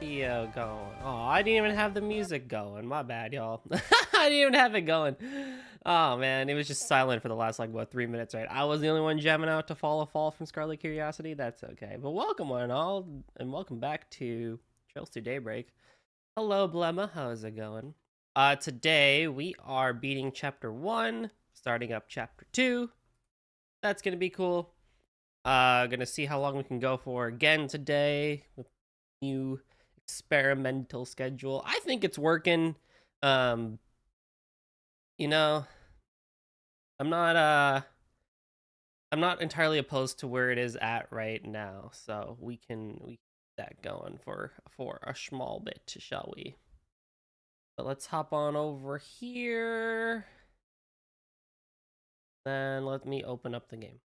Yo, going. Oh, I didn't even have the music going. My bad, y'all. I didn't even have it going. Oh man, it was just silent for the last like what 3 minutes, right? I was the only one jamming out to Fall from Scarlet Curiosity. That's okay. But welcome one and all, and welcome back to Trails to Daybreak. Hello, Blemma. How's it going? Today we are beating Chapter 1, starting up Chapter 2. That's gonna be cool. Gonna see how long we can go for again today with new experimental schedule. I think it's working. Um, you know, I'm not I'm not entirely opposed to where it is at right now, so we can keep that going for a small bit, shall we? But let's hop on over here. Then let me open up the game.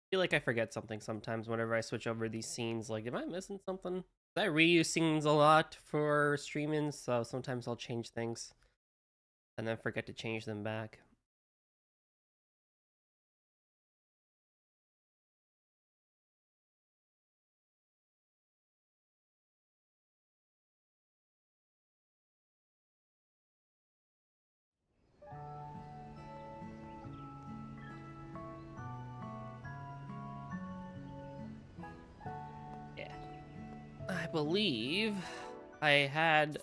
I feel like I forget something sometimes whenever I switch over these scenes. Like, am I missing something? I reuse scenes a lot for streaming, so sometimes I'll change things and then forget to change them back. Yeah. I believe I had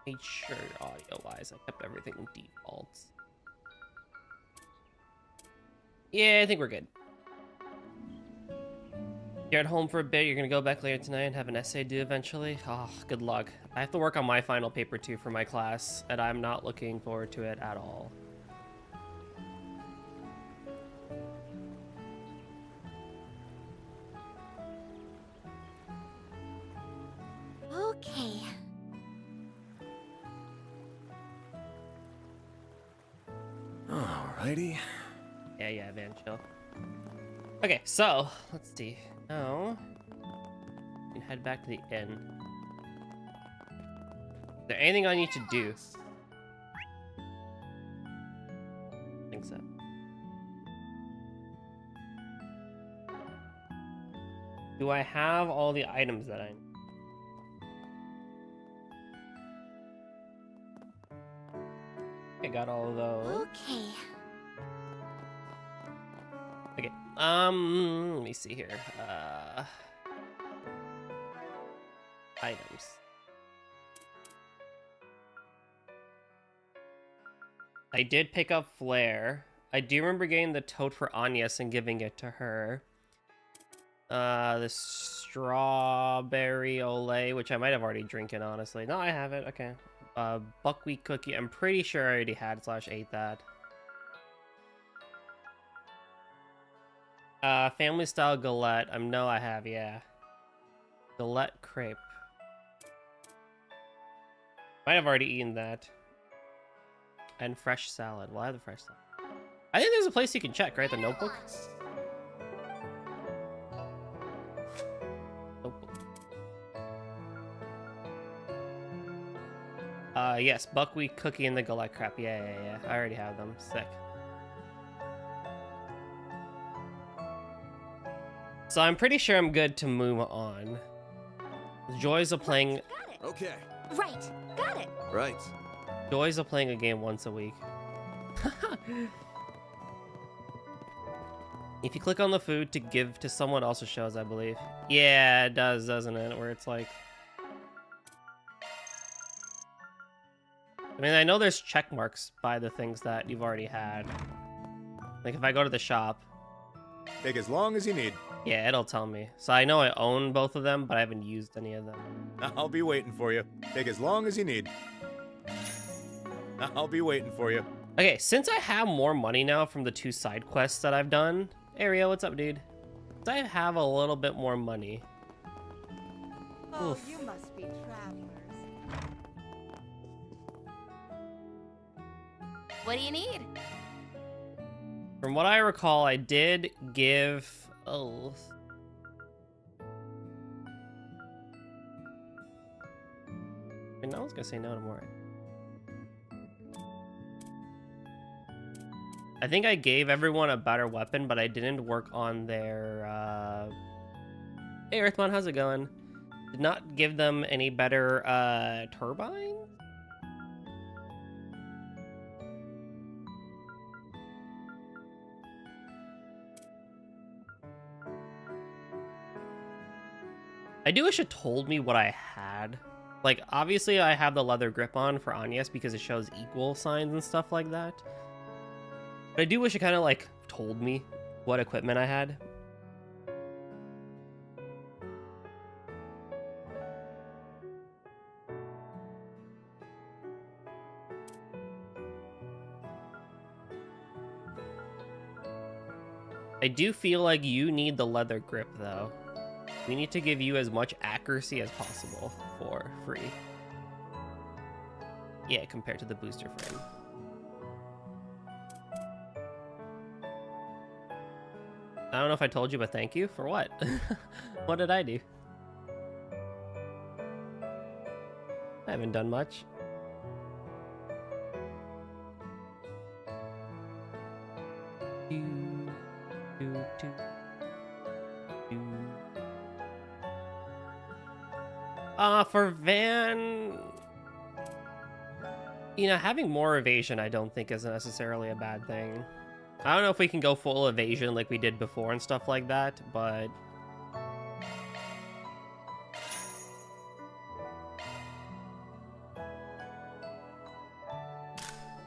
made sure audio-wise I kept everything defaults. Yeah, I think we're good. You're at home for a bit, you're gonna go back later tonight and have an essay due eventually? Oh, good luck. I have to work on my final paper too for my class, and I'm not looking forward to it at all. Okay. Alrighty. Yeah, man, chill. Okay, so, let's see. Now, we can head back to the inn. Is there anything I need to do? I think so. Do I have all the items that I need? I got all of those. Okay. Okay. Let me see here. Items. I did pick up Flare. I do remember getting the tote for Agnes and giving it to her. The strawberry Olay, which I might have already drinking, honestly. No, I have it. Okay. Buckwheat cookie. I'm pretty sure I already had / ate that. Family style galette. No, I have, yeah. Galette crepe. Might have already eaten that. And fresh salad. Well, I have the fresh salad. I think there's a place you can check, right? The notebook? Notebook. Yes, buckwheat cookie and the galette crap. Yeah. I already have them. Sick. So I'm pretty sure I'm good to move on. Joys of playing. Got it. Okay. Right. Got it. Right. Joys of playing a game once a week. If you click on the food to give to someone else, it shows, I believe. Yeah, it does, doesn't it? Where it's like... I mean, I know there's check marks by the things that you've already had. Like, if I go to the shop... Take as long as you need. Yeah, it'll tell me. So I know I own both of them, but I haven't used any of them. I'll be waiting for you. Take as long as you need. I'll be waiting for you. Okay, since I have more money now from the 2 side quests that I've done... Ariel, what's up, dude? Since I have a little bit more money... Oh, Oof. you must be travelers. What do you need? From what I recall, I did give... Oh... And no one's gonna say no to more. I think I gave everyone a better weapon, but I didn't work on their Hey Earthmon, how's it going? Did not give them any better turbine? I do wish it told me what I had. Like, obviously I have the leather grip on for Agnes because it shows equal signs and stuff like that. But I do wish it kind of, like, told me what equipment I had. I do feel like you need the leather grip, though. We need to give you as much accuracy as possible for free. Yeah, compared to the booster frame. I don't know if I told you, but thank you. For what? What did I do? I haven't done much. For Van, you know, having more evasion I don't think is necessarily a bad thing. I don't know if we can go full evasion like we did before and stuff like that, but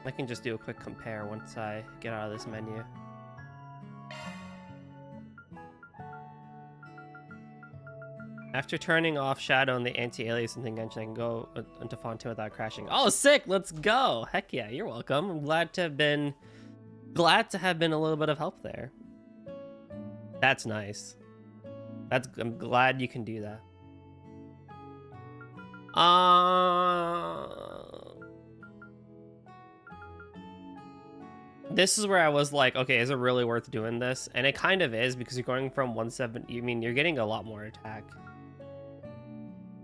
I can just do a quick compare once I get out of this menu. After turning off Shadow and the anti-aliasing thing, I can go into Fontaine without crashing. Oh, sick! Let's go! Heck yeah, you're welcome. I'm glad to have been a little bit of help there. That's nice. I'm glad you can do that. This is where I was like, okay, is it really worth doing this? And it kind of is, because you're going from 170. I mean, you're getting a lot more attack.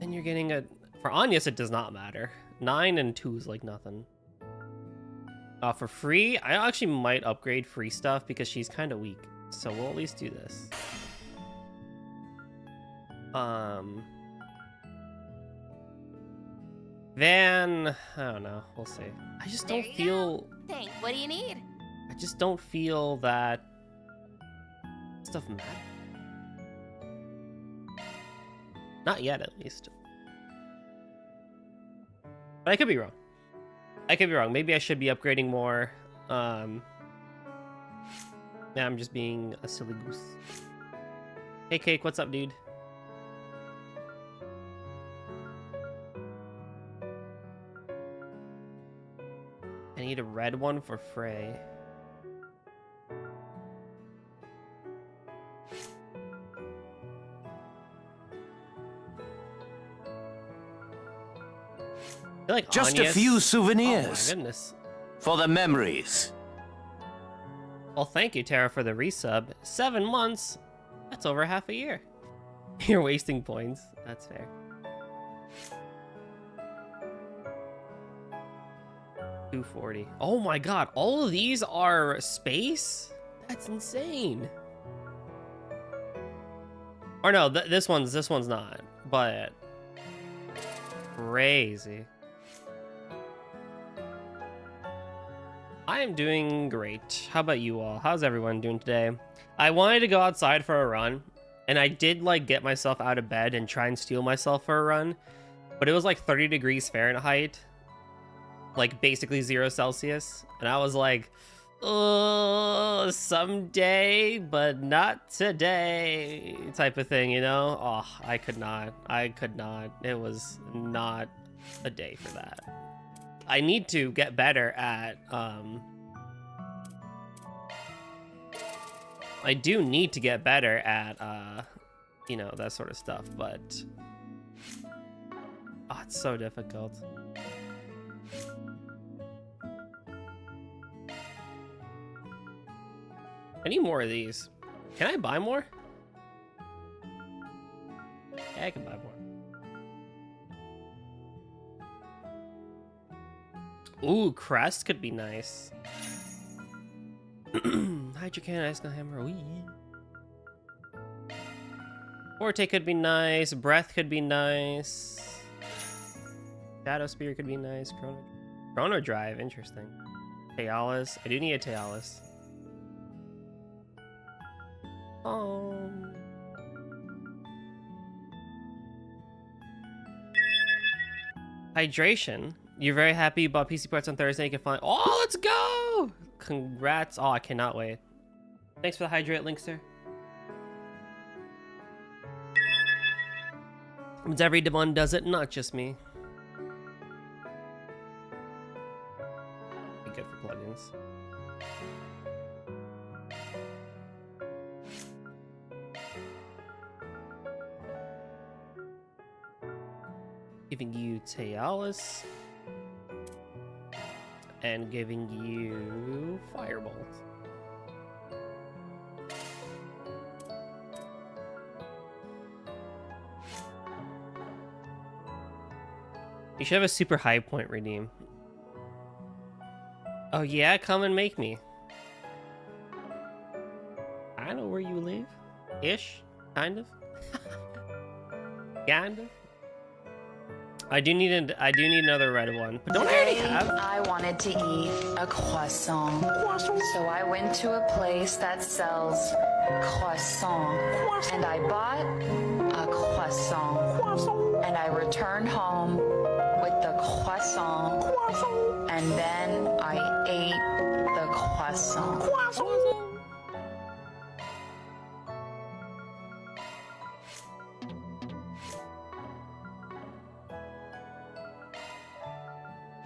And you're getting a... For Agnes, it does not matter. 9 and 2 is like nothing. For free, I actually might upgrade free stuff because she's kind of weak. So we'll at least do this. Van... I don't know. We'll see. I just don't feel... Thanks. What do you need? I just don't feel that stuff matters. Not yet, at least. But I could be wrong. I could be wrong. Maybe I should be upgrading more. Yeah, I'm just being a silly goose. Hey, Cake, what's up, dude? I need a red one for Frey. Like just Agnes... a few Oh souvenirs my goodness. for the memories. Well, thank you, Tara, for the resub. 7 months? That's over half a year. You're wasting points. That's fair. 240. Oh my god, all of these are space? That's insane. Or no, this one's not, but crazy. I am doing great. How about you all? How's everyone doing today? I wanted to go outside for a run, and I did like get myself out of bed and try and steel myself for a run, but it was like 30 degrees Fahrenheit, like basically 0 Celsius, and I was like, oh, someday, but not today, type of thing, you know? Oh, I could not. It was not a day for that. I need to get better at, I do need to get better at, you know, that sort of stuff, but, oh, it's so difficult. I need more of these. Can I buy more? Yeah, I can buy more. Ooh, crest could be nice. Hydrocan, ice hammer. Wee. Forte could be nice. Breath could be nice. Shadow Spear could be nice. Chrono Drive, interesting. Tealis. I do need a Tealis. Hydration. You're very happy you bought PC parts on Thursday. You can find. Oh, let's go! Congrats. Oh, I cannot wait. Thanks for the hydrate link, sir. Everyone does it, not just me. Be good for plugins. Giving you Tealis. And giving you Firebolt. You should have a super high point redeem. Oh yeah, come and make me. I know where you live. Ish. Kind of. Kind of. I do need another red one. But don't I already have? I wanted to eat a croissant. So I went to a place that sells croissant. And I bought a croissant. And I returned home with the croissant. And then I ate the croissant.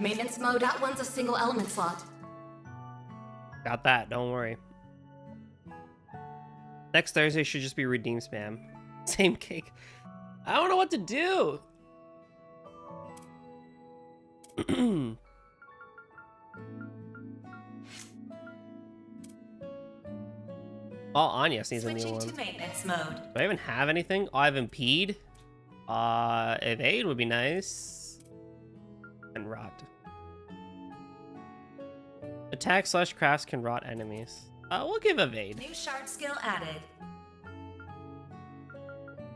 Maintenance mode, that one's a single element slot. Got that, don't worry. Next Thursday should just be redeem spam. Same cake. I don't know what to do. Oh, Anya needs a new Switching one. to maintenance mode. Do I even have anything? Oh, I have Impede. Evade would be nice. And Rot. Attack / crafts can rot enemies. We'll give Evade. New shard skill added.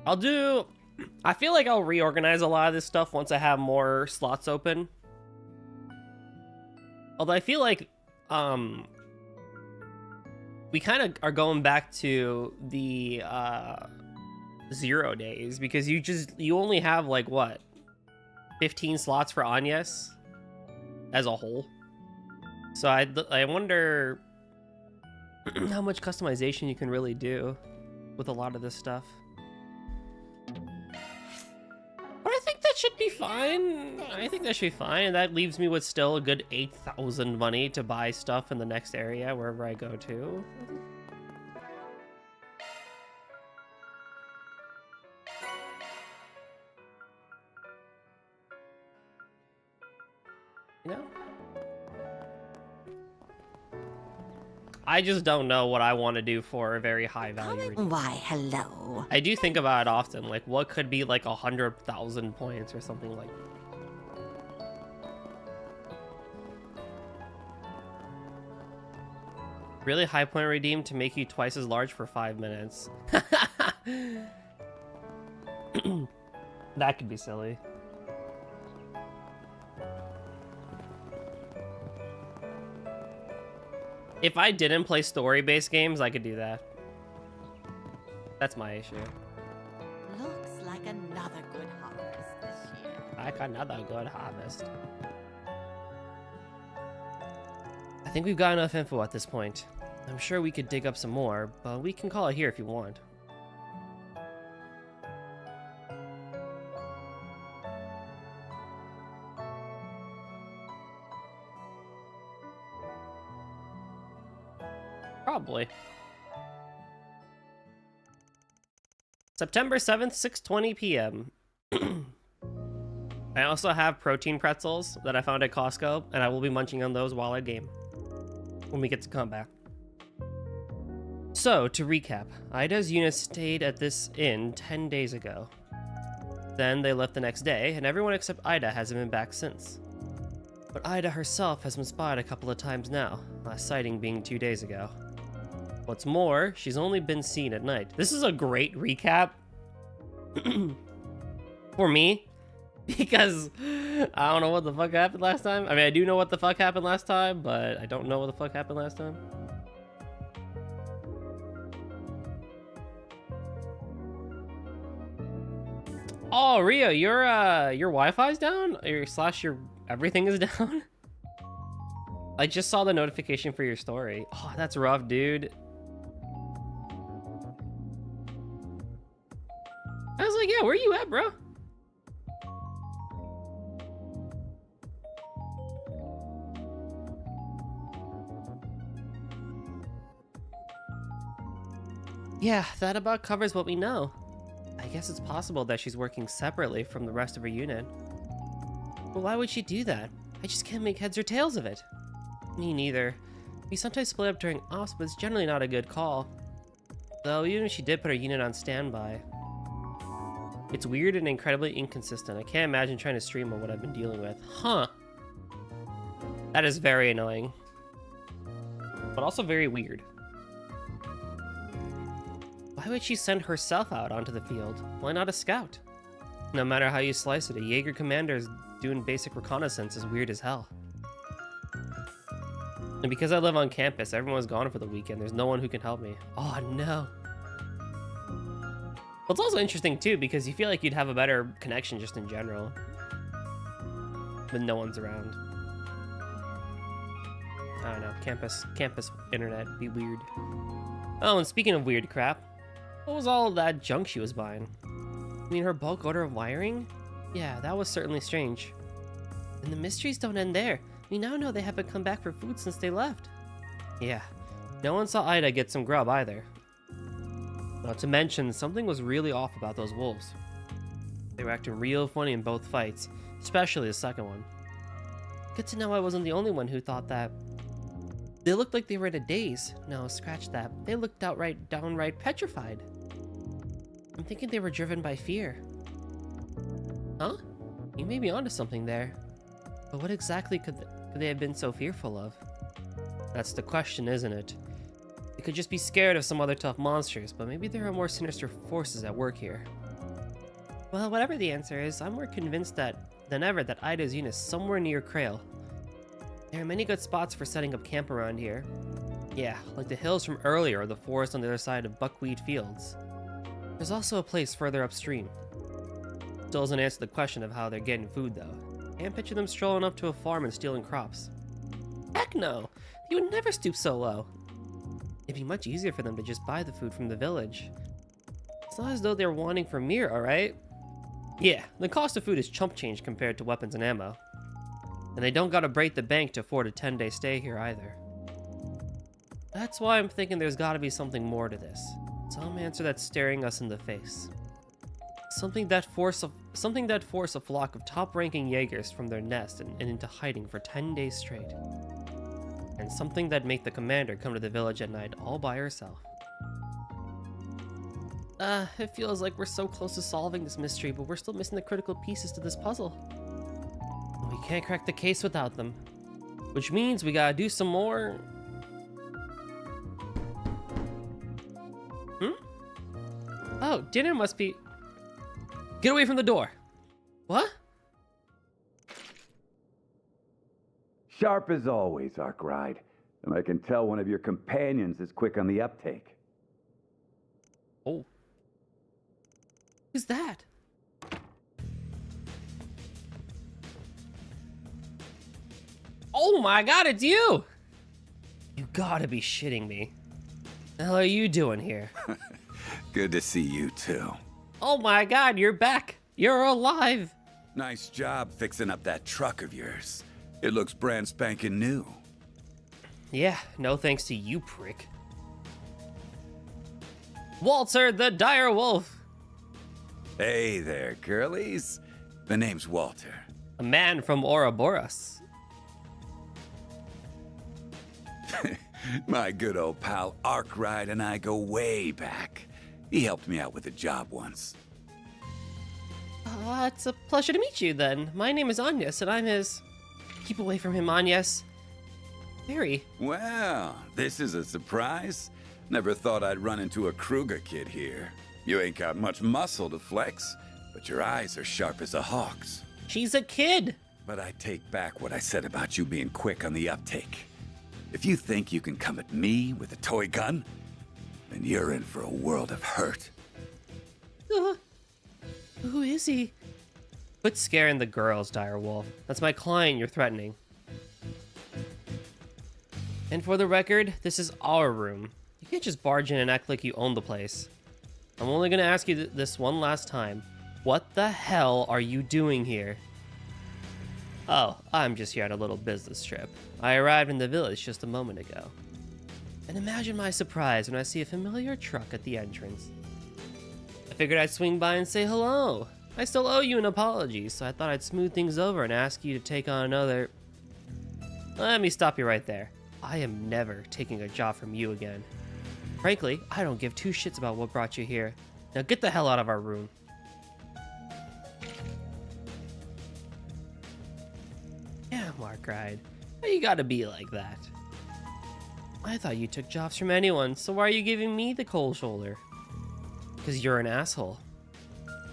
I feel like I'll reorganize a lot of this stuff once I have more slots open. Although I feel like, we kind of are going back to the, 0 days, because you only have, like, what? 15 slots for Agnes as a whole. So I wonder how much customization you can really do with a lot of this stuff. But I think that should be fine. I think that should be fine. And that leaves me with still a good 8,000 money to buy stuff in the next area, wherever I go to. You know? I just don't know what I want to do for a very high value redeem. Why, hello. I do think about it often, like what could be like 100,000 points or something like that. Really high point redeem to make you twice as large for 5 minutes. That could be silly. If I didn't play story-based games, I could do that. That's my issue. Looks like another good harvest this year. Like another good harvest. I think we've got enough info at this point. I'm sure we could dig up some more, but we can call it here if you want. Probably. September 7th, 6:20 p.m. I also have protein pretzels that I found at Costco, and I will be munching on those while I game when we get to combat. So, to recap, Ida's unit stayed at this inn 10 days ago. Then they left the next day, and everyone except Ida hasn't been back since. But Ida herself has been spotted a couple of times now, last sighting being 2 days ago. What's more, she's only been seen at night. This is a great recap For me, because I don't know what the fuck happened last time. I mean, I do know what the fuck happened last time, but I don't know what the fuck happened last time. Oh, Rio, your Wi-Fi's down? Your everything is down? I just saw the notification for your story. Oh, that's rough, dude. I was like, yeah, where you at, bro? Yeah, that about covers what we know. I guess it's possible that she's working separately from the rest of her unit. But why would she do that? I just can't make heads or tails of it. Me neither. We sometimes split up during ops, but it's generally not a good call. Though, even if she did put her unit on standby. It's weird and incredibly inconsistent. I can't imagine trying to stream on what I've been dealing with. Huh. That is very annoying. But also very weird. Why would she send herself out onto the field? Why not a scout? No matter how you slice it, a Jaeger commander is doing basic reconnaissance is weird as hell. And because I live on campus, everyone's gone for the weekend. There's no one who can help me. Oh no. Well, it's also interesting too, because you feel like you'd have a better connection just in general. When no one's around. I don't know, campus internet be weird. Oh, and speaking of weird crap, what was all that junk she was buying? I mean, her bulk order of wiring? Yeah, that was certainly strange. And the mysteries don't end there. We now know they haven't come back for food since they left. Yeah, no one saw Ida get some grub either. Not to mention, something was really off about those wolves. They were acting real funny in both fights, especially the second one. Good to know I wasn't the only one who thought that. They looked like they were in a daze. No, scratch that. They looked downright petrified. I'm thinking they were driven by fear. Huh? You may be onto something there. But what exactly could they have been so fearful of? That's the question, isn't it? They could just be scared of some other tough monsters, but maybe there are more sinister forces at work here. Well, whatever the answer is, I'm more convinced than ever that Ida's unit is somewhere near Krail. There are many good spots for setting up camp around here. Yeah, like the hills from earlier or the forest on the other side of buckwheat fields. There's also a place further upstream. Still doesn't answer the question of how they're getting food though. Can't picture them strolling up to a farm and stealing crops. Heck no! They would never stoop so low. It'd be much easier for them to just buy the food from the village. It's not as though they're wanting for Mir, alright? Yeah, the cost of food is chump change compared to weapons and ammo. And they don't gotta break the bank to afford a 10-day stay here either. That's why I'm thinking there's gotta be something more to this. Some answer that's staring us in the face. Something that force a flock of top-ranking Jaegers from their nest and into hiding for 10 days straight. And something that make the commander come to the village at night all by herself. It feels like we're so close to solving this mystery, but we're still missing the critical pieces to this puzzle. We can't crack the case without them. Which means we gotta do some more... Oh, dinner must be... Get away from the door! What? Sharp as always, Arkwright. And I can tell one of your companions is quick on the uptake. Oh. Who's that? Oh my god, it's you! You gotta be shitting me. The hell are you doing here? Good to see you, too. Oh my god, you're back! You're alive! Nice job fixing up that truck of yours. It looks brand spanking new. Yeah, no thanks to you, prick. Walter the Dire Wolf! Hey there, girlies. The name's Walter. A man from Ouroboros. My good old pal Arkwright and I go way back. He helped me out with a job once. It's a pleasure to meet you then. My name is Agnes and I'm his... Keep away from him, Agnes. Very. Well, this is a surprise. Never thought I'd run into a Kruger kid here. You ain't got much muscle to flex, but your eyes are sharp as a hawk's. She's a kid. But I take back what I said about you being quick on the uptake. If you think you can come at me with a toy gun, then you're in for a world of hurt. Who is he? Quit scaring the girls, Direwolf. That's my client you're threatening. And for the record, this is our room. You can't just barge in and act like you own the place. I'm only gonna ask you this one last time. What the hell are you doing here? Oh, I'm just here on a little business trip. I arrived in the village just a moment ago. And imagine my surprise when I see a familiar truck at the entrance. I figured I'd swing by and say hello. I still owe you an apology, so I thought I'd smooth things over and ask you to take on another... Let me stop you right there. I am never taking a job from you again. Frankly, I don't give two shits about what brought you here. Now get the hell out of our room. Yeah, Mark cried. Why you gotta be like that? I thought you took jobs from anyone, so why are you giving me the cold shoulder? Because you're an asshole.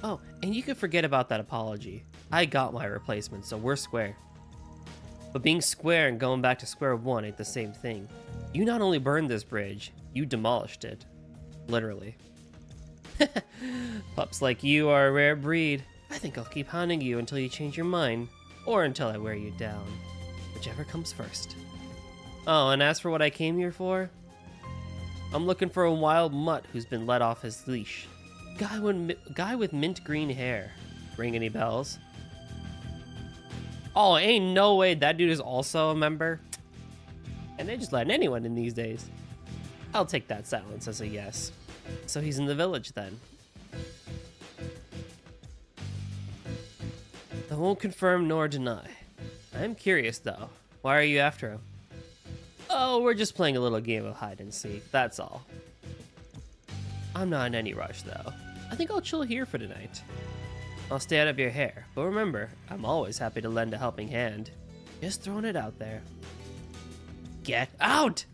Oh, and you can forget about that apology. I got my replacement, so we're square. But being square and going back to square one ain't the same thing. You not only burned this bridge, you demolished it. Literally. Pups like you are a rare breed. I think I'll keep hounding you until you change your mind, or until I wear you down. Whichever comes first. Oh, and as for what I came here for, I'm looking for a wild mutt who's been let off his leash. Guy with mint green hair. Ring any bells? Oh, ain't no way that dude is also a member. And they're just letting anyone in these days. I'll take that silence as a yes. So he's in the village then. I won't confirm nor deny. I'm curious though. Why are you after him? Oh, we're just playing a little game of hide and seek, that's all. I'm not in any rush though. I think I'll chill here for tonight. I'll stay out of your hair, but remember, I'm always happy to lend a helping hand. Just throwing it out there. Get out!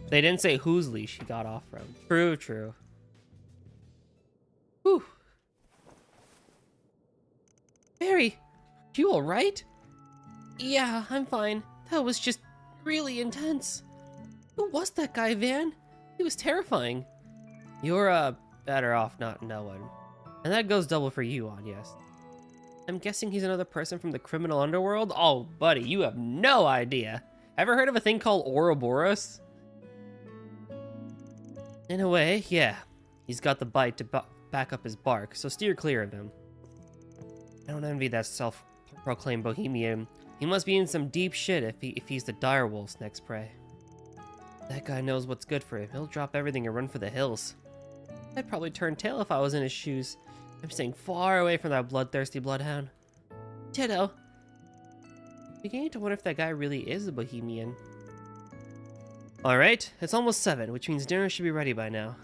They didn't say whose leash he got off from. True, true. Whew. Barry, you alright? Yeah, I'm fine. That was just really intense. Who was that guy, Van? He was terrifying. You're, better off not knowing. And that goes double for you, Agnes. I'm guessing he's another person from the criminal underworld? Oh, buddy, you have no idea. Ever heard of a thing called Ouroboros? In a way, yeah. He's got the bite to back up his bark, so steer clear of him. I don't envy that self-proclaimed bohemian. He must be in some deep shit if he's the direwolf's next prey. That guy knows what's good for him. He'll drop everything and run for the hills. I'd probably turn tail if I was in his shoes. I'm staying far away from that bloodthirsty bloodhound. Ditto. Beginning to wonder if that guy really is a bohemian. Alright, it's almost 7, which means dinner should be ready by now.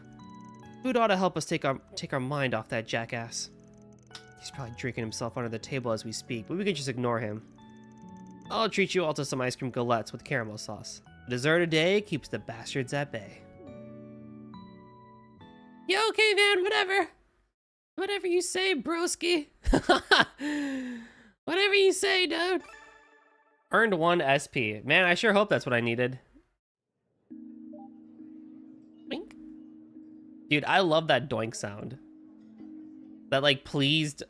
Food ought to help us take our mind off that jackass. He's probably drinking himself under the table as we speak, but we can just ignore him. I'll treat you all to some ice cream galettes with caramel sauce. A dessert a day keeps the bastards at bay. Yeah, okay, Van, whatever. Whatever you say, broski. Whatever you say, dude. Earned 1 SP. Man, I sure hope that's what I needed. Wink. Dude, I love that doink sound. That, like, pleased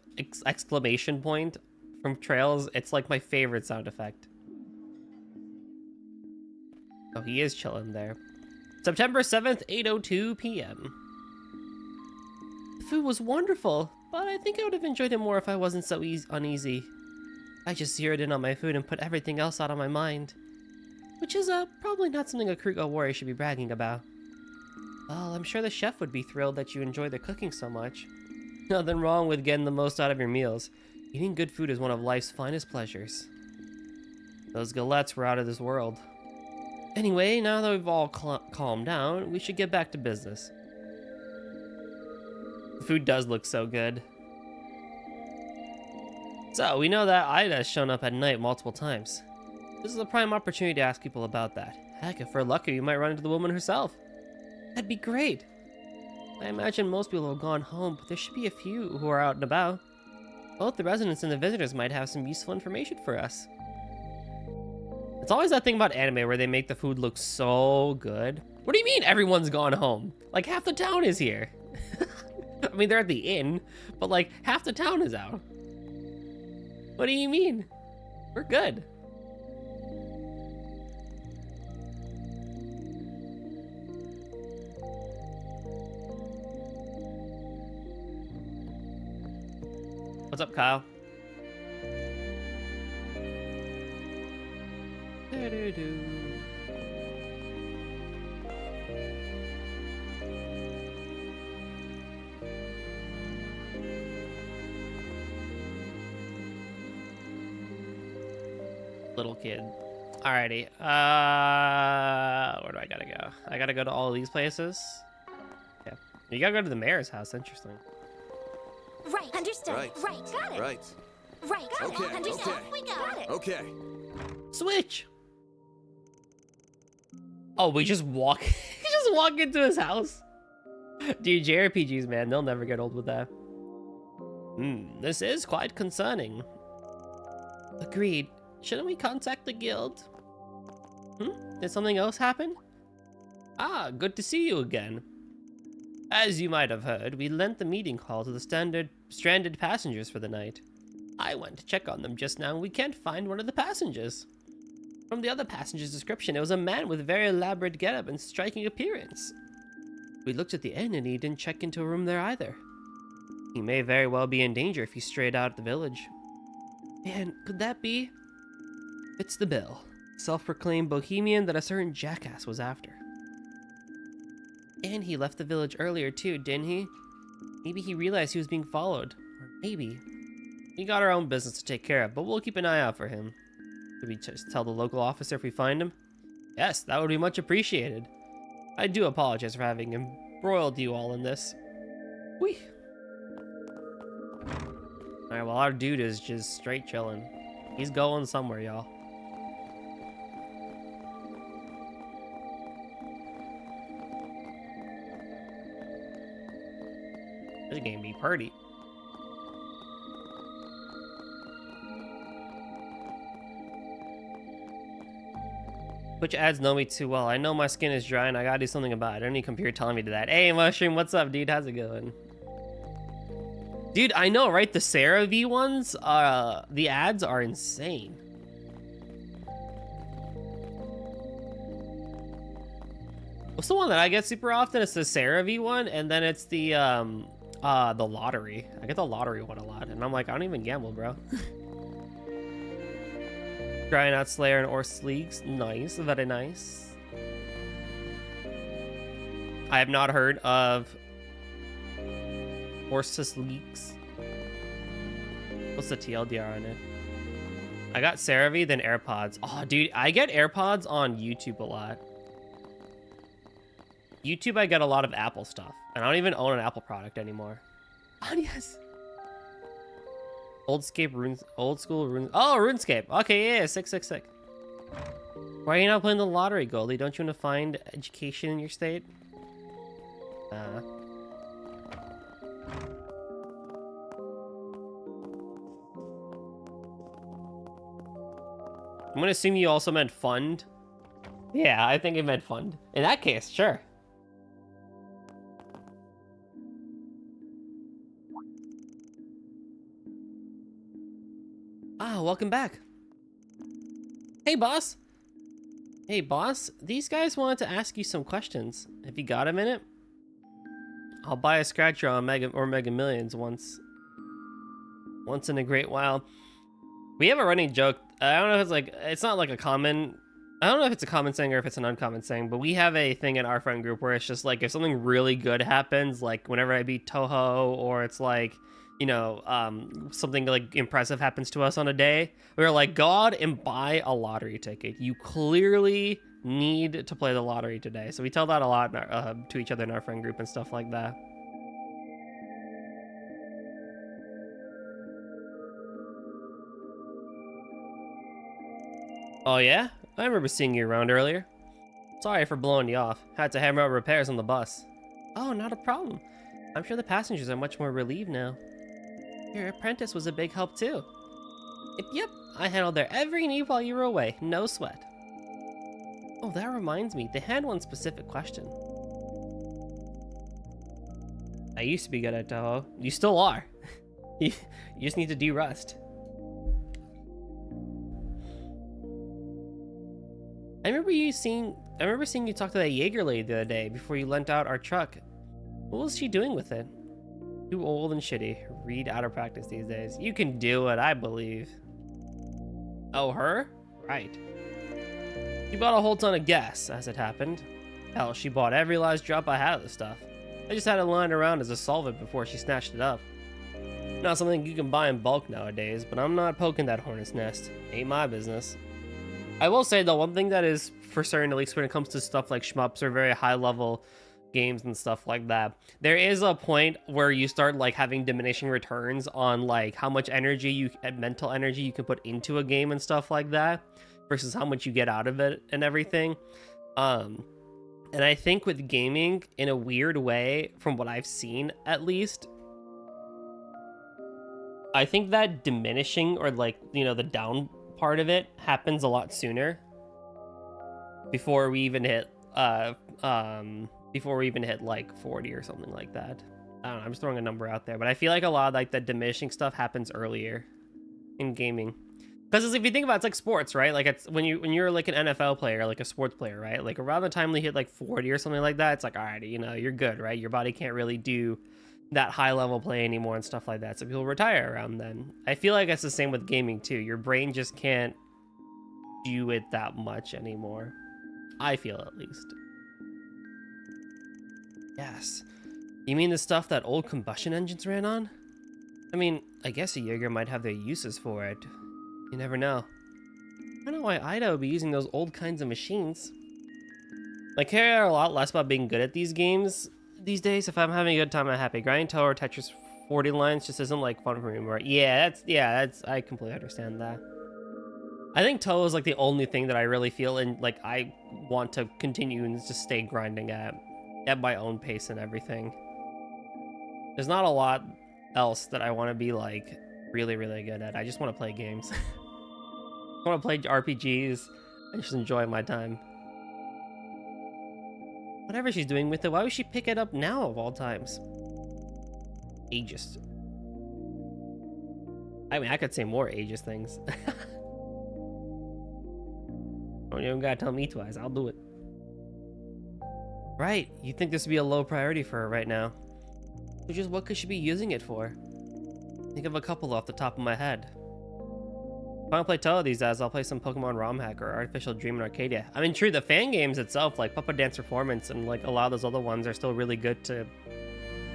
exclamation point from Trails. It's, like, my favorite sound effect. Oh, he is chilling there. September 7th, 8:02 p.m. The food was wonderful, but I think I would have enjoyed it more if I wasn't so uneasy. I just zeroed in on my food and put everything else out of my mind. Which is probably not something a Kruger warrior should be bragging about. Well, I'm sure the chef would be thrilled that you enjoy the cooking so much. Nothing wrong with getting the most out of your meals. Eating good food is one of life's finest pleasures. Those galettes were out of this world. Anyway, now that we've all calmed down, we should get back to business. The food does look so good. So, we know that Ida has shown up at night multiple times. This is a prime opportunity to ask people about that. Heck, if we're lucky, we might run into the woman herself. That'd be great. I imagine most people have gone home, but there should be a few who are out and about. Both the residents and the visitors might have some useful information for us. It's always that thing about anime where they make the food look so good. What do you mean everyone's gone home? Like half the town is here. I mean, they're at the inn, but like half the town is out. What do you mean? We're good. What's up, Kyle? Do-do-do. Little kid. Alrighty. Where do I gotta go? I gotta go to all these places. Yeah. You gotta go to the mayor's house. Interesting. Right, understood. Right. Got it. Right. Got Okay, it. Understood. okay. We got it. Okay. Switch. Oh, we just walk. We just walk into his house. Dude, JRPGs, man, they'll never get old with that. This is quite concerning. Agreed. Shouldn't we contact the guild? Did something else happen? Ah, good to see you again. As you might have heard, we lent the meeting hall to the stranded passengers for the night. I went to check on them just now, and we can't find one of the passengers. From the other passenger's description, it was a man with a very elaborate getup and striking appearance. We looked at the inn, and he didn't check into a room there either. He may very well be in danger if he strayed out of the village. Man, could that be? Fits the bill. Self-proclaimed bohemian that a certain jackass was after. And he left the village earlier too, didn't he? Maybe he realized he was being followed. Or maybe. We got our own business to take care of, but we'll keep an eye out for him. Should we just tell the local officer if we find him? Yes, that would be much appreciated. I do apologize for having embroiled you all in this. Whee! Alright, well our dude is just straight chilling. He's going somewhere, y'all. This game be pretty. Which ads know me too well. I know my skin is dry and I gotta do something about it. I don't need computer telling me to that. Hey Mushroom, what's up, dude? How's it going? Dude, I know, right? The CeraVe ones, the ads are insane. What's the one that I get super often? It's the CeraVe one, and then it's the lottery. I get the lottery one a lot, and I'm like, I don't even gamble, bro. Trying out Slayer and Orcs Leagues. Nice, very nice. I have not heard of Orcs Leagues. What's the TLDR on it? I got CeraVe, then AirPods. Oh, dude, I get AirPods on YouTube a lot. YouTube, I get a lot of Apple stuff. And I don't even own an Apple product anymore. Oh, yes. Old school runes. Oh, RuneScape. Okay, yeah, sick. Why are you not playing the lottery, Goldie? Don't you want to find education in your state? I'm gonna assume you also meant fund. Yeah, I think it meant fund. In that case, sure. Ah, welcome back. Hey, boss. Hey, boss. These guys wanted to ask you some questions. Have you got a minute? I'll buy a scratcher on Mega Millions once in a great while. We have a running joke. I don't know if it's like, it's not like a common, I don't know if it's a common saying or if it's an uncommon saying, but we have a thing in our friend group where it's just like, if something really good happens, like whenever I beat Toho, or it's like, you know, something like impressive happens to us on a day, we're like, go out and buy a lottery ticket. You clearly need to play the lottery today. So we tell that a lot in our, to each other in our friend group and stuff like that. Oh yeah? I remember seeing you around earlier. Sorry for blowing you off. Had to hammer out repairs on the bus. Oh, not a problem. I'm sure the passengers are much more relieved now. Your apprentice was a big help too. Yep, I handled their every need while you were away, no sweat. Oh, that reminds me, they had one specific question. I used to be good at Toho. You still are. you just need to de-rust. I remember seeing you talk to that Jaeger lady the other day before you lent out our truck. What was she doing with it? Too old and shitty. Read out of practice these days. You can do it, I believe. Oh, her? Right. She bought a whole ton of gas, as it happened. Hell, she bought every last drop I had of the stuff. I just had it lying around as a solvent before she snatched it up. Not something you can buy in bulk nowadays, but I'm not poking that hornet's nest. Ain't my business. I will say, though, one thing that is for certain, at least when it comes to stuff like shmups or very high-level games and stuff like that, there is a point where you start like having diminishing returns on like how much mental energy you can put into a game and stuff like that versus how much you get out of it and everything. And I think with gaming, in a weird way, from what I've seen at least, I think that diminishing or like, you know, the down part of it happens a lot sooner before we even hit like 40 or something like that. I don't know, I'm just throwing a number out there, but I feel like a lot of like the diminishing stuff happens earlier in gaming. Because if you think about it, it's like sports, right? Like it's when you're like an NFL player, like a sports player, right? Like around the time they hit like 40 or something like that, it's like, all right, you know, you're good, right? Your body can't really do that high level play anymore and stuff like that. So people retire around then. I feel like it's the same with gaming too. Your brain just can't do it that much anymore. I feel at least. Yes. You mean the stuff that old combustion engines ran on? I mean, I guess a Jaeger might have their uses for it. You never know. I don't know why Ida would be using those old kinds of machines. I care a lot less about being good at these games these days. If I'm having a good time, I'm happy. Grinding Toe or Tetris 40 lines just isn't like fun for me anymore. That's I completely understand that. I think Toe is like the only thing that I really feel and like I want to continue and just stay grinding at my own pace and everything. There's not a lot else that I want to be like really, really good at. I just want to play games. I want to play RPGs and just enjoy my time. Whatever she's doing with it, why would she pick it up now of all times? Ageist. I mean, I could say more ageist things. Don't even gotta tell me twice, I'll do it. Right, you think this would be a low priority for her right now. So just what could she be using it for? Think of a couple off the top of my head. If I don't play Toho these days, I'll play some Pokemon ROM Hack or Artificial Dream in Arcadia. I mean, true, the fan games itself, like Puppet Dance Performance and like a lot of those other ones are still really good to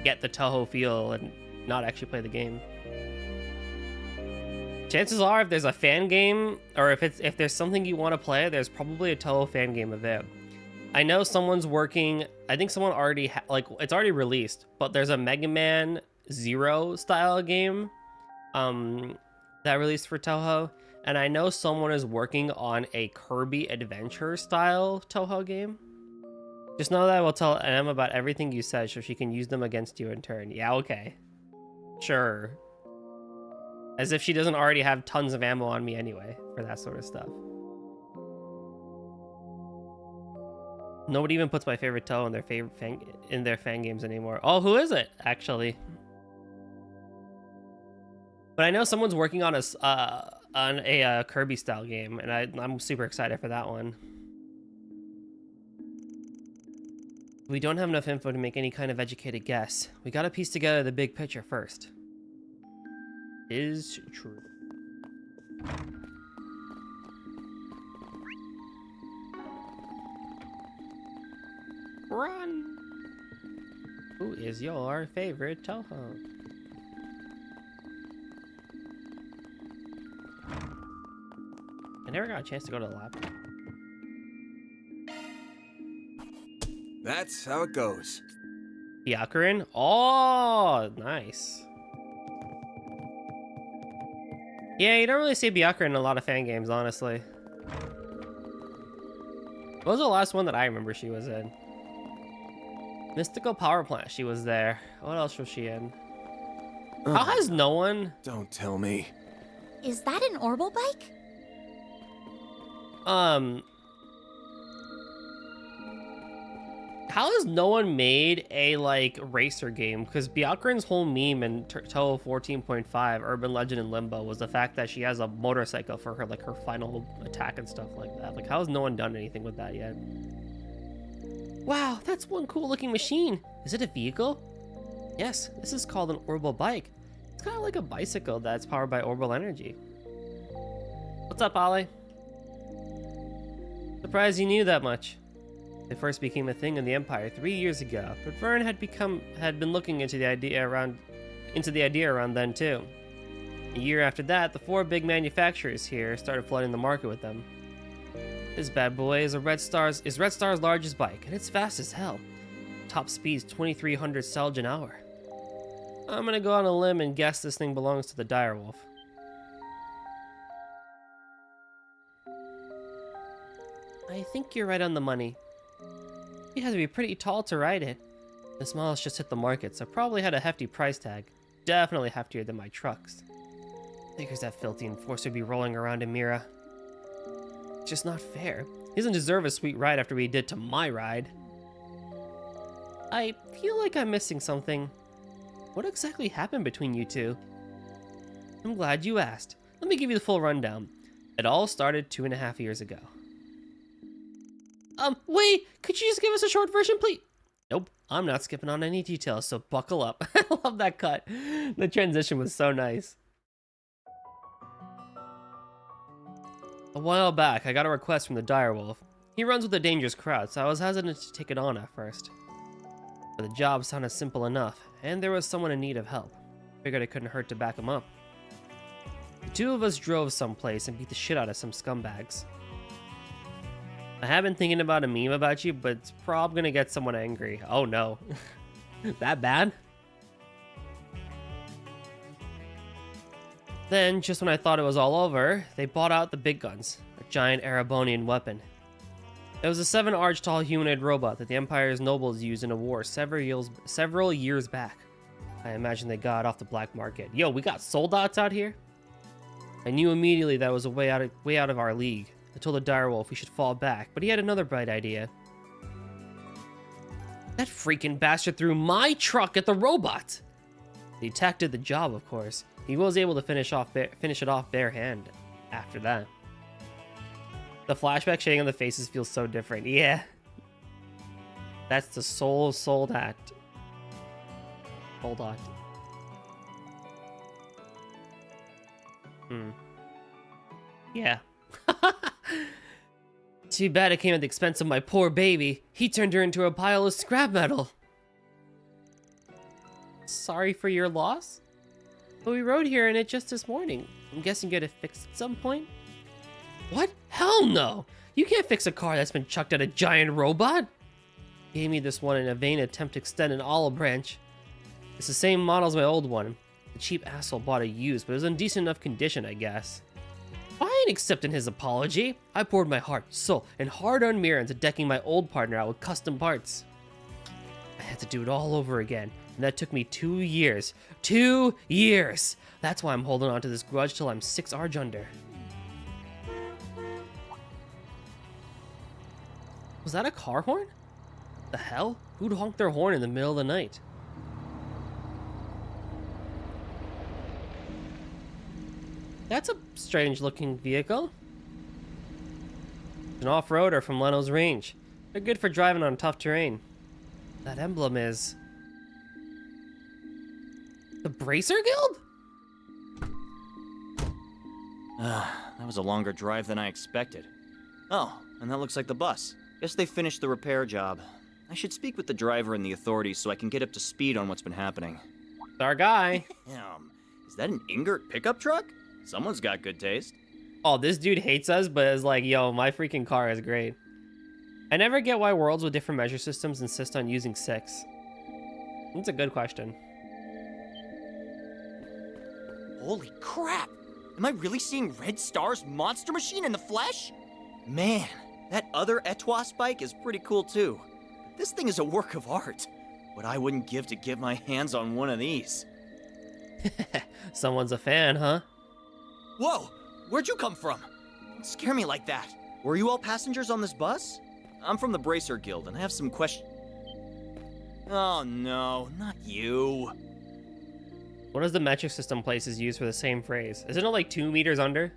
get the Toho feel and not actually play the game. Chances are, if there's a fan game, or if there's something you want to play, there's probably a Toho fan game of it. I know someone's working, I think someone already, it's already released, but there's a Mega Man Zero style game that released for Toho, and I know someone is working on a Kirby Adventure style Toho game. Just know that I will tell Em about everything you said so she can use them against you in turn. Yeah, okay. Sure. As if she doesn't already have tons of ammo on me anyway for that sort of stuff. Nobody even puts my favorite Toho in their fan games anymore. Oh, who is it, actually? But I know someone's working on a Kirby style game, and I'm super excited for that one. We don't have enough info to make any kind of educated guess. We gotta piece together the big picture first. Is true. Run! Who is your favorite Toho? I never got a chance to go to the lab. That's how it goes. Byakurin? Oh, nice. Yeah, you don't really see Byakurin in a lot of fan games, honestly. What was the last one that I remember she was in? Mystical power plant, she was there. What else was she in? How has no one... Don't tell me. Is that an Orbital bike? How has no one made a, like, racer game? Because Byakuran's whole meme in Toho 14.5, Urban Legend and Limbo, was the fact that she has a motorcycle for her, like, her final attack and stuff like that. Like, how has no one done anything with that yet? Wow, that's one cool-looking machine. Is it a vehicle? Yes, this is called an orbital bike. It's kind of like a bicycle that's powered by orbital energy. What's up, Ollie? Surprised you knew that much. They first became a thing in the Empire 3 years ago, but Vern had been looking into the idea around then too. A year after that, the 4 big manufacturers here started flooding the market with them. This bad boy is Red Star's largest bike, and it's fast as hell. Top speed's 2,300 salge an hour. I'm gonna go on a limb and guess this thing belongs to the Direwolf. I think you're right on the money. You have to be pretty tall to ride it. This model's just hit the market, so probably had a hefty price tag. Definitely heftier than my trucks. Figures that filthy enforcer be rolling around in Mira. It's just not fair. He doesn't deserve a sweet ride after what he did to my ride. I feel like I'm missing something. What exactly happened between you two? I'm glad you asked. Let me give you the full rundown. It all started 2.5 years ago. Wait, could you just give us a short version, please? Nope, I'm not skipping on any details, so buckle up. I love that cut. The transition was so nice. A while back, I got a request from the Direwolf. He runs with a dangerous crowd, so I was hesitant to take it on at first. But the job sounded simple enough, and there was someone in need of help. Figured it couldn't hurt to back him up. The 2 of us drove someplace and beat the shit out of some scumbags. I have been thinking about a meme about you, but it's probably gonna get someone angry. Oh no. That bad? Then, just when I thought it was all over, they bought out the big guns, a giant Erebonian weapon. It was a 7-arch tall humanoid robot that the Empire's nobles used in a war several years back. I imagine they got it off the black market. Yo, we got soldats out here? I knew immediately that was a way out of our league. I told the Direwolf we should fall back, but he had another bright idea. That freaking bastard threw my truck at the robot! The attack did the job, of course. He was able to finish it off bare hand after that. The flashback shading on the faces feels so different. Yeah. That's the soldat. Soldat. Yeah. Too bad it came at the expense of my poor baby. He turned her into a pile of scrap metal. Sorry for your loss? But we rode here in it just this morning. I'm guessing you get it fixed at some point? What? Hell no! You can't fix a car that's been chucked at a giant robot! Gave me this one in a vain attempt to extend an olive branch. It's the same model as my old one. The cheap asshole bought it used, but it was in decent enough condition, I guess. I ain't accepting his apology. I poured my heart, soul, and hard-earned mirror into decking my old partner out with custom parts. I had to do it all over again, and that took me 2 years. 2 years! That's why I'm holding on to this grudge till I'm 6 Arj under. Was that a car horn? The hell? Who'd honk their horn in the middle of the night? That's a strange looking vehicle. An off-roader from Leno's Range. They're good for driving on tough terrain. That emblem is... the Bracer Guild? That was a longer drive than I expected. Oh, and that looks like the bus. Guess they finished the repair job. I should speak with the driver and the authorities so I can get up to speed on what's been happening. It's our guy. Is that an Ingert pickup truck? Someone's got good taste. Oh, this dude hates us, but is like, yo, my freaking car is great. I never get why worlds with different measure systems insist on using 6. That's a good question. Holy crap! Am I really seeing Red Star's monster machine in the flesh? Man, that other Etoile bike is pretty cool too. This thing is a work of art. what I wouldn't give to get my hands on one of these. Someone's a fan, huh? Whoa! Where'd you come from? Don't scare me like that. Were you all passengers on this bus? I'm from the Bracer Guild, and I have some questions. Oh no, not you. What does the metric system places use for the same phrase? Isn't it like 2 meters under?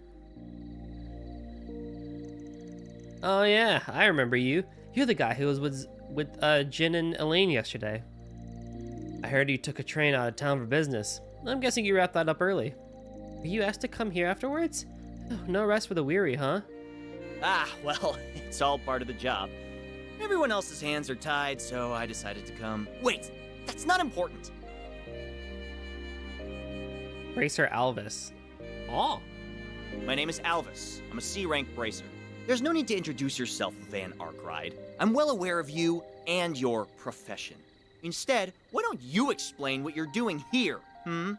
Oh yeah, I remember you. You're the guy who was with Jin and Elaine yesterday. I heard you took a train out of town for business. I'm guessing you wrapped that up early. Were you asked to come here afterwards? Oh, no rest for the weary, huh? Ah, well, it's all part of the job. Everyone else's hands are tied, so I decided to come. Wait, that's not important. Bracer Alvis. Oh. My name is Alvis. I'm a C-rank bracer. There's no need to introduce yourself, Van Arkride. I'm well aware of you and your profession. Instead, why don't you explain what you're doing here, hmm?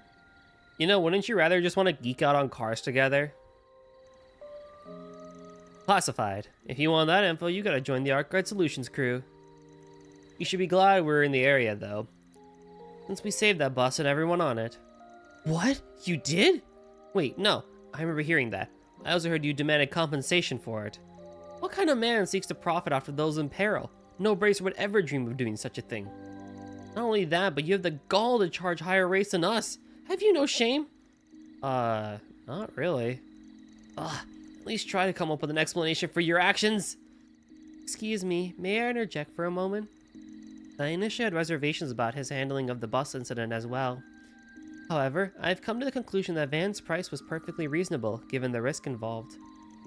You know, wouldn't you rather just want to geek out on cars together? Classified. If you want that info, you gotta join the Arkride Solutions crew. You should be glad we're in the area, though, since we saved that bus and everyone on it. What? You did? Wait, no. I remember hearing that. I also heard you demanded compensation for it. What kind of man seeks to profit after those in peril? No bracer would ever dream of doing such a thing. Not only that, but you have the gall to charge higher rates than us. Have you no shame? Not really. At least try to come up with an explanation for your actions. Excuse me, may I interject for a moment? I initially had reservations about his handling of the bus incident as well. However, I've come to the conclusion that Van's price was perfectly reasonable, given the risk involved.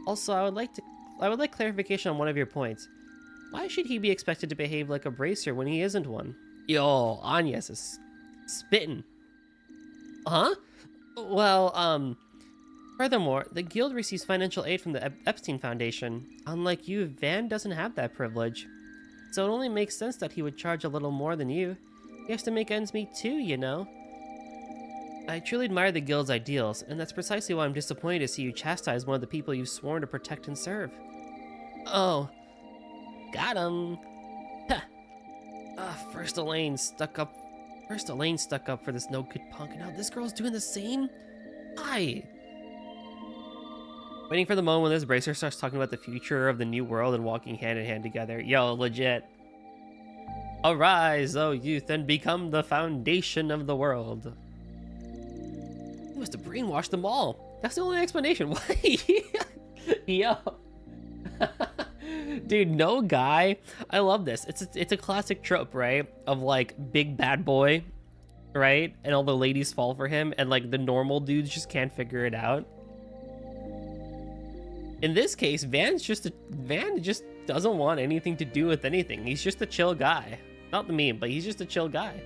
Also, I would like clarification on one of your points. Why should he be expected to behave like a bracer when he isn't one? Yo, Anya's is spittin'. Huh? Well, furthermore, the guild receives financial aid from the Epstein Foundation. Unlike you, Van doesn't have that privilege. So it only makes sense that he would charge a little more than you. He has to make ends meet too, you know? I truly admire the guild's ideals, and that's precisely why I'm disappointed to see you chastise one of the people you've sworn to protect and serve. Oh. Got him. First Elaine stuck up for this no-good punk, and now this girl's doing the same? Aye. Waiting for the moment when this bracer starts talking about the future of the new world and walking hand in hand together. Yo, legit. Arise, O youth, and become the foundation of the world. You must have brainwashed them all. That's the only explanation. Why? Yo. Dude, no guy. I love this. It's a classic trope, right? Of like big bad boy, right? And all the ladies fall for him, and like the normal dudes just can't figure it out. In this case, Van just doesn't want anything to do with anything. He's just a chill guy. Not the meme, but he's just a chill guy.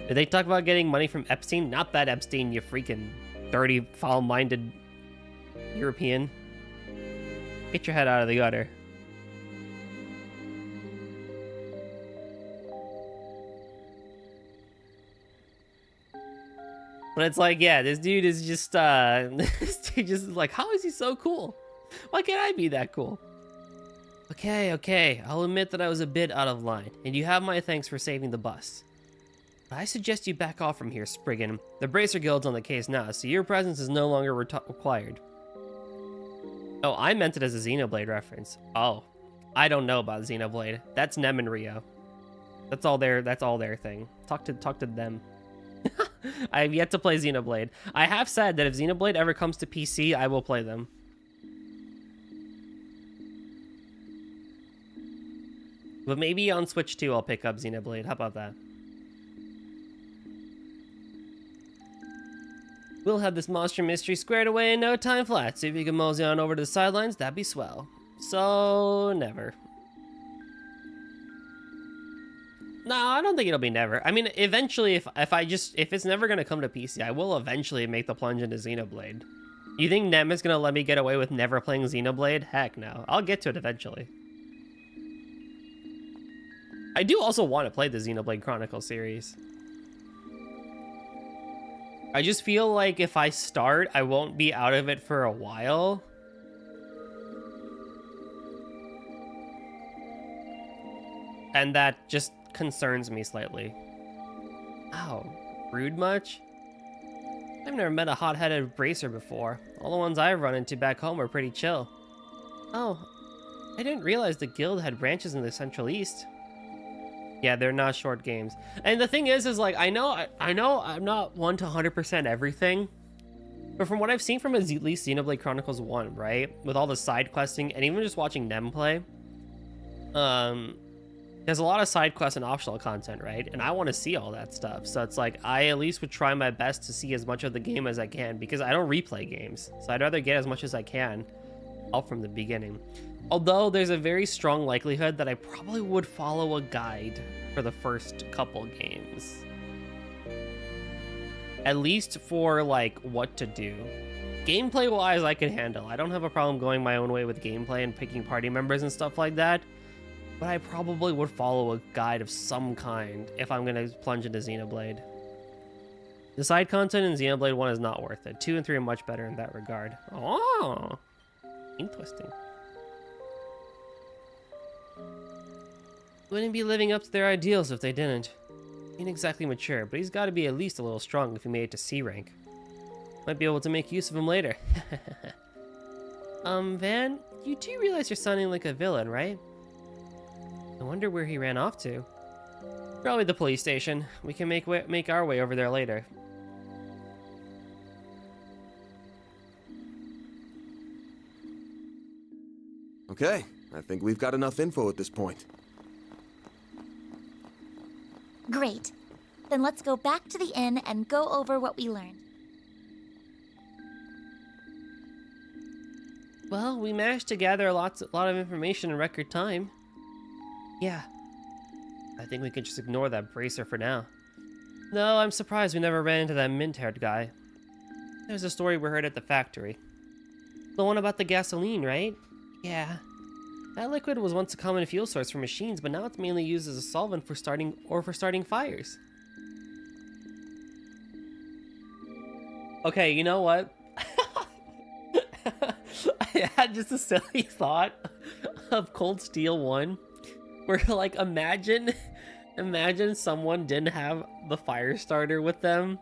Did they talk about getting money from Epstein? Not that Epstein, you freaking dirty, foul-minded European. Get your head out of the gutter. But it's like, yeah, this dude is just, this dude just like, how is he so cool? Why can't I be that cool? Okay, I'll admit that I was a bit out of line, and you have my thanks for saving the bus. But I suggest you back off from here, Spriggan. The Bracer Guild's on the case now, so your presence is no longer required. Oh, I meant it as a Xenoblade reference. Oh, I don't know about Xenoblade. That's Nem and Rio. That's all their thing. Talk to them. I have yet to play Xenoblade. I have said that if Xenoblade ever comes to PC, I will play them. But maybe on Switch 2 I'll pick up Xenoblade. How about that? We'll have this monster mystery squared away in no time flat, so if you can mosey on over to the sidelines, that'd be swell. So, never. No, I don't think it'll be never. I mean, eventually, if it's never gonna come to PC, I will eventually make the plunge into Xenoblade. You think Nem is gonna let me get away with never playing Xenoblade? Heck no. I'll get to it eventually. I do also want to play the Xenoblade Chronicles series. I just feel like if I start, I won't be out of it for a while. And that just concerns me slightly. Ow, rude much? I've never met a hot-headed bracer before. All the ones I've run into back home are pretty chill. Oh, I didn't realize the guild had branches in the Central East. Yeah, they're not short games. And the thing is like, I know I'm not 1 to 100% everything, but from what I've seen from at least Xenoblade Chronicles 1, right? With all the side questing and even just watching them play, there's a lot of side quests and optional content, right? And I want to see all that stuff. So it's like, I at least would try my best to see as much of the game as I can, because I don't replay games. So I'd rather get as much as I can all from the beginning. Although there's a very strong likelihood that I probably would follow a guide for the first couple games. At least for like what to do. Gameplay wise, I can handle. I don't have a problem going my own way with gameplay and picking party members and stuff like that. But I probably would follow a guide of some kind if I'm gonna plunge into Xenoblade. The side content in Xenoblade 1 is not worth it. 2 and 3 are much better in that regard. Oh, interesting. Wouldn't be living up to their ideals if they didn't. He ain't exactly mature, but he's got to be at least a little strong if he made it to C rank. Might be able to make use of him later. Van, you do realize you're sounding like a villain, right? I wonder where he ran off to. Probably the police station. We can make our way over there later. Okay, I think we've got enough info at this point. Great. Then let's go back to the inn and go over what we learned. Well, we managed to gather a lot of information in record time. Yeah. I think we could just ignore that bracer for now. No, I'm surprised we never ran into that mint-haired guy. There's a story we heard at the factory. The one about the gasoline, right? Yeah. That liquid was once a common fuel source for machines, but now it's mainly used as a solvent for starting fires. Okay, you know what? I had just a silly thought of Cold Steel 1, where like imagine someone didn't have the fire starter with them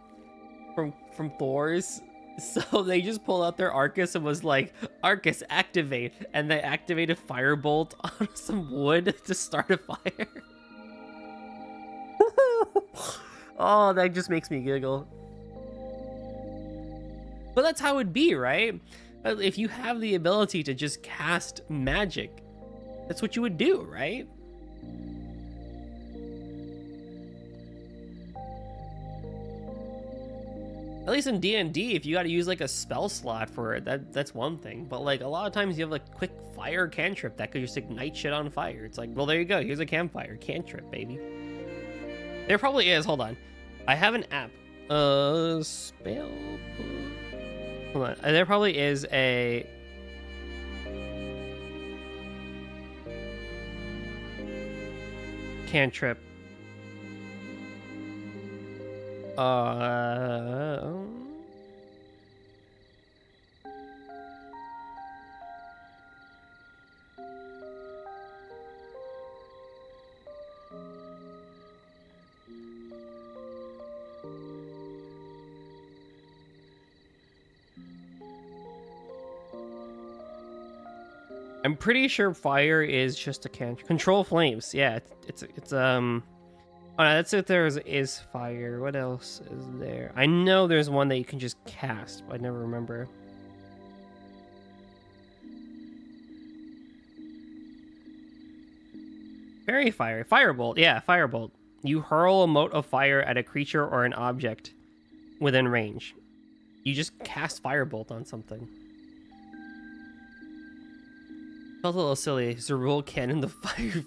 from Thor's. So they just pulled out their Arcus and was like, Arcus, activate. And they activated Firebolt on some wood to start a fire. Oh, that just makes me giggle. But that's how it'd be, right? If you have the ability to just cast magic, that's what you would do, right? At least in D&D, if you gotta use like a spell slot for it, that's one thing. But like a lot of times you have like quick fire cantrip that could just ignite shit on fire. It's like, well, there you go. Here's a campfire cantrip, baby. There probably is. Hold on. I have an app. Spell. Hold on. There probably is a. Cantrip. I'm pretty sure fire is just a cantrip. Control flames. Yeah, it's oh, no, that's if there is fire. What else is there? I know there's one that you can just cast, but I never remember. Fairy fire. Firebolt. Yeah, firebolt. You hurl a mote of fire at a creature or an object within range. You just cast firebolt on something. Felt a little silly. Is the rule cannon the fire?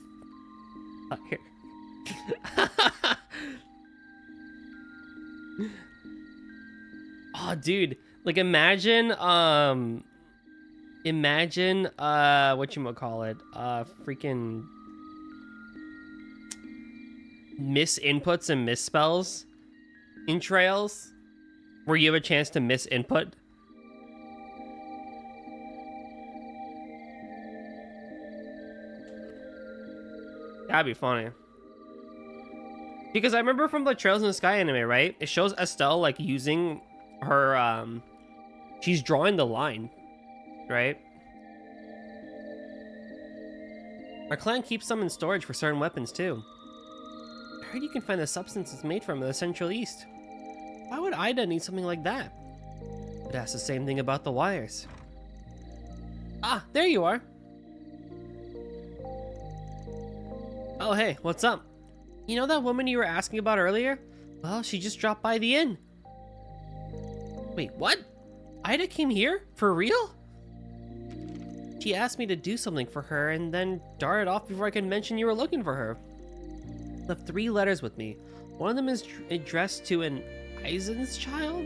Oh, dude, like imagine whatchamacallit, freaking misinputs and misspells in Trails, where you have a chance to misinput. That'd be funny. Because I remember from the Trails in the Sky anime, right? It shows Estelle like using her she's drawing the line, right? Our clan keeps some in storage for certain weapons too. I heard you can find the substance it's made from in the Central East. Why would Ida need something like that? But ask the same thing about the wires. Ah, there you are. Oh hey, what's up? You know that woman you were asking about earlier? Well, she just dropped by the inn. Wait, what? Ida came here? For real? She asked me to do something for her and then darted off before I could mention you were looking for her. Left 3 letters with me. One of them is addressed to an Eisen's child,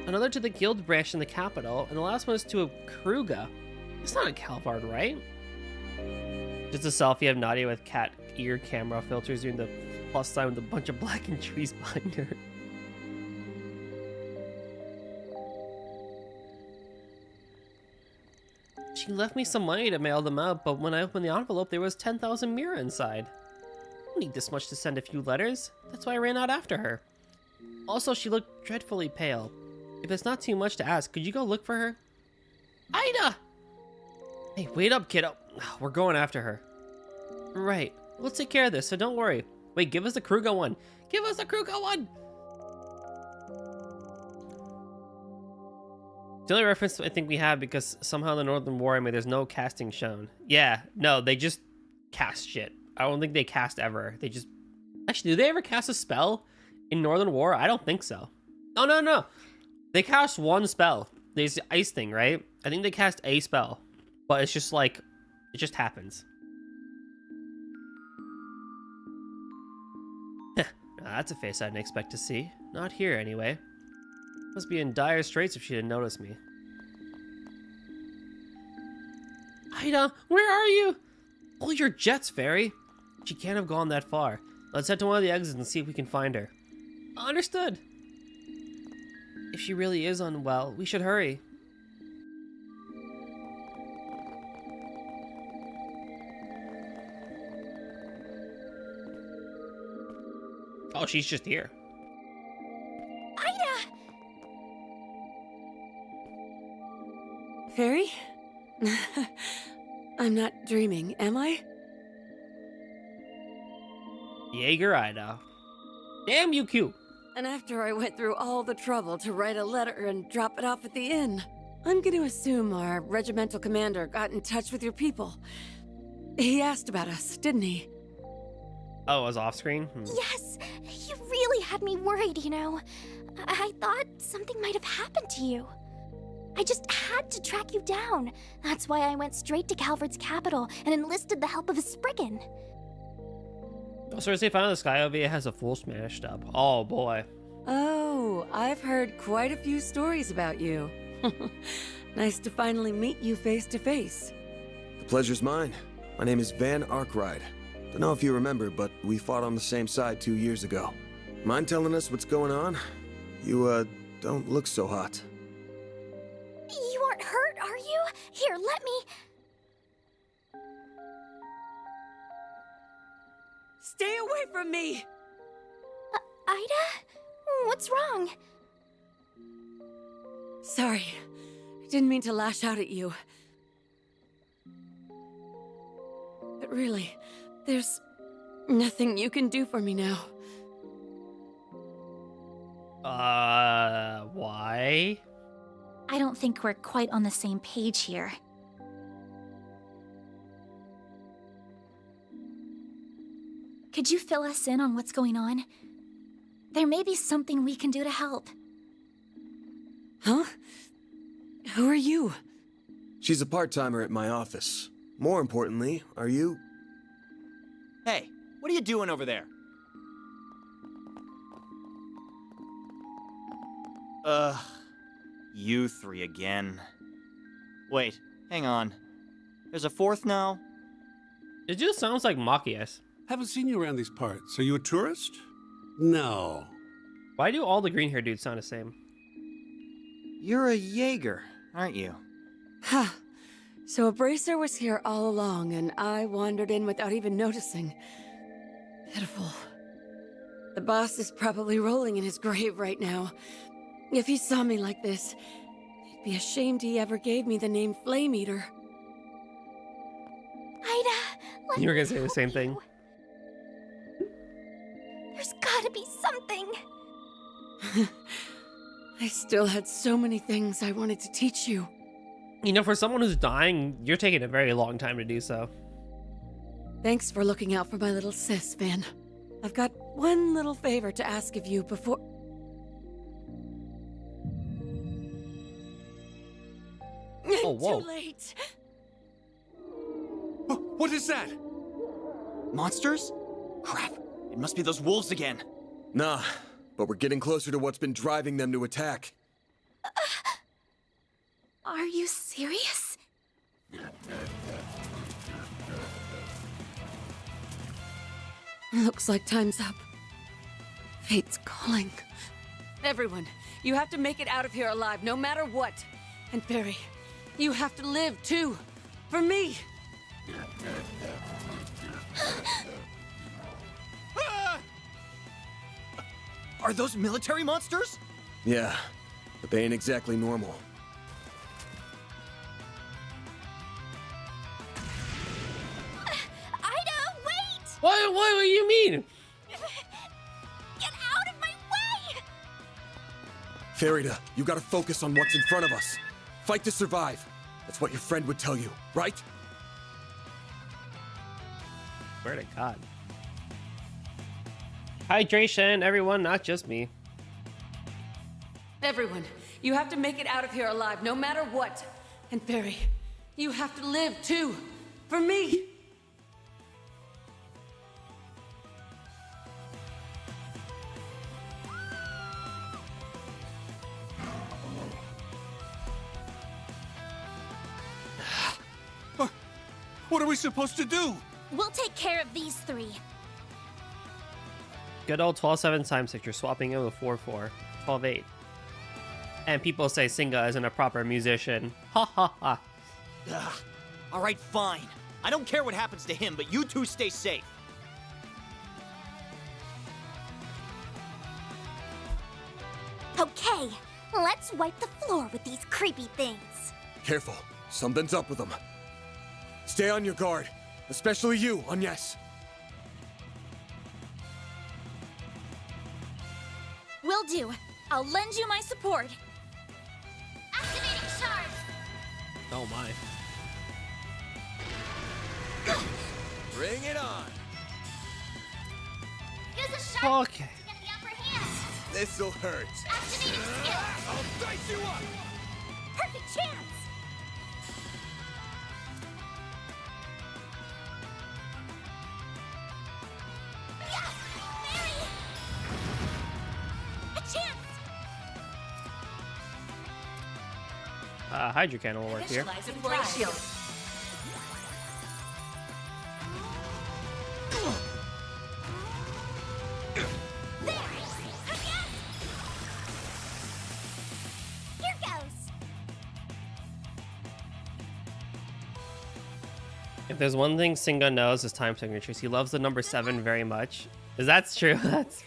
another to the guild branch in the capital, and the last one is to a Kruga. It's not a Calvard, right? Just a selfie of Nadia with cat ear camera filters doing the plus sign with a bunch of blackened trees behind her. She left me some money to mail them out, but when I opened the envelope, there was 10,000 mira inside. I don't need this much to send a few letters. That's why I ran out after her. Also, she looked dreadfully pale. If it's not too much to ask, could you go look for her? Ida! Hey, wait up, kiddo. We're going after her. Right. We'll take care of this, so don't worry. Wait, give us the Kruga one. Give us the Kruga one! The only reference I think we have, because somehow in the Northern War anime there's no casting shown. Yeah, no, they just cast shit. I don't think they cast ever. They just... Actually, do they ever cast a spell in Northern War? I don't think so. Oh, no. They cast one spell. There's the ice thing, right? I think they cast a spell. But it's just like... It just happens. That's a face I didn't expect to see. Not here, anyway. Must be in dire straits if she didn't notice me. Ida, where are you? Hold your jets, Fairy. She can't have gone that far. Let's head to one of the exits and see if we can find her. Understood. If she really is unwell, we should hurry. Oh, she's just here. Ida! Fairy? I'm not dreaming, am I? Jaeger Ida. Damn you cute. And after I went through all the trouble to write a letter and drop it off at the inn, I'm going to assume our regimental commander got in touch with your people. He asked about us, didn't he? Oh, it was off screen? Yes, you really had me worried, you know. I thought something might have happened to you. I just had to track you down. That's why I went straight to Calvard's capital and enlisted the help of a Spriggan. So they found the Sky OVA has a full smashed up. Oh boy. Oh, I've heard quite a few stories about you. Nice to finally meet you face to face. The pleasure's mine. My name is Van Arkwright. Don't know if you remember, but we fought on the same side 2 years ago. Mind telling us what's going on? You, don't look so hot. You aren't hurt, are you? Here, let me... Stay away from me! Ida? What's wrong? Sorry. Didn't mean to lash out at you. But really, there's nothing you can do for me now. Why? I don't think we're quite on the same page here. Could you fill us in on what's going on? There may be something we can do to help. Huh? Who are you? She's a part-timer at my office. More importantly, are you... Hey, what are you doing over there? You three again. Wait, hang on. There's a fourth now? It just sounds like Machias. Haven't seen you around these parts. Are you a tourist? No. Why do all the green hair dudes sound the same? You're a Jaeger, aren't you? Huh. So a bracer was here all along, and I wandered in without even noticing. Pitiful. The boss is probably rolling in his grave right now. If he saw me like this, he'd be ashamed he ever gave me the name Flame Eater. Ida, You were gonna say the same thing. There's gotta be something. I still had so many things I wanted to teach you. You know, for someone who's dying, you're taking a very long time to do so. Thanks for looking out for my little sis, Van. I've got one little favor to ask of you before... Oh, whoa. Too late. What is that? Monsters? Crap. It must be those wolves again. Nah, but we're getting closer to what's been driving them to attack. Are you serious? Looks like time's up. Fate's calling. Everyone, you have to make it out of here alive, no matter what. And Barry, you have to live too. For me. Are those military monsters? Yeah, but they ain't exactly normal. Ida, wait! What do you mean? Get out of my way! Farida, you gotta focus on what's in front of us. Fight to survive. That's what your friend would tell you, right? Swear to God. Hydration, everyone, not just me. Everyone, you have to make it out of here alive, no matter what. And Barry, you have to live too. For me. What are we supposed to do? We'll take care of these three. Good old 12-7 time signature, swapping in with 4-4, 12-8. And people say Singa isn't a proper musician. Ha ha ha. Ugh. All right, fine. I don't care what happens to him, but you two stay safe. Okay, let's wipe the floor with these creepy things. Careful, something's up with them. Stay on your guard, especially you, Agnes. Will do. I'll lend you my support. Activating shards. Oh my. Bring it on. Use a shard Okay. to get the upper hand. This'll hurt. Activating skill. I'll dice you up. Perfect chance. Yes, Mary. A chance. Hydro cannon will work here. Initialize deploying shield. There. Yes. Here goes. If there's one thing Singa knows is time signatures. He loves the number 7 very much. Is that true? That's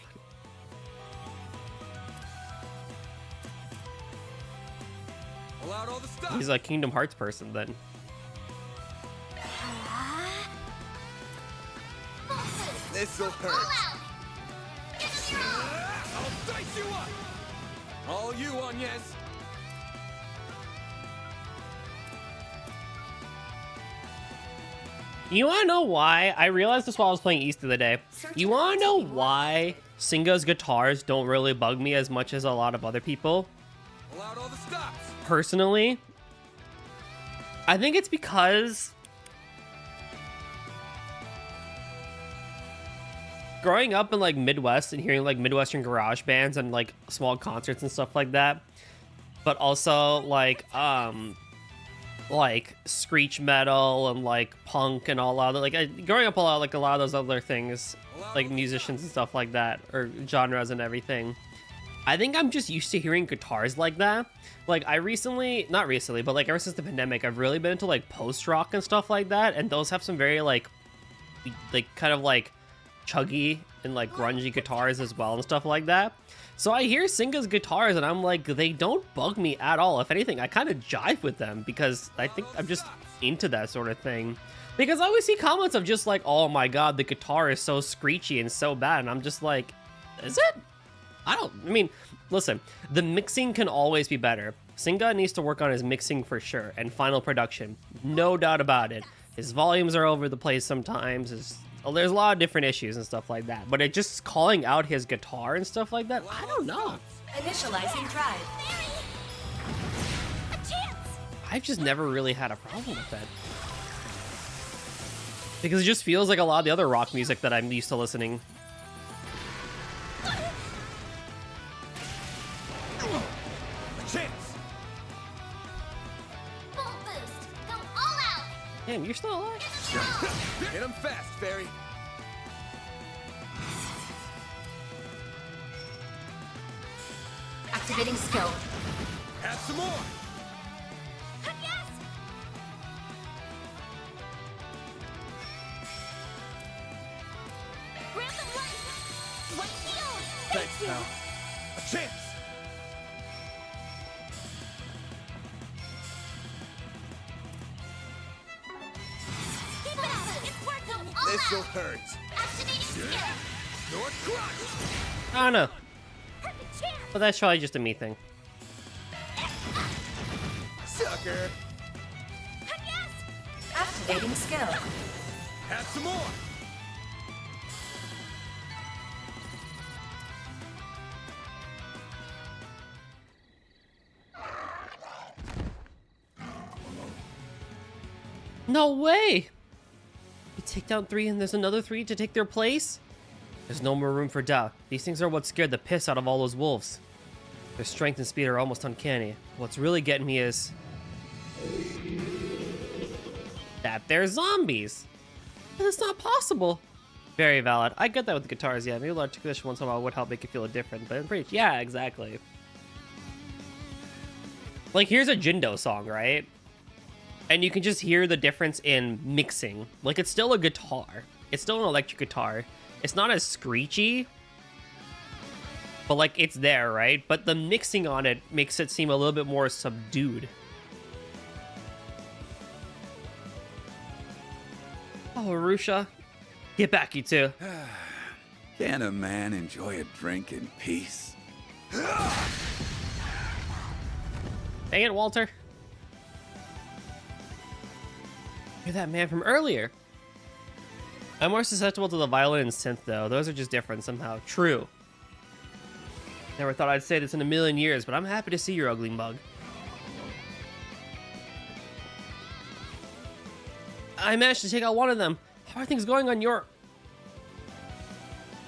Pull out all the stuff. he's a Kingdom Hearts person then. This'll hurt. All out. Give him your all. I'll dice you up. All you, Agnes. You wanna know why? I realized this while I was playing East of the Day. You wanna know why Singa's guitars don't really bug me as much as a lot of other people? Pull out all the stops. Personally, I think it's because growing up in like Midwest and hearing like Midwestern garage bands and like small concerts and stuff like that, but also like screech metal and like punk and all that. Like growing up a lot, like a lot of those other things, like musicians and stuff like that, or genres and everything. I think I'm just used to hearing guitars like that. Like I not recently, but like ever since the pandemic, I've really been into like post rock and stuff like that, and those have some very like kind of like chuggy and like grungy guitars as well and stuff like that. So I hear Singa's guitars and I'm like, they don't bug me at all. If anything, I kind of jive with them because I think I'm just into that sort of thing. Because I always see comments of just like, oh my god, the guitar is so screechy and so bad. And I'm just like, is it? I mean, listen, the mixing can always be better. Singa needs to work on his mixing for sure and final production. No doubt about it. His volumes are over the place sometimes. There's a lot of different issues and stuff like that. But it just calling out his guitar and stuff like that, I don't know. Initializing drive. I've just never really had a problem with it. Because it just feels like a lot of the other rock music that I'm used to listening. Damn, you're still alive. Hit him fast, Fairy. Activating skill. Add some more. Yes! Random light! One heal! Thanks, pal. A chance. Keep it up! It's working! This'll hurt. Activating skill! Your crush. I don't know. Perfect chance! But that's probably just a me thing. Sucker. Yes! Activating skill. Add some more. No way! You take down 3 and there's another 3 to take their place? There's no more room for doubt. These things are what scared the piss out of all those wolves. Their strength and speed are almost uncanny. What's really getting me is that they're zombies. That's not possible. Very valid. I get that with the guitars, yeah. Maybe a little articulation once in a while would help make it feel different, but I'm pretty, yeah, exactly. Like, here's a Jindo song, right? And you can just hear the difference in mixing. Like, it's still a guitar. It's still an electric guitar. It's not as screechy, but like, it's there, right? But the mixing on it makes it seem a little bit more subdued. Oh, Arusha. Get back, you two. Can a man enjoy a drink in peace? Dang it, Walter. You're that man from earlier. I'm more susceptible to the violin and synth, though. Those are just different somehow. True. Never thought I'd say this in a million years, but I'm happy to see your ugly mug. I managed to take out one of them. How are things going on your...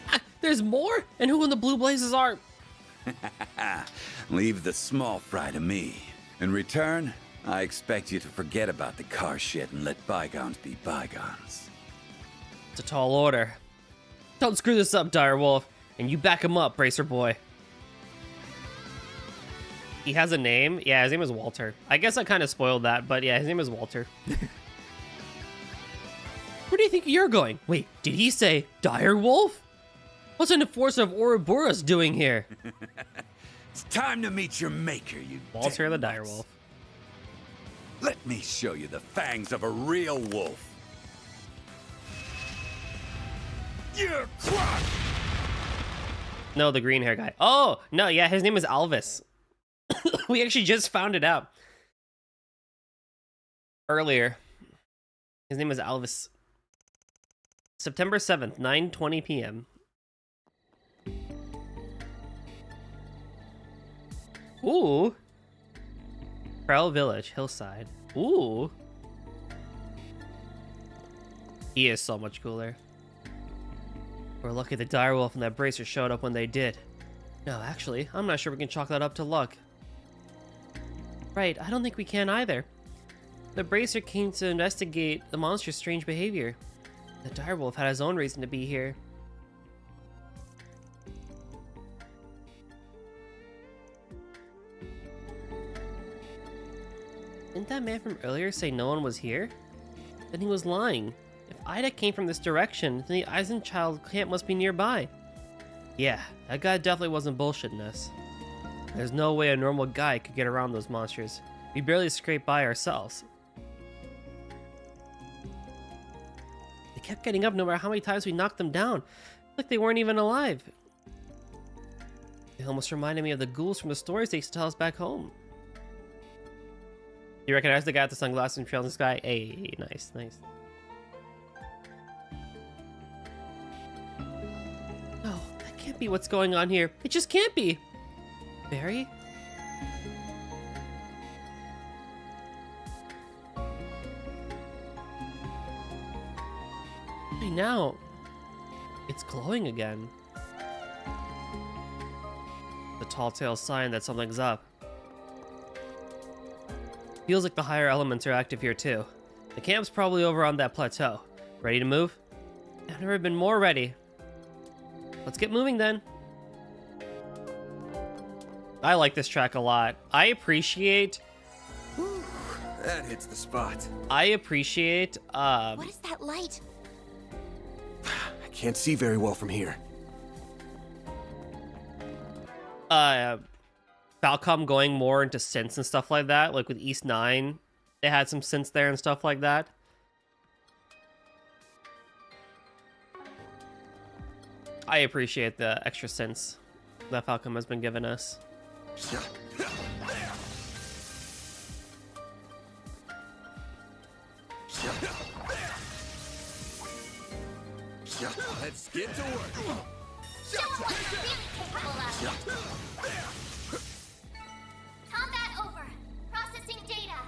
Ah, there's more? And who in the blue blazes are... Leave the small fry to me. In return, I expect you to forget about the car shit and let bygones be bygones. It's a tall order. Don't screw this up, Direwolf. And you back him up, Bracer Boy. He has a name? Yeah, his name is Walter. I guess I kind of spoiled that, but yeah, his name is Walter. Where do you think you're going? Wait, did he say Direwolf? What's an enforcer of Ouroboros doing here? It's time to meet your maker, you Walter the damn nuts. Direwolf. Let me show you the fangs of a real wolf. You're crushed! No, the green hair guy. Oh, no, yeah, his name is Alvis. We actually just found it out earlier. His name is Alvis. September 7th, 9:20 p.m. Ooh. Prowl Village, Hillside. Ooh. He is so much cooler. We're lucky the Direwolf and that Bracer showed up when they did. No, actually, I'm not sure we can chalk that up to luck. Right, I don't think we can either. The Bracer came to investigate the monster's strange behavior. The Direwolf had his own reason to be here. Didn't that man from earlier say no one was here? Then he was lying. If Ida came from this direction, then the Eisenchild camp must be nearby. Yeah, that guy definitely wasn't bullshitting us. There's no way a normal guy could get around those monsters. We barely scraped by ourselves. They kept getting up no matter how many times we knocked them down. Like they weren't even alive. They almost reminded me of the ghouls from the stories they used to tell us back home. You recognize the guy with the sunglasses and trail in the sky? Hey, nice, nice. No, that can't be what's going on here. It just can't be. Barry? Hey, now, it's glowing again. The tall tale's sign that something's up. Feels like the higher elements are active here too. The camp's probably over on that plateau. Ready to move? I've never been more ready. Let's get moving then. I like this track a lot. I appreciate... That hits the spot. I appreciate... What is that light? I can't see very well from here. Falcom going more into synths and stuff like that. Like with East 9, they had some synths there and stuff like that. I appreciate the extra synths that Falcom has been giving us. Let's get to work. Show 'em what you're really capable of. Combat over. Processing data.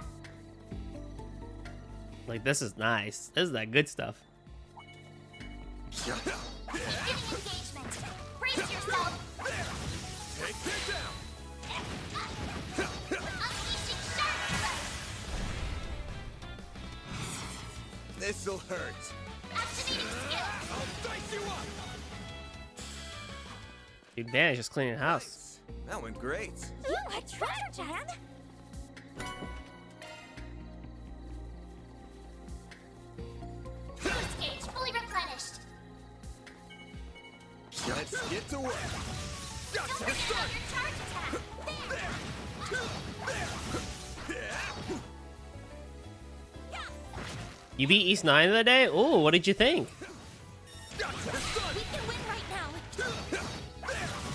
Like, this is nice. This is that good stuff. Beginning engagement. Brace yourself. Take it down. Unleashing shark breath. This'll hurt. Activating skill. I'll dice you up. Dude, man, just cleaning the house. Nice. That went great. Ooh, a treasure Jan. Boost gauge fully replenished. Let's get to work. Don't forget about your charge attack. You beat East 9 the other day? Ooh, what did you think? We can win right now.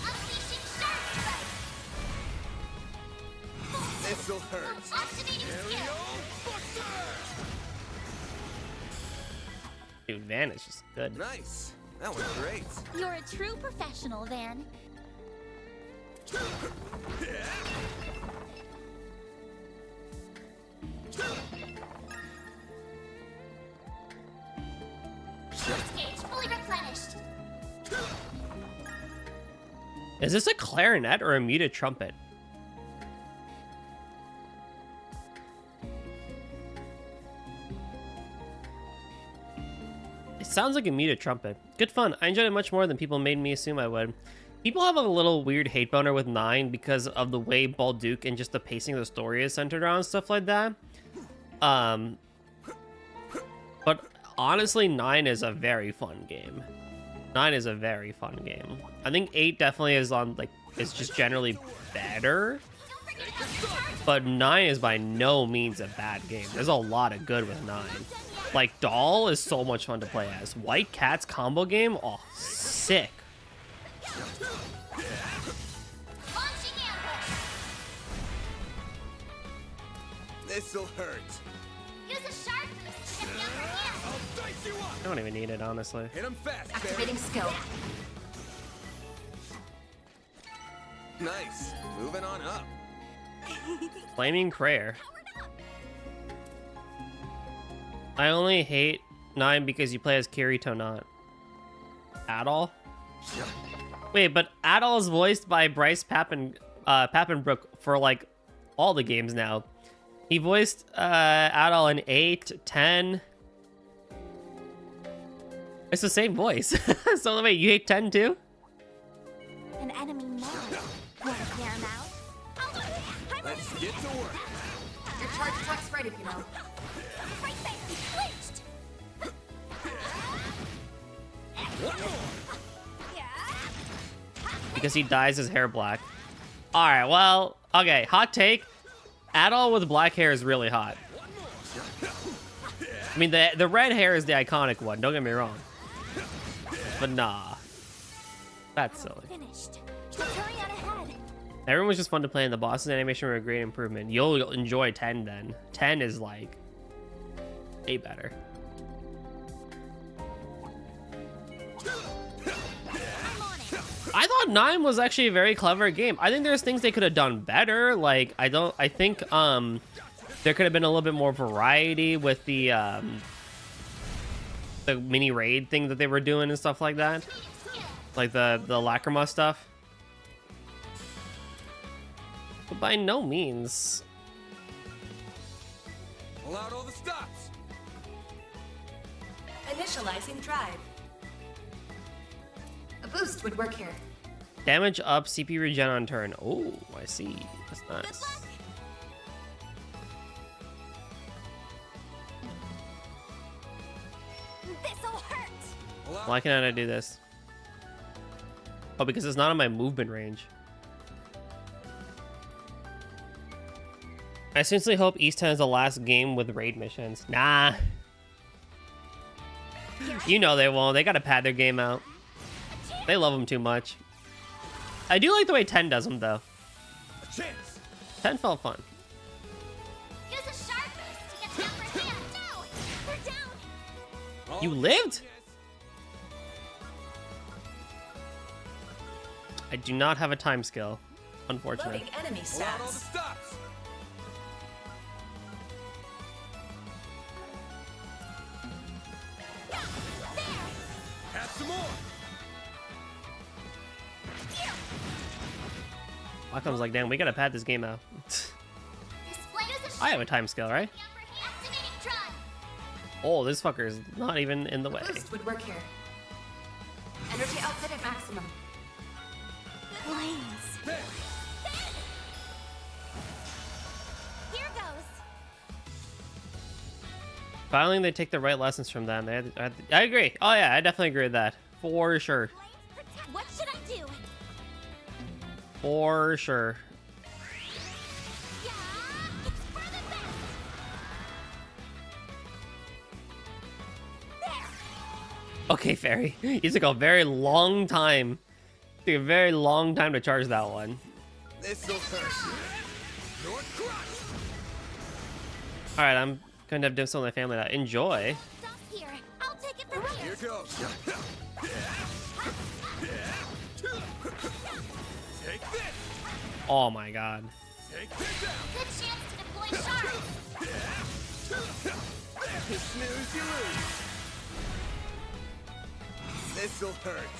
Unleashing shark breath. This'll hurt. Activating skill. Dude, Van is just good. Nice. That went great. You're a true professional, Van. Boost gauge fully replenished. Is this a clarinet or a muted trumpet? It sounds like a muted trumpet. Good fun. I enjoyed it much more than people made me assume I would. People have a little weird hate boner with 9 because of the way Balduke and just the pacing of the story is centered around stuff like that. But honestly, 9 is a very fun game. 9 is a very fun game. I think 8 definitely is on, like, it's just generally better. But 9 is by no means a bad game. There's a lot of good with 9. Like, Doll is so much fun to play as. White Cat's combo game? Oh, sick. This'll hurt. Use a shark boost to get the upper hand. I'll dice you up. I don't even need it, honestly. Hit him fast, Barry. Activating skill. Nice. Moving on up. Flaming Prayer. I only hate 9 because you play as Kirito, not Adol. Wait, but Adol is voiced by Bryce Papenbrook for, like, all the games now. He voiced Adol in 8, 10. It's the same voice. So wait, you hate 10 too? An enemy now. Want to clear him out? Let's get to work. Your charge attack's ready, you know. Right there. Glitched. because he dyes his hair black. All right, well, okay, hot take. Adol with black hair is really hot. I mean, the red hair is the iconic one, don't get me wrong. But nah. That's silly. Everyone was just fun to play, and the boss's animation were a great improvement. You'll enjoy 10 then. 10 is like way better. I thought 9 was actually a very clever game. I think there's things they could have done better. Like I think there could have been a little bit more variety with the mini raid thing that they were doing and stuff like that. Like the Lacrima stuff. But by no means. Pull out all the stops. Initializing drive. A boost would work here. Damage up, CP regen on turn. Oh, I see. That's nice. This'll hurt. Why can't I do this? Oh, because it's not in my movement range. I seriously hope East 10 is the last game with raid missions. Nah. You know they won't. They gotta pad their game out. They love them too much. I do like the way 10 does them, though. 10 felt fun. Use a sharp boost to get the upper hand. No, we're down. You lived? I do not have a time skill, unfortunately. Loading enemy stats. Have some more. Wacom's like, damn, we gotta pad this game out. I have a time skill, right? Oh, this fucker is not even in the way. Boost would work here. Energy output at maximum. Flames. Here goes. Finally, they take the right lessons from them. I agree. Oh yeah, I definitely agree with that. For sure. What should I do? For sure. Yeah, it's further back. There. Okay, Fairy. You took a very long time. Took a very long time to charge that one. This'll hurt. All right, I'm going to have dim sum with my family now. Enjoy. Stop here. I'll take it from here. Here goes. Take this. Oh my god. Take this out. Good chance to deploy shards. You snooze, you lose. This'll hurt.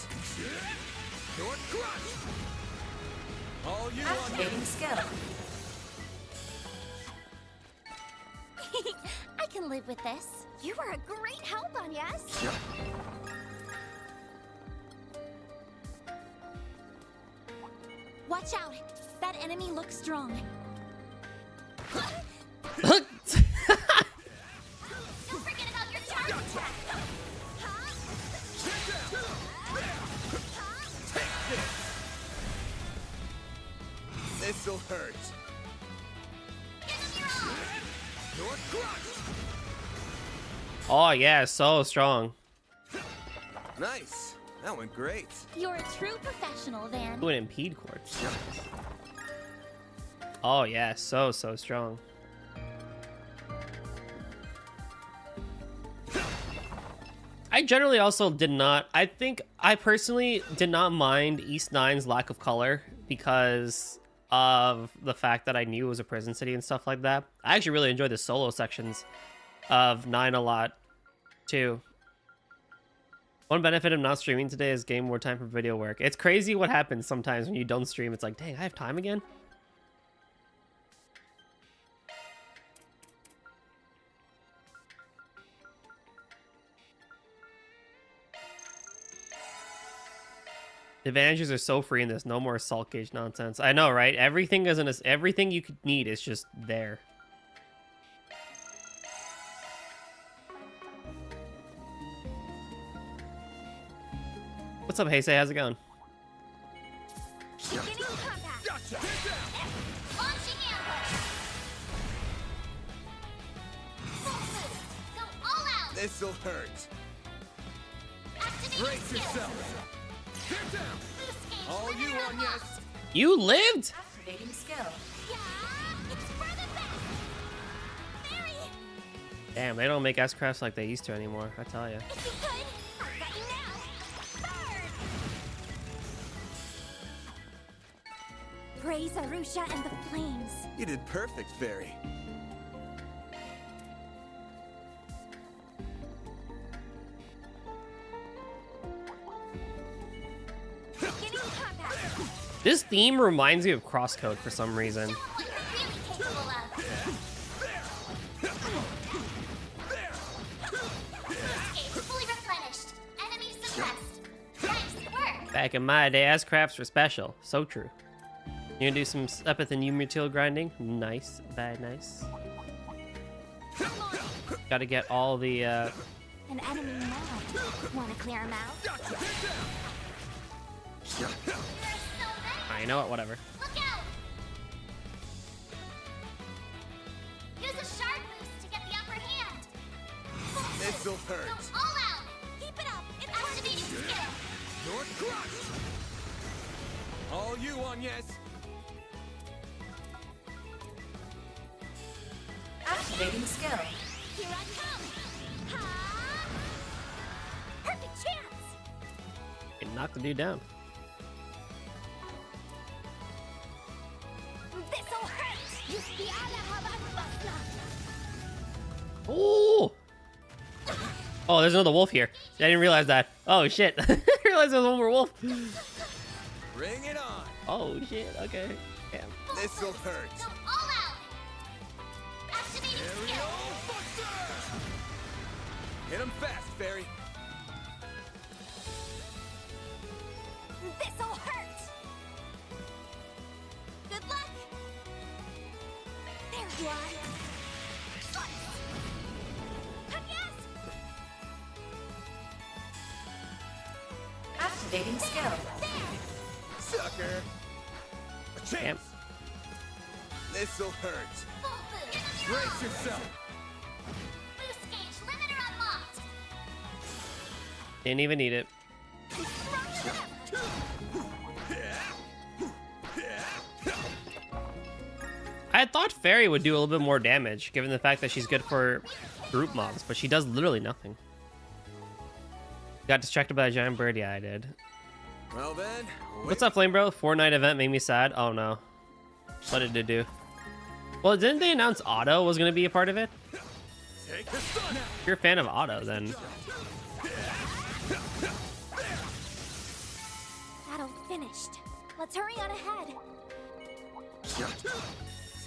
Short crush. All you want. Activating skill. I can live with this. You were a great help on yes. Watch out. That enemy looks strong. Don't forget about your charge attack. This'll hurt. Short crush. Oh yeah, so strong. Nice. That went great. You're a true professional, Van. Ooh, an impede quartz. Oh yeah, so strong. I generally also did not. I think I personally did not mind East 9's lack of color because of the fact that I knew it was a prison city and stuff like that. I actually really enjoyed the solo sections of 9 a lot too. One benefit of not streaming today is getting more time for video work. It's crazy what happens sometimes when you don't stream. It's like, dang, I have time again? The advantages are so free in this. No more salt gauge nonsense. I know, right? Everything everything you could need is just there. What's up, Heisei? How's it going? Beginning combat. Gotcha. Launching ambush. Full boost. Go all out. This'll hurt. Activating Brace skill. yourself. Get down. Boost gauge. All you limiter on, yes. unlocked. You lived? Activating skill. Yeah. It's further back. Barry. Damn, they don't make S-crafts like they used to anymore, I tell ya. If you could, I've got you now. Burn. Praise Arusha and the flames. You did perfect, Fairy. Beginning combat. This theme reminds me of Crosscode for some reason. Show 'em what you're really capable of. Boost gauge fully replenished. Enemy suppressed. Nice work. Back in my day, S-crafts were special. So true. You gonna do some epith and new material grinding? Nice, very nice. Gotta get all the, An enemy now. Want to clear him out? There are so many. I know it, whatever. Look out. Use a shard boost to get the upper hand. Full boost. This'll Go hurt. all out. Keep it up. It's activating skill. North Crush. All you on, yes. Activating skill. Here I come. Ha! Perfect chance. Can knock the dude down. This'll hurt. Oh! Oh, there's another wolf here. I didn't realize that. Oh shit! I didn't realize there was one more wolf. Bring it on. Oh shit! Okay. Damn. This'll hurt. Go all out. Activating skill. Aerial Buster. Hit him fast, Fairy. This'll hurt. Good luck. There you are. Yes. Activating skill. Sucker. A chance. Damn. This'll hurt. Full boost. Brace yourself. Boost gauge limiter unlocked. Didn't even need it. I thought Fairy would do a little bit more damage, given the fact that she's good for group mobs, but she does literally nothing. Got distracted by a giant bird? Yeah, I did. Well then. What's up, Flame Bro? Fortnite event made me sad. Oh no. What did it do? Well, didn't they announce Otto was going to be a part of it? Take the sun. If you're a fan of Otto, then Battle finished. Let's hurry on ahead.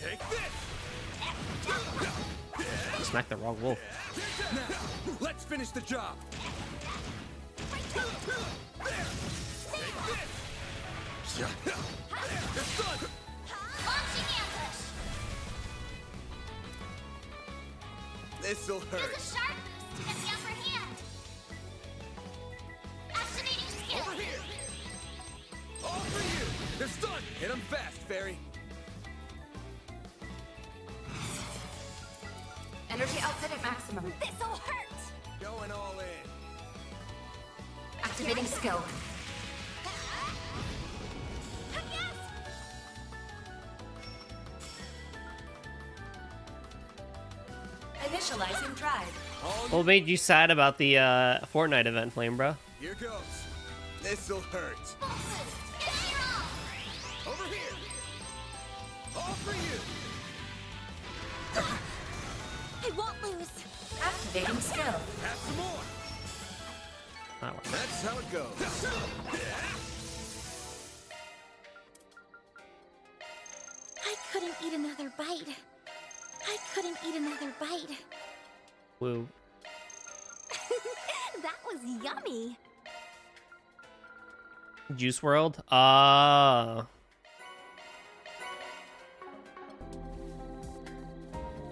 Take this. smack the wrong wolf. Now, let's finish the job. Launching ambush. This'll hurt. Use a sharp boost to get the upper hand. Activating skill. Over here. All for you. They're stunned. Hit them fast, Fairy. Energy output at maximum. This'll hurt. Going all in. Activating skill. Initializing drive. What made you sad about the Fortnite event, Flame Bro? Here goes. This'll hurt. Over here. All for you. I won't lose. Activating skill. Have some more. That works. That's how it goes. I couldn't eat another bite. I couldn't eat another bite. Woo. That was yummy. Juice World? Ah.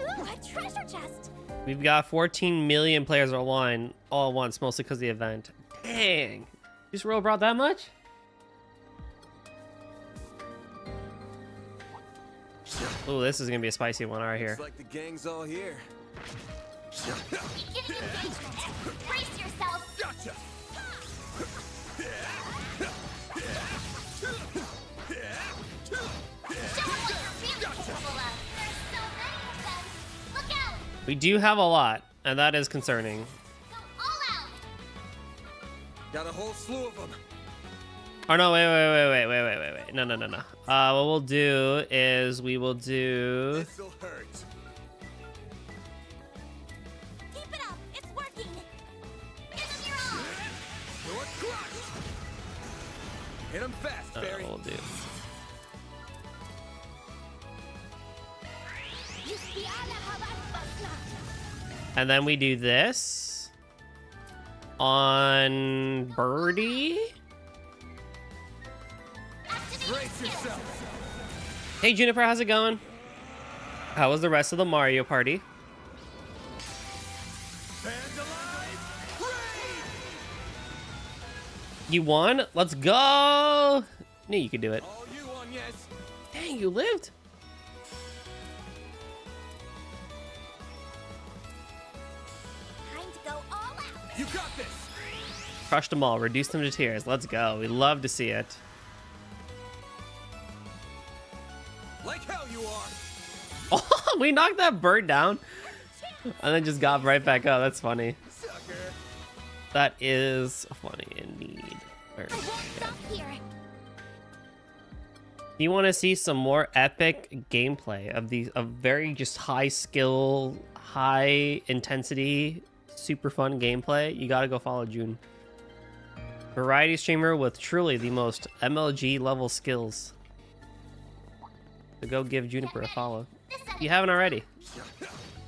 Ooh, a treasure chest. We've got 14 million players online all at once, mostly because of the event. Dang. Juice World brought that much? Ooh, this is gonna be a spicy one right here. Looks like the gang's all here. Beginning engagement. Brace yourself. Gotcha. Show 'em what you're really capable of. There's so many of them. Look out. We do have a lot, and that is concerning. Go all out. Got a whole slew of them. Oh no, wait. No. What we'll do is we will do... This'll hurt. Keep it up. It's working. Give them your all. You're crushed. Hit him fast, Barry. we'll do... And then we do this on Birdie. Brace yourself. Hey Juniper, how's it going? How was the rest of the Mario Party? You won? Let's go! Knew you could do it. All you on, yes. Dang, you lived? Time to go all out. You got this. Crushed them all, reduced them to tears. Let's go. We love to see it. Like hell you are. Oh, we knocked that bird down and then just got right back up. That's funny. Sucker. That is funny indeed. I won't stop here. You want to see some more epic gameplay of these, of very just high skill, high intensity, super fun gameplay? You gotta go follow June. Variety streamer with truly the most MLG level skills. So go give Juniper a follow. If you haven't already.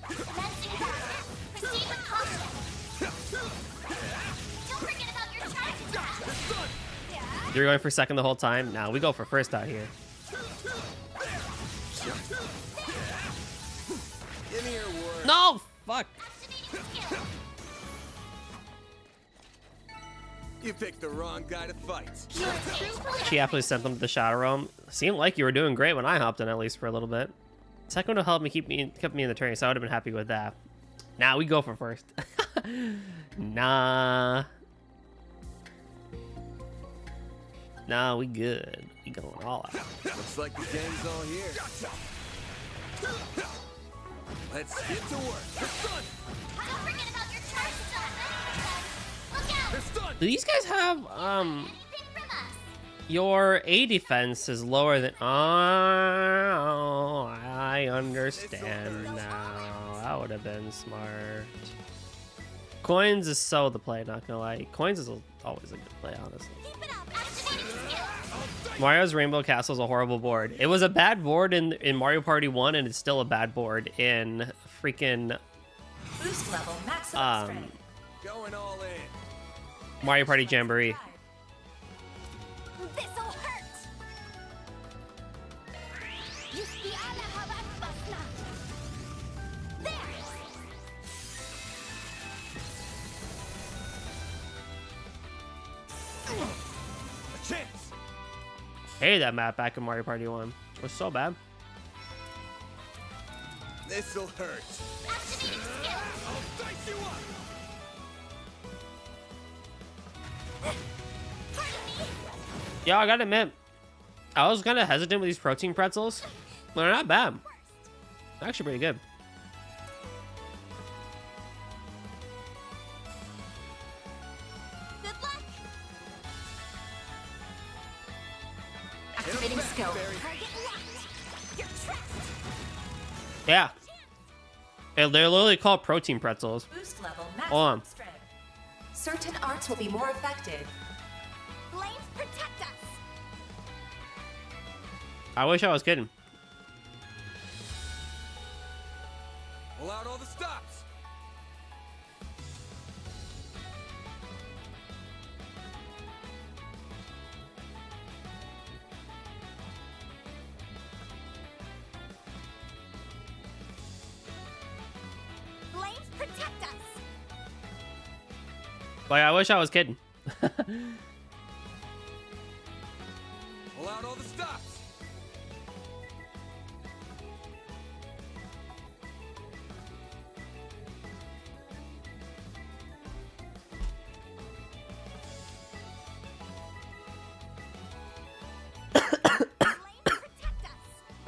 Proceed with caution. Don't forget about your charge attack. You're going for second the whole time? Nah, we go for first out here. Give me your word. No! Fuck! You picked the wrong guy to fight. She actually sent them to the Shadow Realm. Seemed like you were doing great when I hopped in, at least for a little bit. Second would have helped me kept me in the tourney, so I would have been happy with that. Nah, we go for first. Nah, we good. We going all out. Looks like the gang's all here. Let's get to work. Don't forget about your charge attack. Look out. Do these guys have Anything from us. your A defense is lower than... Oh, I understand now. That would have been smart. Coins is so the play, not gonna lie. Coins is always a good play, honestly. Keep it up. Activating skill. Mario's Rainbow Castle is a horrible board. It was a bad board in Mario Party 1, and it's still a bad board in freaking Boost level maximum strength. Going all in. Mario Party Jamboree. This'll hurt. There. A chance. Hated that map back in Mario Party 1. It was so bad. This'll hurt. Activating skill. I'll dice you up. Yeah, I gotta admit, I was kind of hesitant with these protein pretzels, but they're not bad. They're actually pretty good. Good luck. Activating skill. Target locked. You're trapped. Yeah. They're literally called protein pretzels. Boost level Hold on. maximum strength. Certain arts will be more effective. Flames protect us. I wish I was kidding. Pull out all the stops. Flames protect us. Like, I wish I was kidding. Pull out all the stops.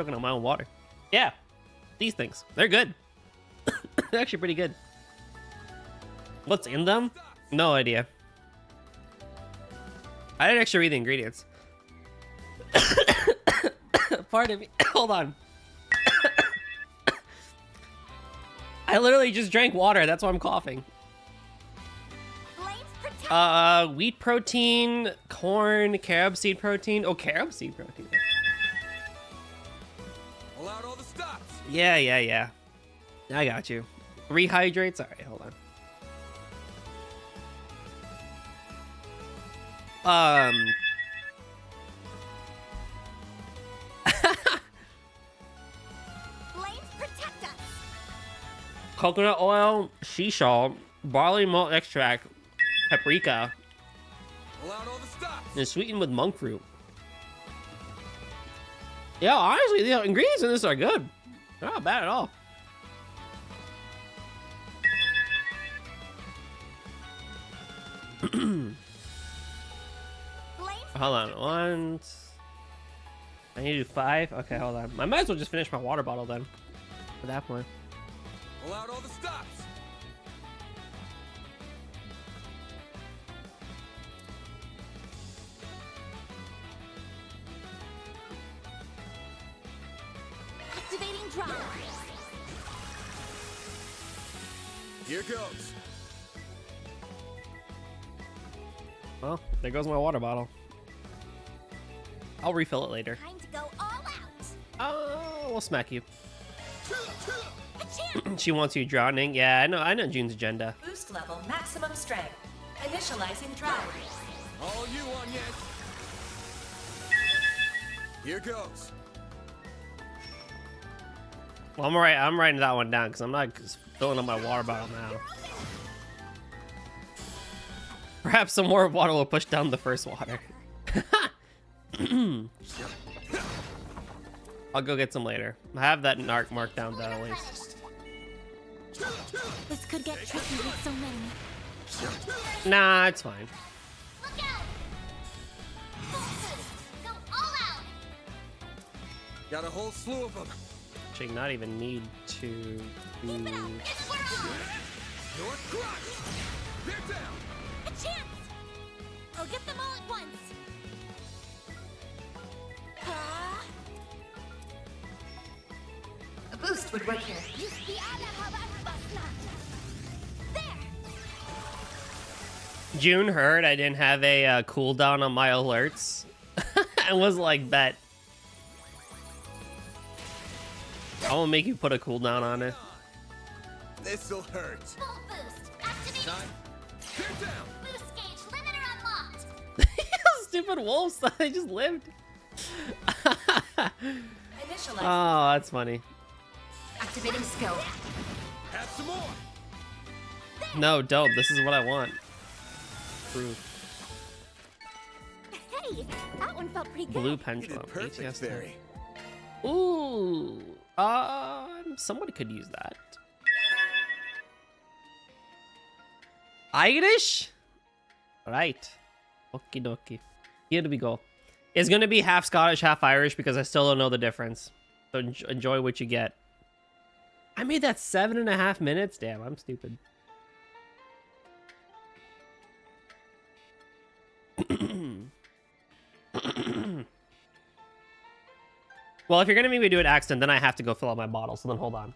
Choking on my own water. Yeah, these things. They're good. They're actually pretty good. What's in them? No idea. I didn't actually read the ingredients. Pardon me. Hold on. I literally just drank water. That's why I'm coughing. Wheat protein, corn, carob seed protein. Oh, carob seed protein. Allowed all the stops. Yeah. I got you. Rehydrates. All right, hold on. Coconut oil, sea salt, barley malt extract, paprika, and sweetened with monk fruit. Yeah, honestly, the ingredients in this are good. They're not bad at all. Hold on, I need to do 5. Okay, hold on. I might as well just finish my water bottle then. At that point. Allowed all the stops. Activating drop. Here goes. Well, there goes my water bottle. I'll refill it later. Time to go all out. Oh, we'll smack you. She wants you drowning. Yeah, I know June's agenda. Boost level maximum strength. Initializing drive. All you on yes. Here goes. Well, I'm writing that one down because I'm not filling up my water bottle now. Perhaps some more water will push down the first water. I'll go get some later. I have that narc marked down though at least. This could get tricky with so many. Nah, it's fine. Look out! Full boost. Go all out. Got a whole slew of them. Actually, not even need to do... Keep it up. It's we're on. Your crush. They're down. A chance. I'll get them all at once. A boost would work here. June heard I didn't have a cooldown on my alerts and was like, bet. I will make you put a cooldown on it. This'll hurt. Full boost. Activate. They're down. Boost gauge limiter unlocked. Stupid wolves, they just lived. Initializing. Oh, that's funny. Activating skill. Have some more. No, don't. This is what I want. Proof. Hey, that one felt pretty good. Blue pendulum. Perfect, ATS Fairy. Ooh. Somebody could use that. Irish? Right. Okie dokie. Here we go. It's gonna be half Scottish, half Irish because I still don't know the difference. So enjoy what you get. I made that 7.5 minutes? Damn, I'm stupid. Well, if you're gonna make me do an accent, then I have to go fill out my bottle, so then hold on.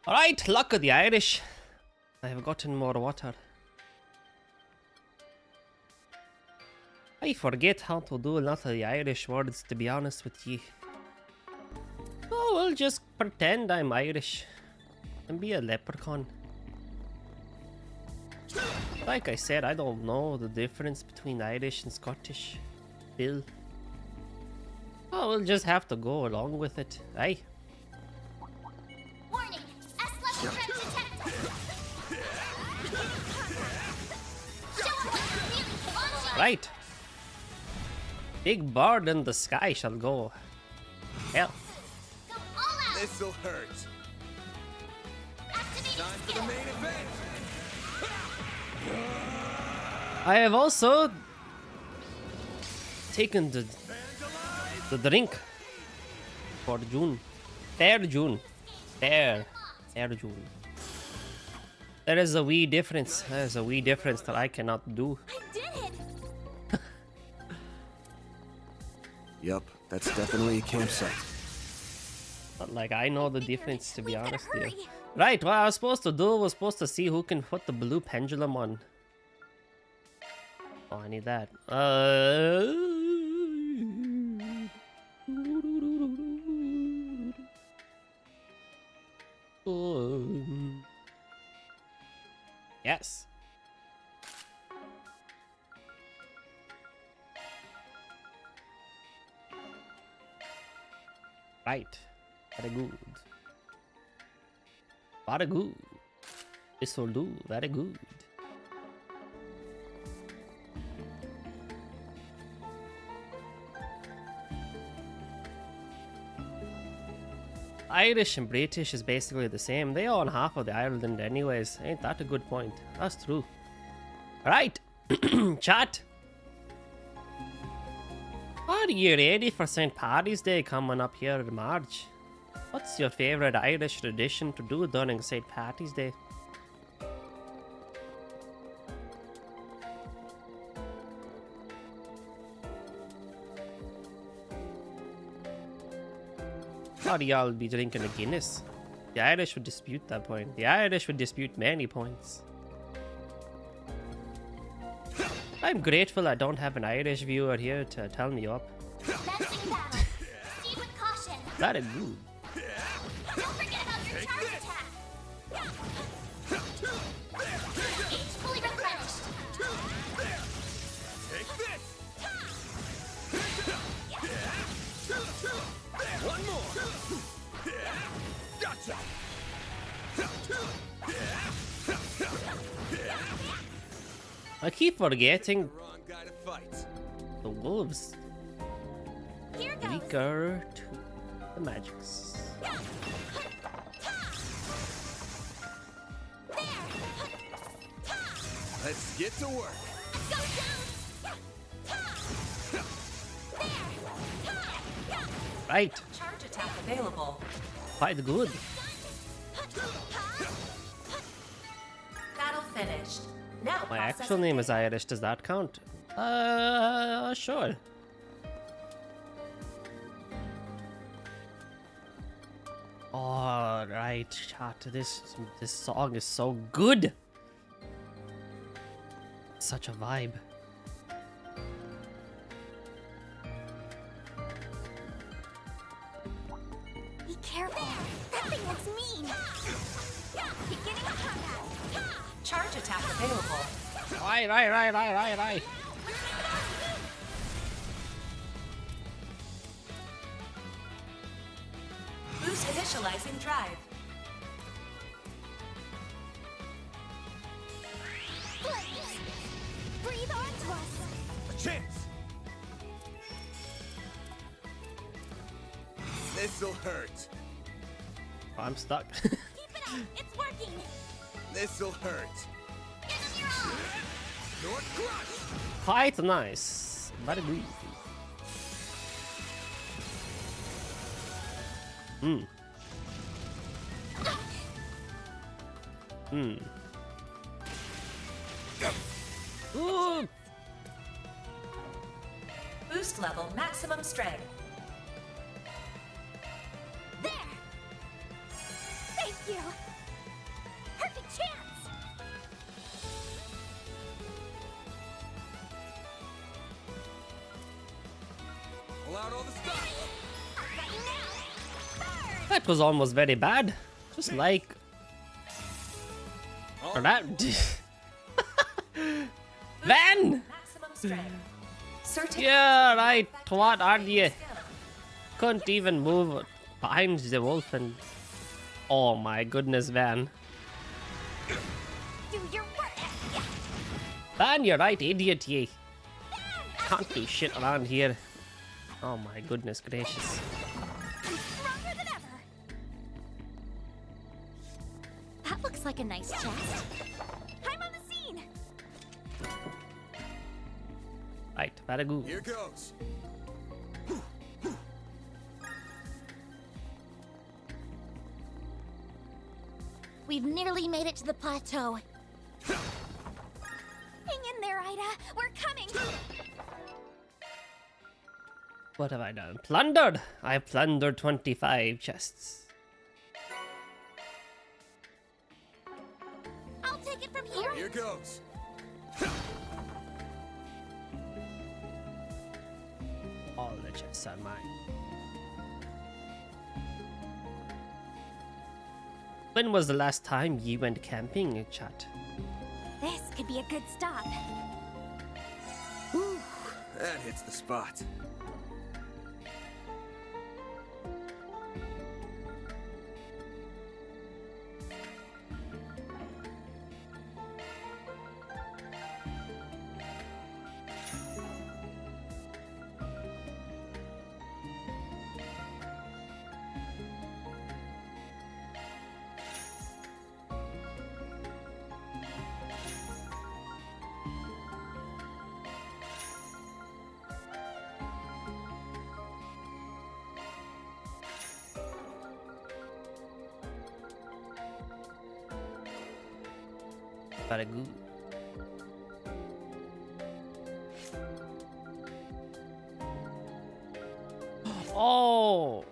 Alright, luck of the Irish. I have gotten more water. I forget how to do a lot of the Irish words, to be honest with you. Oh, we'll just pretend I'm Irish and be a leprechaun. Like I said, I don't know the difference between Irish and Scottish. Bill. Oh, we'll just have to go along with it. Aye. Warning! S-level threat detected! Show 'em what you're really capable of. Right. Big bird in the sky shall go. Hell. Go all out! This'll hurt. Activating Time for the main event. I have also taken the drink for June. Fair June. Fair June. There is a wee difference. There is a wee difference that I cannot do. I did it! Yup, that's definitely a campsite. But like, I know the difference, to be honest with you. Right, what I was supposed to do was supposed to see who can put the blue pendulum on. Oh, I need that. Yes. Right. Very good. Very good. This will do. Very good. Irish and British is basically the same. They own half of the Ireland anyways. Ain't that a good point? That's true. Alright. Chat. Are you ready for St. Paddy's Day coming up here in March? What's your favorite Irish tradition to do during St. Paddy's Day? Or y'all be drinking a Guinness? The Irish would dispute that point. The Irish would dispute many points. I'm grateful I don't have an Irish viewer here to tell me up. Messing battle. Proceed with caution. That is good. Don't forget about your charge attack. Age fully replenished. Take this. One more. Gotcha. I keep forgetting Wrong guy to fight. the wolves Here goes. weaker to the magics. Let's get to work. Go down. Right, Charge attack available. quite good. Battle finished. Now My process actual name is Irish, does that count? Sure. Alright, chat, this song is so good. Such a vibe. Be careful. That thing looks mean. Beginning of combat. Charge attack available. Right. Boost initializing drive. Breathe onto us. A chance. This'll hurt. Oh, I'm stuck. Keep it up. It's working. This'll hurt. Give them your all. North crush. Quite nice. Very good. Ooh. Boost level maximum strength. There. Thank you. Control the stars. That was almost very bad. Just like... Or that... Van! Maximum strength. Certain. Yeah, right. What are you? Couldn't even move behind the wolf and... Oh my goodness, Van. Do your work. Van, you're right, idiot, ye. Can't do shit around here. Oh my goodness gracious. I'm stronger than ever. That looks like a nice chest. I'm on the scene. Right, very good. Here goes. We've nearly made it to the plateau. Hang in there, Ida. We're coming. What have I done? Plundered! I plundered 25 chests. I'll take it from here. Here goes. All the chests are mine. When was the last time you went camping, chat? This could be a good stop. Whew, that hits the spot. Very good. Oh!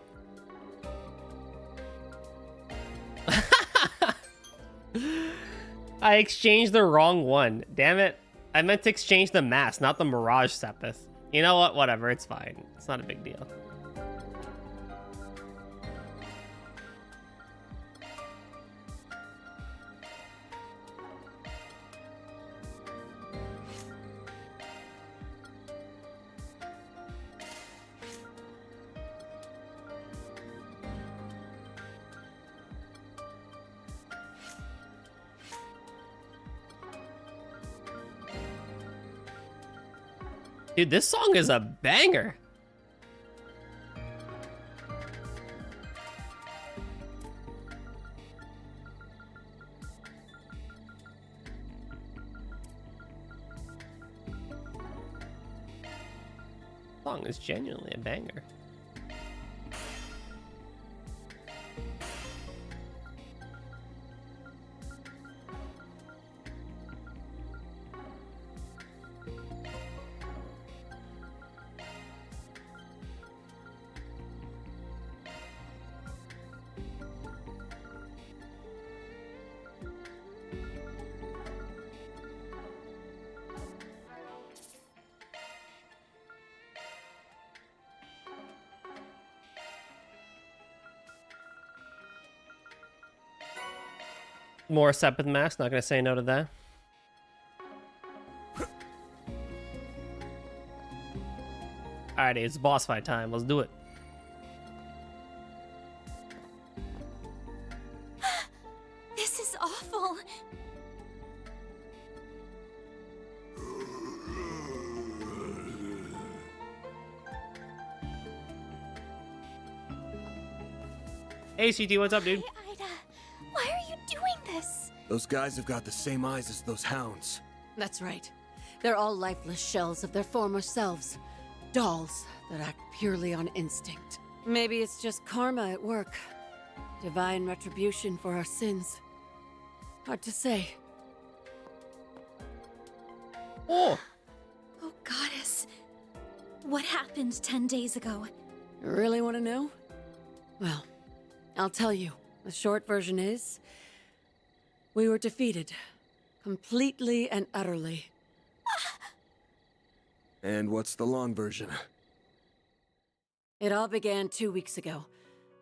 I exchanged the wrong one. Damn it. I meant to exchange the mask, not the Mirage Sepith. You know what? Whatever. It's fine. It's not a big deal. Dude, this song is a banger. Song is genuinely a banger. More Sepith mask, not gonna say no to that. Alrighty, it's boss fight time. Let's do it. This is awful. Hey, CT, what's up, dude? Hey, Ida. Why are you doing this? Those guys have got the same eyes as those hounds. That's right. They're all lifeless shells of their former selves. Dolls that act purely on instinct. Maybe it's just karma at work. Divine retribution for our sins. Hard to say. Oh! Oh, goddess. What happened 10 days ago? You really want to know? Well, I'll tell you. The short version is... we were defeated. Completely and utterly. And what's the long version? It all began 2 weeks ago.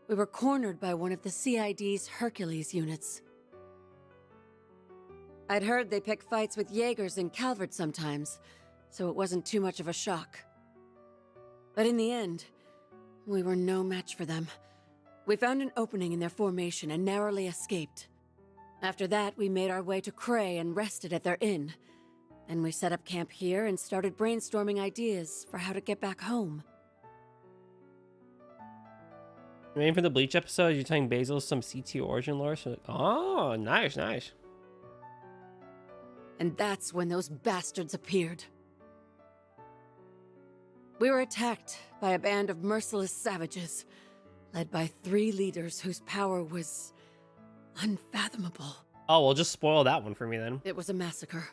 We were cornered by one of the CID's Hercules units. I'd heard they pick fights with Jaegers in Calvert sometimes, so it wasn't too much of a shock. But in the end, we were no match for them. We found an opening in their formation and narrowly escaped. After that, we made our way to Cray and rested at their inn. Then we set up camp here and started brainstorming ideas for how to get back home. I mean, for the Bleach episode, you're telling Basil some CT origin lore. So, oh, nice, nice. And that's when those bastards appeared. We were attacked by a band of merciless savages, led by 3 leaders whose power was unfathomable. Oh, well, just spoil that one for me then. It was a massacre.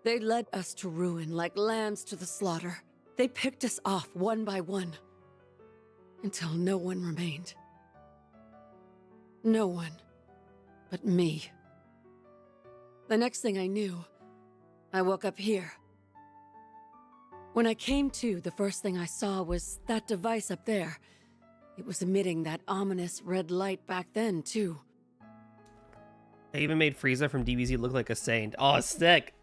They led us to ruin like lambs to the slaughter. They picked us off one by one, until no one remained. No one but me. The next thing I knew, I woke up here. When I came to, the first thing I saw was that device up there. It was emitting that ominous red light back then, too. They even made Frieza from DBZ look like a saint. Oh, sick.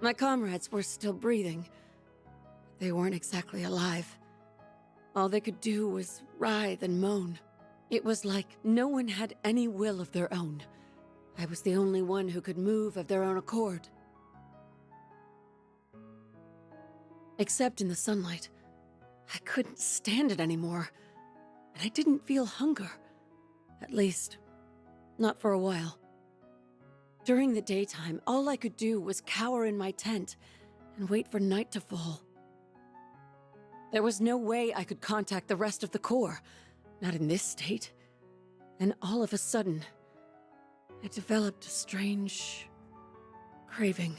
My comrades were still breathing. They weren't exactly alive. All they could do was writhe and moan. It was like no one had any will of their own. I was the only one who could move of their own accord. Except in the sunlight. I couldn't stand it anymore. And I didn't feel hunger. At least, not for a while. During the daytime, all I could do was cower in my tent and wait for night to fall. There was no way I could contact the rest of the Corps, not in this state. And all of a sudden, I developed a strange craving.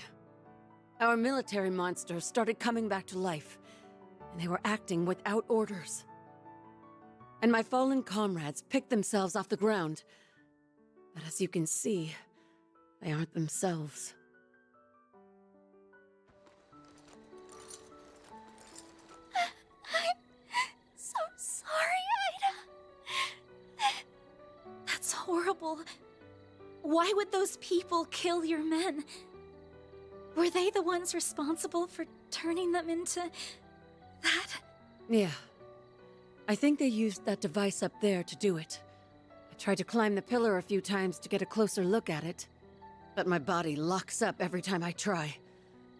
Our military monsters started coming back to life, and they were acting without orders. And my fallen comrades picked themselves off the ground. But as you can see, they aren't themselves. I'm so sorry, Ida. That's horrible. Why would those people kill your men? Were they the ones responsible for turning them into that? Yeah. I think they used that device up there to do it. I tried to climb the pillar a few times to get a closer look at it, but my body locks up every time I try.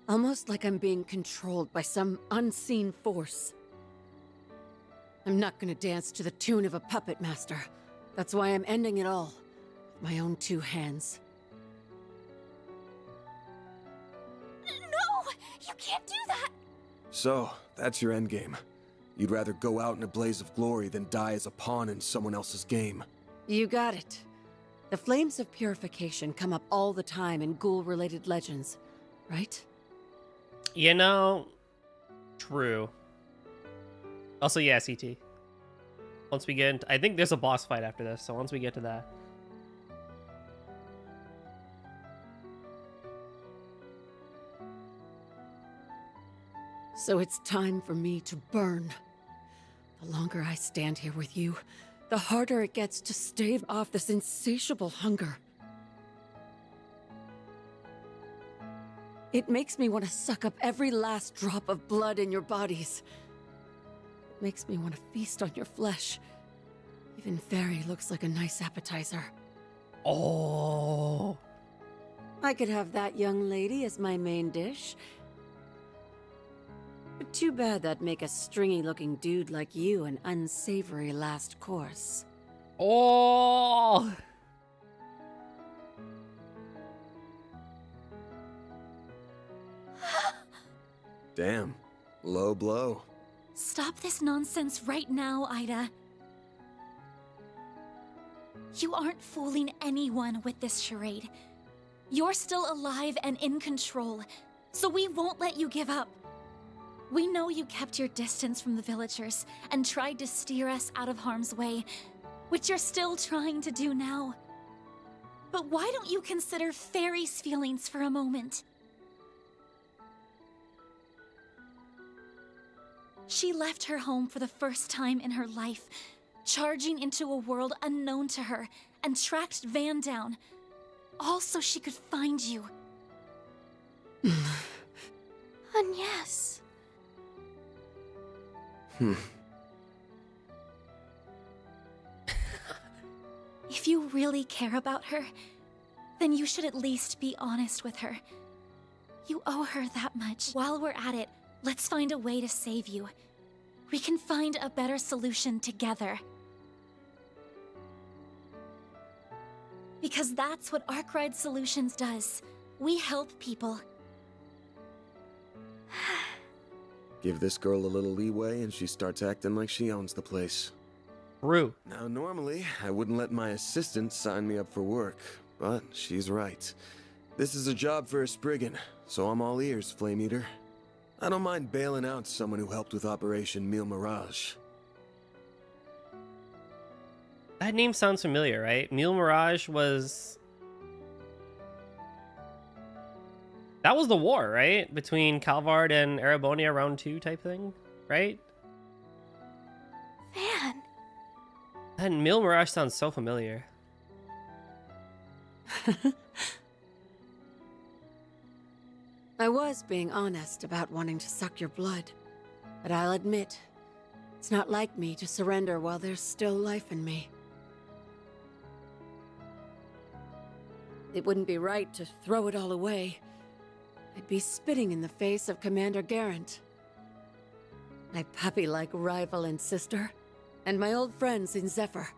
Almost like I'm being controlled by some unseen force. I'm not gonna dance to the tune of a puppet master. That's why I'm ending it all. With my own 2 hands. No! You can't do that! So, that's your endgame. You'd rather go out in a blaze of glory than die as a pawn in someone else's game. You got it. The flames of purification come up all the time in ghoul-related legends, right? You know, true. Also, yeah, CT. Once we get into, I think there's a boss fight after this, so once we get to that. So it's time for me to burn. The longer I stand here with you, the harder it gets to stave off this insatiable hunger. It makes me want to suck up every last drop of blood in your bodies. It makes me want to feast on your flesh. Even Fairy looks like a nice appetizer. Oh. I could have that young lady as my main dish. But too bad that'd make a stringy-looking dude like you an unsavory last course. Oh. Damn. Low blow. Stop this nonsense right now, Ida. You aren't fooling anyone with this charade. You're still alive and in control, so we won't let you give up. We know you kept your distance from the villagers and tried to steer us out of harm's way, which you're still trying to do now. But why don't you consider Fairy's feelings for a moment? She left her home for the first time in her life, charging into a world unknown to her, and tracked Van down, all so she could find you. Agnes. If you really care about her, then you should at least be honest with her. You owe her that much. While we're at it, let's find a way to save you. We can find a better solution together. Because that's what Arkwright Solutions does. We help people. Give this girl a little leeway and she starts acting like she owns the place. True. Now, normally, I wouldn't let my assistant sign me up for work, but she's right. This is a job for a Spriggan, so I'm all ears, Flame Eater. I don't mind bailing out someone who helped with Operation Mille Mirage. That name sounds familiar, right? Mille Mirage was... That was the war, right? Between Calvard and Erebonia round 2 type thing, right? Van. And Mille Mirage sounds so familiar. I was being honest about wanting to suck your blood, but I'll admit, it's not like me to surrender while there's still life in me. It wouldn't be right to throw it all away. I'd be spitting in the face of Commander Garant, my puppy-like rival and sister, and my old friends in Zephyr,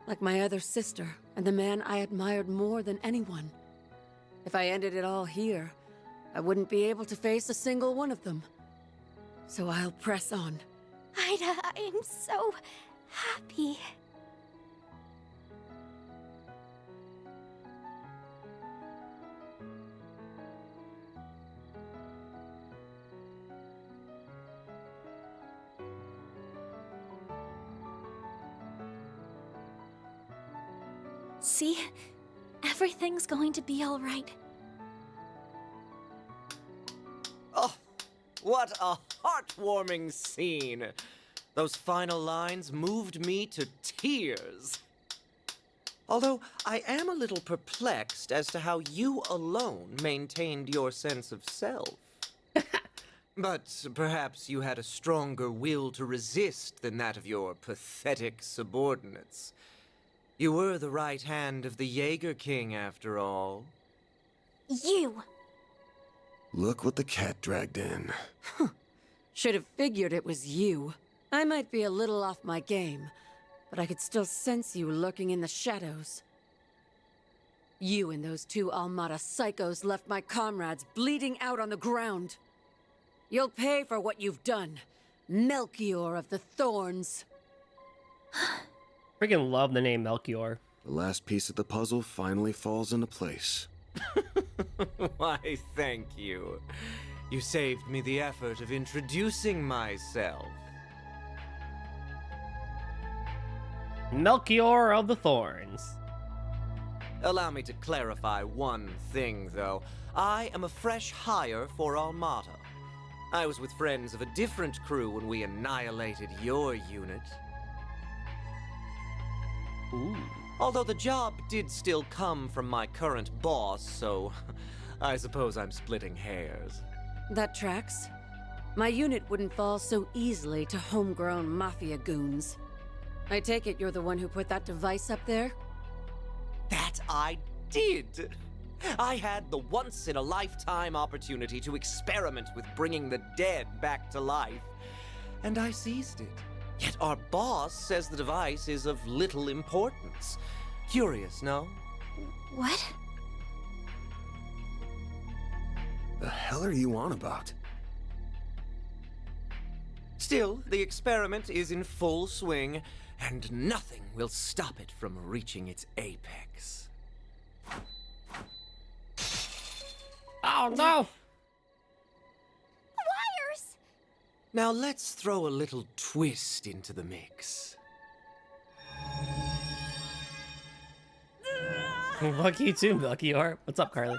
like my other sister and the man I admired more than anyone. If I ended it all here, I wouldn't be able to face a single one of them. So I'll press on. Ida, I'm so happy. See? Everything's going to be all right. Oh, what a heartwarming scene. Those final lines moved me to tears. Although I am a little perplexed as to how you alone maintained your sense of self. But perhaps you had a stronger will to resist than that of your pathetic subordinates. You were the right hand of the Jaeger King, after all. You! Look what the cat dragged in. Should have figured it was you. I might be a little off my game, but I could still sense you lurking in the shadows. You and those two Almada psychos left my comrades bleeding out on the ground. You'll pay for what you've done, Melchior of the Thorns. Freaking love the name Melchior. The last piece of the puzzle finally falls into place. Why, thank you. You saved me the effort of introducing myself. Melchior of the Thorns. Allow me to clarify one thing, though. I am a fresh hire for Almada. I was with friends of a different crew when we annihilated your unit. Ooh. Although the job did still come from my current boss, so I suppose I'm splitting hairs. That tracks. My unit wouldn't fall so easily to homegrown mafia goons. I take it you're the one who put that device up there? That I did! I had the once-in-a-lifetime opportunity to experiment with bringing the dead back to life, and I seized it. Yet our boss says the device is of little importance. Curious, no? What? The hell are you on about? Still, the experiment is in full swing, and nothing will stop it from reaching its apex. Oh no! Wires! Now let's throw a little twist into the mix. Fuck you too, Melchior. What's up, Carly?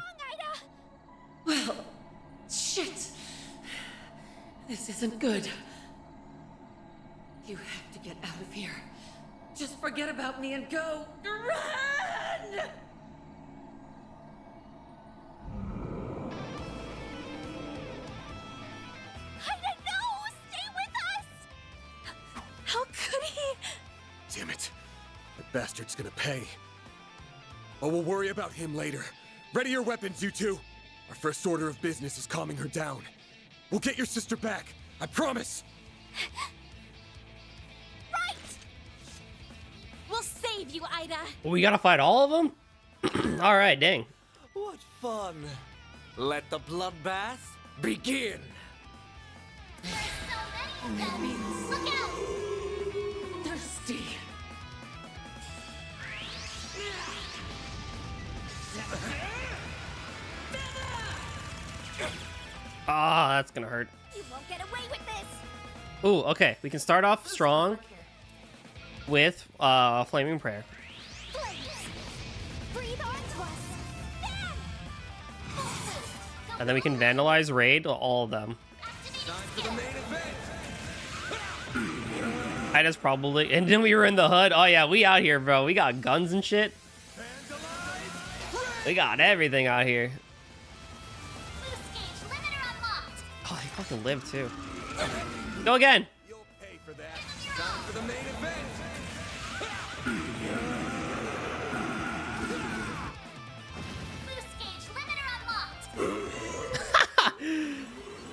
Well, shit. This isn't good. You have to get out of here. Just forget about me and go. Run! Ida, no! Stay with us! How could he? Damn it. That bastard's gonna pay. But we'll worry about him later. Ready your weapons, you two. Our first order of business is calming her down. We'll get your sister back. I promise. Right! We'll save you, Ida. We gotta fight all of them? Alright, dang. What fun! Let the bloodbath begin! Look out! Thirsty. Ah, that's gonna hurt. You won't get away with this. Ooh, okay. We can start off strong with Flaming Prayer. Blaze! Breathe onto us. Then! And then we can Vandalize, Raid, all of them. Time for the main event! Ida's probably... And then we were in the hood. Oh yeah, we out here, bro. We got guns and shit. We got everything out here. Oh, he fucking lived too. Go again. You'll pay for that. Time for the main event!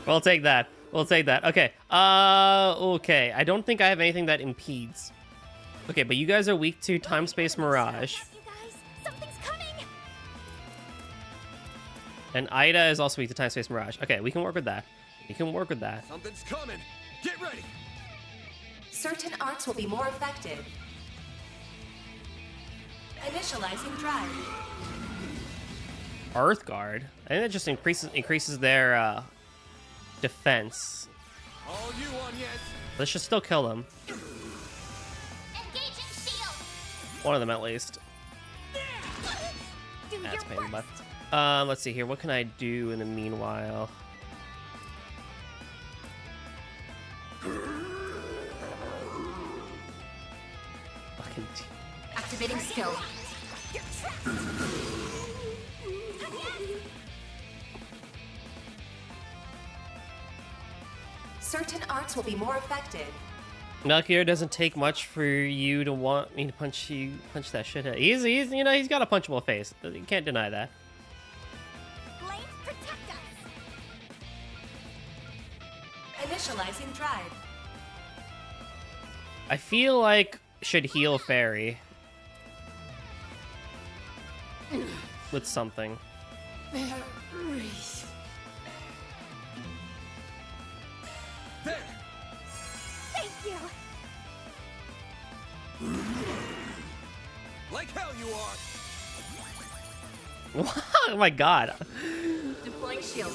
We'll take that. We'll take that. Okay. Okay. I don't think I have anything that impedes. Okay, but you guys are weak to Time Space Mirage. You guys, something's coming. And Ida is also weak to Time Space Mirage. Okay, we can work with that. We can work with that. Something's coming! Get ready! Certain arts will be more effective. Initializing drive. Earth Guard. I think that just increases their defense. All you on, yes! Let's just still kill them. Engaging shield. One of them at least. Do That's your pain in the worst. butt. Let's see here. What can I do in the meanwhile? Fucking Activating skill. You're trapped. Certain arts will be more effective. Melchior doesn't take much for you to want me to punch that shit out. He's you know, he's got a punchable face. You can't deny that. Blades protect us. Initializing drive. I feel like should heal Fairy with something. There! Thank you. Like hell you are! Oh my god. Deploying shield.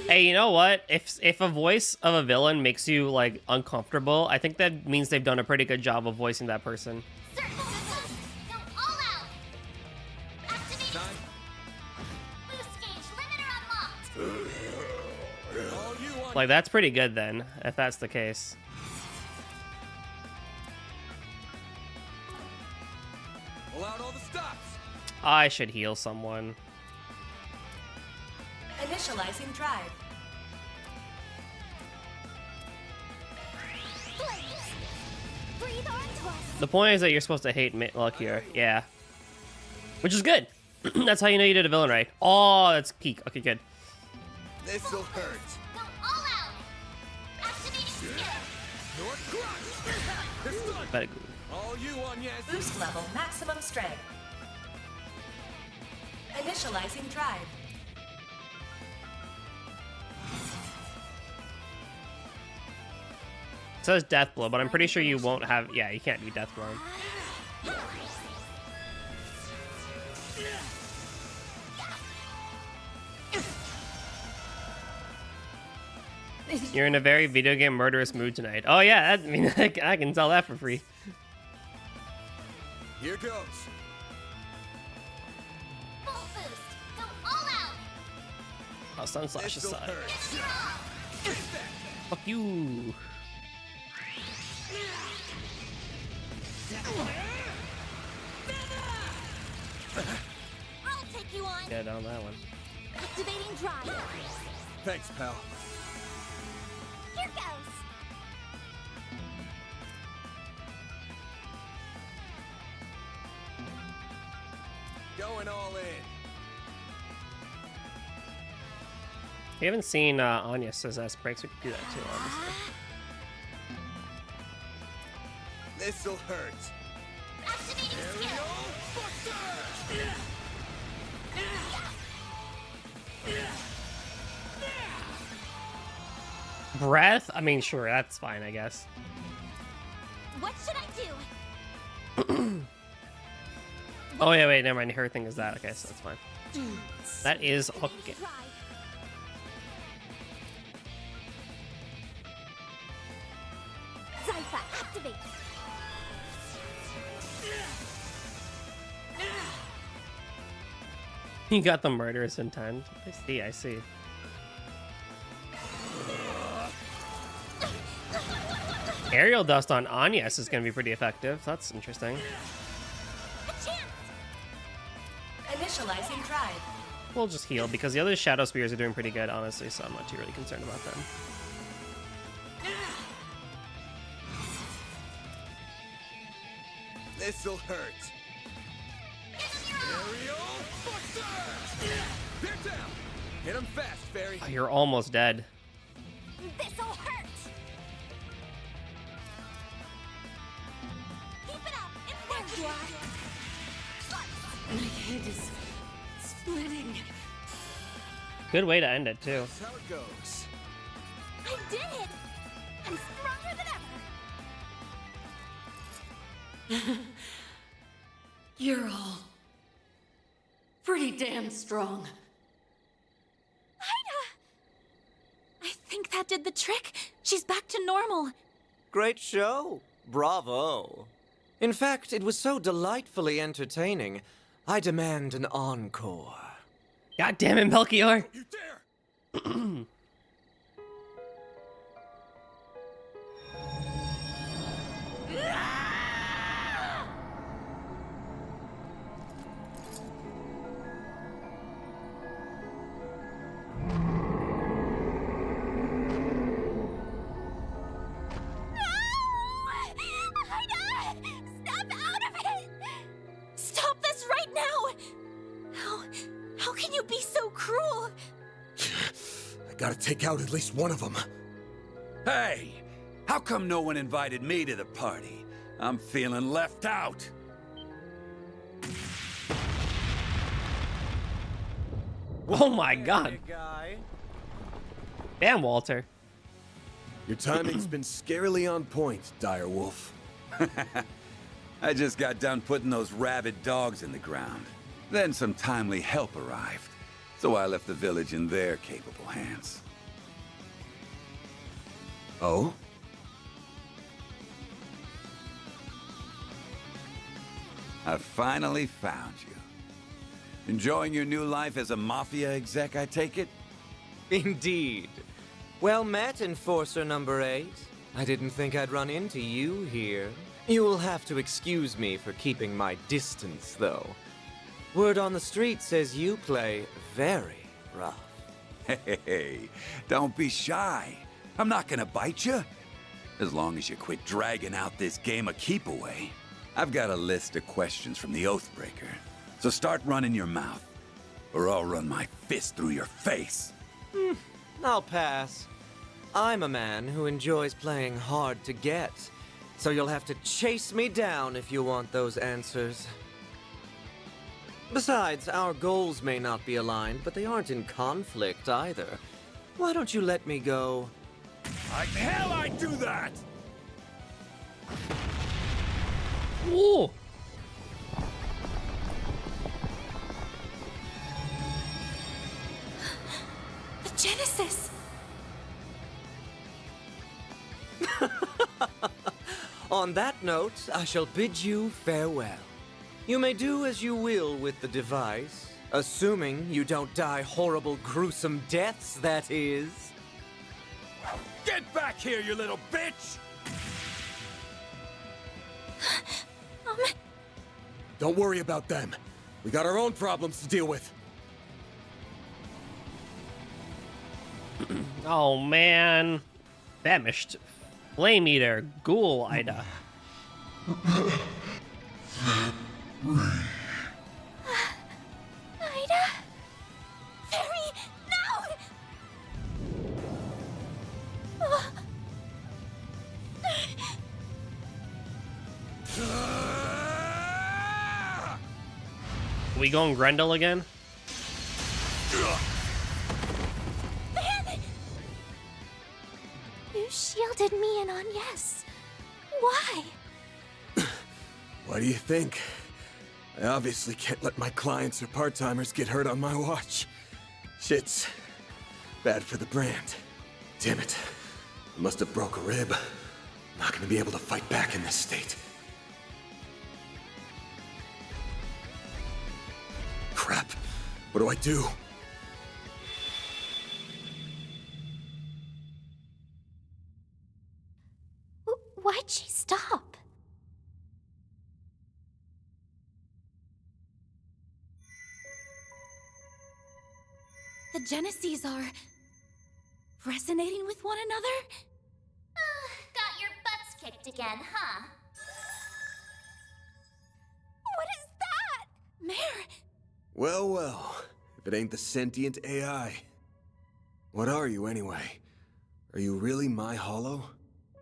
Hey, you know what? If a voice of a villain makes you like uncomfortable, I think that means they've done a pretty good job of voicing that person. Circle boost. Go all out. Activate. Time. Boost gauge limiter unlocked. All you on, Like that's pretty good then, if that's the case. pull out all the stops! I should heal someone. Initializing drive. Blaze. Breathe onto us. The point is that you're supposed to hate Melchior, yeah. Which is good. That's how you know you did a villain right. Oh, that's peak. Okay, good. This'll hurt. Go all out. Activating skill. Your crush! It's done! Better- All you on, yes! Boost level maximum strength. Initializing drive. It says Death Blow, but I'm pretty sure you won't have... Yeah, you can't do Death Blow. You're in a very video game murderous mood tonight. Oh yeah, that, I mean, I can tell that for free. Here goes. Full boost. Go Oh, Sun Slash This'll aside. hurt. Fuck you. I'll take you on. Yeah, down that one. Activating drive. Thanks, pal. Here goes. Going all in. We haven't seen Anya says S breaks. We could do that too, honestly. This'll hurt. Activating Aerial skill. Buster! Breath? I mean, sure, that's fine, I guess. What should I do? Oh, yeah, wait, never mind. Her thing is that. Okay, so that's fine. That is okay. Drive. Zypha, activate. You got the murderous intent. I see. Aerial Dust on Anyas is going to be pretty effective. That's interesting. Initializing drive. We'll just heal because the other Shadow Spears are doing pretty good, honestly, so I'm not too really concerned about them. This'll hurt. Aerial Buster! They're down. Hit him fast, Fairy. Oh, you're almost dead. This'll hurt. Keep it up. It's there you are. My head is splitting. Good way to end it, too. That's how it goes. I did it. I'm stronger than ever. You're all pretty damn strong. I think that did the trick. She's back to normal. Great show. Bravo. In fact, it was so delightfully entertaining. I demand an encore. God damn it, Melchior. You dare! Snap out of it! Stop this right now! How can you be so cruel? I gotta take out at least one of them. Hey! How come no one invited me to the party? I'm feeling left out. Oh my god. Damn, Walter. Your timing's been scarily on point, Direwolf. I just got done putting those rabid dogs in the ground. Then some timely help arrived, so I left the village in their capable hands. Oh? I finally found you. Enjoying your new life as a mafia exec, I take it? Indeed. Well met, Enforcer number 8. I didn't think I'd run into you here. You'll have to excuse me for keeping my distance, though. Word on the street says you play very rough. Hey, don't be shy. I'm not gonna bite you. As long as you quit dragging out this game of keep away. I've got a list of questions from the Oathbreaker. So start running your mouth, or I'll run my fist through your face. I'll pass. I'm a man who enjoys playing hard to get, so you'll have to chase me down if you want those answers. Besides, our goals may not be aligned, but they aren't in conflict either. Why don't you let me go? Like hell I'd do that! Ooh. The Genesis. On that note, I shall bid you farewell. You may do as you will with the device. Assuming you don't die horrible, gruesome deaths, that is. Get back here, you little bitch! Don't worry about them. We got our own problems to deal with. Oh man. Famished. Flame Eater. Ghoul Ida. Ida? Fairy, no! We going Grendel again? Van! You shielded me and Agnes. Why? What do you think? I obviously can't let my clients or part-timers get hurt on my watch. Shit's bad for the brand. Damn it. I must have broke a rib. I'm not gonna be able to fight back in this state. Crap. What do I do? Why'd she stop? The Genesees are resonating with one another? Got your butts kicked again, huh? What is that? Mare! Well, well. If it ain't the sentient AI. What are you, anyway? Are you really my hollow?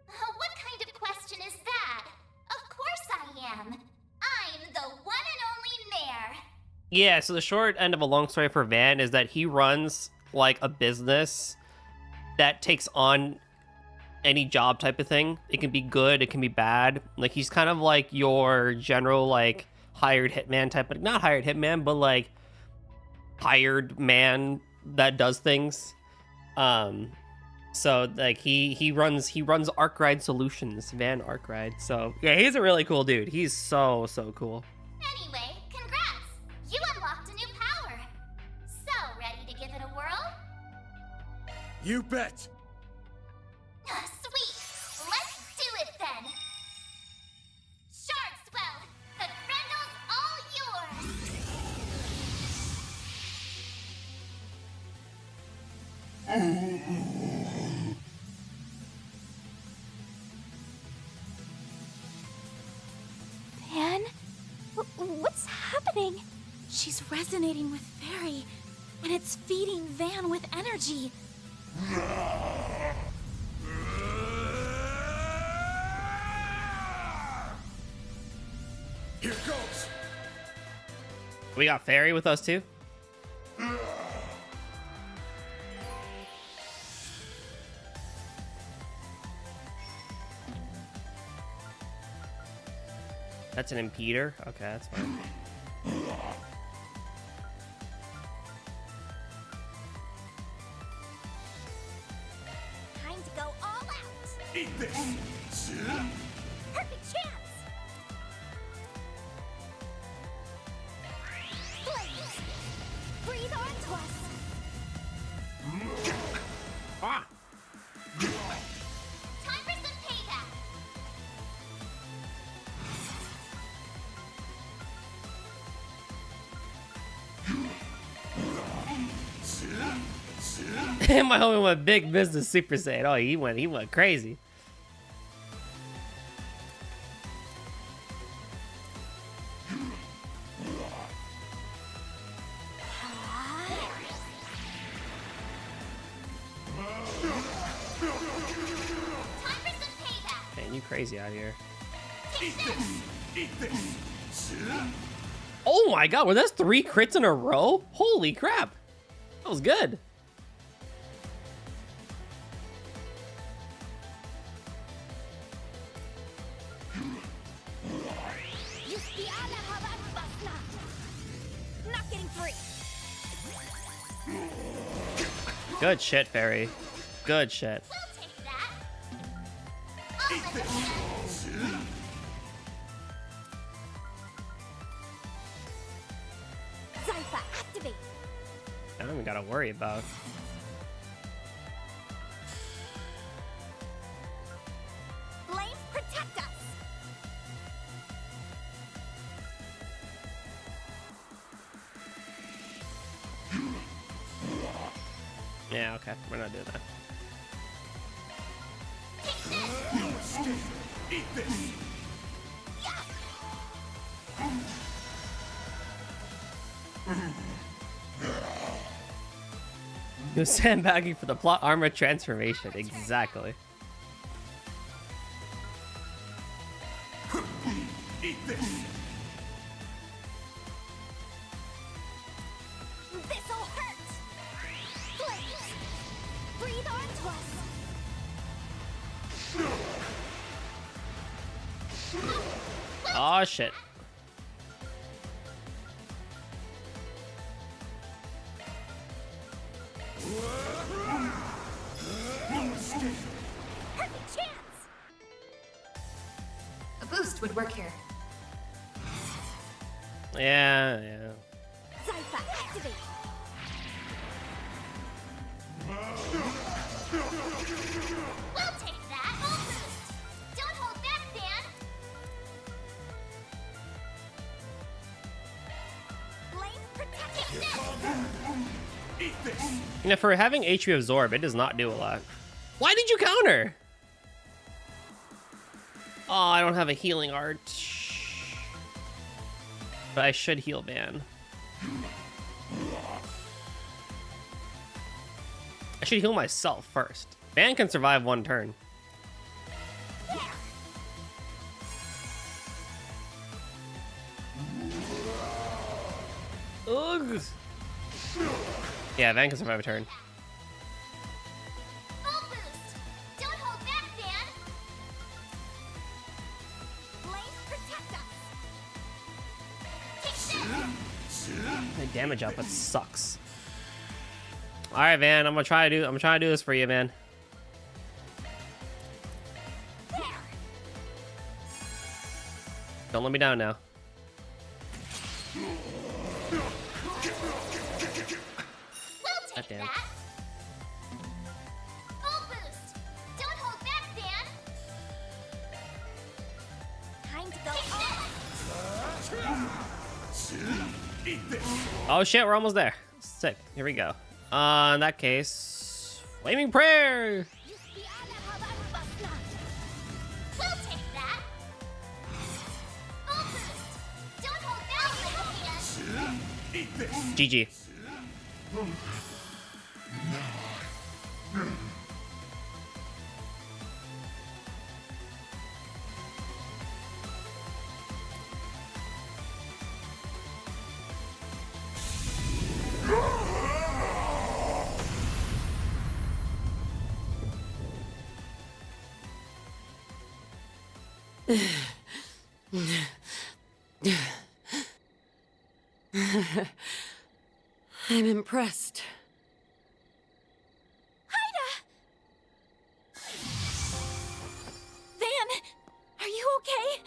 What kind of question is that? Of course I am. I'm the one and only Mare. Yeah, so the short end of a long story for Van is that he runs like a business that takes on any job type of thing. It can be good, it can be bad. Like he's kind of like your general like hired hitman type, but not hired hitman, but like hired man that does things. So like he runs Arkride Solutions, Van Arkride. So yeah, he's a really cool dude. He's so cool. Anyway, congrats! You unlocked a new power. So, ready to give it a whirl? You bet! Sweet! Let's do it then! Shardswell! The Grendel's all yours! Van? What's happening? She's resonating with Fairy, and it's feeding Van with energy. Here goes! We got Fairy with us too. That's an impeder? Okay, that's fine. Time to go all out! Eat this! Perfect chance! Blaze! Breathe onto us! Ah! Time for some payback! My homie went big business Super Saiyan. Oh, he went crazy. Man, you crazy out here. Eat this! Eat this! Oh my god, were those 3 crits in a row? Holy crap. That was good. Not getting free. Good shit, Fairy. Good shit. Zypha, activate! activate. I don't even gotta worry about. Flames protect us. Yeah, okay, we're not doing that. Eat this! He was sandbagging for the plot armor transformation. Exactly. Eat this! This'll hurt. Flames, breathe onto us. Oh shit. Perfect chance. A boost would work here. Yeah. Zypha, activate. We'll take that. Full boost. Don't hold back, Van. Flames protect us. Eat this! You know, for having HP absorb, it does not do a lot. Why did you counter? Oh, I don't have a healing art. But I should heal Van. I should heal myself first. Van can survive one turn. Ugh. Yeah, Van can survive a turn. Full boost. Don't hold back, Van. Flames protect us. Take this. The damage output sucks. All right, Van. I'm gonna try to do this for you, man. Don't let me down now. We'll God take damn. that. Full boost. Don't hold back, Van. Time to go off. Eat this! Oh shit, we're almost there. Sick. Here we go. In that case, flaming prayer. We'll take that. Full boost. Don't hold back, Van. Eat this! GG. I'm impressed. Van, are you okay?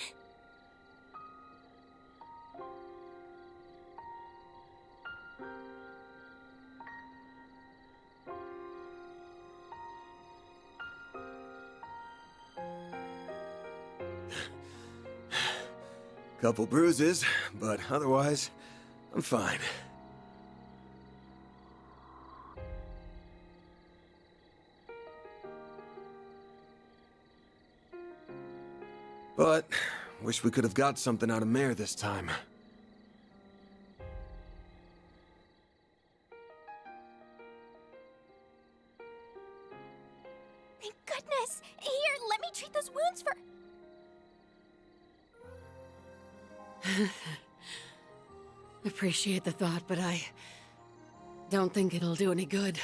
Couple bruises, but otherwise, I'm fine. But, wish we could have got something out of Mare this time. Thank goodness. Here, let me treat those wounds for... Appreciate the thought, but I don't think it'll do any good.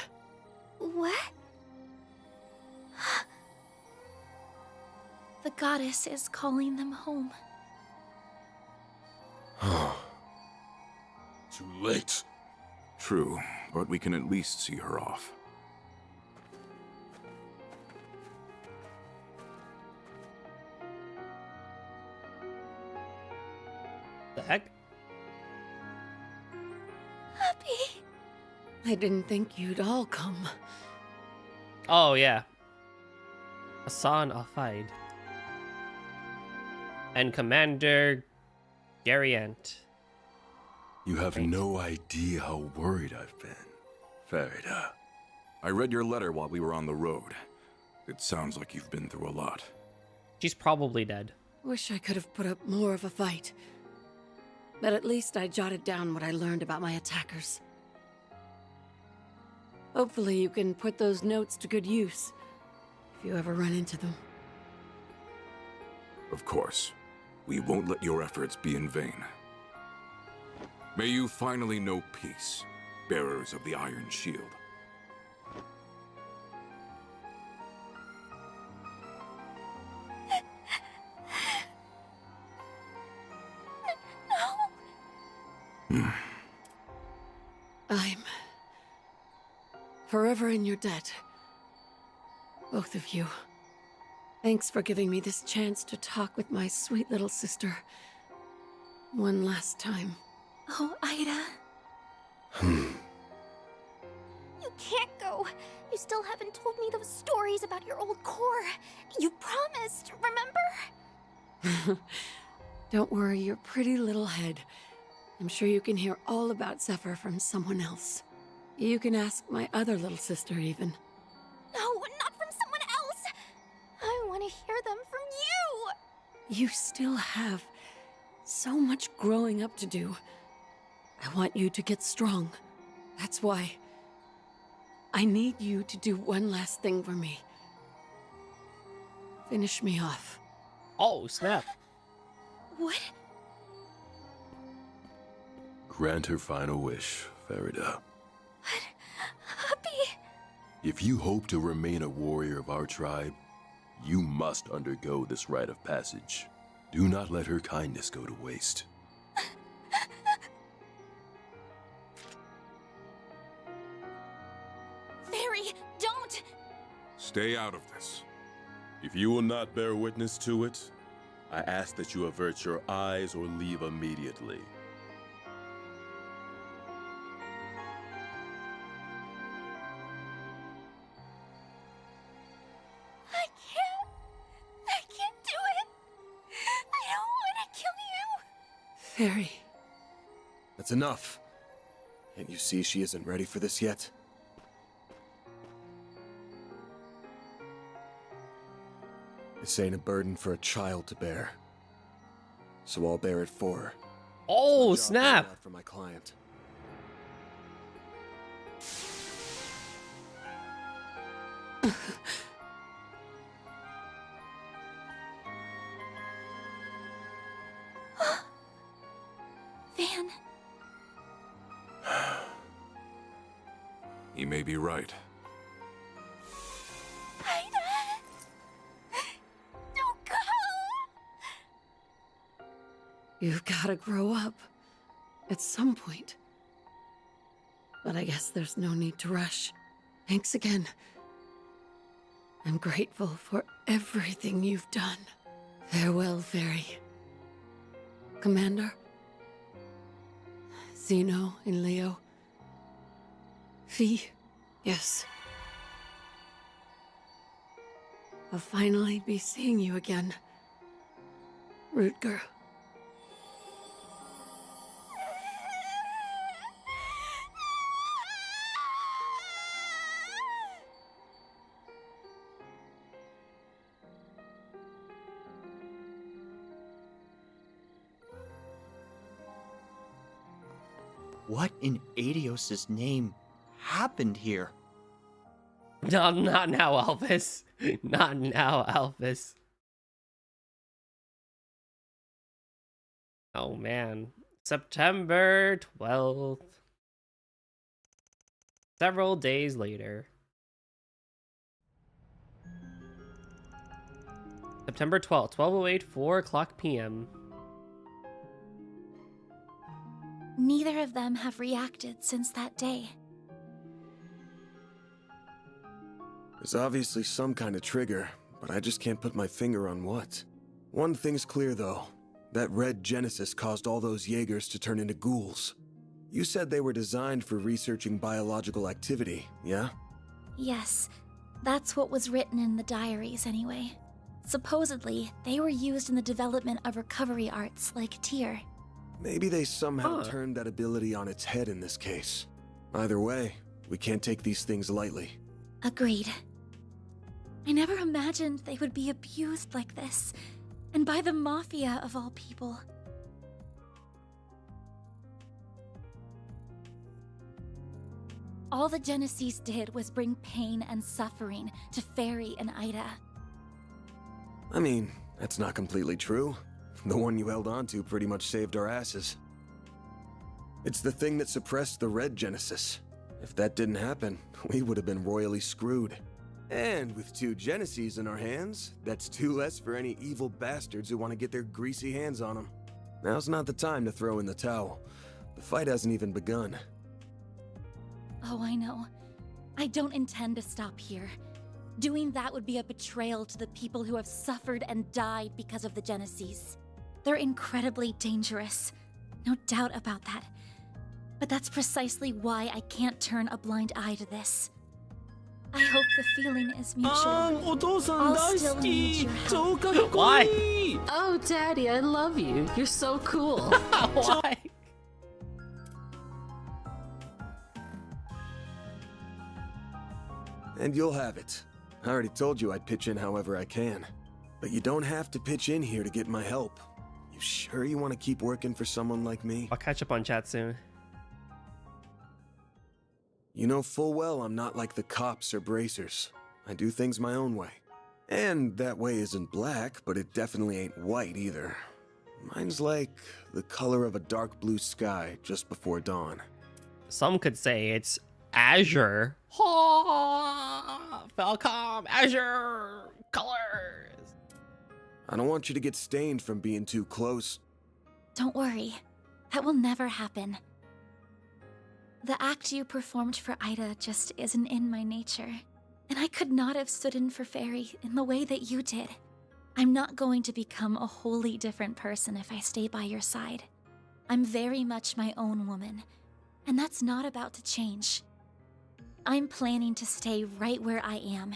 What? The goddess is calling them home. Too late. True, but we can at least see her off. The heck? Happy. I didn't think you'd all come. Oh, yeah. Hassan Al-Faid. And Commander Gariant. You have no idea how worried I've been, Farida. I read your letter while we were on the road. It sounds like you've been through a lot. She's probably dead. Wish I could have put up more of a fight. But at least I jotted down what I learned about my attackers. Hopefully you can put those notes to good use, if you ever run into them. Of course. We won't let your efforts be in vain. May you finally know peace, bearers of the Iron Shield. I'm forever in your debt. Both of you. Thanks for giving me this chance to talk with my sweet little sister. One last time. Oh, Ida. You can't go. You still haven't told me those stories about your old core. You promised, remember? Don't worry your pretty little head. I'm sure you can hear all about Zephyr from someone else. You can ask my other little sister, even. No, not from someone else. I want to hear them from you. You still have so much growing up to do. I want you to get strong. That's why I need you to do one last thing for me. Finish me off. Oh, snap. What? Grant her final wish, Farida. Happy. If you hope to remain a warrior of our tribe, you must undergo this rite of passage. Do not let her kindness go to waste. Fairy, don't! Stay out of this. If you will not bear witness to it, I ask that you avert your eyes or leave immediately. I can't do it. I don't want to kill you. Fairy. That's enough. Can't you see she isn't ready for this yet? This ain't a burden for a child to bear. So I'll bear it for her. Oh, It's my job snap. to look out for my client. Van. He may be right. Don't go. You've gotta grow up. At some point. But I guess there's no need to rush. Thanks again. I'm grateful for everything you've done. Farewell, Fairy. Commander? Zeno and Leo? Fee? Yes. I'll finally be seeing you again. Rutger. What in Adios' name happened here? No, not now, Elvis. Not now, Elvis. Oh, man. September 12th. Several days later. September 12th, 12:08, 4 o'clock p.m. Neither of them have reacted since that day. There's obviously some kind of trigger, but I just can't put my finger on what. One thing's clear, though. That red Genesis caused all those Jaegers to turn into ghouls. You said they were designed for researching biological activity, yeah? Yes, that's what was written in the diaries anyway. Supposedly, they were used in the development of recovery arts like Tyr. Maybe they somehow turned that ability on its head in this case. Either way, we can't take these things lightly. Agreed. I never imagined they would be abused like this, and by the Mafia of all people. All the Genesees did was bring pain and suffering to Fairy and Ida. I mean, that's not completely true. The one you held on to pretty much saved our asses. It's the thing that suppressed the Red Genesis. If that didn't happen, we would have been royally screwed. And with 2 Genesees in our hands, that's 2 less for any evil bastards who want to get their greasy hands on them. Now's not the time to throw in the towel. The fight hasn't even begun. Oh, I know. I don't intend to stop here. Doing that would be a betrayal to the people who have suffered and died because of the Genesees. They're incredibly dangerous. No doubt about that. But that's precisely why I can't turn a blind eye to this. I hope the feeling is mutual. I'll still need your help. Why? Oh, Daddy, I love you. You're so cool. Why? And you'll have it. I already told you I'd pitch in however I can. But you don't have to pitch in here to get my help. You sure you want to keep working for someone like me? I'll catch up on chat soon. You know full well I'm not like the cops or bracers. I do things my own way. And that way isn't black, but it definitely ain't white either. Mine's like the color of a dark blue sky just before dawn. Some could say it's azure. Falcom, azure colors. I don't want you to get stained from being too close. Don't worry. That will never happen. The act you performed for Ida just isn't in my nature. And I could not have stood in for Fairy in the way that you did. I'm not going to become a wholly different person if I stay by your side. I'm very much my own woman, and that's not about to change. I'm planning to stay right where I am,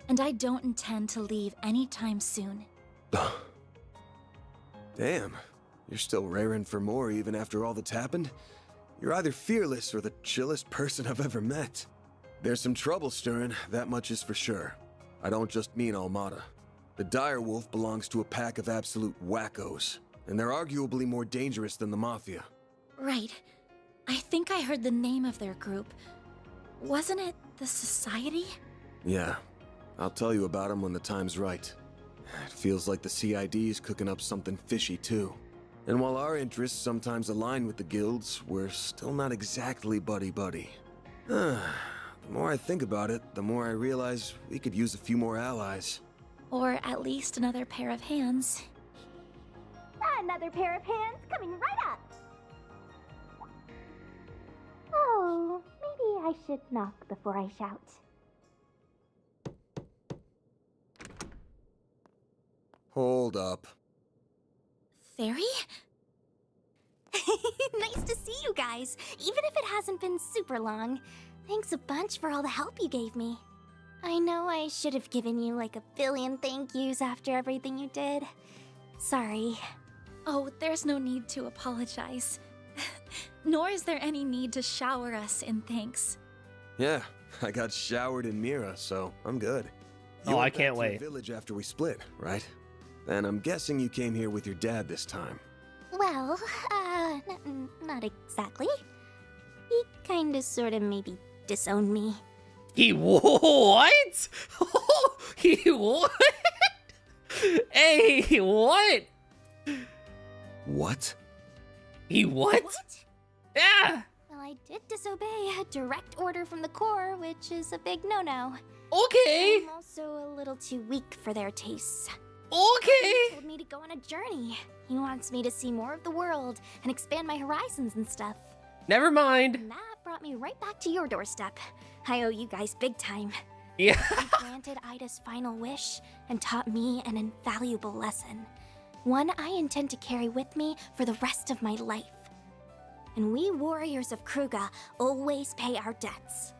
and I don't intend to leave anytime soon. Damn, you're still raring for more even after all that's happened? You're either fearless or the chillest person I've ever met. There's some trouble stirring, that much is for sure. I don't just mean Almada. The Direwolf belongs to a pack of absolute wackos, and they're arguably more dangerous than the Mafia. Right. I think I heard the name of their group. Wasn't it the Society? Yeah, I'll tell you about them when the time's right. It feels like the CID's cooking up something fishy too. And while our interests sometimes align with the guilds, we're still not exactly buddy-buddy. The more I think about it, the more I realize we could use a few more allies. Or at least another pair of hands. Another pair of hands coming right up. Oh, maybe I should knock before I shout. Hold up. Fairy? Nice to see you guys, even if it hasn't been super long. Thanks a bunch for all the help you gave me. I know I should have given you like a billion thank yous after everything you did. Sorry. Oh, there's no need to apologize. Nor is there any need to shower us in thanks. Yeah, I got showered in Mira, so I'm good. Oh, You I went back can't to wait. the village after we split, right? And I'm guessing you came here with your dad this time. Well, not exactly. He kinda sorta maybe disowned me. He what? He what? Hey, what? What? He what? Yeah. Well, I did disobey a direct order from the Corps, which is a big no-no. Okay. I'm also a little too weak for their tastes. Okay. He told me to go on a journey. He wants me to see more of the world and expand my horizons and stuff. Never mind. And that brought me right back to your doorstep. I owe you guys big time. Yeah. He granted Ida's final wish and taught me an invaluable lesson. One I intend to carry with me for the rest of my life. and we warriors of Kruga always pay our debts.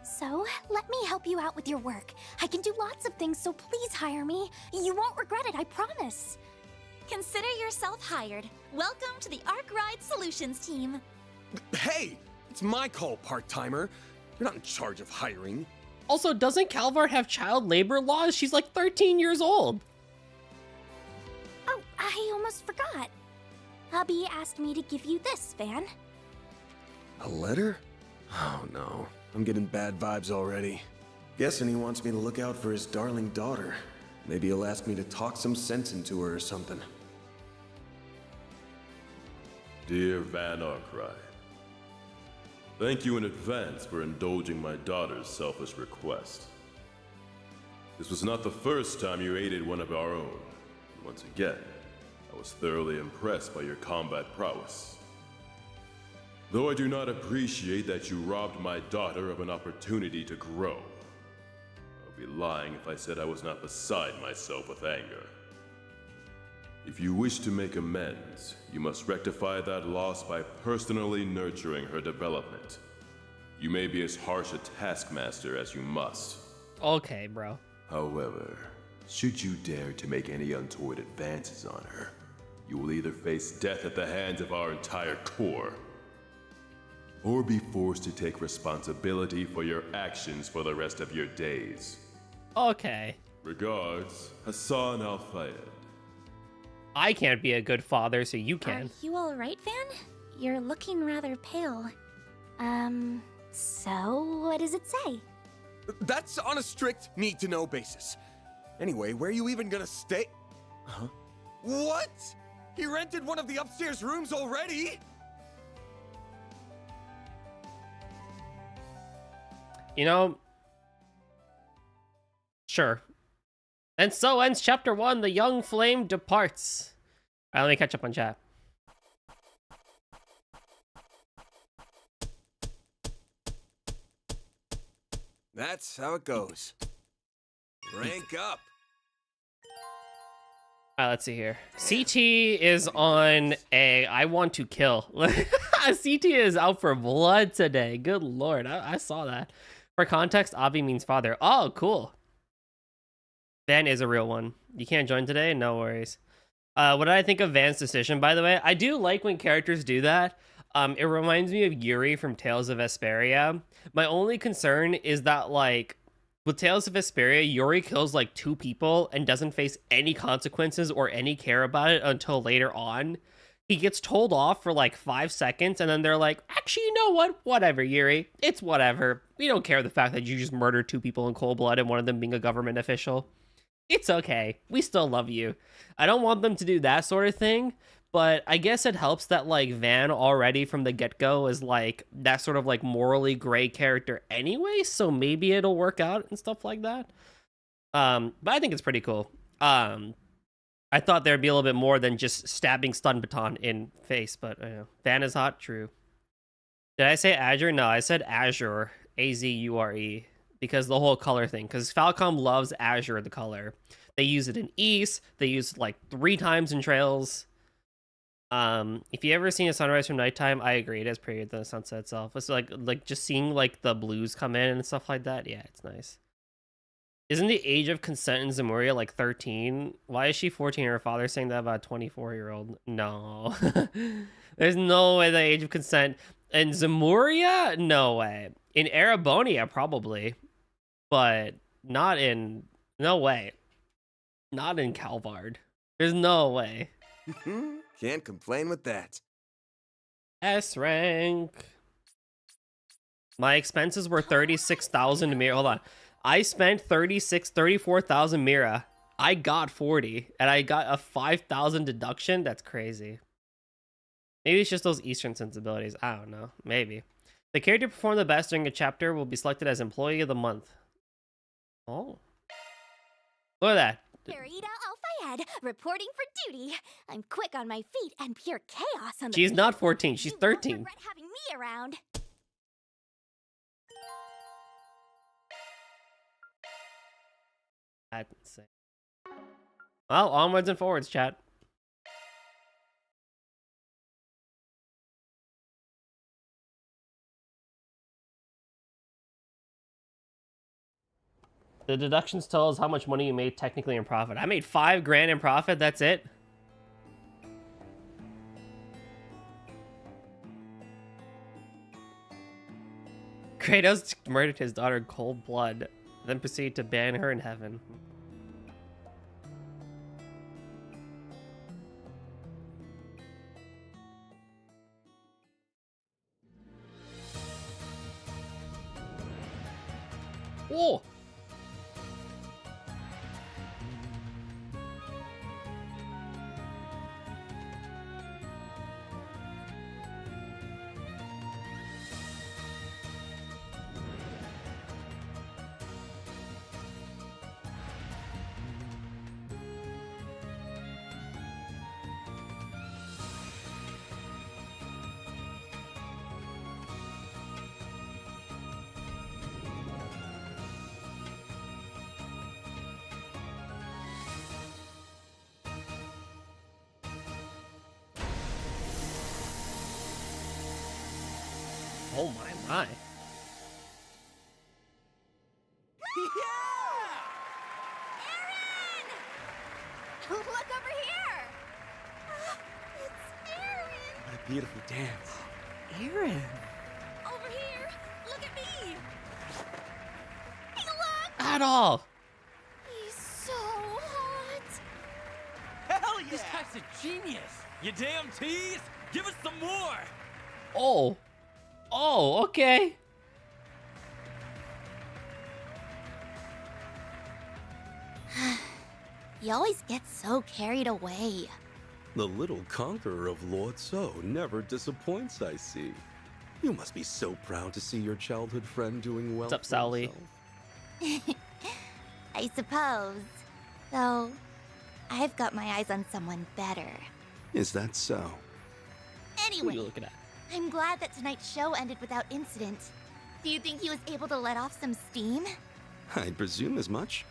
So, let me help you out with your work. I can do lots of things, so please hire me. You won't regret it, I promise. Consider yourself hired. Welcome to the Arc Ride Solutions team. Hey! It's my call, part-timer. You're not in charge of hiring. Also, doesn't Calvard have child labor laws? She's like 13 years old. Oh, I almost forgot. Hubby asked me to give you this, Van. A letter? Oh no, I'm getting bad vibes already. Guessing he wants me to look out for his darling daughter. Maybe he'll ask me to talk some sense into her or something. Dear Van Arkwright, thank you in advance for indulging my daughter's selfish request. This was not the first time you aided one of our own. Once again, I was thoroughly impressed by your combat prowess. Though I do not appreciate that you robbed my daughter of an opportunity to grow, I would be lying if I said I was not beside myself with anger. If you wish to make amends, you must rectify that loss by personally nurturing her development. You may be as harsh a taskmaster as you must. Okay, bro. However, should you dare to make any untoward advances on her, you will either face death at the hands of our entire corps, or be forced to take responsibility for your actions for the rest of your days. Okay. Regards, Hassan Al-Fayed. I can't be a good father, so you can. Are you alright, Van? You're looking rather pale. So what does it say? That's on a strict need-to-know basis. Anyway, where are you even gonna stay? Huh? What? He rented one of the upstairs rooms already? You know, sure. And so ends chapter 1, The Young Flame Departs. All right, let me catch up on chat. That's how it goes. Rank up. All right, let's see here. CT is on a I want to kill. CT is out for blood today. Good lord, I saw that. For context, Avi means father. Oh, cool. Van is a real one. You can't join today? No worries. What did I think of Van's decision, by the way? I do like when characters do that. It reminds me of Yuri from Tales of Vesperia. My only concern is that, like, with Tales of Vesperia, Yuri kills, like, 2 people and doesn't face any consequences or any care about it until later on. He gets told off for, like, 5 seconds, and then they're like, actually, you know what? Whatever, Yuri. It's whatever. We don't care the fact that you just murdered 2 people in cold blood and one of them being a government official. It's okay. We still love you. I don't want them to do that sort of thing, but I guess it helps that, like, Van already from the get-go is, like, that sort of, like, morally gray character anyway, so maybe it'll work out and stuff like that. But I think it's pretty cool. I thought there'd be a little bit more than just stabbing stun baton in face, but Van is hot, true. Did I say Azure? No, I said Azure, A-Z-U-R-E, because the whole color thing, because Falcom loves Azure, the color. They use it in East, they use it like 3 times in Trails. If you ever seen a sunrise from nighttime, I agree, it is prettier than the sunset itself. It's like just seeing like the blues come in and stuff like that. Yeah, it's nice. Isn't the age of consent in Zemuria like 13? Why is she 14? Her father saying that about a 24-year-old? No. There's no way the age of consent. In Zemuria? No way. In Erebonia, probably. But not in... No way. Not in Calvard. There's no way. Can't complain with that. S rank. My expenses were 36,000 Mira. Hold on. I spent 34,000 Mira. I got 40, and I got a 5,000 deduction. That's crazy. Maybe it's just those Eastern sensibilities. I don't know. Maybe. The character performed the best during a chapter will be selected as Employee of the Month. Oh. Look at that. Farida Al-Fayed, reporting for duty. I'm quick on my feet and pure chaos on the She's field. not 14. She's 13. You won't regret having me around. That's insane. Well, onwards and forwards, chat. The deductions tell us how much money you made technically in profit. I made 5 grand in profit, that's it? Kratos murdered his daughter in cold blood, then proceeded to ban her in heaven. Oh! Oh my. Look over here! It's Aaron! What a beautiful dance. Aaron! Over here! Look at me! Hey, look! At all! He's so hot! Hell yeah! This guy's a genius! You damn tease! Give us some more! Oh. Oh, okay. He always gets so carried away. The little conqueror of Lord So never disappoints, I see. You must be so proud to see your childhood friend doing well. What's up, Sally? I suppose. Though, I've got my eyes on someone better. Is that so? Who Anyway, you looking at? I'm glad that tonight's show ended without incident. Do you think he was able to let off some steam? I presume as much.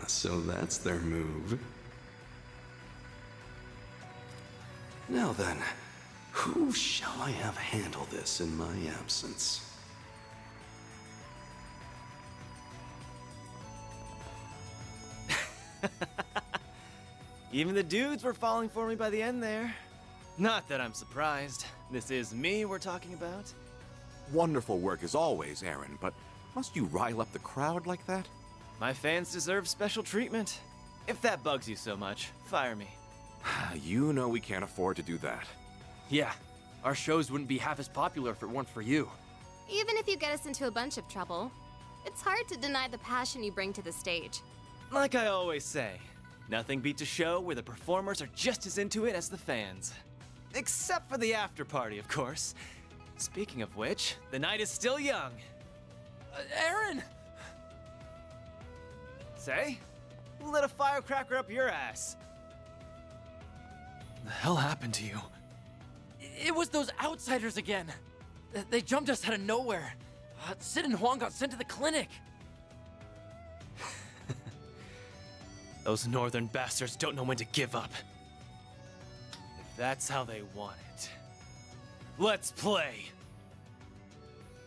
So that's their move. Now then, who shall I have handle this in my absence? Even the dudes were falling for me by the end there. Not that I'm surprised. This is me we're talking about. Wonderful work as always, Aaron, but must you rile up the crowd like that? My fans deserve special treatment. If that bugs you so much, fire me. You know we can't afford to do that. Yeah, our shows wouldn't be half as popular if it weren't for you. Even if you get us into a bunch of trouble, it's hard to deny the passion you bring to the stage. Like I always say, nothing beats a show where the performers are just as into it as the fans. Except for the after party, of course. Speaking of which, the night is still young. Aaron! Say? Who lit a firecracker up your ass? The hell happened to you? It was those outsiders again. They jumped us out of nowhere. Sid and Huang got sent to the clinic. Those northern bastards don't know when to give up. If that's how they want it, let's play.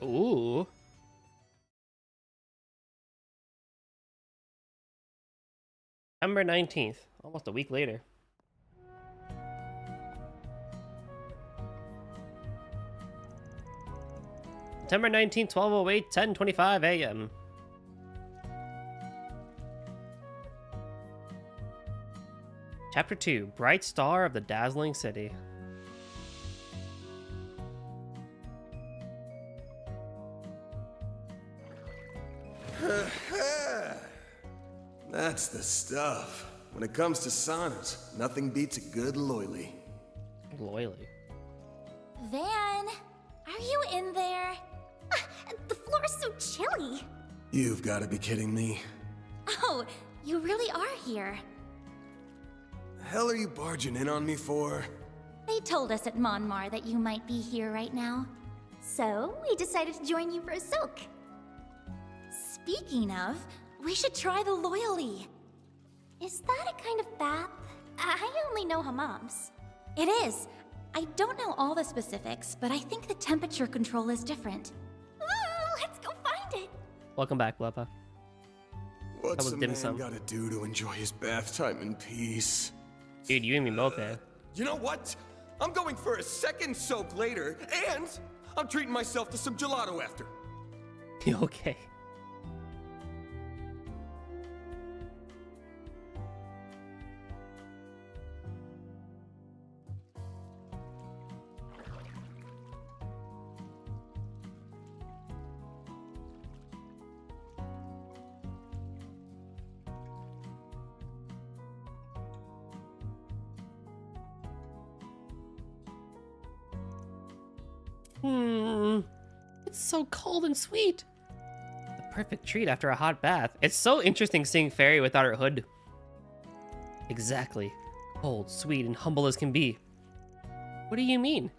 Ooh. September 19th, almost a week later. September 19th, 12:08, 10:25 a.m. Chapter 2, Bright Star of the Dazzling City. That's the stuff. When it comes to saunas, nothing beats a good loily. Loily. Van, are you in there? The floor's so chilly. You've got to be kidding me. Oh, you really are here. The hell are you barging in on me for? They told us at Monmar that you might be here right now. So, we decided to join you for a soak. Speaking of, we should try the loyally. Is that a kind of bath? I only know hammams. It is. I don't know all the specifics, but I think the temperature control is different. Let's go find it! Welcome back, Blepa. What's was a dim man sum. gotta do to enjoy his bath time in peace? Dude, you and me both, man. You know what? I'm going for a second soak later, and I'm treating myself to some gelato after. Okay. It's so cold and sweet. The perfect treat after a hot bath. It's so interesting seeing Fairy without her hood. Exactly. Cold, sweet, and humble as can be. What do you mean?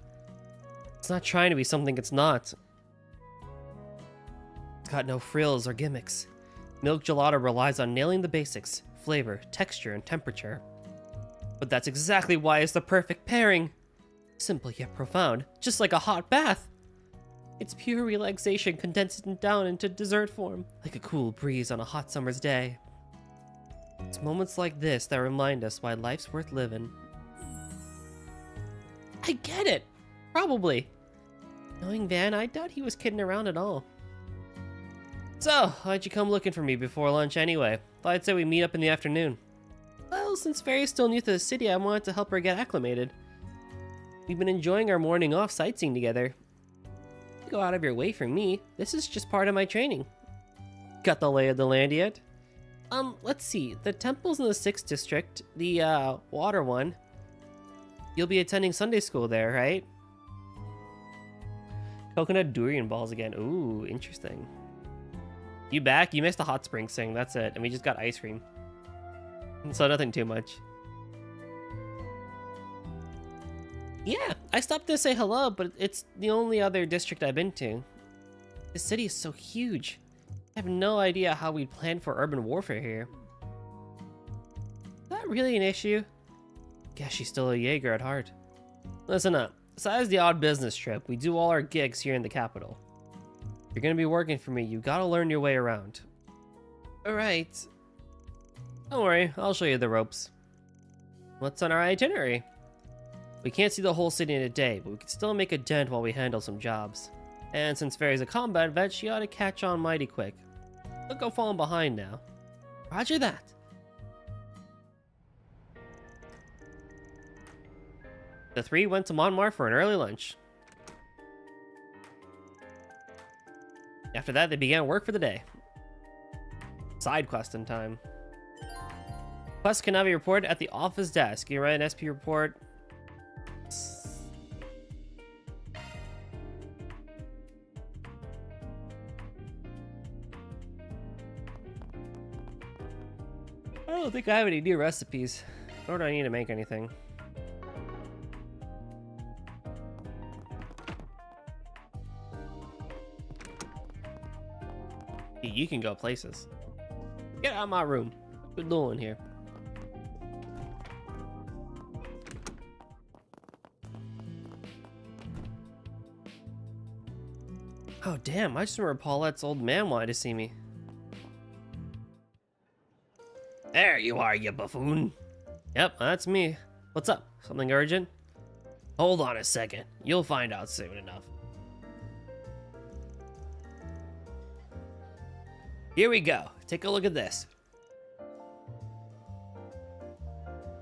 It's not trying to be something it's not. It's got no frills or gimmicks. Milk gelato relies on nailing the basics, flavor, texture, and temperature. But that's exactly why it's the perfect pairing. Simple yet profound, just like a hot bath. It's pure relaxation condensed down into dessert form, like a cool breeze on a hot summer's day. It's moments like this that remind us why life's worth living. I get it! Probably. Knowing Van, I doubt he was kidding around at all. So, why'd you come looking for me before lunch anyway? Thought I'd say we meet up in the afternoon. Well, since Fairy's still new to the city, I wanted to help her get acclimated. We've been enjoying our morning off sightseeing together. You go out of your way for me. This is just part of my training. Got the lay of the land yet? Let's see. The temple's in the 6th district. The, water one. You'll be attending Sunday school there, right? Coconut durian balls again. Ooh, interesting. You back? You missed the hot spring thing. That's it. And we just got ice cream. So nothing too much. Yeah, I stopped to say hello, but it's the only other district I've been to. The city is so huge. I have no idea how we'd plan for urban warfare here. Is that really an issue? Guess she's still a Jaeger at heart. Listen up. Besides the odd business trip, we do all our gigs here in the capital. If you're gonna be working for me, you gotta learn your way around. Alright. Don't worry, I'll show you the ropes. What's on our itinerary? We can't see the whole city in a day, but we can still make a dent while we handle some jobs. And since Fairy's a combat vet, she ought to catch on mighty quick. Don't go falling behind now. Roger that. The three went to Montmartre for an early lunch. After that, they began work for the day. Side questing time. Quest can now be reported at the office desk. You write an SP report. I don't think I have any new recipes, nor do I need to make anything. You can go places. Get out of my room. What you doing here? Oh damn, I just remember Paulette's old man wanted to see me. There you are, you buffoon. Yep, that's me. What's up? Something urgent? Hold on a second. You'll find out soon enough. Here we go. Take a look at this.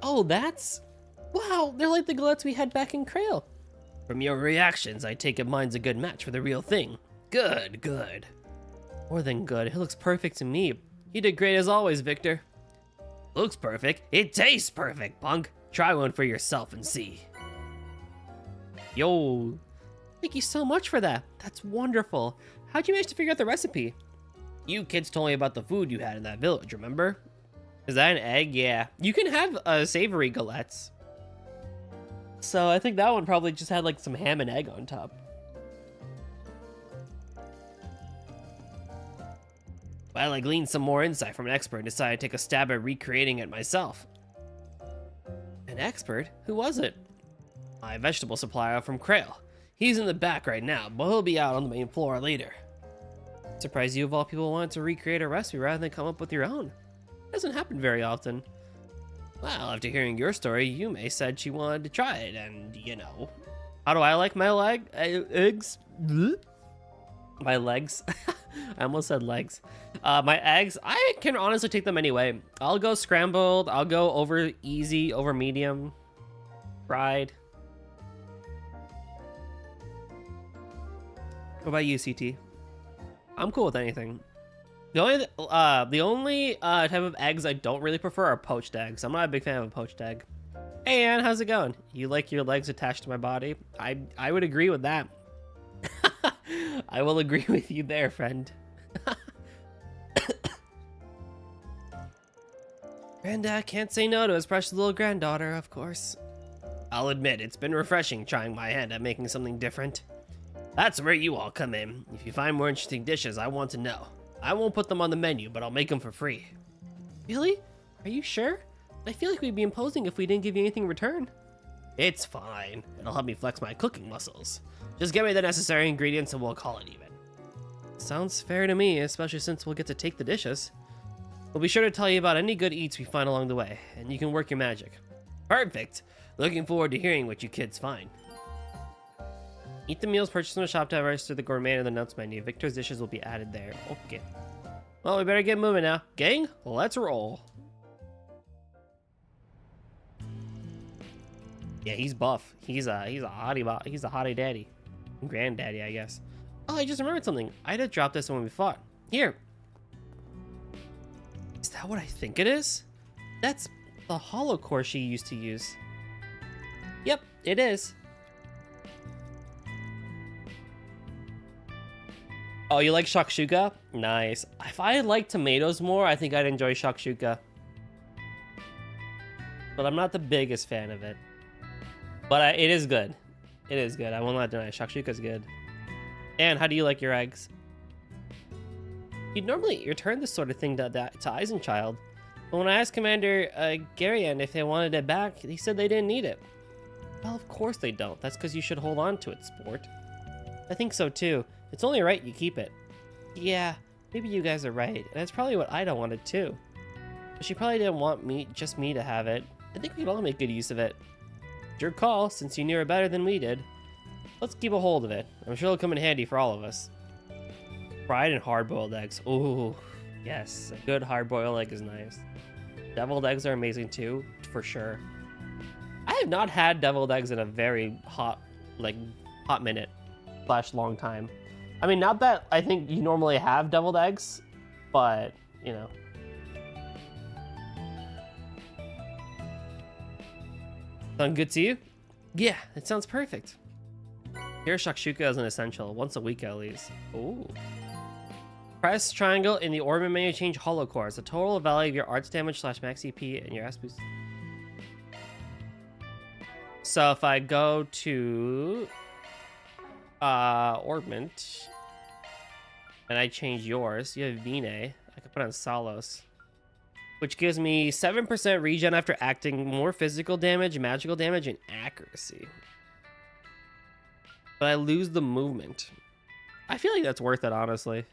Oh, that's... Wow, they're like the galettes we had back in Krail. From your reactions, I take it mine's a good match for the real thing. Good, good. More than good. It looks perfect to me. You did great as always, Victor. Looks perfect. It tastes perfect, punk. Try one for yourself and see. Yo. Thank you so much for that. That's wonderful. How'd you manage to figure out the recipe? You kids told me about the food you had in that village, remember? Is that an egg? Yeah. You can have savory galettes. So I think that one probably just had like some ham and egg on top. Well, I gleaned some more insight from an expert and decided to take a stab at recreating it myself. An expert? Who was it? my vegetable supplier from Krail. He's in the back right now, but he'll be out on the main floor later. Surprised you of all people wanted to recreate a recipe rather than come up with your own. Doesn't happen very often. Well, after hearing your story, Yume said she wanted to try it, and you know. How do I like my eggs? Bleh. My legs. I almost said legs. My eggs, I can honestly take them anyway. I'll go scrambled, I'll go over easy, over medium, fried. What about you, CT? I'm cool with anything. The only type of eggs I don't really prefer are poached eggs. I'm not a big fan of a poached egg. Hey, Ann, how's it going? You like your legs attached to my body? I would agree with that. I will agree with you there, friend. Granddad can't say no to his precious little granddaughter, of course. I'll admit, it's been refreshing trying my hand at making something different. That's where you all come in. If you find more interesting dishes, I want to know. I won't put them on the menu, but I'll make them for free. Really? Are you sure? I feel like we'd be imposing if we didn't give you anything in return. It's fine. It'll help me flex my cooking muscles. Just give me the necessary ingredients and we'll call it even. Sounds fair to me, especially since we'll get to take the dishes. We'll be sure to tell you about any good eats we find along the way, and you can work your magic. Perfect! Looking forward to hearing what you kids find. Eat the meals purchased from the shop to register the gourmet in the notes menu. Victor's dishes will be added there. Okay. Well, we better get moving now. Gang, let's roll. Yeah, he's buff. He's a hottie he's a hottie daddy. Granddaddy, I guess. Oh, I just remembered something. I had to drop this when we fought. Here. Is that what I think it is? That's the hollow core she used to use. Yep, it is. Oh, you like shakshuka? Nice. If I liked tomatoes more, I think I'd enjoy shakshuka. But I'm not the biggest fan of it. But it is good. It is good. I will not deny. Shakshuka's good. And how do you like your eggs? You'd normally return this sort of thing to Eisenchild. But when I asked Commander Garian if they wanted it back, he said they didn't need it. Well, of course they don't. That's because you should hold on to it, sport. I think so too. It's only right you keep it. Yeah, maybe you guys are right. And that's probably what Ida wanted too. But she probably didn't want just me to have it. I think we could all make good use of it. It's your call, since you knew her better than we did. Let's keep a hold of it. I'm sure it'll come in handy for all of us. Fried and hard-boiled eggs. Ooh, yes. A good hard-boiled egg is nice. Deviled eggs are amazing too, for sure. I have not had deviled eggs in a very hot minute / long time. I mean, not that I think you normally have deviled eggs, but, you know. Sound good to you? Yeah, it sounds perfect. Here, shakshuka is an essential, once a week at least. Ooh. Press triangle in the orbit menu to change hollow cores. The total value of your arts damage / max EP and your S boost. So if I go to Orbment and I change yours, you have Vine. I could put on Salos, which gives me 7% regen after acting, more physical damage, magical damage, and accuracy. But I lose the movement. I feel like that's worth it, honestly.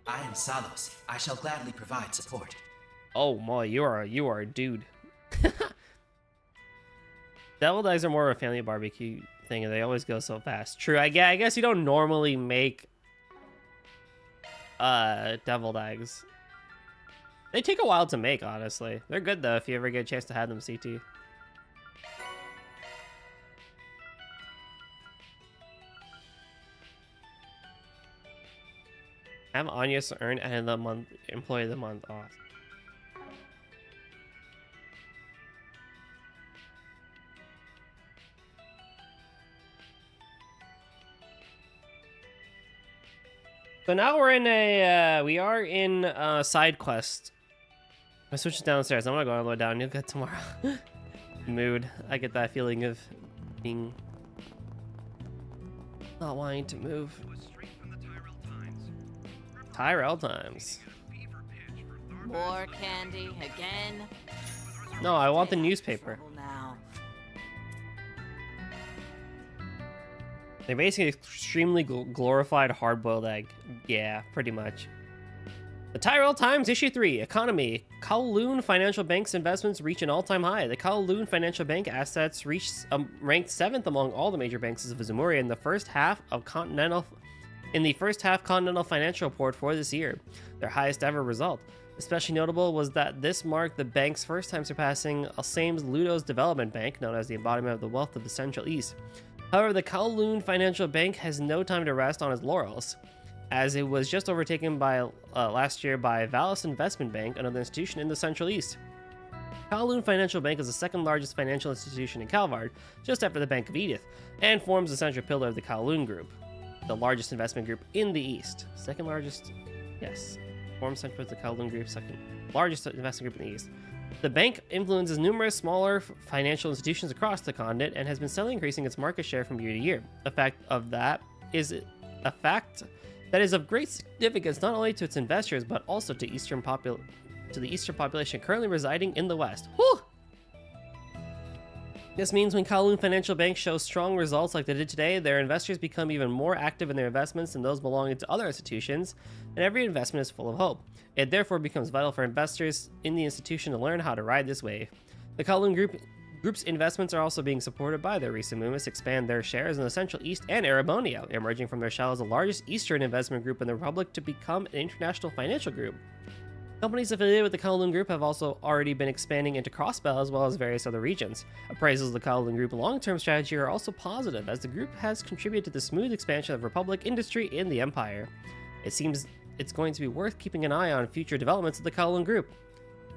I am Salos. I shall gladly provide support. Oh my, you are a dude. Deviled eggs are more of a family barbecue thing, and they always go so fast. True, I guess you don't normally make deviled eggs. They take a while to make, honestly. They're good though if you ever get a chance to have them, CT. Have Anya's earned and the month employee of the month off. So now we're in we are in side quest. I switch downstairs. I'm not going all the way down. You'll get tomorrow. Mood. I get that feeling of being not wanting to move. Tyrell Times. More candy again? No, I want the newspaper. Now. They're basically extremely glorified hard-boiled egg. Yeah, pretty much. The Tyrell Times, Issue 3, Economy. Kowloon Financial Bank's investments reach an all-time high. The Kowloon Financial Bank assets reached ranked 7th among all the major banks of Azumuri in the first half Continental Financial Report for this year, their highest ever result. Especially notable was that this marked the bank's first time surpassing Alsame's Ludo's Development Bank, known as the embodiment of the wealth of the Central East. However, the Kowloon Financial Bank has no time to rest on its laurels, as it was just overtaken by last year by Vallis Investment Bank, another institution in the Central East. Kowloon Financial Bank is the second largest financial institution in Calvard, just after the Bank of Edith, and forms the central pillar of the Kowloon Group, the largest investment group in the East. Second largest, yes, forms central to the Kowloon Group, second largest investment group in the East. The bank influences numerous smaller financial institutions across the continent and has been steadily increasing its market share from year to year. A fact that is of great significance not only to its investors but also to the eastern population currently residing in the West. Whew! This means when Kowloon Financial Bank shows strong results like they did today, their investors become even more active in their investments than those belonging to other institutions, and every investment is full of hope. It therefore becomes vital for investors in the institution to learn how to ride this wave. The Kowloon Group's investments are also being supported by their recent movements to expand their shares in the Central East and Arabonia, emerging from their shell as the largest Eastern investment group in the Republic to become an international financial group. Companies affiliated with the Kowloon Group have also already been expanding into Crossbell as well as various other regions. Appraisals of the Kowloon Group long-term strategy are also positive, as the group has contributed to the smooth expansion of Republic industry in the Empire. It seems it's going to be worth keeping an eye on future developments of the Kowloon Group.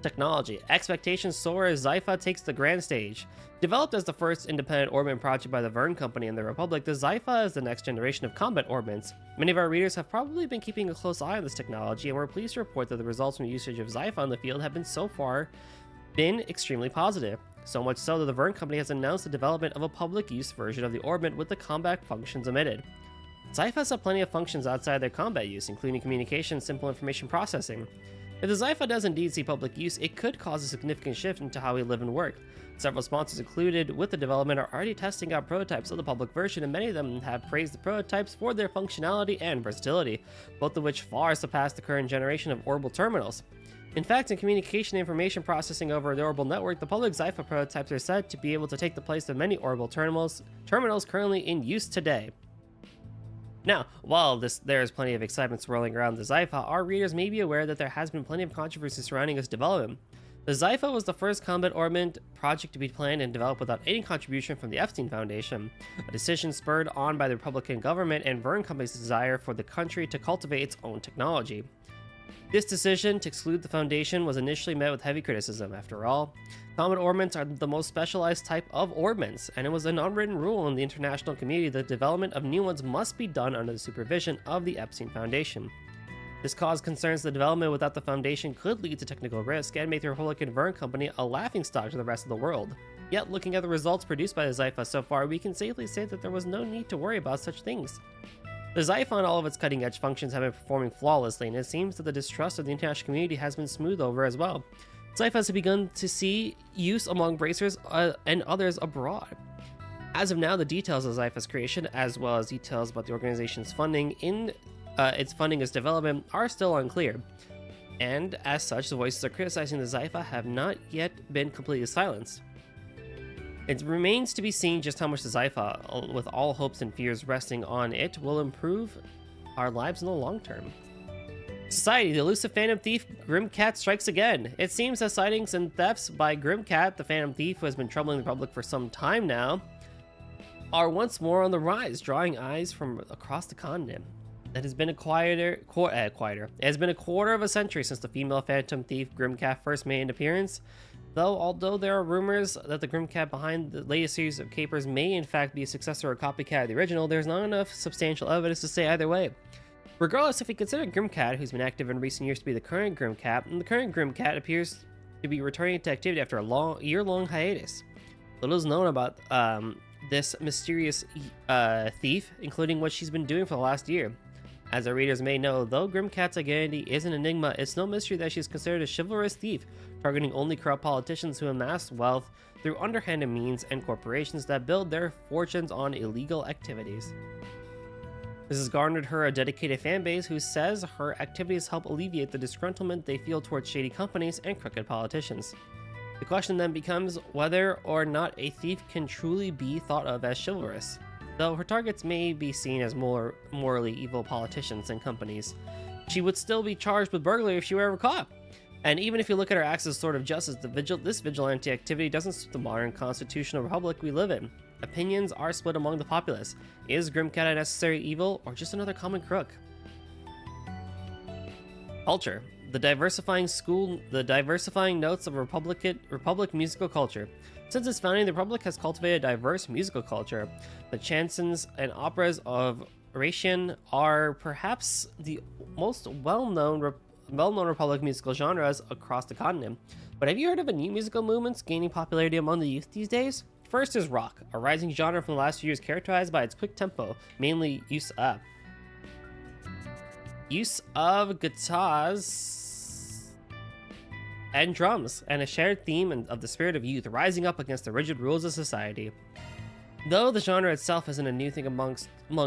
Technology. Expectations soar as Zypha takes the grand stage. Developed as the first independent orbment project by the Verne Company in the Republic, the Zypha is the next generation of combat orbments. Many of our readers have probably been keeping a close eye on this technology, and we're pleased to report that the results from usage of Zypha in the field have been so far extremely positive. So much so that the Verne Company has announced the development of a public use version of the orbment with the combat functions omitted. Zyphas have plenty of functions outside their combat use, including communication and simple information processing. If the Zypha does indeed see public use, it could cause a significant shift into how we live and work. Several sponsors included with the development are already testing out prototypes of the public version, and many of them have praised the prototypes for their functionality and versatility, both of which far surpass the current generation of orbital terminals. In fact, in communication and information processing over the orbital network, the public Zypha prototypes are said to be able to take the place of many orbital terminals currently in use today. Now, while there is plenty of excitement swirling around the Zypha, our readers may be aware that there has been plenty of controversy surrounding its development. The Zypha was the first combat orbment project to be planned and developed without any contribution from the Epstein Foundation, a decision spurred on by the Republican government and Verne Company's desire for the country to cultivate its own technology. This decision to exclude the Foundation was initially met with heavy criticism. After all, combat orbments are the most specialized type of orbments, and it was an unwritten rule in the international community that the development of new ones must be done under the supervision of the Epstein Foundation. This caused concerns that development without the Foundation could lead to technical risk and make the Republican Verne Company a laughingstock to the rest of the world. Yet, looking at the results produced by the Zypha so far, we can safely say that there was no need to worry about such things. The Zypha and all of its cutting-edge functions have been performing flawlessly, and it seems that the distrust of the international community has been smoothed over as well. Zypha has begun to see use among bracers and others abroad. As of now, the details of Zypha's creation, as well as details about the organization's funding its development, are still unclear. And as such, the voices of criticizing the Zypha have not yet been completely silenced. It remains to be seen just how much the Zypha, with all hopes and fears resting on it, will improve our lives in the long term. Society, the elusive Phantom Thief, Grimcat strikes again. It seems that sightings and thefts by Grimcat, the Phantom Thief who has been troubling the public for some time now, are once more on the rise, drawing eyes from across the continent. It has been It has been a quarter of a century since the female Phantom Thief Grimcat first made an appearance. Although there are rumors that the Grimcat behind the latest series of capers may in fact be a successor or copycat of the original, there's not enough substantial evidence to say either way. Regardless, if we consider Grimcat, who's been active in recent years, to be the current Grimcat, and the current Grimcat appears to be returning to activity after a year-long hiatus. Little is known about this mysterious thief, including what she's been doing for the last year. As our readers may know, though Grimcat's identity is an enigma, it's no mystery that she's considered a chivalrous thief, targeting only corrupt politicians who amass wealth through underhanded means and corporations that build their fortunes on illegal activities. This has garnered her a dedicated fan base who says her activities help alleviate the disgruntlement they feel towards shady companies and crooked politicians. The question then becomes whether or not a thief can truly be thought of as chivalrous. Though her targets may be seen as more morally evil politicians and companies, she would still be charged with burglary if she were ever caught. And even if you look at her acts as sort of justice, this vigilante activity doesn't suit the modern constitutional republic we live in. Opinions are split among the populace. Is Grimcat a necessary evil, or just another common crook? Culture. The diversifying notes of Republic musical culture. Since its founding, the Republic has cultivated a diverse musical culture. The chansons and operas of Ratian are perhaps the most well-known Republic musical genres across the continent. But have you heard of a new musical movements gaining popularity among the youth these days? First is rock, a rising genre from the last few years characterized by its quick tempo, mainly use of guitars and drums, and a shared theme of the spirit of youth rising up against the rigid rules of society. Though the genre itself isn't a new thing among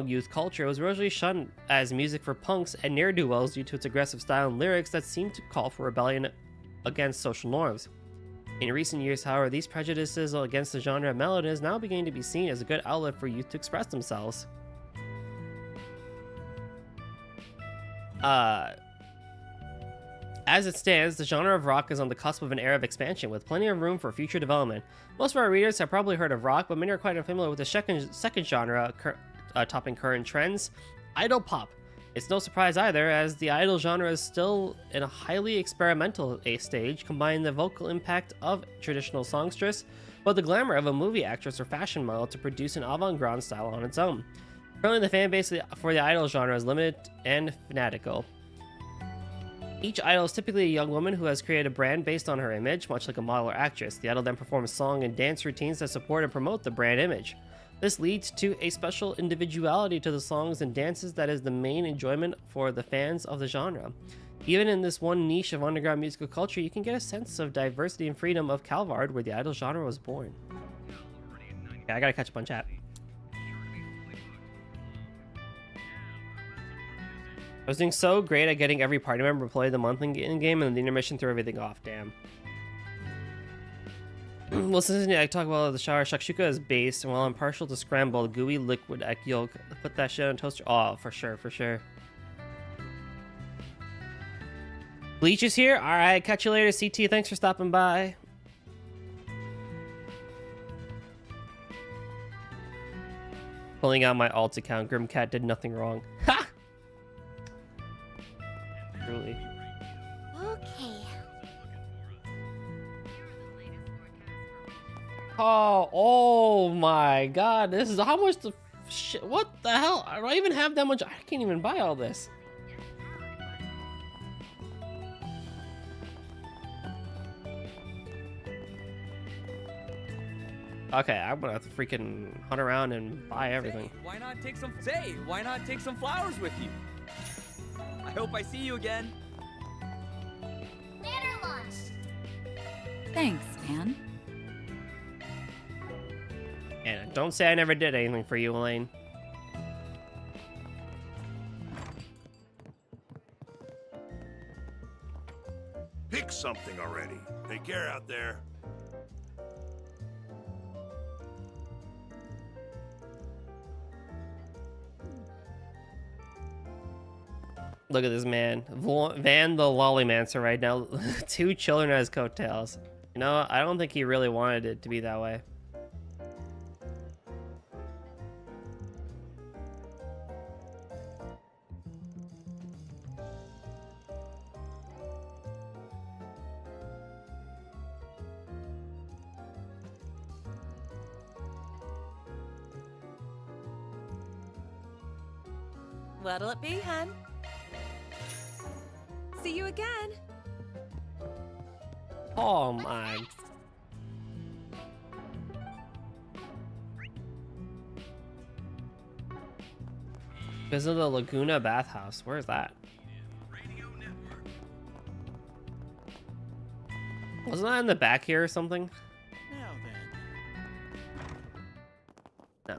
youth culture, it was originally shunned as music for punks and ne'er-do-wells due to its aggressive style and lyrics that seemed to call for rebellion against social norms. In recent years, however, these prejudices against the genre of melody is now beginning to be seen as a good outlet for youth to express themselves. As it stands, the genre of rock is on the cusp of an era of expansion, with plenty of room for future development. Most of our readers have probably heard of rock, but many are quite unfamiliar with the second genre topping current trends, idol pop. It's no surprise either, as the idol genre is still in a highly experimental stage, combining the vocal impact of traditional songstress, but the glamour of a movie actress or fashion model to produce an avant-garde style on its own. Currently, the fan base for the idol genre is limited and fanatical. Each idol is typically a young woman who has created a brand based on her image, much like a model or actress. The idol then performs song and dance routines that support and promote the brand image. This leads to a special individuality to the songs and dances that is the main enjoyment for the fans of the genre. Even in this one niche of underground musical culture, you can get a sense of diversity and freedom of Calvard, where the idol genre was born. Yeah, I gotta catch up on chat. I was doing so great at getting every party member to play the monthly in-game, and the intermission threw everything off. Damn. Well, since I talk about the shower, shakshuka is based, and while I'm partial to scrambled, gooey liquid egg yolk, put that shit on toaster. Oh, for sure, for sure. Bleach is here? Alright, catch you later, CT. Thanks for stopping by. Pulling out my alt account, Grimcat did nothing wrong. Ha! Truly. Okay. Oh my god, this is how much the shit. What the hell? I don't even have that much. I can't even buy all this. Okay, I'm gonna have to freaking hunt around and buy everything. Why not take some flowers with you? I hope I see you again. Banner launch. Thanks, man. And don't say I never did anything for you, Elaine. Pick something already. Take care out there. Look at this man. Van the Lollymancer right now. 2 children at his coattails. You know, I don't think he really wanted it to be that way. What'll it be, hun? See you again. Oh my. Visit the Laguna bathhouse. Where is that? Wasn't that in the back here or something? Now then. No.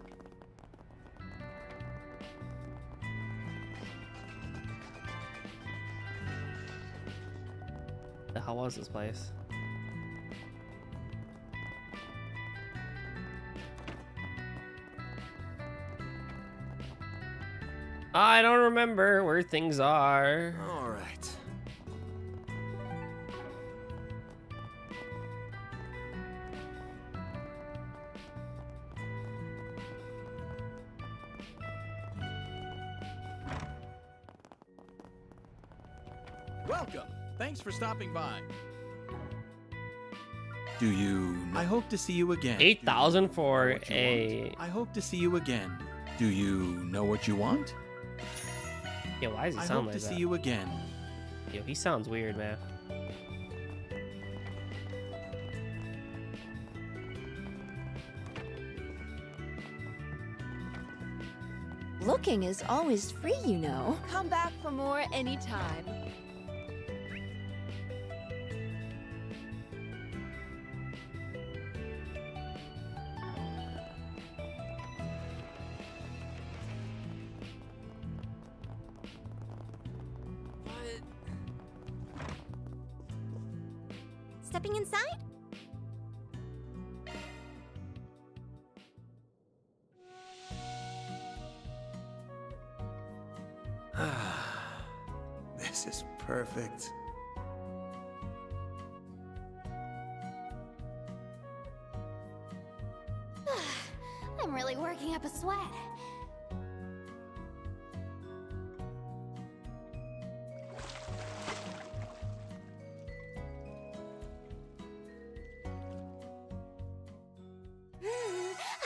The hell was this place? I don't remember where things are. All right. Welcome. Thanks for stopping by. Do you... I hope to see you again. 8,000 for a... I hope to see you again. Do you know what you want? Yeah, why does he I sound hope like to that? see you again. Yo, he sounds weird, man. Looking is always free, you know. Come back for more anytime. Stepping inside? This is perfect. I'm really working up a sweat.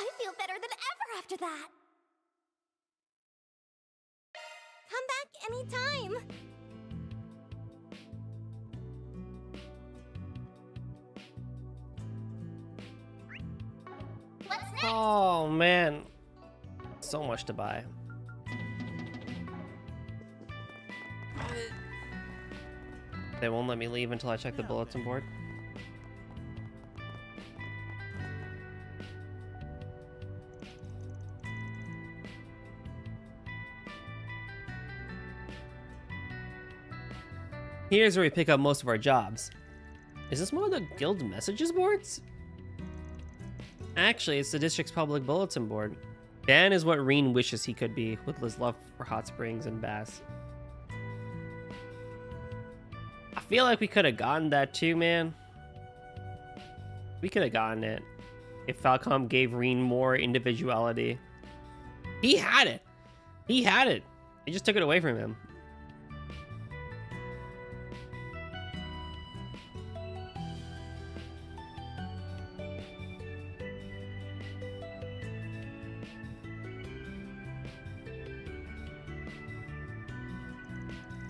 I feel better than ever after that. Come back anytime. What's next? Oh, man. So much to buy. They won't let me leave until I check the bulletin board. Here's where we pick up most of our jobs. Is this one of the guild messages boards? Actually, it's the district's public bulletin board. Dan is what Reen wishes he could be, with his love for hot springs and baths. I feel like we could have gotten that too, man. We could have gotten it if Falcom gave Reen more individuality. He had it. He had it. They just took it away from him.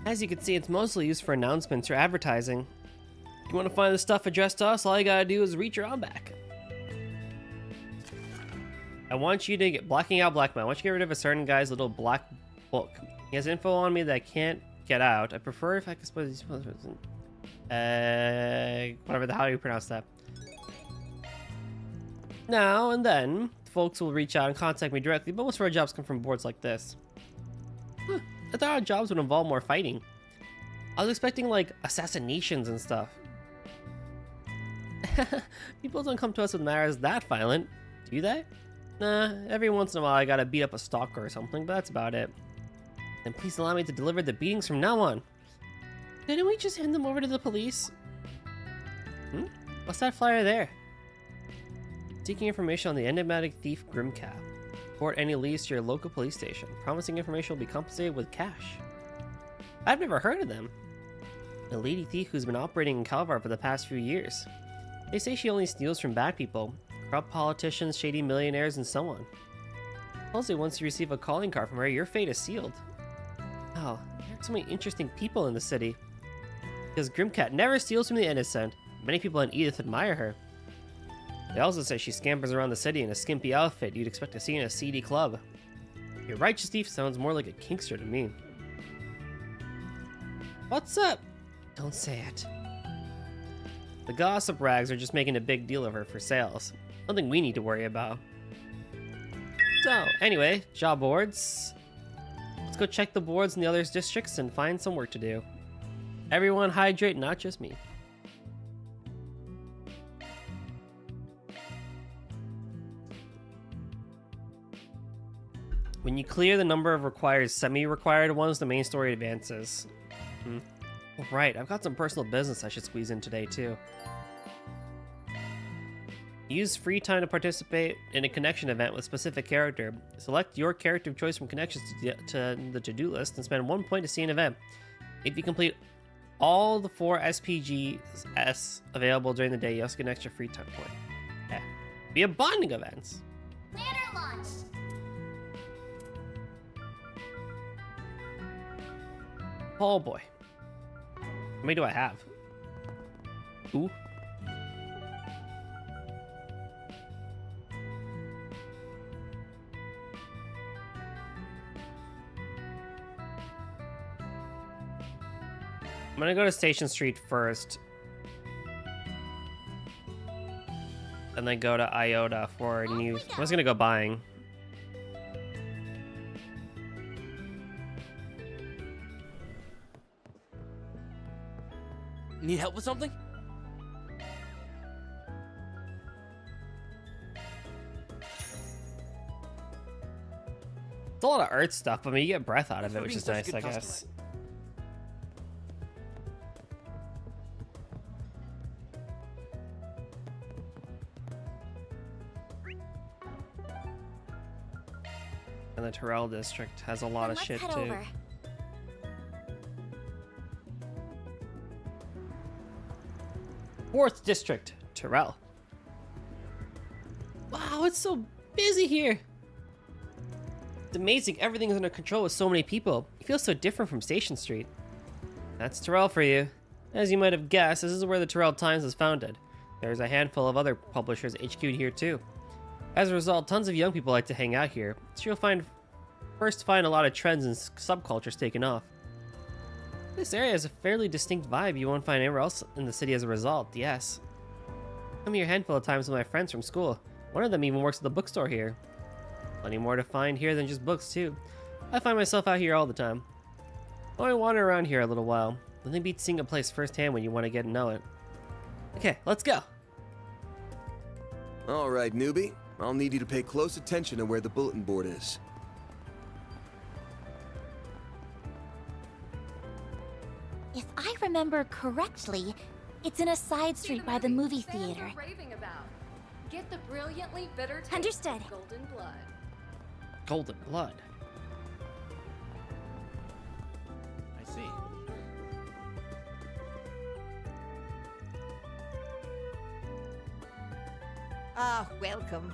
As you can see, it's mostly used for announcements or advertising. If you want to find the stuff addressed to us, all you gotta do is reach around back. I want you to get blocking out Black Man. I want you to get rid of a certain guy's little black book. He has info on me that I can't get out. I prefer if I could split these. Whatever the hell you pronounce that. Now and then, folks will reach out and contact me directly, but most of our jobs come from boards like this. Huh. I thought our jobs would involve more fighting. I was expecting, like, assassinations and stuff. People don't come to us with matters that violent, do they? Nah, every once in a while I gotta beat up a stalker or something, but that's about it. Then please allow me to deliver the beatings from now on. Didn't we just hand them over to the police? What's that flyer there? Seeking information on the enigmatic thief Grimcat. Report any leads to your local police station. Promising information will be compensated with cash. I've never heard of them. A lady thief who's been operating in Calvar for the past few years. They say she only steals from bad people, corrupt politicians, shady millionaires, and so on. Also, once you receive a calling card from her, your fate is sealed. Oh, there are so many interesting people in the city. Because Grimcat never steals from the innocent. Many people in Edith admire her. They also say she scampers around the city in a skimpy outfit you'd expect to see in a seedy club. Your righteous thief sounds more like a kinkster to me. What's up? Don't say it. The gossip rags are just making a big deal of her for sales. Nothing we need to worry about. So, anyway, job boards. Let's go check the boards in the other districts and find some work to do. Everyone hydrate, not just me. When you clear the number of required semi-required ones, the main story advances. Oh, right, I've got some personal business I should squeeze in today, too. Use free time to participate in a connection event with a specific character. Select your character of choice from connections to the to-do list and spend 1 point to see an event. If you complete all the 4 SPGs available during the day, you also get an extra free time point. Okay. Be a bonding events. Planner launch. Oh boy. How many do I have? Ooh. I'm gonna go to Station Street first. And then go to Iota for new. I was gonna go buying. Need help with something? It's a lot of Earth stuff. I mean, you get breath out of it, which is nice, I guess. And the Terrell district has a lot of shit, too. Over. Fourth district, Terrell. Wow, it's so busy here. It's amazing everything is under control with so many people. It feels so different from Station Street. That's Terrell for you. As you might have guessed, this is where the Terrell Times was founded. There's a handful of other publishers HQ'd here too. As a result, tons of young people like to hang out here, so you'll find a lot of trends and subcultures taking off. This area has a fairly distinct vibe you won't find anywhere else in the city as a result, yes. I come here a handful of times with my friends from school. One of them even works at the bookstore here. Plenty more to find here than just books, too. I find myself out here all the time. I only wander around here a little while. Nothing beats seeing a place firsthand when you want to get to know it. Okay, let's go. Alright, newbie. I'll need you to pay close attention to where the bulletin board is. If I remember correctly, it's in a side street by the movie theater. Get the brilliantly bitter taste Understood. of golden blood. Golden blood. I see. Ah, welcome.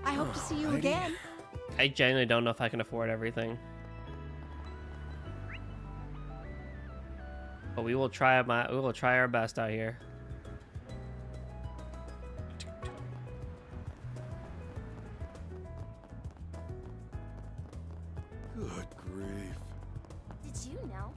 I hope to see you again. I genuinely don't know if I can afford everything. But we will try our best out here. Good grief. Did you know?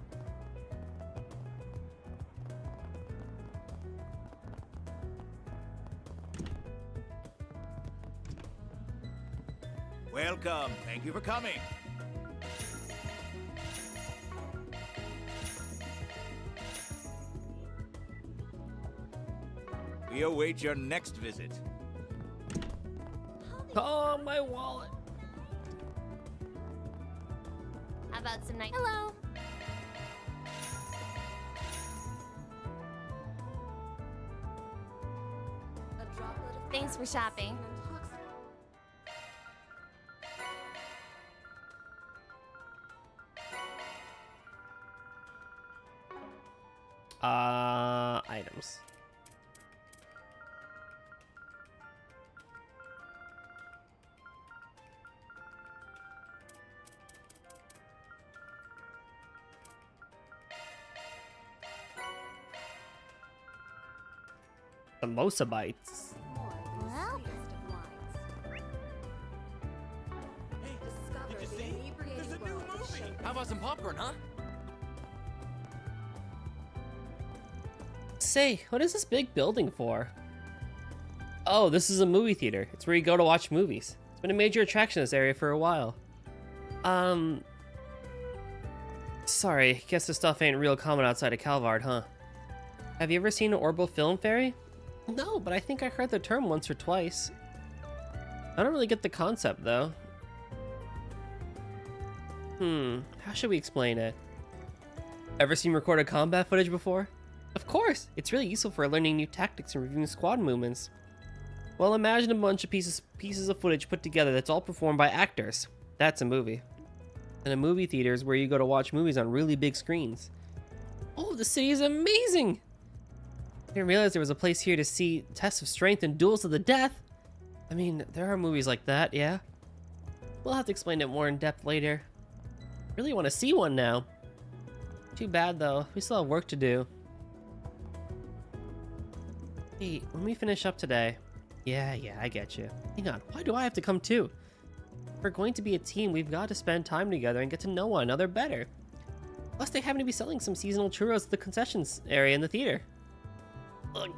Welcome. Thank you for coming. We await your next visit. Oh, my wallet. How about some night? Hello. A droplet of Thanks for shopping. Items. Samosa bites. Well, How about some popcorn, huh? Say, what is this big building for? Oh, this is a movie theater. It's where you go to watch movies. It's been a major attraction in this area for a while. Sorry, guess this stuff ain't real common outside of Calvard, huh? Have you ever seen an orbital film ferry? No, but I think I heard the term once or twice. I don't really get the concept, though. How should we explain it? Ever seen recorded combat footage before? Of course! It's really useful for learning new tactics and reviewing squad movements. Well, imagine a bunch of pieces of footage put together that's all performed by actors. That's a movie. And a movie theater is where you go to watch movies on really big screens. Oh, the city is amazing! I didn't realize there was a place here to see tests of strength and duels to the death. I mean, there are movies like that, yeah. We'll have to explain it more in depth later. Really want to see one now. Too bad though, we still have work to do. Hey, when we finish up today... Yeah, I get you. Hang on, why do I have to come too? If we're going to be a team, we've got to spend time together and get to know one another better. Plus, they happen to be selling some seasonal churros at the concessions area in the theater. Ugh.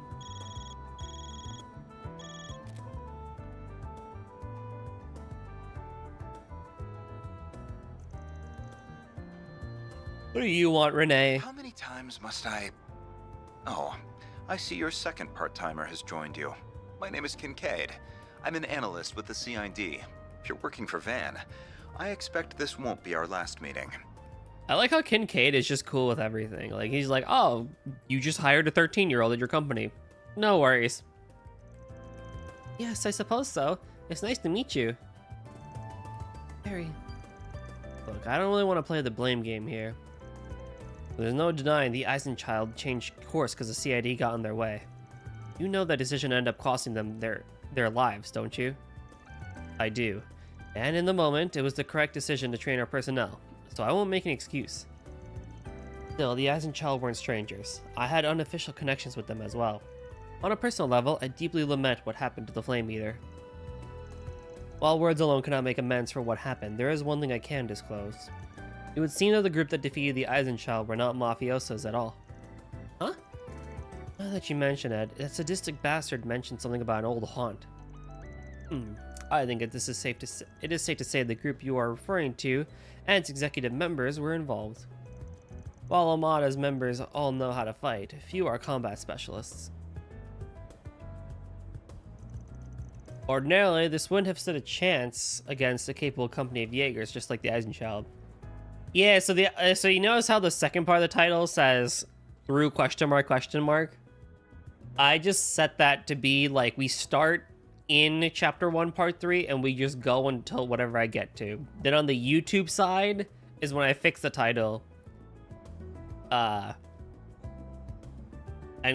What do you want, Renee? How many times must I... Oh, I see your second part-timer has joined you. My name is Kincaid. I'm an analyst with the CID. If you're working for Van, I expect this won't be our last meeting. I like how Kincaid is just cool with everything. Like, he's like, oh, you just hired a 13-year-old at your company. No worries. Yes, I suppose so. It's nice to meet you. Harry. Look, I don't really want to play the blame game here. There's no denying the Eisenchild changed course because the CID got in their way. You know that decision ended up costing them their lives, don't you? I do. And in the moment, it was the correct decision to train our personnel, so I won't make an excuse. Still, the Eisenchild weren't strangers. I had unofficial connections with them as well. On a personal level, I deeply lament what happened to the Flame Eater. While words alone cannot make amends for what happened, there is one thing I can disclose. It would seem that the group that defeated the Eisenchild were not mafiosos at all. Huh? Now that you mention it, that sadistic bastard mentioned something about an old haunt. I think it is safe to say the group you are referring to and its executive members were involved. While Armada's members all know how to fight, few are combat specialists. Ordinarily, this wouldn't have stood a chance against a capable company of Jaegers just like the Eisenchild. Yeah, so you notice how the second part of the title says through ? I just set that to be like we start in chapter 1 part 3 and we just go until whatever I get to. Then on the YouTube side is when I fix the title and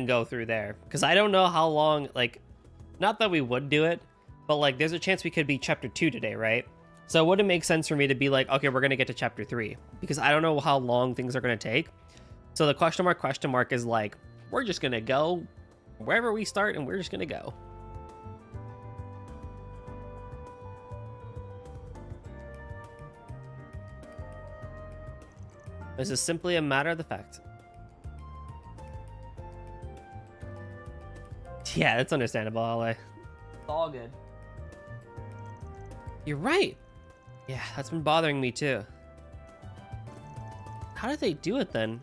go through there, because I don't know how long, like, not that we would do it, but like there's a chance we could be chapter 2 today, right? So it wouldn't make sense for me to be like, okay, we're gonna get to chapter 3, because I don't know how long things are gonna take. So the question mark is like, we're just gonna go wherever we start and we're just gonna go. This is simply a matter of the fact. Yeah, that's understandable, LA. It's all good. You're right. Yeah, that's been bothering me too. How did they do it then?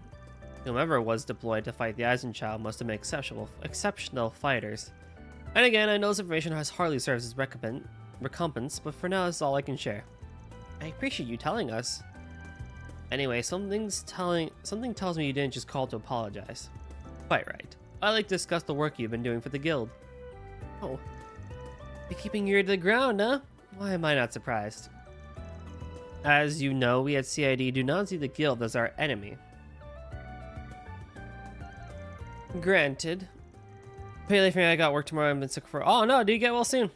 Whomever was deployed to fight the Eisenchild must have been exceptional fighters. And again, I know this information has hardly served as recompense, but for now, this is all I can share. I appreciate you telling us. Anyway, something tells me you didn't just call to apologize. Quite right. I'd like to discuss the work you've been doing for the guild. Oh, you're keeping your ear to the ground, huh? Why am I not surprised? As you know, we at CID do not see the guild as our enemy. Granted. Pay for me, I got work tomorrow. I've been sick for... Oh no, dude, get well soon.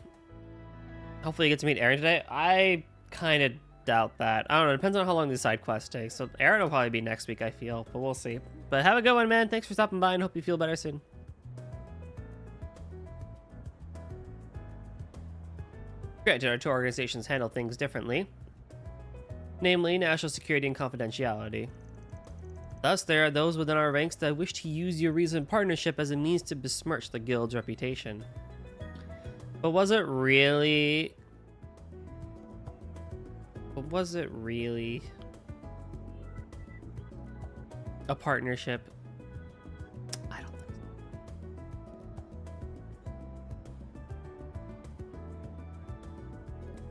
Hopefully you get to meet Aaron today. I kind of doubt that. I don't know, it depends on how long the side quest takes. So Aaron will probably be next week, I feel, but we'll see. But have a good one, man. Thanks for stopping by and hope you feel better soon. Granted, our two organizations handle things differently, namely national security and confidentiality. Thus, there are those within our ranks that wish to use your recent partnership as a means to besmirch the guild's reputation. But was it really... a partnership? I don't think so.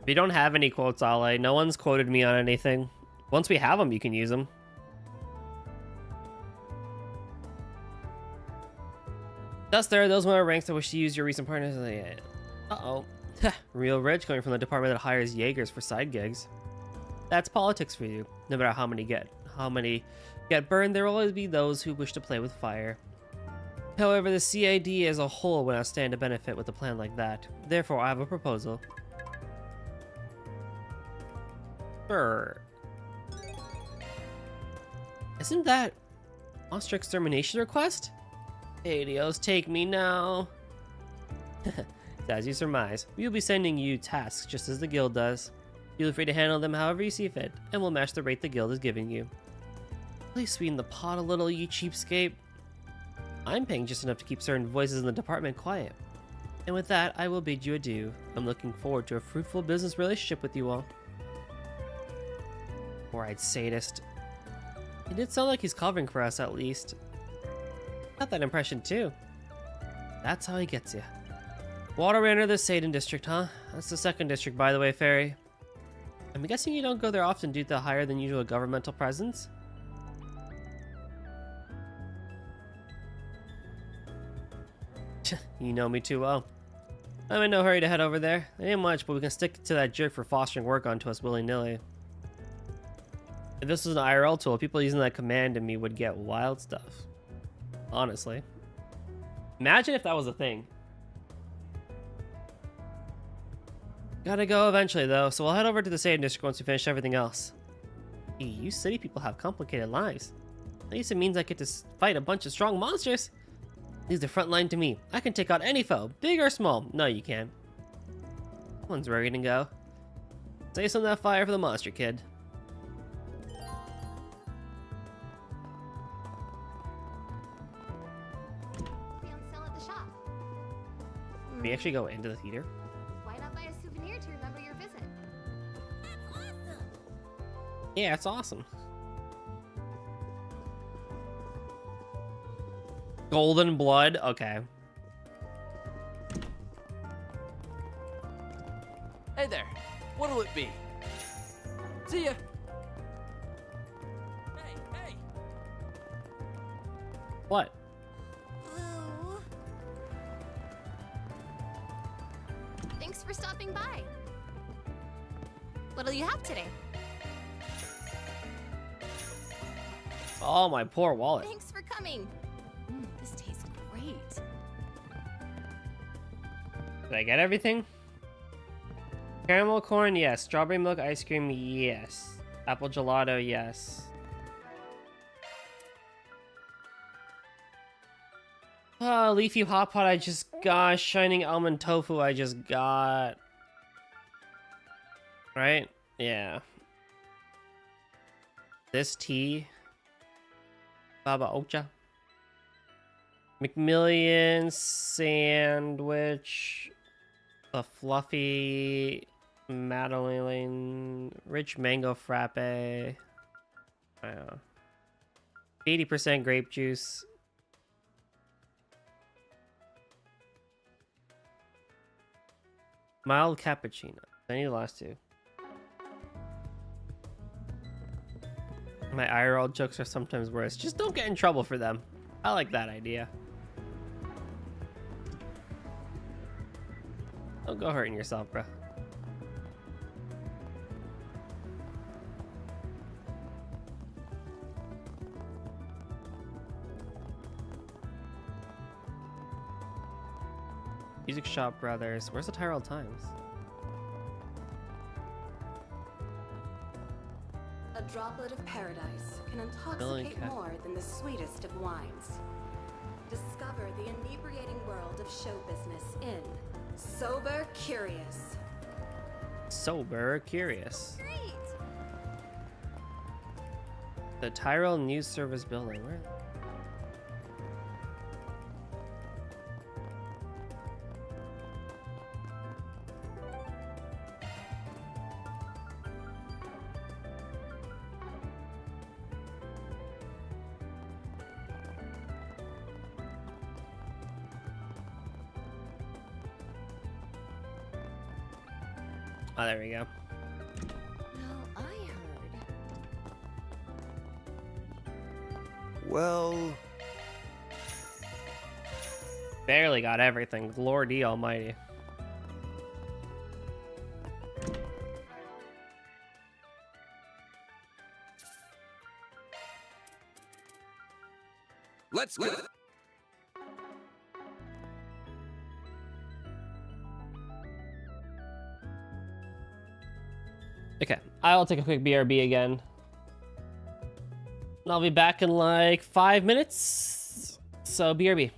We don't have any quotes, Ale. No one's quoted me on anything. Once we have them, you can use them. Thus, there are those in our ranks that wish to use your recent partners. Uh-oh. Real rich, coming from the department that hires Jaegers for side gigs. That's politics for you. No matter how many get burned, there will always be those who wish to play with fire. However, the CID as a whole would not stand to benefit with a plan like that. Therefore, I have a proposal. Sure. Isn't that monster extermination request? Adios, take me now. As you surmise, we will be sending you tasks just as the guild does. Feel free to handle them however you see fit, and we'll match the rate the guild is giving you. Please sweeten the pot a little, you cheapskate. I'm paying just enough to keep certain voices in the department quiet. And with that, I will bid you adieu. I'm looking forward to a fruitful business relationship with you all. Alright, sadist. It did sound like he's covering for us, at least. Got that impression, too. That's how he gets you. Waterway under the Satan district, huh? That's the second district, by the way, Fairy. I'm guessing you don't go there often due to the higher than usual governmental presence? You know me too well. I'm in no hurry to head over there. It ain't much, but we can stick to that jerk for fostering work onto us willy-nilly. If this was an IRL tool, people using that command to me would get wild stuff. Honestly. Imagine if that was a thing. Gotta go eventually, though, so we'll head over to the Satan district once we finish everything else. Gee, you city people have complicated lives. At least it means I get to fight a bunch of strong monsters. Leave the front line to me. I can take out any foe, big or small. No, you can't. One's ready to go. Save some of that fire for the monster kid. Can we actually go into the theater? Why not buy a souvenir to remember your visit? Yeah, it's awesome. Golden blood? Okay. Hey there. What'll it be? See ya. Hey. What? Thanks for stopping by. What'll you have today? Oh, my poor wallet. Thanks for coming. This tastes great. Did I get everything? Caramel corn, yes. Strawberry milk ice cream, yes. Apple gelato, yes. Leafy hot pot I just got. Shining almond tofu I just got. Right? Yeah. This tea. Baba Ocha. McMillian sandwich. A fluffy Madeline rich mango frappe. I don't know. 80% grape juice. Mild cappuccino. I need the last two. My IRL jokes are sometimes worse. Just don't get in trouble for them. I like that idea. Don't go hurting yourself, bro. Music Shop Brothers. Where's the Tyrell Times? A droplet of paradise can intoxicate more than the sweetest of wines. Discover the inebriating world of show business in Sober Curious. sober curious. The Tyrell News Service building. Where? Oh, there we go. Well, I heard. Well... Barely got everything. Lordy almighty. Let's go. Okay, I'll take a quick BRB again. And I'll be back in like 5 minutes. So BRB.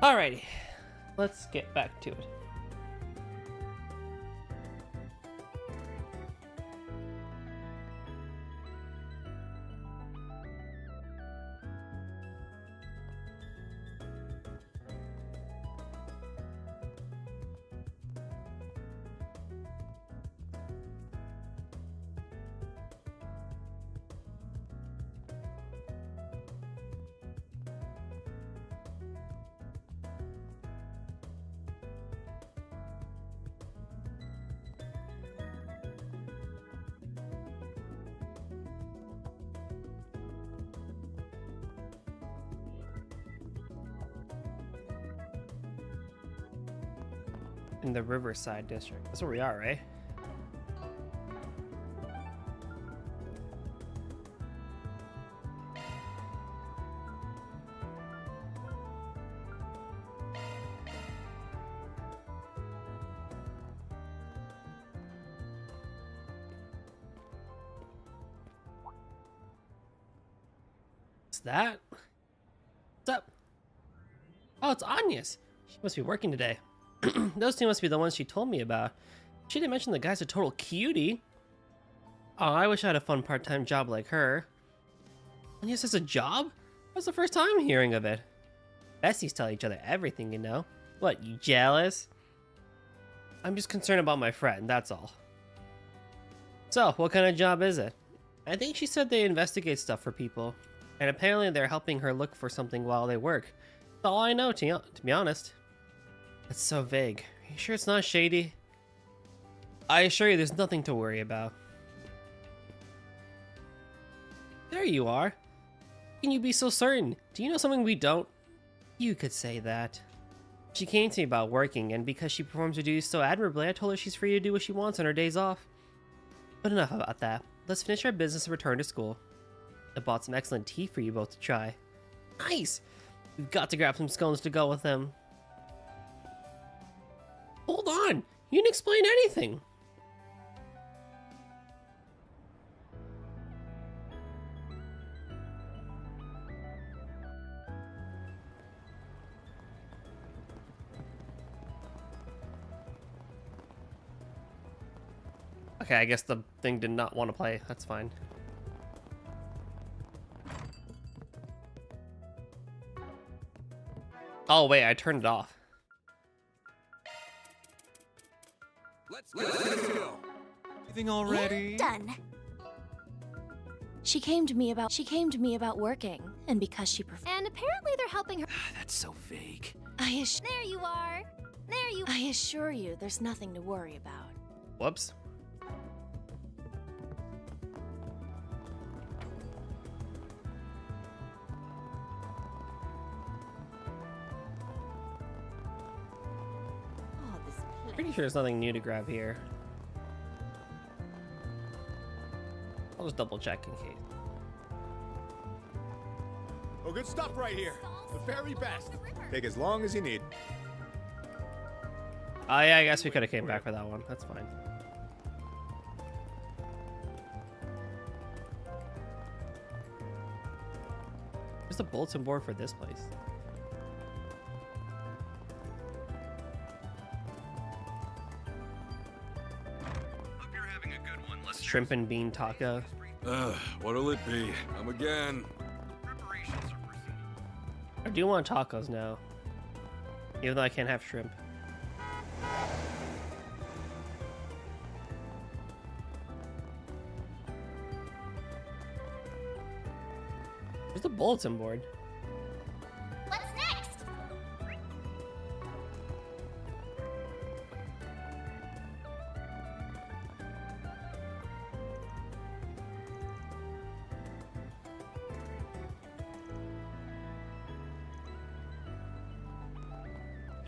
Alrighty, let's get back to it. In the Riverside District. That's where we are, right? What's that? What's up? Oh, it's Anya's. She must be working today. Those two must be the ones she told me about. She didn't mention the guy's a total cutie. Oh, I wish I had a fun part-time job like her. And yes, it's a job? That's the first time I'm hearing of it. Besties tell each other everything, you know. What, you jealous? I'm just concerned about my friend, that's all. So, what kind of job is it? I think she said they investigate stuff for people. And apparently they're helping her look for something while they work. That's all I know, to be honest. That's so vague. Are you sure it's not shady? I assure you there's nothing to worry about. There you are. How can you be so certain? Do you know something we don't? You could say that. She came to me about working, and because she performs her duties so admirably, I told her she's free to do what she wants on her days off. But enough about that. Let's finish our business and return to school. I bought some excellent tea for you both to try. Nice! We've got to grab some scones to go with them. Hold on! You didn't explain anything! Okay, I guess the thing did not want to play. That's fine. Oh wait, I turned it off. Let's go. Anything already? Done. She came to me about working, and because she And apparently they're helping her. That's so vague. There you are. I assure you, there's nothing to worry about. Whoops. Pretty sure there's nothing new to grab here. I'll just double check in case. Oh, good stuff right here. The very best. Take as long as you need. Oh yeah, I guess we could have came back for that one. That's fine. There's the bulletin board for this place. Shrimp and bean taco. What'll it be? Come again. I do want tacos now, even though I can't have shrimp. Where's the bulletin board? What's next?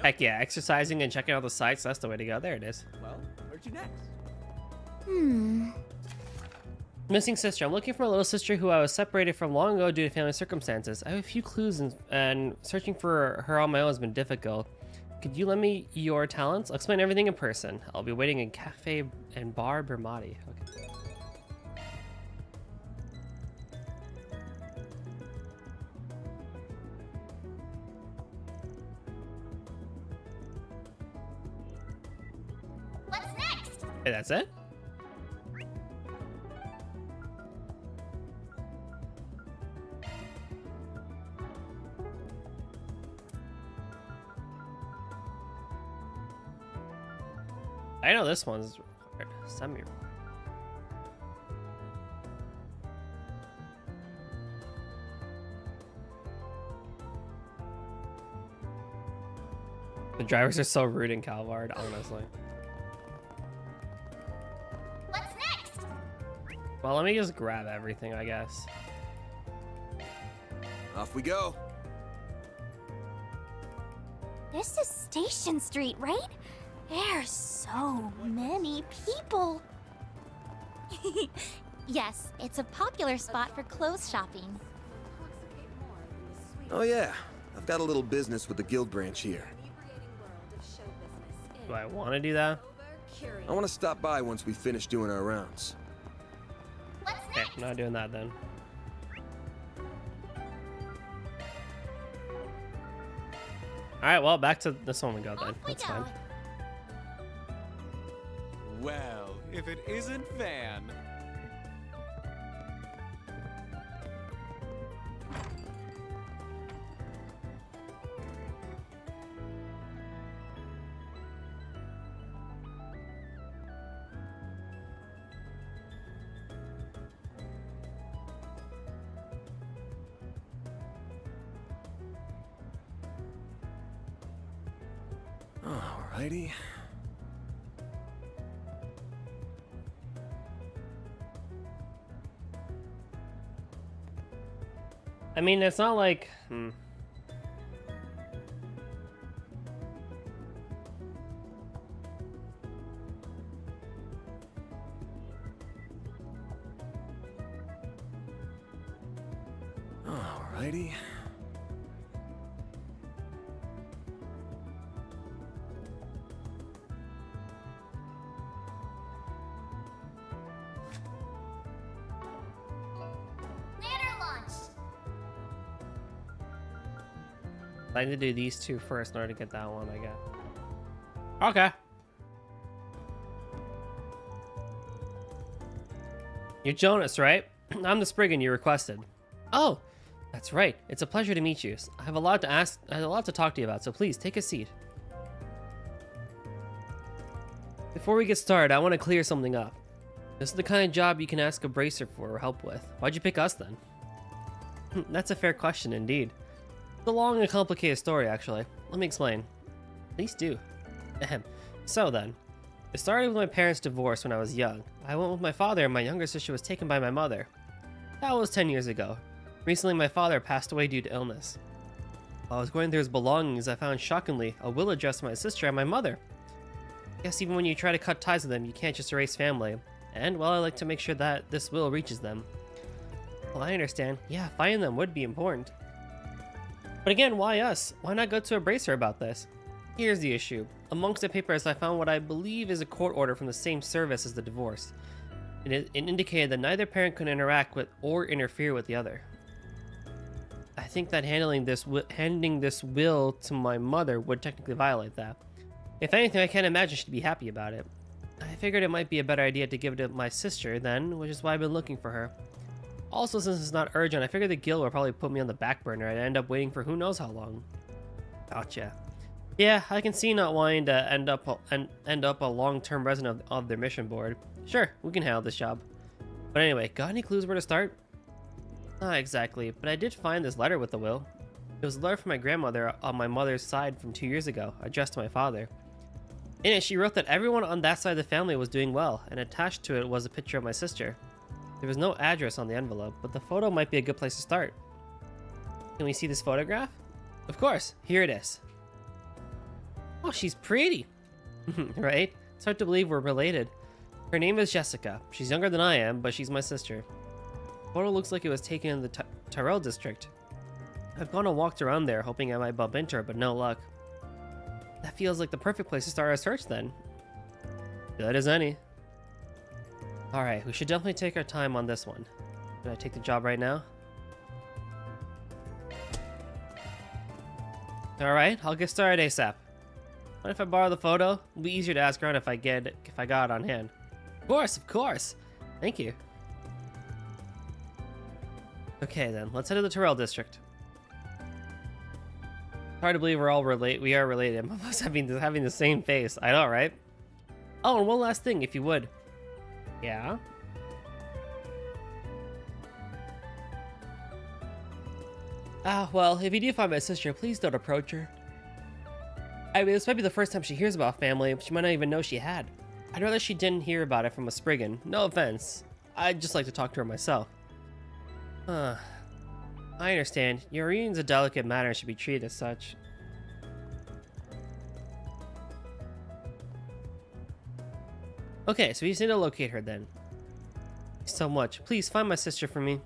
Heck yeah, exercising and checking out the sites, that's the way to go. There it is. Well, where'd you next? Missing sister. I'm looking for a little sister who I was separated from long ago due to family circumstances. I have a few clues and searching for her on my own has been difficult. Could you lend me your talents? I'll explain everything in person. I'll be waiting in Cafe and Bar Bermati. Okay. Hey, that's it? I know this one's required. Semi-required. The drivers are so rude in Calvard, honestly. What's next? Well, let me just grab everything, I guess. Off we go. This is Station Street, right? There's so many people. Yes, it's a popular spot for clothes shopping. Oh yeah, I've got a little business with the guild branch here. Do I want to do that? I want to stop by once we finish doing our rounds. Okay, I'm not doing that then. Alright, well, back to this one we go then. That's fine. Well, if it isn't Van. Alrighty. I mean, it's not like... Alrighty. I need to do these two first in order to get that one, I guess. Okay. You're Jonas, right? I'm the Spriggan you requested. Oh, that's right. It's a pleasure to meet you. I have a lot to talk to you about, so please take a seat. Before we get started, I want to clear something up. This is the kind of job you can ask a bracer for help with. Why'd you pick us then? That's a fair question indeed. It's a long and complicated story, actually. Let me explain. Please do. Ahem. So then, it started with my parents' divorce when I was young. I went with my father and my younger sister was taken by my mother. That was 10 years ago. Recently, my father passed away due to illness. While I was going through his belongings, I found, shockingly, a will addressed to my sister and my mother. I guess even when you try to cut ties with them, you can't just erase family. And, well, I like to make sure that this will reaches them. Well, I understand. Yeah, finding them would be important. But again, why us? Why not go to a bracer about this? Here's the issue. Amongst the papers, I found what I believe is a court order from the same service as the divorce. It indicated that neither parent could interact with or interfere with the other. I think that handing this will to my mother would technically violate that. If anything, I can't imagine she'd be happy about it. I figured it might be a better idea to give it to my sister then, which is why I've been looking for her. Also, since it's not urgent, I figured the guild would probably put me on the back burner and I'd end up waiting for who knows how long. Gotcha. Yeah, I can see not wanting to end up a long-term resident of their mission board. Sure, we can handle this job. But anyway, got any clues where to start? Not exactly, but I did find this letter with the will. It was a letter from my grandmother on my mother's side from 2 years ago, addressed to my father. In it, she wrote that everyone on that side of the family was doing well, and attached to it was a picture of my sister. There was no address on the envelope, but the photo might be a good place to start. Can we see this photograph? Of course, here it is. Oh, she's pretty! Right? It's hard to believe we're related. Her name is Jessica. She's younger than I am, but she's my sister. The photo looks like it was taken in the Tyrell district. I've gone and walked around there, hoping I might bump into her, but no luck. That feels like the perfect place to start our search then. Good as any. Alright, we should definitely take our time on this one. Can I take the job right now? Alright, I'll get started ASAP. What if I borrow the photo? It'll be easier to ask around if I got it on hand. Of course. Thank you. Okay then, let's head to the Terrell district. Hard to believe we are related. Almost having the same face. I know, right? Oh, and one last thing, if you would. Yeah? Well, if you do find my sister, please don't approach her. I mean, this might be the first time she hears about family. She might not even know she had. I'd rather she didn't hear about it from a Spriggan. No offense. I'd just like to talk to her myself. I understand. Your reunion's a delicate matter and should be treated as such. Okay, so we just need to locate her then. Thanks so much. Please find my sister for me.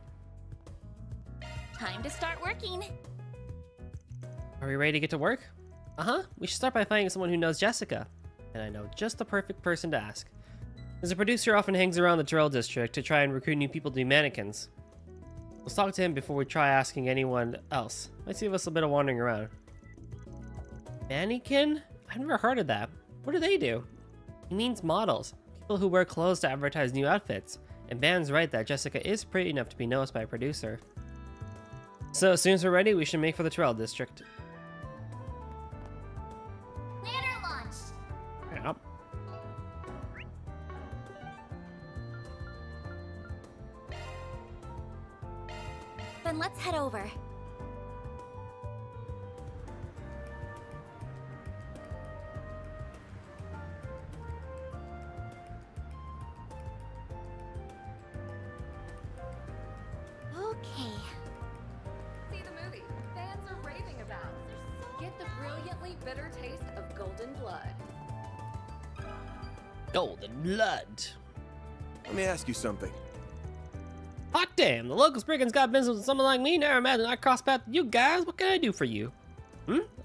Time to start working. Are we ready to get to work? We should start by finding someone who knows Jessica. And I know just the perfect person to ask. As a producer often hangs around the Terrell district to try and recruit new people to be mannequins. Let's talk to him before we try asking anyone else. Might save us a bit of wandering around. Mannequin? I've never heard of that. What do they do? He means models. People who wear clothes to advertise new outfits. And Ban's right that Jessica is pretty enough to be noticed by a producer. So as soon as we're ready, we should make for the Terrell district. Planner launch. Yep. Then let's head over. Okay. See the movie. Fans are raving about. Get the brilliantly bitter taste of golden blood. Golden blood. Let me ask you something. Hot damn, the local Spriggan's got business with someone like me. Never imagine I cross paths with you guys. What can I do for you?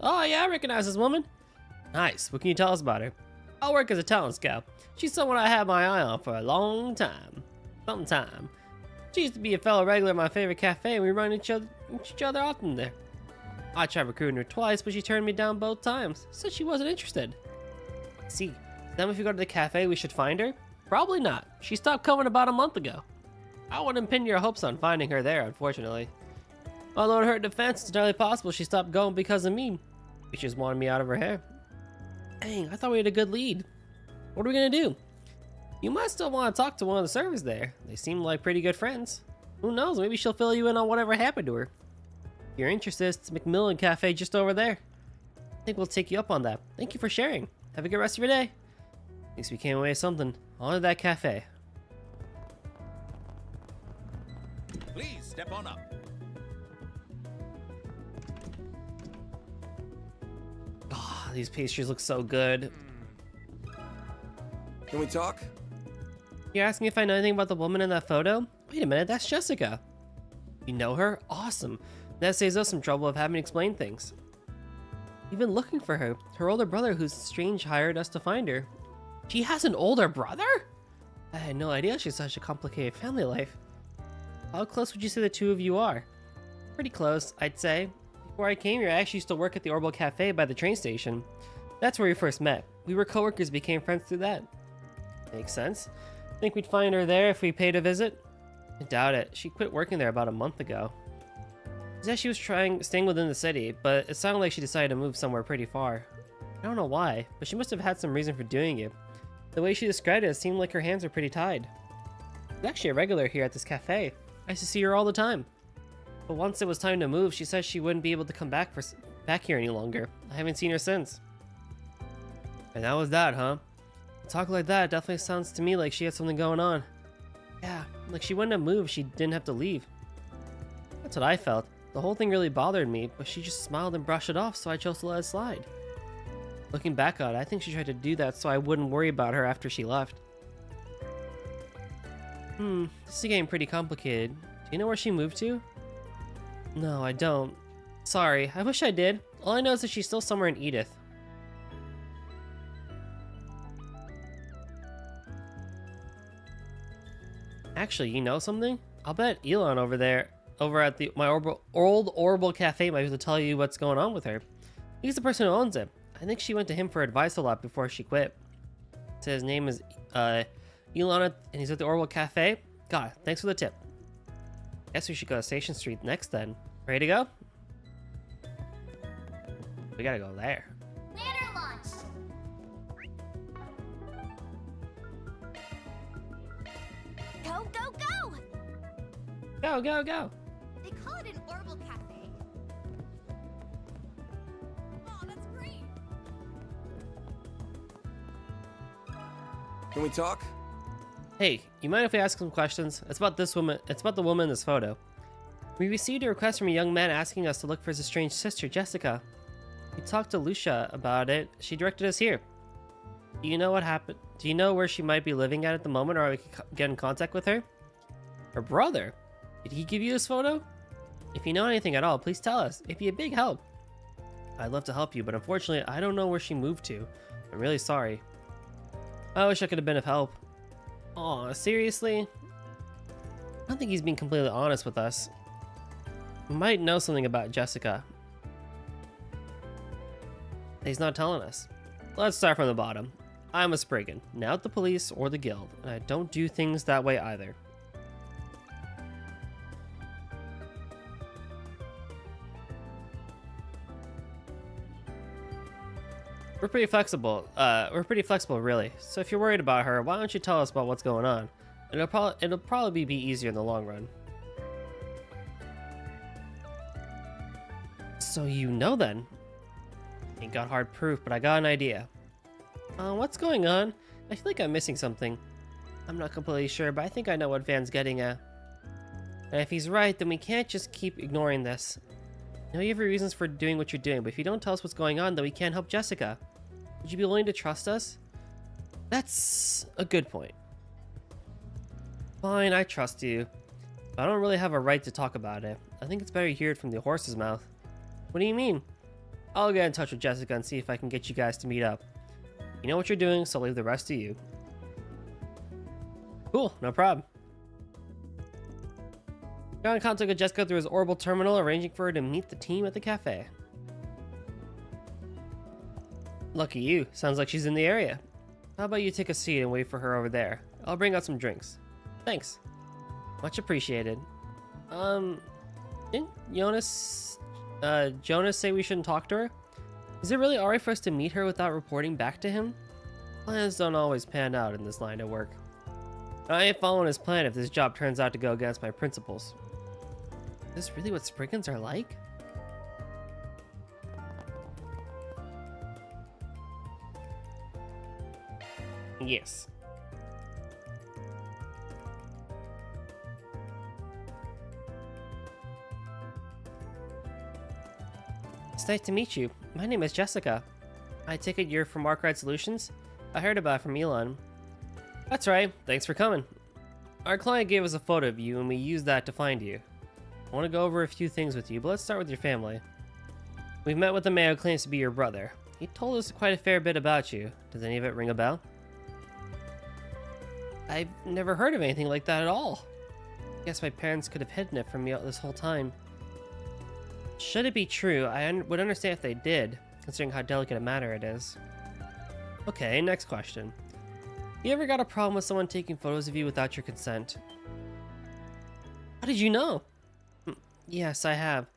Oh yeah, I recognize this woman. Nice, what can you tell us about her? I work as a talent scout. She's someone I had my eye on for a long time. Sometime. She used to be a fellow regular at my favorite cafe and we run each other often there. I tried recruiting her twice, but she turned me down both times. Said she wasn't interested. See, then if we go to the cafe, we should find her? Probably not. She stopped coming about a month ago. I wouldn't pin your hopes on finding her there, unfortunately. Although in her defense, it's entirely possible she stopped going because of me. She just wanted me out of her hair. Dang, I thought we had a good lead. What are we gonna do? You might still want to talk to one of the servers there. They seem like pretty good friends. Who knows, maybe she'll fill you in on whatever happened to her. If you're interested, it's Macmillan Cafe just over there. I think we'll take you up on that. Thank you for sharing. Have a good rest of your day. At least we came away with something. On to that cafe. Please step on up. Oh, these pastries look so good. Can we talk? You're asking if I know anything about the woman in that photo? Wait a minute, that's Jessica. You know her? Awesome. That saves us some trouble of having to explain things. We've been looking for her. Her older brother, who's strange, hired us to find her. She has an older brother? I had no idea she had such a complicated family life. How close would you say the two of you are? Pretty close, I'd say. Before I came here, I actually used to work at the Orbital Cafe by the train station. That's where we first met. We were coworkers, became friends through that. Makes sense. Think we'd find her there if we paid a visit? I doubt it. She quit working there about a month ago. She said she was staying within the city, but it sounded like she decided to move somewhere pretty far. I don't know why, but she must have had some reason for doing it. The way she described it seemed like her hands were pretty tied. She's actually a regular here at this cafe. I used to see her all the time. But once it was time to move, she said she wouldn't be able to come back here any longer. I haven't seen her since. And that was that, huh? Talk like that definitely sounds to me like she had something going on. Yeah, like she wouldn't have moved if she didn't have to leave. That's what I felt. The whole thing really bothered me, but she just smiled and brushed it off, so I chose to let it slide. Looking back on it, I think she tried to do that so I wouldn't worry about her after she left. This is getting pretty complicated. Do you know where she moved to? No, I don't. Sorry, I wish I did. All I know is that she's still somewhere in Edith. Actually, you know something? I'll bet Elon over at my old Orbital Cafe might be able to tell you what's going on with her. He's the person who owns it. I I think she went to him for advice a lot before she quit. Said his name is Ilana, and he's at the Orwell Cafe. God, thanks for the tip. Guess we should go to Station Street next then. Ready to go? We gotta go there. Banner launch! Go, go, go! Go, go, go! They call it an Orbital Cafe. Oh, that's great! Can we talk? Hey, you mind if we ask some questions? It's about this woman. It's about the woman in this photo. We received a request from a young man asking us to look for his estranged sister, Jessica. We talked to Lucia about it. She directed us here. Do you know what happened? Do you know where she might be living at the moment, or we can get in contact with her? Her brother? Did he give you this photo? If you know anything at all, please tell us. It'd be a big help. I'd love to help you, but unfortunately, I don't know where she moved to. I'm really sorry. I wish I could have been of help. Aw, seriously? I don't think he's being completely honest with us. We might know something about Jessica. He's not telling us. Let's start from the bottom. I'm a Spriggan, not the police or the guild, and I don't do things that way either. We're pretty flexible. Really. So if you're worried about her, why don't you tell us about what's going on? It'll probably be easier in the long run. So you know then? Ain't got hard proof, but I got an idea. What's going on? I feel like I'm missing something. I'm not completely sure, but I think I know what Van's getting at. And if he's right, then we can't just keep ignoring this. I know you have your reasons for doing what you're doing, but if you don't tell us what's going on, then we can't help Jessica. Would you be willing to trust us? That's a good point. Fine, I trust you. But I don't really have a right to talk about it. I think it's better you hear it from the horse's mouth. What do you mean? I'll get in touch with Jessica and see if I can get you guys to meet up. You know what you're doing, so I'll leave the rest to you. Cool, no problem. Got in contact with Jessica through his orbital terminal, arranging for her to meet the team at the cafe. Lucky you. Sounds like she's in the area. How about you take a seat and wait for her over there? I'll bring out some drinks. Thanks. Much appreciated. Didn't Jonas say we shouldn't talk to her? Is it really alright for us to meet her without reporting back to him? Plans don't always pan out in this line of work. I ain't following his plan if this job turns out to go against my principles. Is this really what Spriggans are like? Yes. It's nice to meet you. My name is Jessica. I take it you're from Arkwright Solutions? I heard about it from Elon. That's right. Thanks for coming. Our client gave us a photo of you and we used that to find you. I want to go over a few things with you, but let's start with your family. We've met with a man who claims to be your brother. He told us quite a fair bit about you. Does any of it ring a bell? I've never heard of anything like that at all. Guess my parents could have hidden it from me this whole time. Should it be true, I would understand if they did, considering how delicate a matter it is. Okay, next question. You ever got a problem with someone taking photos of you without your consent? How did you know? Yes, I have.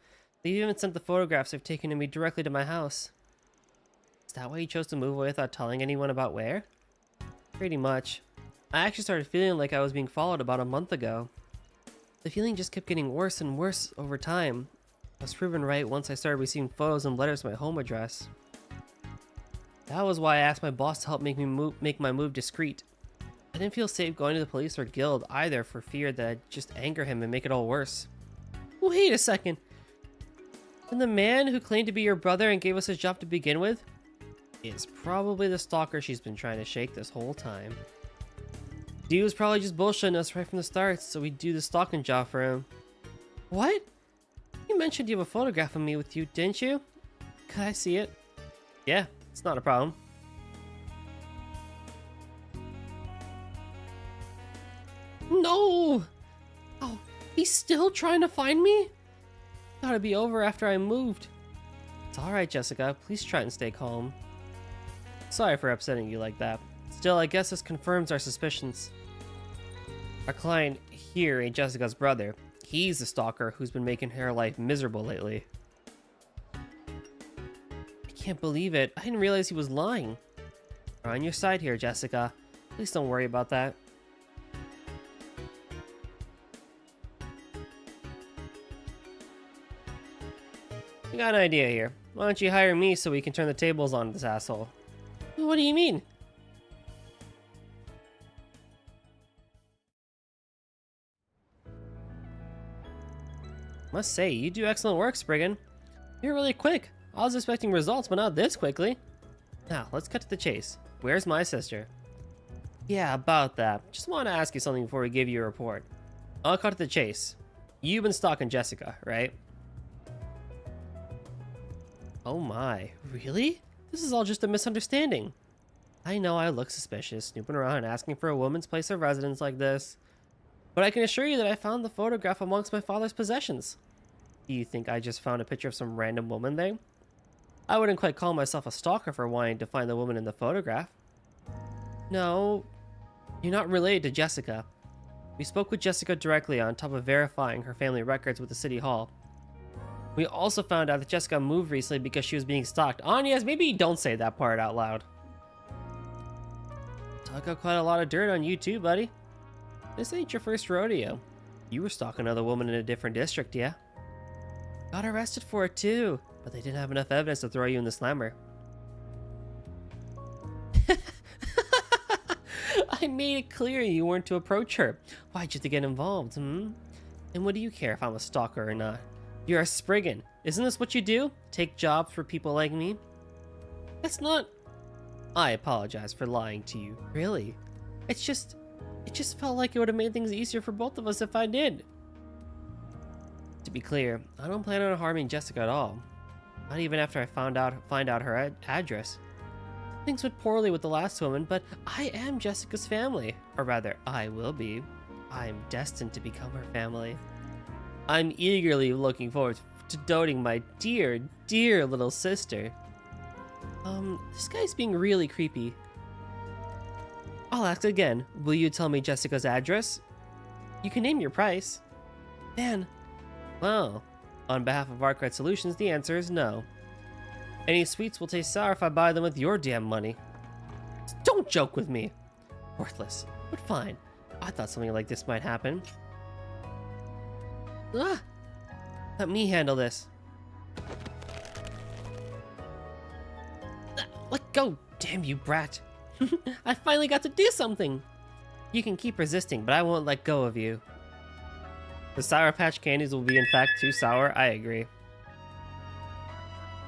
They even sent the photographs they've taken of me directly to my house. Is that why you chose to move away without telling anyone about where? Pretty much. I actually started feeling like I was being followed about a month ago. The feeling just kept getting worse and worse over time. I was proven right once I started receiving photos and letters to my home address. That was why I asked my boss to help make my move discreet. I didn't feel safe going to the police or guild either for fear that I'd just anger him and make it all worse. Wait a second. And the man who claimed to be your brother and gave us his job to begin with is probably the stalker she's been trying to shake this whole time. Dude was probably just bullshitting us right from the start, so we'd do the stalking job for him. What? You mentioned you have a photograph of me with you, didn't you? Could I see it? Yeah, it's not a problem. No! Oh, he's still trying to find me? Thought it'd be over after I moved. It's alright, Jessica. Please try and stay calm. Sorry for upsetting you like that. Still, I guess this confirms our suspicions. Our client here ain't Jessica's brother. He's the stalker who's been making her life miserable lately. I can't believe it. I didn't realize he was lying. We're on your side here, Jessica. Please don't worry about that. I got an idea here. Why don't you hire me so we can turn the tables on this asshole? What do you mean? Must say, you do excellent work, Spriggan. You're really quick. I was expecting results, but not this quickly. Now, let's cut to the chase. Where's my sister? Yeah, about that. Just want to ask you something before we give you a report. I'll cut to the chase. You've been stalking Jessica, right? Oh my, really? This is all just a misunderstanding. I know I look suspicious, snooping around and asking for a woman's place of residence like this. But I can assure you that I found the photograph amongst my father's possessions. Do you think I just found a picture of some random woman there? I wouldn't quite call myself a stalker for wanting to find the woman in the photograph. No, you're not related to Jessica. We spoke with Jessica directly on top of verifying her family records with the city hall. We also found out that Jessica moved recently because she was being stalked. Anyas, maybe don't say that part out loud. Dug up quite a lot of dirt on you too, buddy. This ain't your first rodeo. You were stalking another woman in a different district, yeah? Got arrested for it too, but they didn't have enough evidence to throw you in the slammer. I made it clear you weren't to approach her. Why'd you have to get involved, And what do you care if I'm a stalker or not? You're a Spriggan. Isn't this what you do? Take jobs for people like me? That's not... I apologize for lying to you. Really? It just felt like it would have made things easier for both of us if I did. To be clear, I don't plan on harming Jessica at all. Not even after I find out her address. Things went poorly with the last woman, but I am Jessica's family. Or rather, I will be. I am destined to become her family. I'm eagerly looking forward to doting my dear, dear little sister. This guy's being really creepy. I'll ask again. Will you tell me Jessica's address? You can name your price. Man. Well, on behalf of Arkwright Solutions, the answer is no. Any sweets will taste sour if I buy them with your damn money. Don't joke with me. Worthless, but fine. I thought something like this might happen. Ah! Let me handle this. Let go, damn you brat. I finally got to do something. You can keep resisting, but I won't let go of you. The Sour Patch candies will be in fact too sour. I agree.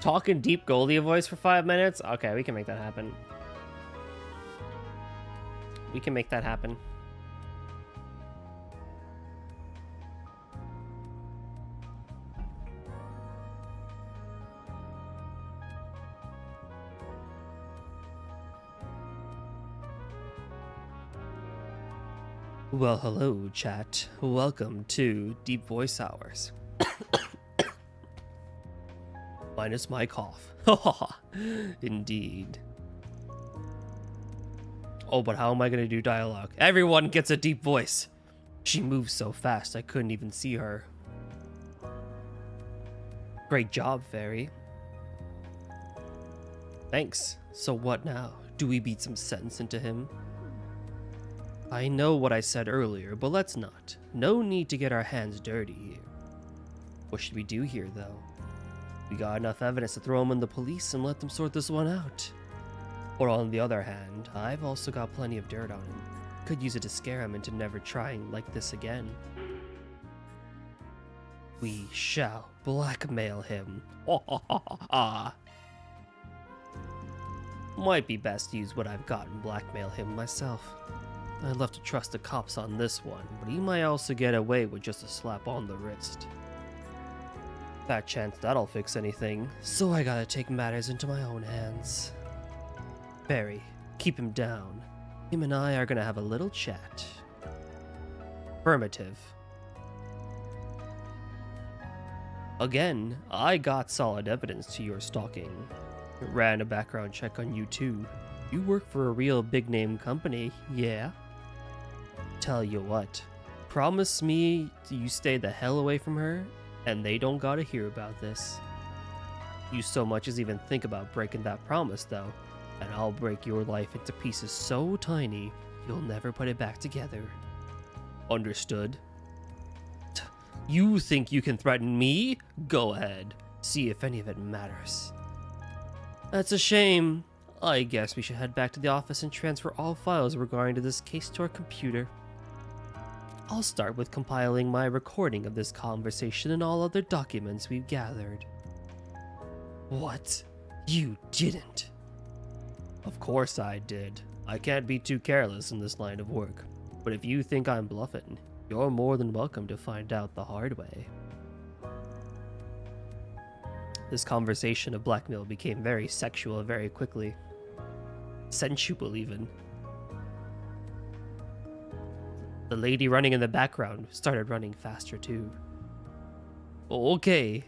Talk in deep Goldia voice for 5 minutes? Okay, we can make that happen. We can make that happen. Well, hello, chat. Welcome to Deep Voice Hours. Minus my cough. Indeed. Oh, but how am I going to do dialogue? Everyone gets a deep voice. She moves so fast I couldn't even see her. Great job, Fairy. Thanks. So what now? Do we beat some sense into him? I know what I said earlier, but let's not. No need to get our hands dirty here. What should we do here, though? We got enough evidence to throw him in the police and let them sort this one out. Or on the other hand, I've also got plenty of dirt on him. Could use it to scare him into never trying like this again. We shall blackmail him. Might be best to use what I've got and blackmail him myself. I'd love to trust the cops on this one, but he might also get away with just a slap on the wrist. Fat chance that'll fix anything, so I gotta take matters into my own hands. Barry, keep him down. Him and I are gonna have a little chat. Affirmative. Again, I got solid evidence to your stalking. Ran a background check on you too. You work for a real big name company, yeah? Tell you what, promise me you stay the hell away from her, and they don't gotta hear about this. You so much as even think about breaking that promise, though, and I'll break your life into pieces so tiny, you'll never put it back together. Understood? You think you can threaten me? Go ahead. See if any of it matters. That's a shame. I guess we should head back to the office and transfer all files regarding to this case to our computer. I'll start with compiling my recording of this conversation and all other documents we've gathered. What? You didn't? Of course I did. I can't be too careless in this line of work. But if you think I'm bluffing, you're more than welcome to find out the hard way. This conversation of blackmail became very sexual very quickly. Sensual, even. The lady running in the background started running faster, too. Okay.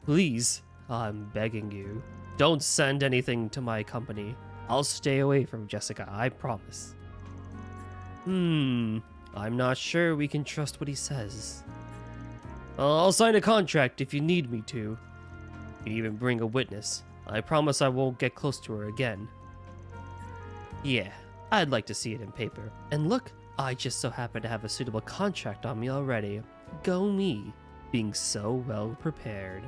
Please, I'm begging you. Don't send anything to my company. I'll stay away from Jessica, I promise. I'm not sure we can trust what he says. I'll sign a contract if you need me to. You can even bring a witness. I promise I won't get close to her again. Yeah, I'd like to see it in paper. And look, I just so happen to have a suitable contract on me already. Go me, being so well prepared.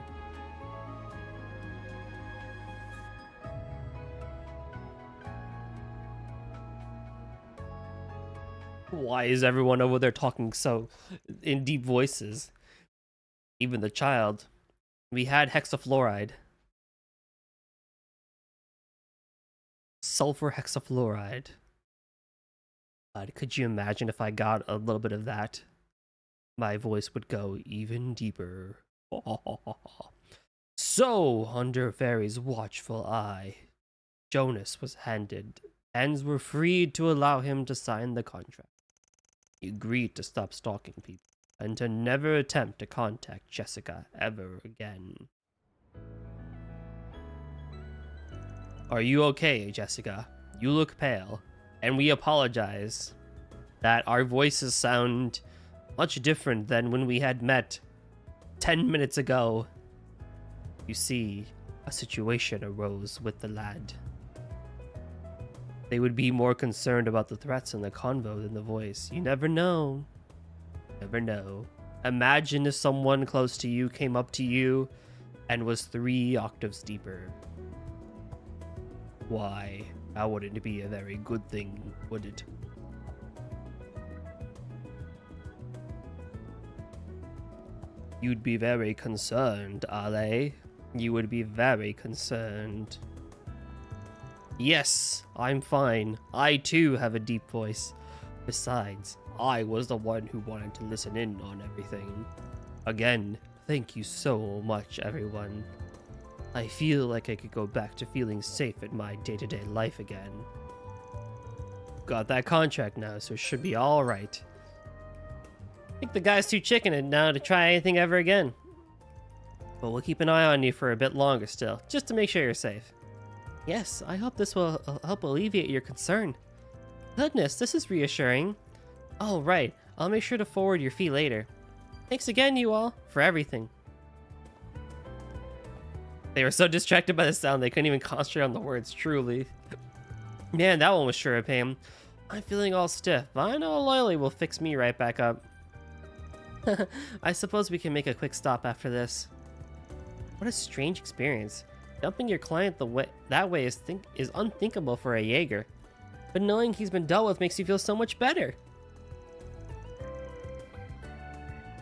Why is everyone over there talking so in deep voices? Even the child. We had hexafluoride. Sulfur hexafluoride. God, could you imagine if I got a little bit of that? My voice would go even deeper. So, under Fairy's watchful eye, Jonas was handed. Hands were freed to allow him to sign the contract. He agreed to stop stalking people and to never attempt to contact Jessica ever again. Are you okay, Jessica? You look pale, and we apologize that our voices sound much different than when we had met 10 minutes ago. You see, a situation arose with the lad. They would be more concerned about the threats in the convo than the voice. You never know. Never know. Imagine if someone close to you came up to you and was 3 octaves deeper. Why, that wouldn't be a very good thing, would it? You'd be very concerned, Ale. You would be very concerned. Yes, I'm fine. I too have a deep voice. Besides, I was the one who wanted to listen in on everything. Again, thank you so much, everyone. I feel like I could go back to feeling safe in my day-to-day life again. Got that contract now, so it should be alright. I think the guy's too chickened now to try anything ever again. But we'll keep an eye on you for a bit longer still, just to make sure you're safe. Yes, I hope this will help alleviate your concern. Goodness, this is reassuring. Oh, right. I'll make sure to forward your fee later. Thanks again, you all, for everything. They were so distracted by the sound they couldn't even concentrate on the words, truly. Man, that one was sure a pain. I'm feeling all stiff, but I know Loyally will fix me right back up. I suppose we can make a quick stop after this. What a strange experience. Dumping your client that way is unthinkable for a Jaeger. But knowing he's been dealt with makes you feel so much better.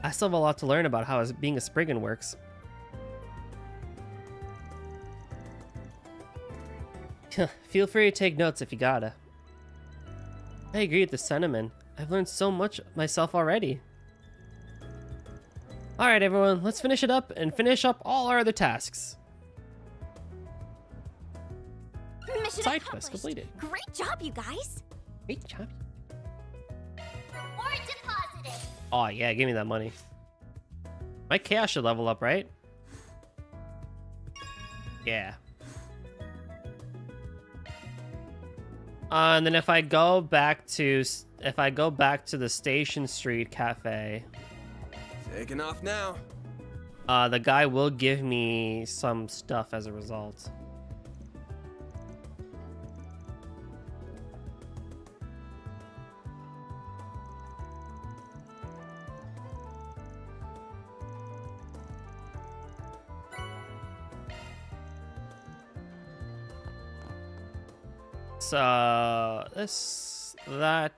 I still have a lot to learn about how being a Spriggan works. Feel free to take notes if you gotta. I agree with the sentiment. I've learned so much myself already. Alright everyone, let's finish it up and finish up all our other tasks. Mission Side quest completed. Great job, you guys. Great job. Reward deposited. Oh yeah, give me that money. My chaos should level up, right? Yeah. And then if I go back to the Station Street Cafe, Taking off now. the guy will give me some stuff as a result. So this, that.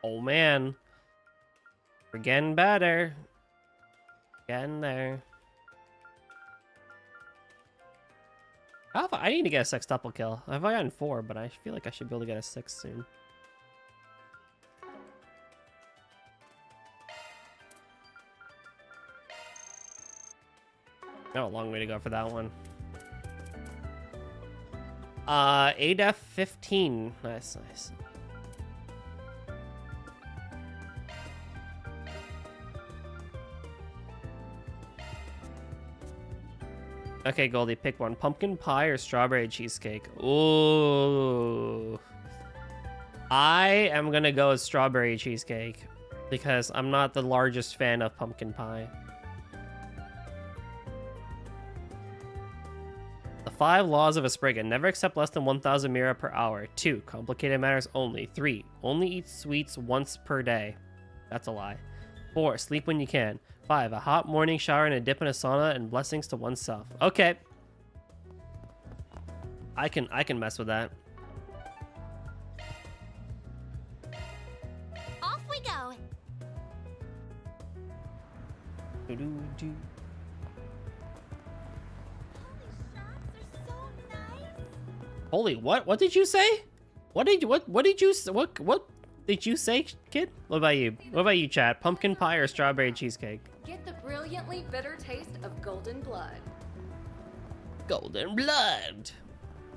Oh man, we're getting better. Getting there. I need to get a sextuple kill. I've gotten 4, but I feel like I should be able to get a 6 soon. Got a long way to go for that one. ADF 15. Nice, nice. Okay, Goldie, pick one. Pumpkin pie or strawberry cheesecake? Ooh. I am gonna go with strawberry cheesecake because I'm not the largest fan of pumpkin pie. The 5 laws of a Spriggan. Never accept less than 1,000 mira per hour. 2. Complicated matters only. 3. Only eat sweets once per day. That's a lie. 4. Sleep when you can. 5. A hot morning shower and a dip in a sauna and blessings to oneself. Okay. I can mess with that. Off we go. Do-do-do. Holy what? What did you say? What did you say, kid? What about you? What about you, chat? Pumpkin pie or strawberry cheesecake? Get the brilliantly bitter taste of golden blood. Golden blood.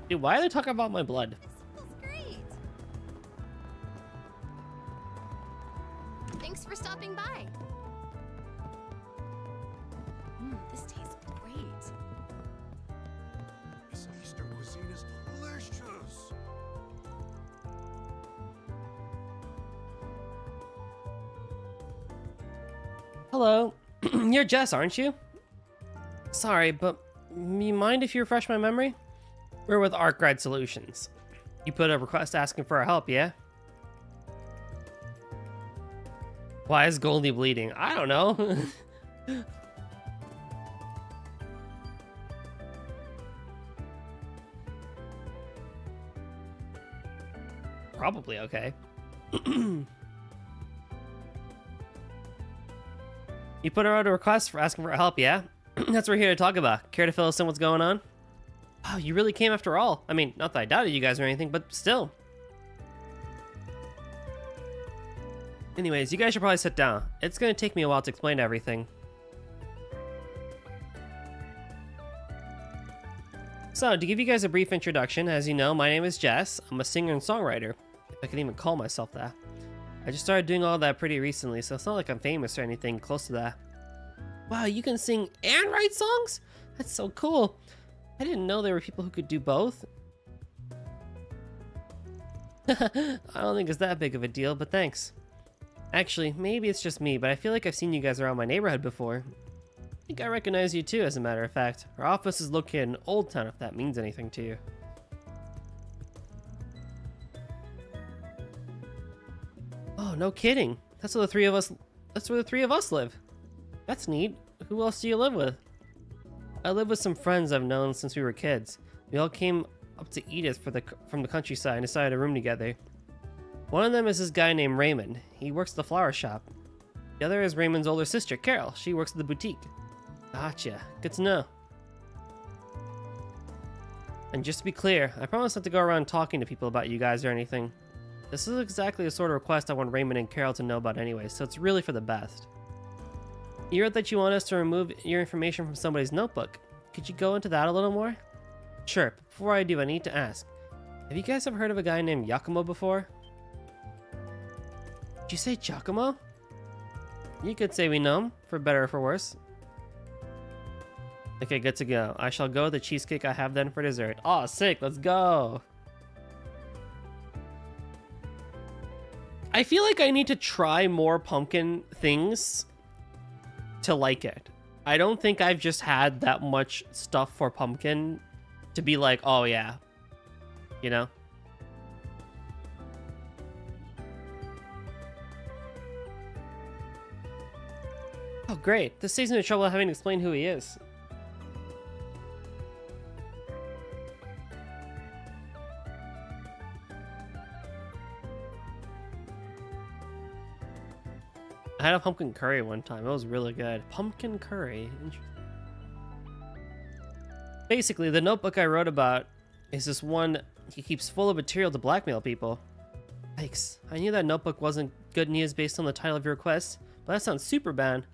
Dude, why are they talking about my blood? Thanks for stopping by. This tastes great. This Eastern cuisine is delicious. Hello. You're Jess, aren't you? Sorry, but you mind if you refresh my memory? We're with ArcRide Solutions. You put a request asking for our help, yeah? Why is Goldie bleeding? I don't know. Probably okay. You put out a request for asking for help, yeah? That's what we're here to talk about. Care to fill us in what's going on? Oh, you really came after all. I mean, not that I doubted you guys or anything, but still. Anyways, you guys should probably sit down. It's gonna take me a while to explain everything. So, to give you guys a brief introduction, as you know, my name is Jess. I'm a singer and songwriter, if I can even call myself that. I just started doing all that pretty recently, so it's not like I'm famous or anything close to that. Wow, you can sing and write songs? That's so cool. I didn't know there were people who could do both. I don't think it's that big of a deal, but thanks. Actually, maybe it's just me, but I feel like I've seen you guys around my neighborhood before. I think I recognize you too, as a matter of fact. Our office is located in Old Town, if that means anything to you. Oh, no kidding. That's where the three of us live. That's neat. Who else do you live with? I live with some friends I've known since we were kids. We all came up to Edith from the countryside and decided a room together. One of them is this guy named Raymond. He works at the flower shop. The other is Raymond's older sister, Carol. She works at the boutique. Gotcha. Good to know. And just to be clear, I promise not to go around talking to people about you guys or anything. This is exactly the sort of request I want Raymond and Carol to know about anyway, so it's really for the best. You wrote that you want us to remove your information from somebody's notebook. Could you go into that a little more? Sure, but before I do, I need to ask. Have you guys ever heard of a guy named Giacomo before? Did you say Giacomo? You could say we know him, for better or for worse. Okay, good to go. I shall go with the cheesecake I have then for dessert. Oh, sick. Let's go. I feel like I need to try more pumpkin things to like it. I don't think I've just had that much stuff for pumpkin to be like, oh yeah, you know? Oh great, this saves me the trouble of having to explain who he is. I had a pumpkin curry one time. It was really good. Pumpkin curry. Interesting. Basically, the notebook I wrote about is this one he keeps full of material to blackmail people. Yikes. I knew that notebook wasn't good news based on the title of your request, but that sounds super bad.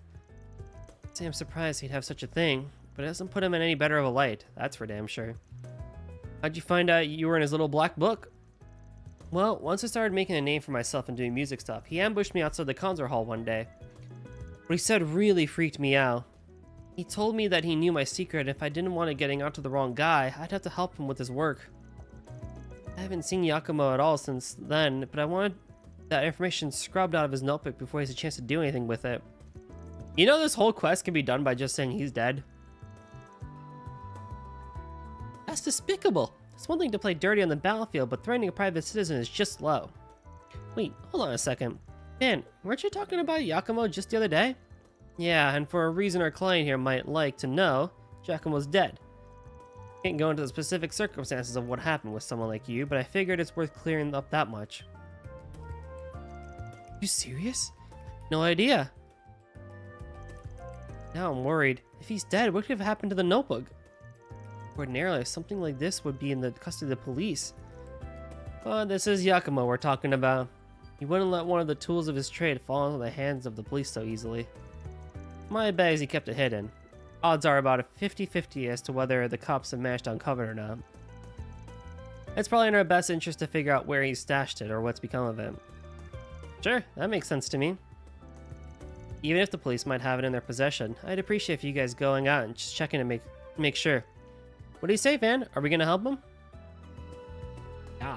See, I'm surprised he'd have such a thing, but it doesn't put him in any better of a light. That's for damn sure. How'd you find out you were in his little black book? Well, once I started making a name for myself and doing music stuff, he ambushed me outside the concert hall one day. What he said really freaked me out. He told me that he knew my secret, and if I didn't want it getting out to the wrong guy, I'd have to help him with his work. I haven't seen Yakumo at all since then, but I wanted that information scrubbed out of his notebook before he has a chance to do anything with it. You know this whole quest can be done by just saying he's dead? That's despicable. It's one thing to play dirty on the battlefield, but threatening a private citizen is just low. Wait, hold on a second. Man, weren't you talking about Yakumo just the other day? Yeah, and for a reason our client here might like to know, Giacomo's dead. Can't go into the specific circumstances of what happened with someone like you, but I figured it's worth clearing up that much. You serious? No idea. Now I'm worried. If he's dead, what could have happened to the notebook? Ordinarily, something like this would be in the custody of the police. But this is Yakumo we're talking about. He wouldn't let one of the tools of his trade fall into the hands of the police so easily. My bet is he kept it hidden. Odds are about a 50-50 as to whether the cops have managed to uncover it or not. It's probably in our best interest to figure out where he stashed it or what's become of it. Sure, that makes sense to me. Even if the police might have it in their possession, I'd appreciate if you guys going out and just checking to make sure. What do you say, Van? Are we gonna help him? Yeah.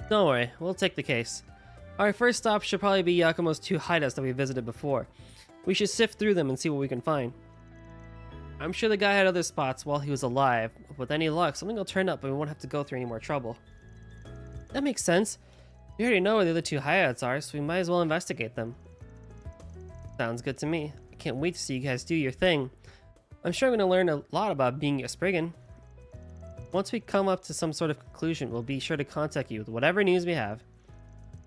Don't worry, we'll take the case. Our first stop should probably be Yakumo's 2 hideouts that we visited before. We should sift through them and see what we can find. I'm sure the guy had other spots while he was alive. With any luck, something will turn up and we won't have to go through any more trouble. That makes sense. We already know where the other 2 hideouts are, so we might as well investigate them. Sounds good to me. I can't wait to see you guys do your thing. I'm sure I'm going to learn a lot about being a Spriggan. Once we come up to some sort of conclusion, we'll be sure to contact you with whatever news we have.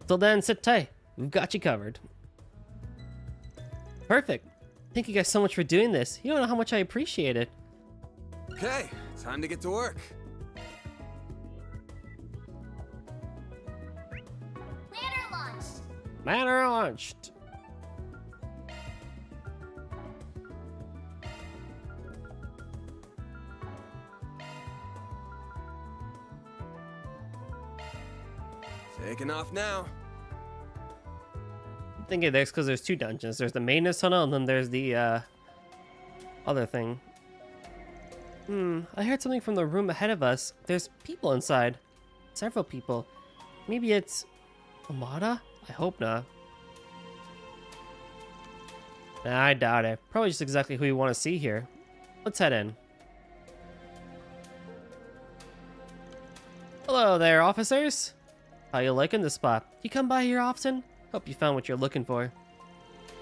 Till then, sit tight. We've got you covered. Perfect. Thank you guys so much for doing this. You don't know how much I appreciate it. Okay, time to get to work. Ladder launched. Ladder launched. Taking off now. I'm thinking this because there's 2 dungeons. There's the maintenance tunnel and then there's the other thing. I heard something from the room ahead of us. There's people inside. Several people. Maybe it's Amada? I hope not. Nah, I doubt it. Probably just exactly who you want to see here. Let's head in. Hello there, officers. How you liking this spot? You come by here often? Hope you found what you're looking for.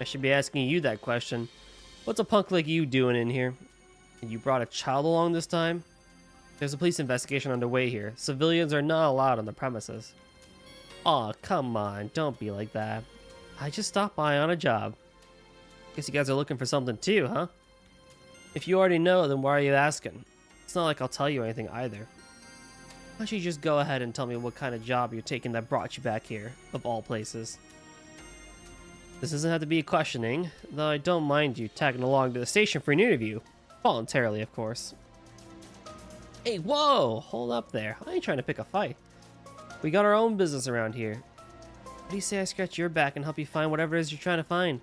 I should be asking you that question. What's a punk like you doing in here? And you brought a child along this time? There's a police investigation underway here. Civilians are not allowed on the premises. Aw, come on, don't be like that. I just stopped by on a job. Guess you guys are looking for something too, huh? If you already know, then why are you asking? It's not like I'll tell you anything either. Why don't you just go ahead and tell me what kind of job you're taking that brought you back here, of all places? This doesn't have to be questioning, though I don't mind you tagging along to the station for an interview. Voluntarily, of course. Hey, whoa! Hold up there. I ain't trying to pick a fight. We got our own business around here. What do you say I scratch your back and help you find whatever it is you're trying to find?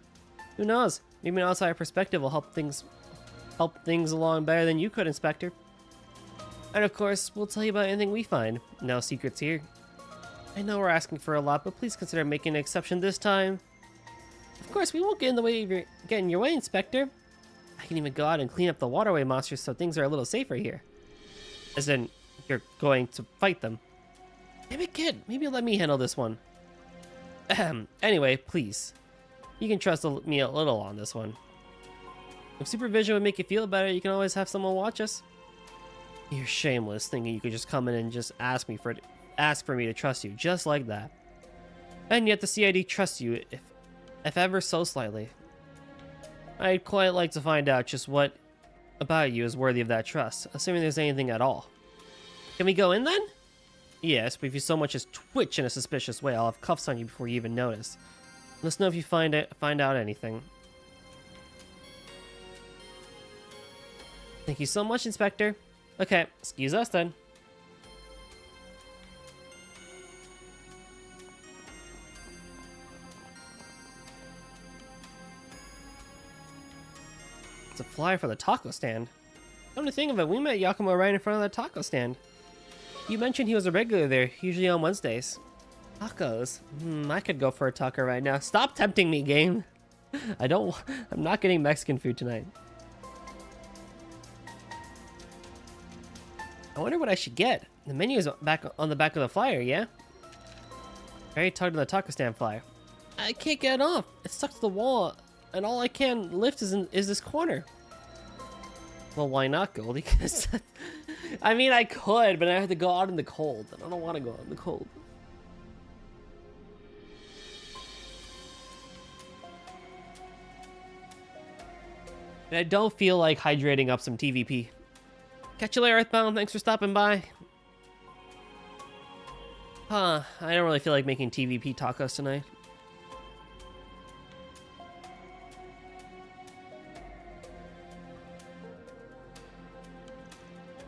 Who knows? Maybe an outside perspective will help things along better than you could, Inspector. And of course, we'll tell you about anything we find. No secrets here. I know we're asking for a lot, but please consider making an exception this time. Of course, we won't get in your way, Inspector. I can even go out and clean up the waterway monsters so things are a little safer here. As in, you're going to fight them. Damn it, kid. Maybe let me handle this one. Anyway, please. You can trust me a little on this one. If supervision would make you feel better, you can always have someone watch us. You're shameless, thinking you could just come in and just ask for me to trust you, just like that. And yet the CID trusts you, if ever so slightly. I'd quite like to find out just what about you is worthy of that trust, assuming there's anything at all. Can we go in then? Yes, but if you so much as twitch in a suspicious way, I'll have cuffs on you before you even notice. Let us know if you find out anything. Thank you so much, Inspector. Okay, excuse us then. It's a flyer for the taco stand. Come to think of it, we met Yakumo right in front of that taco stand. You mentioned he was a regular there, usually on Wednesdays. Tacos? I could go for a taco right now. Stop tempting me, game. I'm not getting Mexican food tonight. I wonder what I should get. The menu is back on the back of the flyer, yeah? Very tugged on the taco stand flyer. I can't get it off. It's stuck to the wall, and all I can lift is this corner. Well, why not, Goldie? I mean, I could, but I have to go out in the cold. And I don't want to go out in the cold. And I don't feel like hydrating up some TVP. Catch you later, Earthbound. Thanks for stopping by. I don't really feel like making TVP tacos tonight.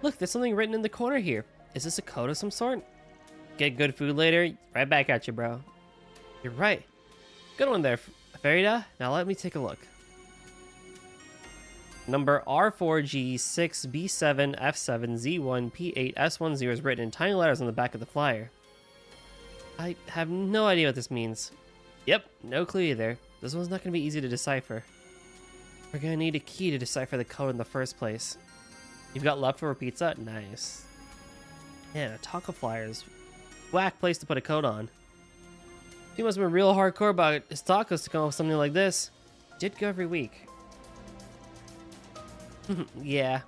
Look, there's something written in the corner here. Is this a code of some sort? Get good food later? Right back at you, bro. You're right. Good one there, Farida. Now let me take a look. Number R4G6B7F7Z1P8S10 is written in tiny letters on the back of the flyer. I have no idea what this means. Yep, no clue either. This one's not going to be easy to decipher. We're going to need a key to decipher the code in the first place. You've got leftover pizza? Nice. Man, a taco flyer is whack place to put a code on. He must have been real hardcore about his tacos to come up with something like this. Did go every week. Yeah.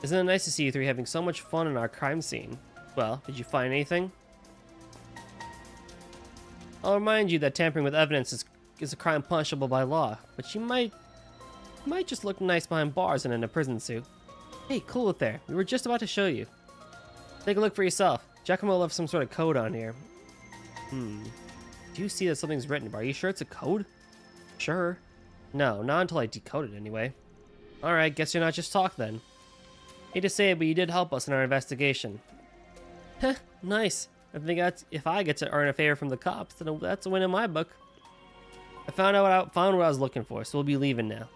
Isn't it nice to see you three having so much fun in our crime scene? Well, did you find anything? I'll remind you that tampering with evidence is a crime punishable by law, but you might just look nice behind bars and in a prison suit. Hey, cool it there. We were just about to show you. Take a look for yourself. Giacomo left some sort of code on here. Do you see that something's written? Are you sure it's a code? Sure. No, not until I decode it anyway. Alright, guess you're not just talk then. Hate to say it, but you did help us in our investigation. Heh, nice. If I get to earn a favor from the cops, then that's a win in my book. I found what I was looking for, so we'll be leaving now.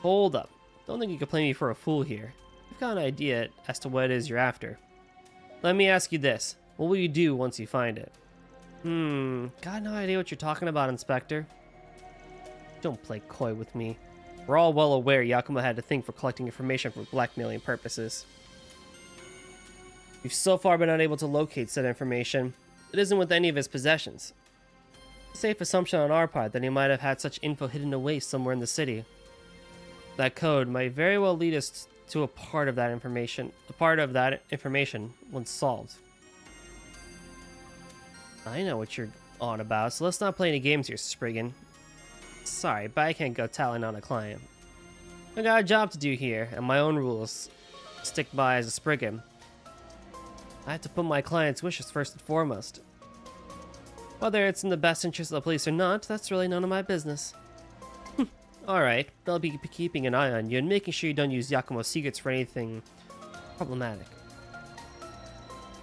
Hold up. Don't think you can play me for a fool here. I've got an idea as to what it is you're after. Let me ask you this. What will you do once you find it? Got no idea what you're talking about, Inspector. Don't play coy with me. We're all well aware Yakumo had a thing for collecting information for blackmailing purposes. We've so far been unable to locate said information. It isn't with any of his possessions. A safe assumption on our part that he might have had such info hidden away somewhere in the city. That code might very well lead us to a part of that information once solved. I know what you're on about, so let's not play any games here, Spriggan. Sorry, but I can't go tallying on a client. I got a job to do here, and my own rules stick by as a Spriggan. I have to put my client's wishes first and foremost. Whether it's in the best interest of the police or not, that's really none of my business. Alright, I'll be keeping an eye on you and making sure you don't use Yakumo's secrets for anything problematic.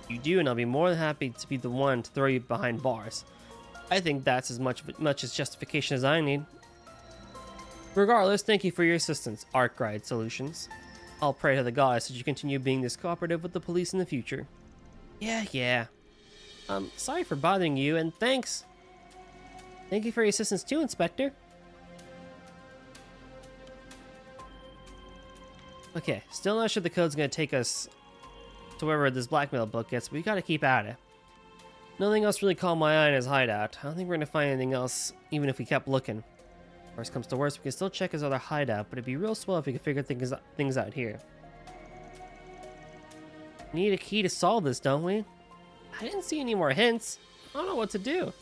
You do, and I'll be more than happy to be the one to throw you behind bars. I think that's as much as justification as I need. Regardless, thank you for your assistance, Arkwright Solutions. I'll pray to the goddess that you continue being this cooperative with the police in the future. Yeah. Sorry for bothering you, and thanks. Thank you for your assistance too, Inspector. Okay, still not sure the code's gonna take us to wherever this blackmail book gets, but we gotta keep at it. Nothing else really caught my eye in his hideout. I don't think we're gonna find anything else, even if we kept looking. Worst comes to worst, we can still check his other hideout, but it'd be real swell if we could figure things out here. We need a key to solve this, don't we? I didn't see any more hints. I don't know what to do.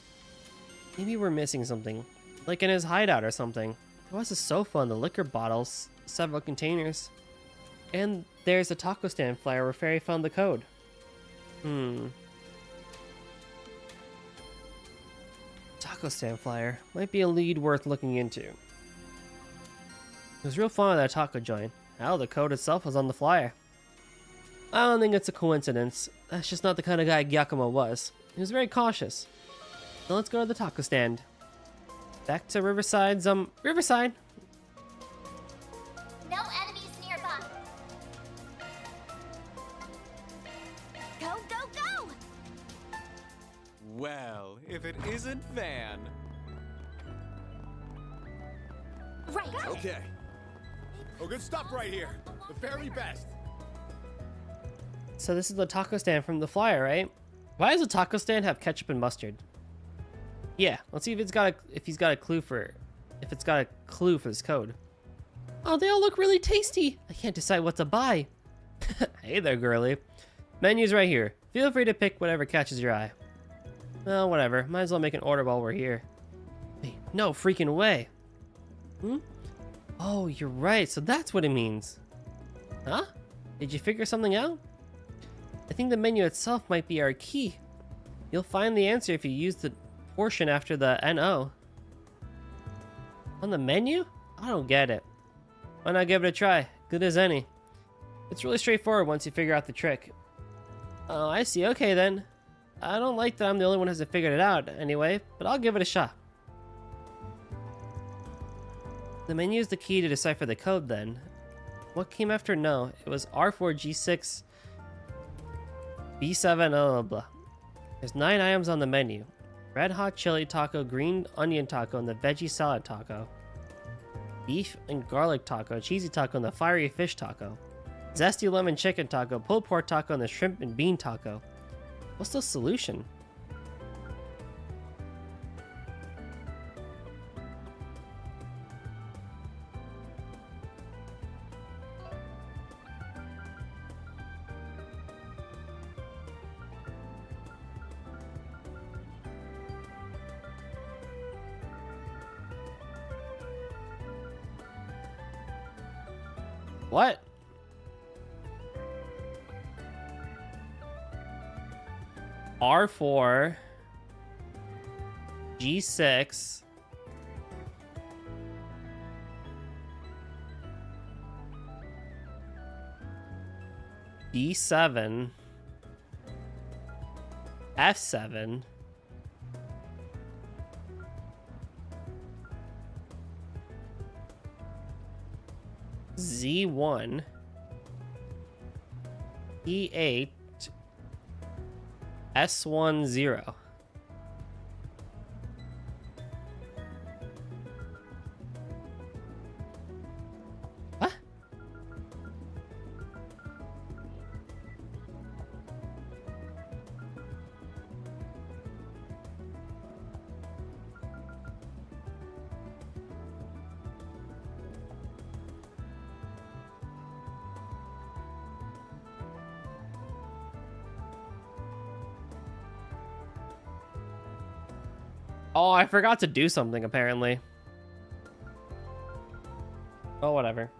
Maybe we're missing something, like in his hideout or something. There was a sofa and the liquor bottles, several containers. And there's a taco stand flyer where Fairy found the code. Taco stand flyer. Might be a lead worth looking into. It was real fun at that taco joint. Hell, the code itself was on the flyer. I don't think it's a coincidence. That's just not the kind of guy Giacomo was. He was very cautious. So let's go to the taco stand. Back to Riverside's, Riverside! No enemies nearby. Go, go, go! Well, if it isn't Van. Right. Okay. Oh, good stop right here. The very best. So this is the taco stand from the flyer, right? Why does the taco stand have ketchup and mustard? Yeah, let's see if it's got a clue for this code. Oh, they all look really tasty. I can't decide what to buy. Hey there, girly. Menu's right here. Feel free to pick whatever catches your eye. Well, whatever. Might as well make an order while we're here. Wait, no freaking way. Oh, you're right. So that's what it means. Huh? Did you figure something out? I think the menu itself might be our key. You'll find the answer if you use the portion after the NO. On the menu? I don't get it. Why not give it a try? Good as any. It's really straightforward once you figure out the trick. Oh, I see. Okay then. I don't like that I'm the only one who hasn't figured it out anyway, but I'll give it a shot. The menu is the key to decipher the code then. What came after no? It was R4, G6, B7, blah, blah. There's 9 items on the menu. Red hot chili taco, green onion taco, and the veggie salad taco. Beef and garlic taco, cheesy taco, and the fiery fish taco. Zesty lemon chicken taco, pulled pork taco, and the shrimp and bean taco. What's the solution? What? R4 G6 B7 F7 Z1 E8 S10. What? Oh, I forgot to do something, apparently. Oh, whatever.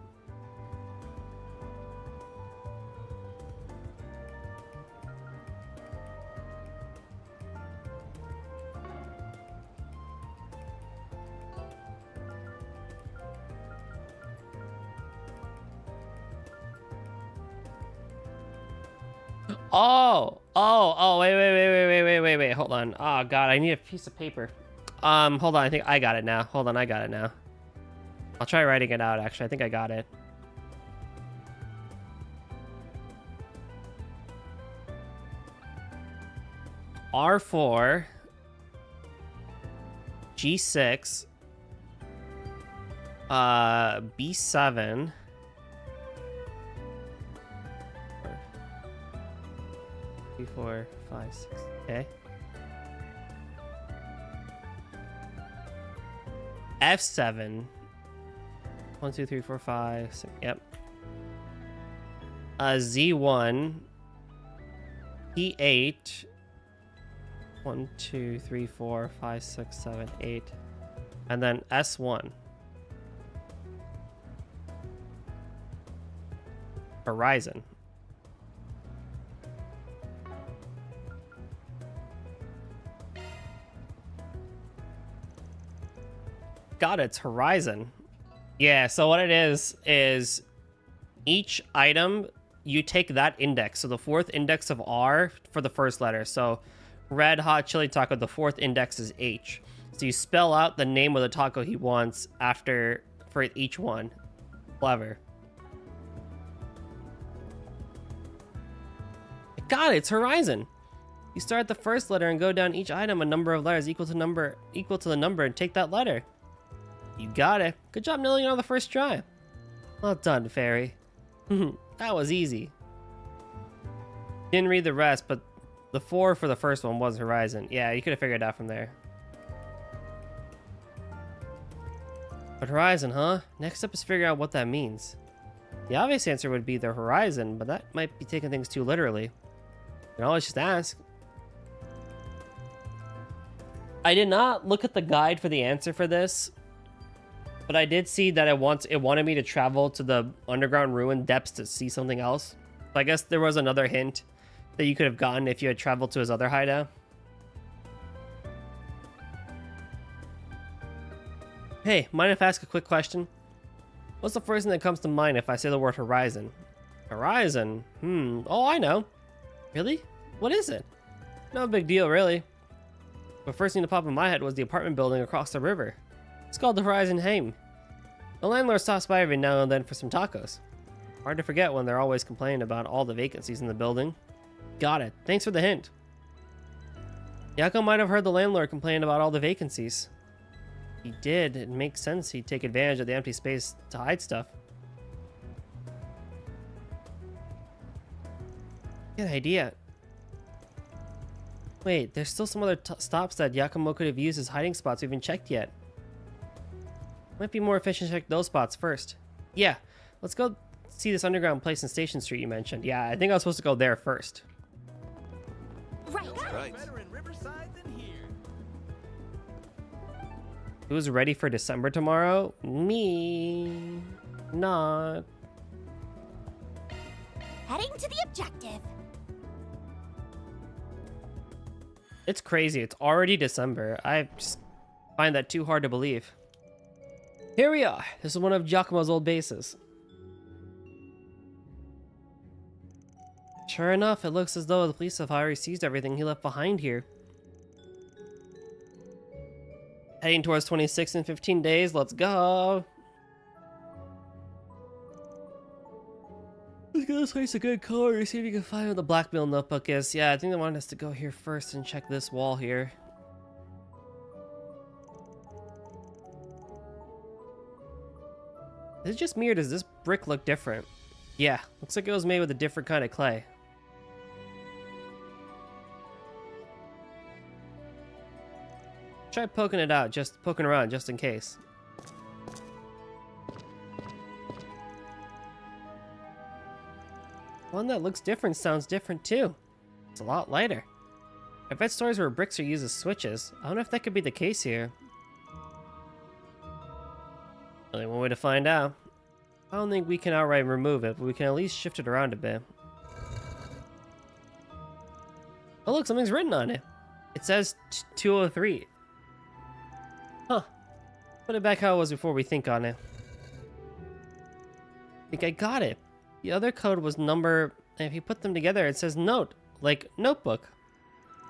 Wait, hold on. Oh, God, I need a piece of paper. Hold on, I think I got it now. Hold on, I got it now. I'll try writing it out, actually. I think I got it. R4, G6, B7, B4, 5, 6, okay. F7, 1, 2, 3, 4, 5, 6, yep. Z1, P8, 1, 2, 3, 4, 5, 6, 7, 8, and then S1. Horizon. God, it's Horizon. Yeah, so what it is each item, you take that index. So the fourth index of R for the first letter. So Red Hot Chili Taco, the fourth index is H. So you spell out the name of the taco he wants after for each one. Clever. God, it's Horizon. You start at the first letter and go down each item a number of letters equal to the number and take that letter. You got it. Good job nailing it on the first try. Well done, Fairy. That was easy. Didn't read the rest, but the 4 for the first one was Horizon. Yeah, you could have figured it out from there. But Horizon, huh? Next up is figure out what that means. The obvious answer would be the horizon, but that might be taking things too literally. You can always just ask. I did not look at the guide for the answer for this, but I did see that it wanted me to travel to the underground ruin depths to see something else. So I guess there was another hint that you could have gotten if you had traveled to his other hideout. Hey, mind if I ask a quick question? What's the first thing that comes to mind if I say the word horizon? Horizon? Oh, I know. Really? What is it? No big deal, really. The first thing to pop in my head was the apartment building across the river. It's called the Horizon Heim. The landlord stops by every now and then for some tacos. Hard to forget when they're always complaining about all the vacancies in the building. Got it. Thanks for the hint. Yako might have heard the landlord complain about all the vacancies. He did. It makes sense he'd take advantage of the empty space to hide stuff. Good idea. Wait, there's still some other stops that Yakumo could have used as hiding spots we haven't checked yet. Might be more efficient to check those spots first. Yeah, let's go see this underground place in Station Street you mentioned. Yeah, I think I was supposed to go there first. Right. Who's ready for December tomorrow? Me. Not. Heading to the objective. It's crazy. It's already December. I just find that too hard to believe. Here we are. This is one of Giacomo's old bases. Sure enough, it looks as though the police have already seized everything he left behind here. Heading towards 26 in 15 days. Let's go. Let's get this place a good color. See if you can find where the blackmail notebook is. Yeah, I think they wanted us to go here first and check this wall here. Is it just me or does this brick look different? Yeah, looks like it was made with a different kind of clay. Try poking it out, just poking around just in case. One that looks different sounds different too. It's a lot lighter. I bet stores where bricks are used as switches. I wonder if that could be the case here. Only one way to find out. I don't think we can outright remove it, but we can at least shift it around a bit. Oh look, something's written on it. It says 203. Huh. Put it back how it was before we think on it. I think I got it. The other code was number, and if you put them together, it says note, like notebook.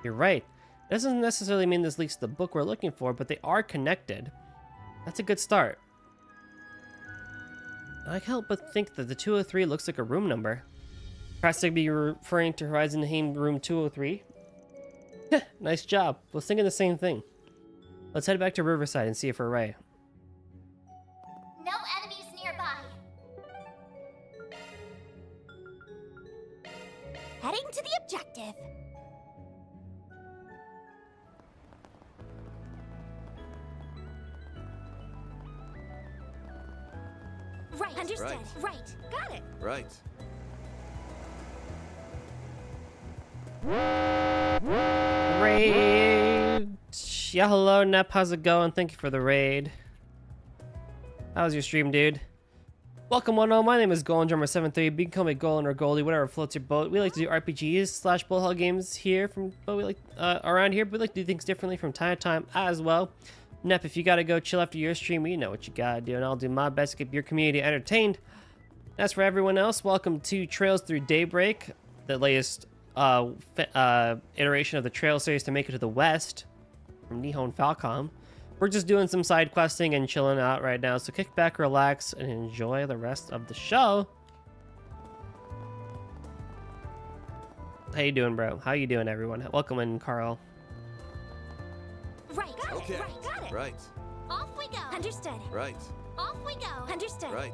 You're right. It doesn't necessarily mean this leads to the book we're looking for, but they are connected. That's a good start. I can't help but think that the 203 looks like a room number. Perhaps they'd be referring to Horizon Heim room 203? Nice job. I was thinking the same thing. Let's head back to Riverside and see if we're right. No enemies nearby. Heading to the objective. Right. Understood. Right. Got it. Right. Raid! Yeah, hello, Nep. How's it going? Thank you for the raid. How was your stream, dude? Welcome, one all. My name is Golden Drummer 73. Become a Golden or Goldie, whatever floats your boat. We like to do RPGs / bullet hell games here from around here, but we like to do things differently from time to time as well. Nep, if you gotta go chill after your stream, you know what you gotta do, and I'll do my best to keep your community entertained. As for everyone else, welcome to Trails Through Daybreak, the latest iteration of the Trail series to make it to the West from Nihon Falcom. We're just doing some side questing and chilling out right now, so kick back, relax, and enjoy the rest of the show. How you doing, bro? How you doing, everyone? Welcome in, Carl. Right. Got Okay. it. Right. Got it. Right. Off we go. Understood. Right. Off we go. Understood. Right.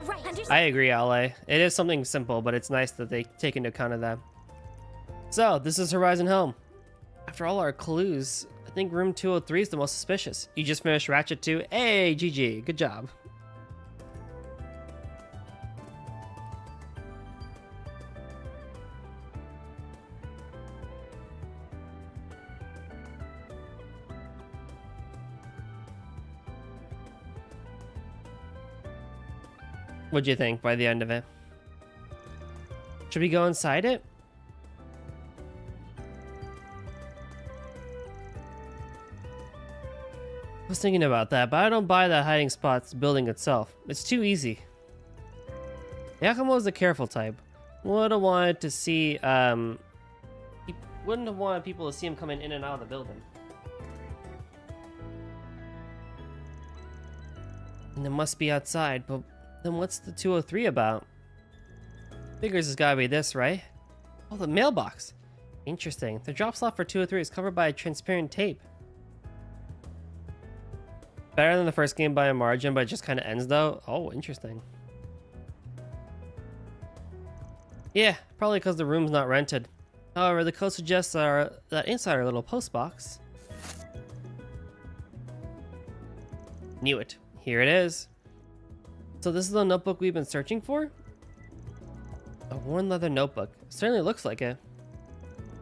Right. Understood. I agree, Ale. It is something simple, but it's nice that they take into account of that. So, this is Horizon Home. After all our clues, I think room 203 is the most suspicious. You just finished Ratchet 2. Hey, GG. Good job. What'd you think by the end of it? Should we go inside it? I was thinking about that, but I don't buy that hiding spot's building itself. It's too easy. Yakumo is the careful type. Would have wanted to see, he wouldn't have wanted people to see him coming in and out of the building. And it must be outside, but then what's the 203 about? Figures it's gotta be this, right? Oh, the mailbox. Interesting. The drop slot for 203 is covered by a transparent tape. Better than the first game by a margin, but it just kind of ends though. Oh, interesting. Yeah, probably because the room's not rented. However, the code suggests that inside our little post box. Knew it. Here it is. So this is the notebook we've been searching for? A worn leather notebook. Certainly looks like it.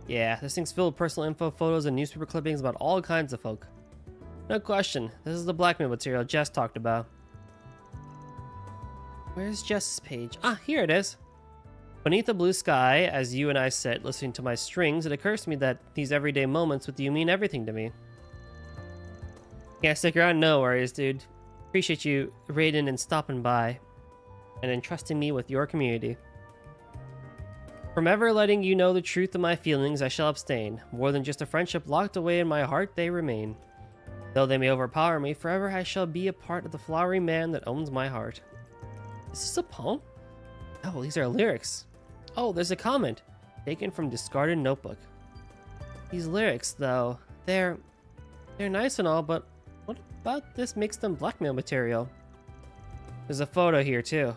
Yeah, this thing's filled with personal info, photos, and newspaper clippings about all kinds of folk. No question, this is the blackmail material Jess talked about. Where's Jess's page? Ah, here it is. Beneath the blue sky, as you and I sit listening to my strings, it occurs to me that these everyday moments with you mean everything to me. Can't stick around? No worries, dude. Appreciate you raiding and stopping by, and entrusting me with your community. From ever letting you know the truth of my feelings, I shall abstain. More than just a friendship locked away in my heart, they remain. Though they may overpower me, forever I shall be a part of the flowery man that owns my heart. Is this a poem? Oh, these are lyrics. Oh, there's a comment. Taken from discarded notebook. These lyrics, though, they're nice and all, but what about this makes them blackmail material? There's a photo here, too.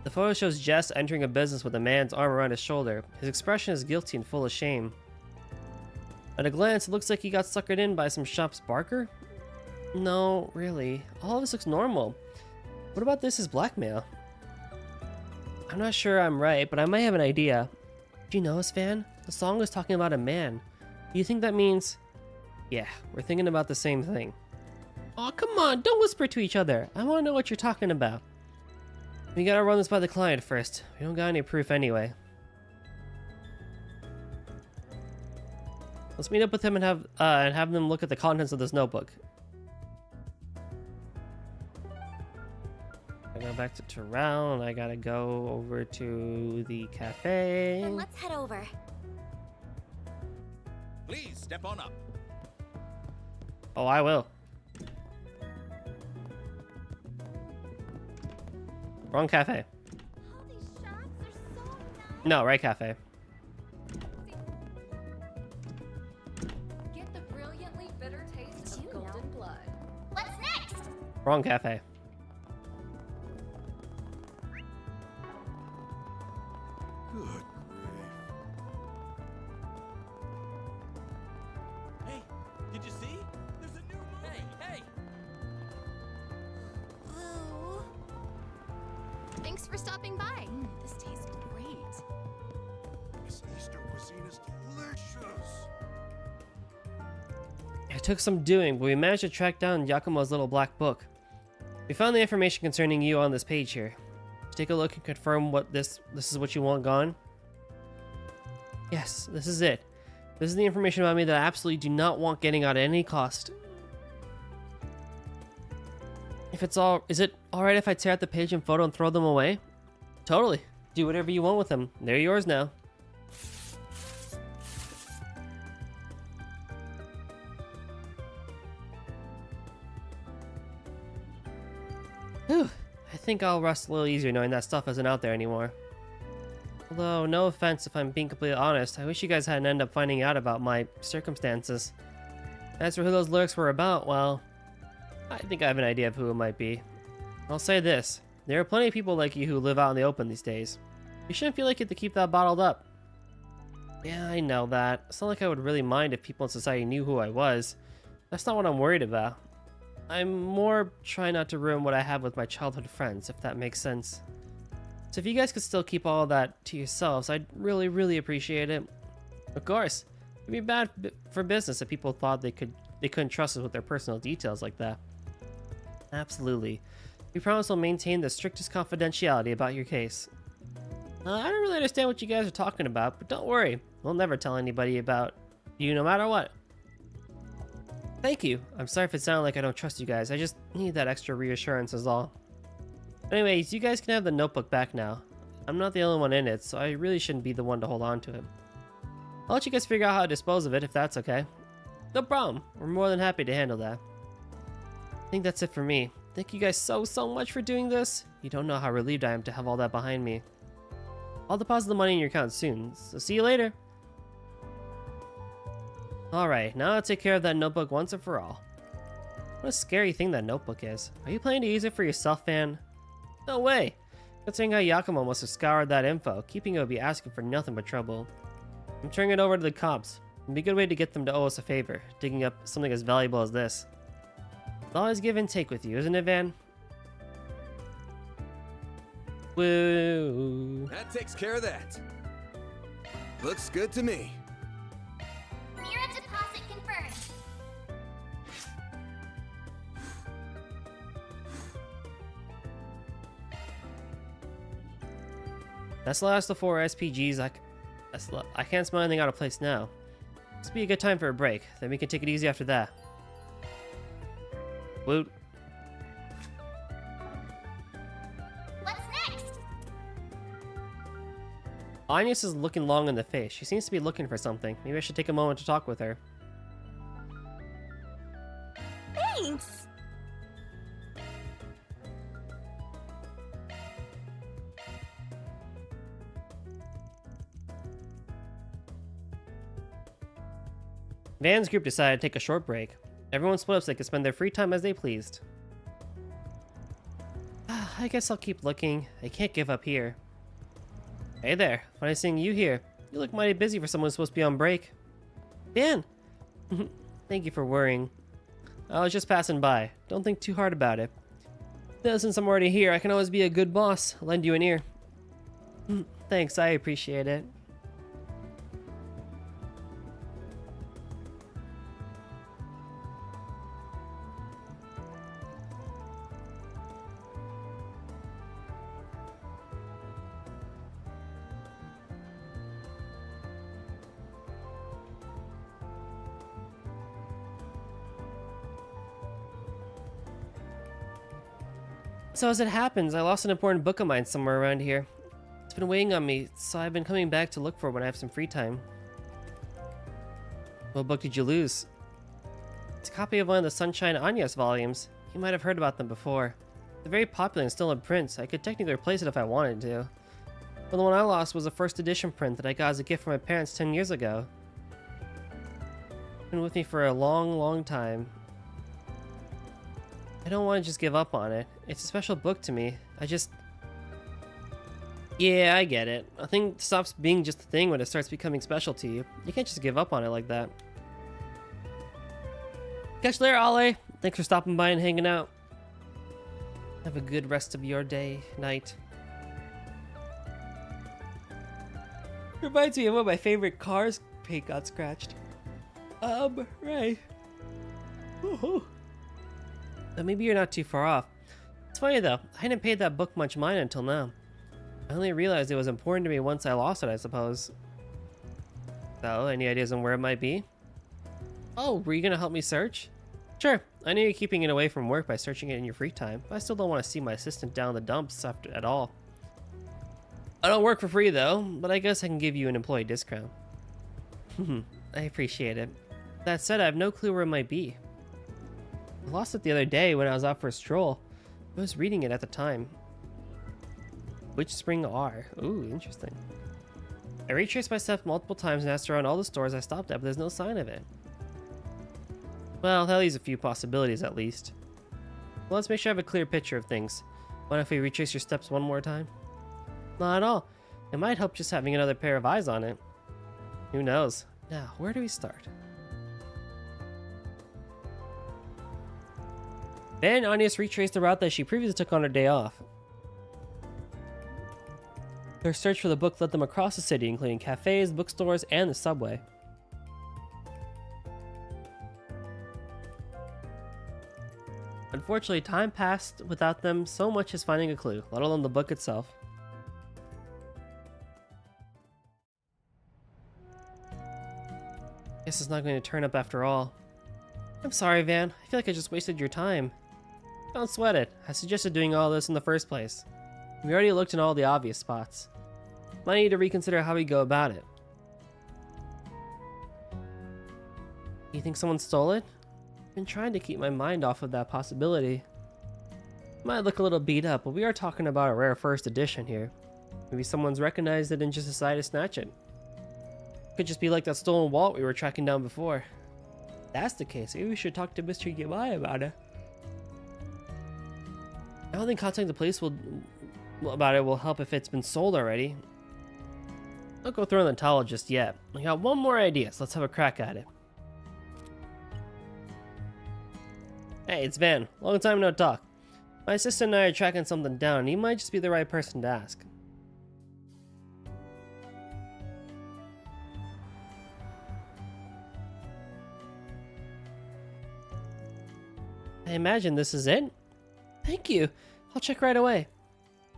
The photo shows Jess entering a business with a man's arm around his shoulder. His expression is guilty and full of shame. At a glance, it looks like he got suckered in by some shop's barker? No, really. All of this looks normal. What about this is blackmail? I'm not sure I'm right, but I might have an idea. Do you know, Svan? The song was talking about a man. Do you think that means... Yeah, we're thinking about the same thing. Aw, come on, don't whisper to each other. I want to know what you're talking about. We gotta run this by the client first. We don't got any proof anyway. Let's meet up with him and have them look at the contents of this notebook. I go back to Terrell, and I gotta go over to the cafe. Then let's head over. Please step on up. Oh, I will. Wrong cafe. No, right cafe. Get the brilliantly bitter taste of golden blood. What's next? Wrong cafe. Good grief. Hey, did you see? There's a new movie. Hey! Thanks for stopping by. This tastes great. This Eastern cuisine is delicious. It took some doing, but we managed to track down Yakumo's little black book. We found the information concerning you on this page here. Take a look and confirm what this is what you want gone. Yes, this is it. This is the information about me that I absolutely do not want getting out at any cost. Is it alright if I tear out the page and photo and throw them away? Totally. Do whatever you want with them. They're yours now. Whew. I think I'll rest a little easier knowing that stuff isn't out there anymore. Although, no offense if I'm being completely honest, I wish you guys hadn't ended up finding out about my circumstances. As for who those lyrics were about, well, I think I have an idea of who it might be. I'll say this, there are plenty of people like you who live out in the open these days. You shouldn't feel like you have to keep that bottled up. Yeah, I know that. It's not like I would really mind if people in society knew who I was. That's not what I'm worried about. I'm more trying not to ruin what I have with my childhood friends, if that makes sense. So if you guys could still keep all that to yourselves, I'd really appreciate it. Of course, it'd be bad for business if people thought they couldn't trust us with their personal details like that. Absolutely. We promise we'll maintain the strictest confidentiality about your case. I don't really understand what you guys are talking about, but don't worry. We'll never tell anybody about you no matter what. Thank you. I'm sorry if it sounded like I don't trust you guys. I just need that extra reassurance is all. Anyways, you guys can have the notebook back now. I'm not the only one in it, so I really shouldn't be the one to hold on to it. I'll let you guys figure out how to dispose of it if that's okay. No problem. We're more than happy to handle that. I think that's it for me. Thank you guys so much for doing this. You don't know how relieved I am to have all that behind me. I'll deposit the money in your account soon, so see you later. Alright, now I'll take care of that notebook once and for all. What a scary thing that notebook is. Are you planning to use it for yourself, Van? No way! Considering how Yakumo must have scoured that info, keeping it would be asking for nothing but trouble. I'm turning it over to the cops. It'd be a good way to get them to owe us a favor, digging up something as valuable as this. It's always give and take with you, isn't it, Van? Woo! That takes care of that. Looks good to me. Mira deposit confirmed. That's the last of 4 SPGs. I can't smell anything out of place now. This would be a good time for a break. Then we can take it easy after that. Woot. What's next? Agnes is looking long in the face. She seems to be looking for something. Maybe I should take a moment to talk with her. Thanks! Van's group decided to take a short break. Everyone split up so they could spend their free time as they pleased. I guess I'll keep looking. I can't give up here. Hey there, funny seeing you here. You look mighty busy for someone who's supposed to be on break. Van! Thank you for worrying. I was just passing by. Don't think too hard about it. Since I'm already here, I can always be a good boss. Lend you an ear. Thanks, I appreciate it. So as it happens, I lost an important book of mine somewhere around here. It's been weighing on me, so I've been coming back to look for it when I have some free time. What book did you lose? It's a copy of one of the Sunshine Agnes volumes. You might have heard about them before. It's very popular and still in print. I could technically replace it if I wanted to. But the one I lost was a first edition print that I got as a gift from my parents 10 years ago. It's been with me for a long time. I don't want to just give up on it. It's a special book to me. Yeah, I get it. A thing stops being just a thing when it starts becoming special to you. You can't just give up on it like that. Catch you later, Ale. Thanks for stopping by and hanging out. Have a good rest of your day, night. Reminds me of one of my favorite cars. Paint got scratched. Right. Maybe you're not too far off. It's funny though, I hadn't paid that book much mind until now. I only realized it was important to me once I lost it, I suppose. So, any ideas on where it might be? Oh, were you gonna help me search? Sure, I knew you're keeping it away from work by searching it in your free time, but I still don't want to see my assistant down the dumps at all. I don't work for free though, but I guess I can give you an employee discount. I appreciate it. That said, I have no clue where it might be. I lost it the other day when I was out for a stroll. I was reading it at the time. Which spring R? Ooh, interesting. I retraced my steps multiple times and asked around all the stores I stopped at, but there's no sign of it. Well, that leaves a few possibilities at least. Well, let's make sure I have a clear picture of things. Mind if we retrace your steps one more time? Not at all. It might help just having another pair of eyes on it. Who knows? Now, where do we start? Van Anius retraced the route that she previously took on her day off. Their search for the book led them across the city, including cafes, bookstores, and the subway. Unfortunately, time passed without them so much as finding a clue, let alone the book itself. Guess it's not going to turn up after all. I'm sorry, Van. I feel like I just wasted your time. Don't sweat it. I suggested doing all this in the first place. We already looked in all the obvious spots. Might need to reconsider how we go about it. You think someone stole it? I've been trying to keep my mind off of that possibility. Might look a little beat up, but we are talking about a rare first edition here. Maybe someone's recognized it and just decided to snatch it. Could just be like that stolen wallet we were tracking down before. If that's the case, maybe we should talk to Mr. Yamai about it. I don't think contacting the police about it will help if it's been sold already. Don't go throwing the towel just yet. I got one more idea, so let's have a crack at it. Hey, it's Van. Long time no talk. My assistant and I are tracking something down, and you might just be the right person to ask. I imagine this is it? Thank you. I'll check right away.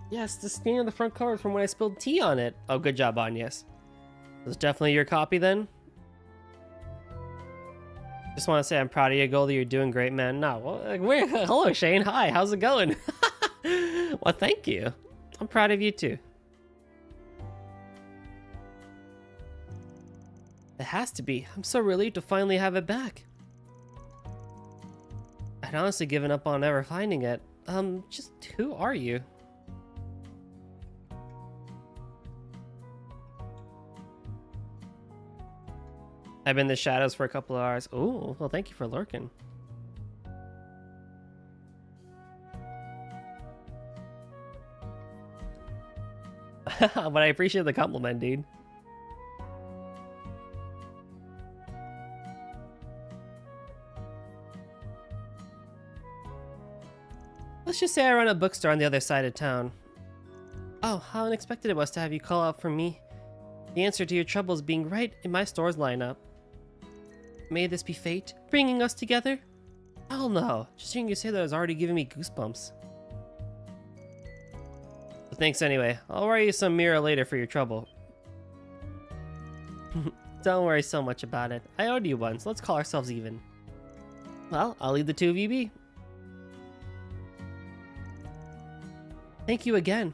Yes, the stain on the front cover is from when I spilled tea on it. Oh, good job, Agnes. This is definitely your copy then? Just want to say I'm proud of you, Goldie. You're doing great, man. No, well, hello, Shane. Hi, how's it going? Well, thank you. I'm proud of you, too. It has to be. I'm so relieved to finally have it back. I'd honestly given up on ever finding it. Just who are you? I've been in the shadows for a couple of hours. Oh, well, thank you for lurking. But I appreciate the compliment, dude. Let's just say I run a bookstore on the other side of town. Oh, how unexpected it was to have you call out for me. The answer to your troubles being right in my store's lineup. May this be fate, bringing us together? Hell no, just hearing you say that has already given me goosebumps. But thanks anyway, I'll write you some mirror later for your trouble. Don't worry so much about it, I owed you one, so let's call ourselves even. Well, I'll leave the two of you be. Thank you again.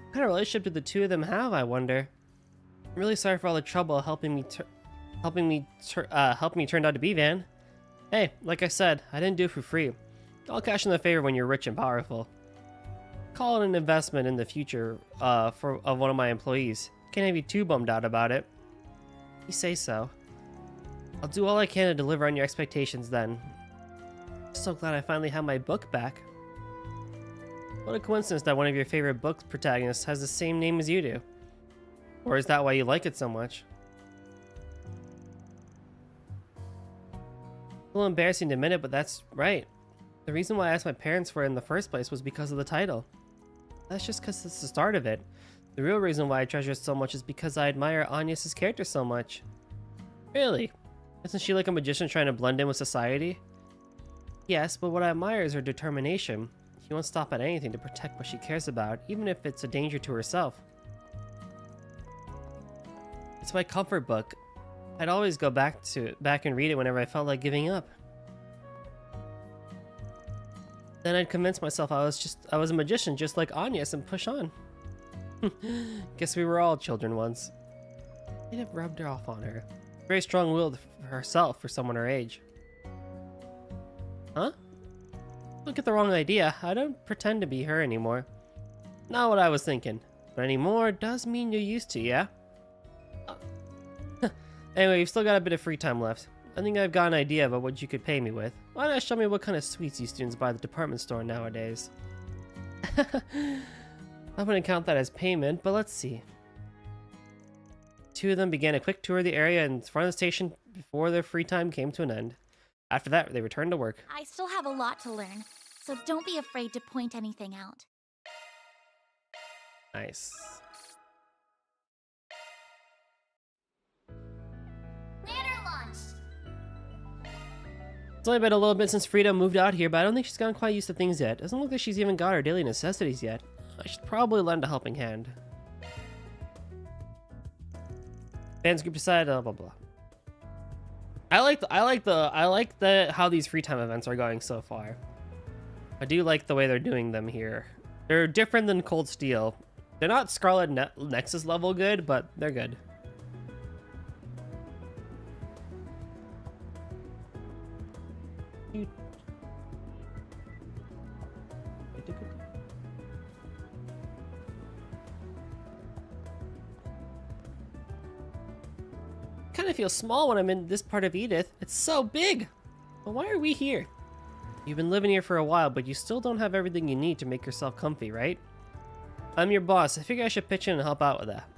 What kind of relationship do the two of them have, I wonder? I'm really sorry for all the trouble helping me helping me turned out to be, Van. Hey, like I said, I didn't do it for free. I'll cash in the favor when you're rich and powerful. Call it an investment in the future of one of my employees. Can't have you too bummed out about it. You say so. I'll do all I can to deliver on your expectations then. I'm so glad I finally have my book back. What a coincidence that one of your favorite book protagonists has the same name as you do. Or is that why you like it so much? A little embarrassing to admit it, but that's right. The reason why I asked my parents for it in the first place was because of the title. That's just because it's the start of it. The real reason why I treasure it so much is because I admire Agnes' character so much. Really? Isn't she like a magician trying to blend in with society? Yes, but what I admire is her determination. She won't stop at anything to protect what she cares about, even if it's a danger to herself. It's my comfort book. I'd always go back and read it whenever I felt like giving up. Then I'd convince myself I was a magician just like Agnes and push on. Guess we were all children once. I'd have rubbed her off on her. Very strong-willed herself for someone her age. Huh? Don't get the wrong idea. I don't pretend to be her anymore. Not what I was thinking. But anymore does mean you're used to, yeah? Anyway, you've still got a bit of free time left. I think I've got an idea about what you could pay me with. Why not show me what kind of sweets you students buy at the department store nowadays? I wouldn't count that as payment, but let's see. Two of them began a quick tour of the area in front of the station before their free time came to an end. After that, they returned to work. I still have a lot to learn, so don't be afraid to point anything out. Nice. Ladder launched. It's only been a little bit since Frida moved out here, but I don't think she's gotten quite used to things yet. Doesn't look like she's even got her daily necessities yet. I should probably lend a helping hand. Fans group decided, blah blah blah. I like how these free time events are going so far. I do like the way they're doing them here. They're different than Cold Steel. They're not Scarlet Nexus level good, but they're good. Kind of feel small when I'm in this part of Edith. It's so big. But why are we here? You've been living here for a while, but you still don't have everything you need to make yourself comfy, right? I'm your boss. I figure I should pitch in and help out with that.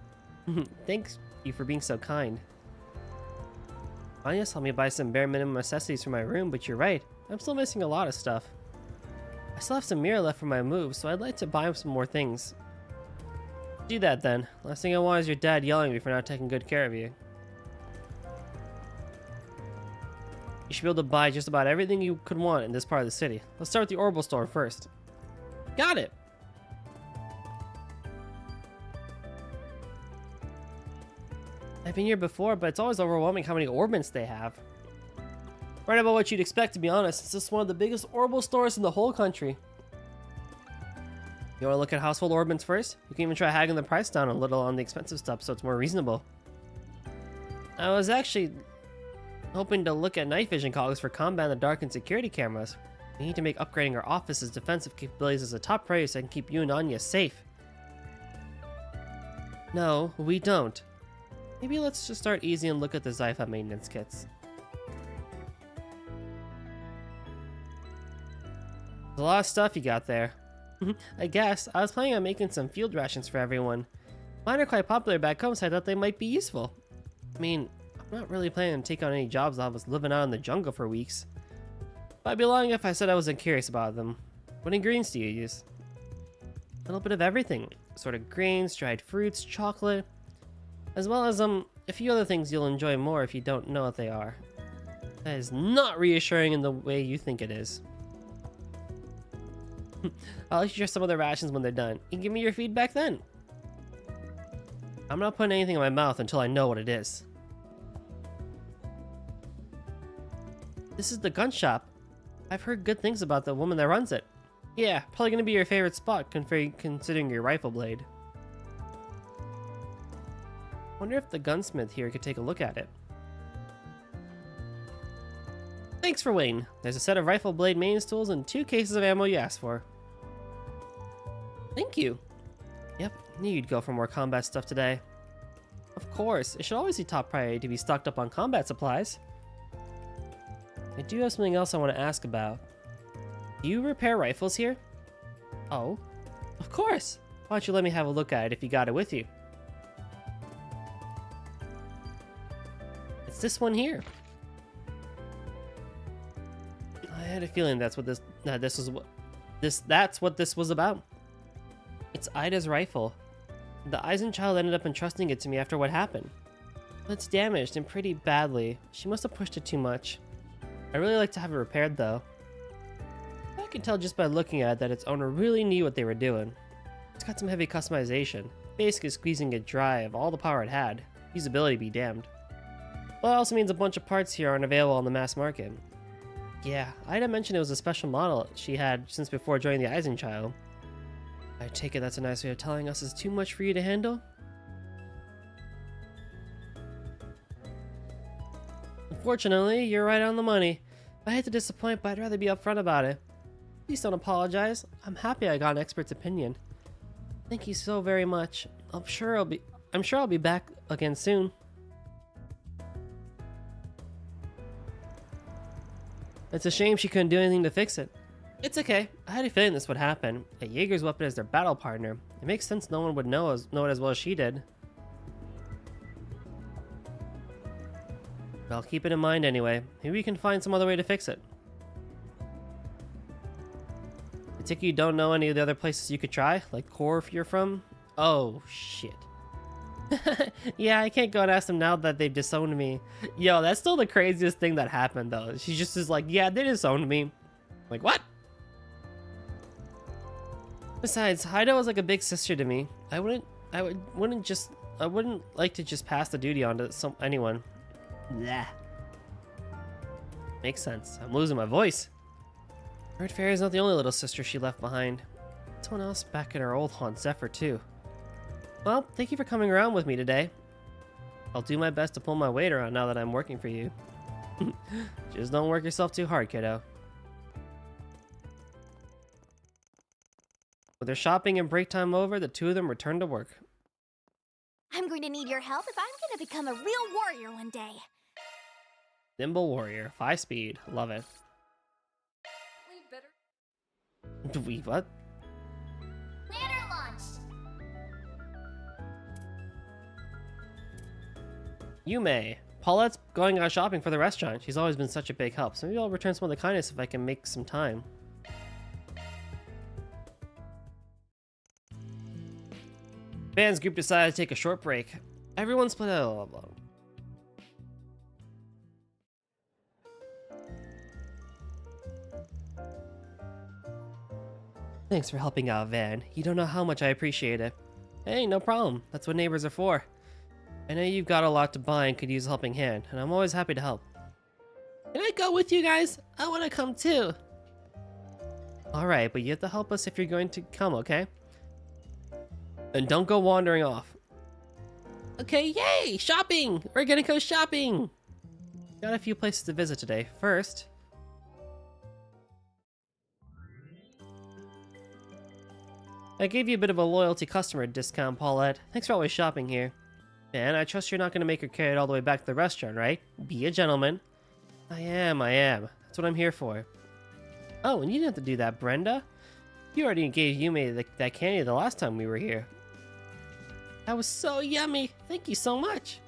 Thanks you for being so kind. Agnes helped me buy some bare minimum necessities for my room, but you're right. I'm still missing a lot of stuff. I still have some mirror left for my move, so I'd like to buy some more things. Do that then. Last thing I want is your dad yelling at me for not taking good care of you. You should be able to buy just about everything you could want in this part of the city. Let's start with the Orbital store first. Got it! I've been here before, but it's always overwhelming how many orbits they have. Right about what you'd expect, to be honest. It's just one of the biggest Orbital stores in the whole country. You want to look at household orbits first? You can even try haggling the price down a little on the expensive stuff so it's more reasonable. I was actually hoping to look at night vision goggles for combat in the dark and security cameras. We need to make upgrading our office's defensive capabilities as a top priority so I can keep you and Anya safe. No, we don't. Maybe let's just start easy and look at the Zypha maintenance kits. There's a lot of stuff you got there. I guess. I was planning on making some field rations for everyone. Mine are quite popular back home, so I thought they might be useful. I mean, I'm not really planning to take on any jobs while I was living out in the jungle for weeks. But I'd be lying if I said I wasn't curious about them. What ingredients do you use? A little bit of everything. Assorted grains, dried fruits, chocolate, as well as a few other things you'll enjoy more if you don't know what they are. That is not reassuring in the way you think it is. I'll let you try some of the rations when they're done. You can give me your feedback then. I'm not putting anything in my mouth until I know what it is. This is the gun shop. I've heard good things about the woman that runs it. Yeah, probably gonna be your favorite spot considering your rifle blade. Wonder if the gunsmith here could take a look at it. Thanks for waiting. There's a set of rifle blade main tools and 2 cases of ammo you asked for. Thank you. Yep, knew you'd go for more combat stuff today. Of course, it should always be top priority to be stocked up on combat supplies. I do have something else I want to ask about. Do you repair rifles here? Oh, of course. Why don't you let me have a look at it if you got it with you? It's this one here. I had a feeling that's what that's what this was about. It's Ida's rifle. The Eisenchild ended up entrusting it to me after what happened. But it's damaged and pretty badly. She must have pushed it too much. I really like to have it repaired though. I can tell just by looking at it that its owner really knew what they were doing. It's got some heavy customization, basically squeezing it dry of all the power it had. Usability be damned. Well, it also means a bunch of parts here aren't available on the mass market. Yeah, Ida mentioned it was a special model she had since before joining the Eisenchild. I take it that's a nice way of telling us it's too much for you to handle? Unfortunately, you're right on the money. I hate to disappoint, but I'd rather be upfront about it. Please don't apologize. I'm happy I got an expert's opinion. Thank you so very much. I'm sure I'll be back again soon. It's a shame she couldn't do anything to fix it. It's okay. I had a feeling this would happen. A Jaeger's weapon is their battle partner. It makes sense no one would know it as well as she did. But I'll keep it in mind anyway. Maybe we can find some other way to fix it. I take it you don't know any of the other places you could try? Like Core if you're from? Oh, shit. Yeah, I can't go and ask them now that they've disowned me. Yo, that's still the craziest thing that happened though. She just is like, yeah, they disowned me. Like, what? Besides, Haida was like a big sister to me. I wouldn't like to just pass the duty on to anyone. Blah. Makes sense. I'm losing my voice. Red Fairy's not the only little sister she left behind. Someone else back in her old haunt, Zephyr, too. Well, thank you for coming around with me today. I'll do my best to pull my weight around now that I'm working for you. Just don't work yourself too hard, kiddo. With their shopping and break time over, the two of them returned to work. I'm going to need your help if I'm going to become a real warrior one day. Nimble warrior, 5 speed, love it. We what? Ladder launched. Yume. Paulette's going out shopping for the restaurant. She's always been such a big help, so maybe I'll return some of the kindness if I can make some time. Band's group decided to take a short break. Everyone split out. Thanks for helping out, Van. You don't know how much I appreciate it. Hey, no problem. That's what neighbors are for. I know you've got a lot to buy and could use a helping hand, and I'm always happy to help. Can I go with you guys? I want to come too. Alright, but you have to help us if you're going to come, okay? And don't go wandering off. Okay, yay! Shopping! We're gonna go shopping! Got a few places to visit today. First... I gave you a bit of a loyalty customer discount, Paulette. Thanks for always shopping here. And I trust you're not going to make her carry it all the way back to the restaurant, right? Be a gentleman. I am. That's what I'm here for. Oh, and you didn't have to do that, Brenda. You already gave Yume that candy the last time we were here. That was so yummy. Thank you so much.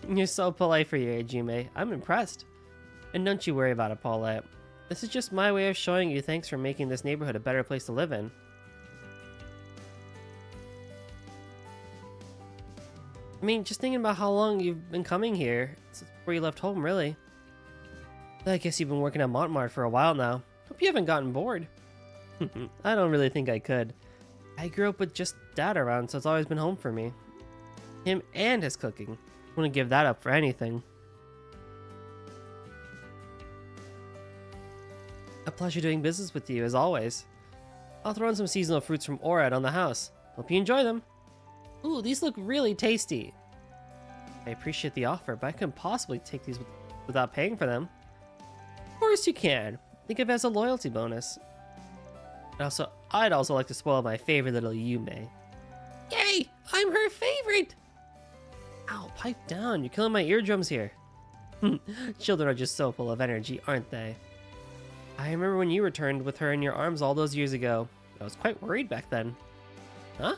You're so polite for your age, Yume. I'm impressed. And don't you worry about it, Paulette. This is just my way of showing you thanks for making this neighborhood a better place to live in. I mean, just thinking about how long you've been coming here, since before you left home, really. I guess you've been working at Montmartre for a while now. Hope you haven't gotten bored. I don't really think I could. I grew up with just Dad around, so it's always been home for me. Him and his cooking. Wouldn't give that up for anything. A pleasure doing business with you, as always. I'll throw in some seasonal fruits from Orad on the house. Hope you enjoy them. Ooh, these look really tasty. I appreciate the offer, but I couldn't possibly take these without paying for them. Of course you can. Think of it as a loyalty bonus. I'd also like to spoil my favorite little Yume. Yay! I'm her favorite! Ow, pipe down. You're killing my eardrums here. Children are just so full of energy, aren't they? I remember when you returned with her in your arms all those years ago. I was quite worried back then. Huh?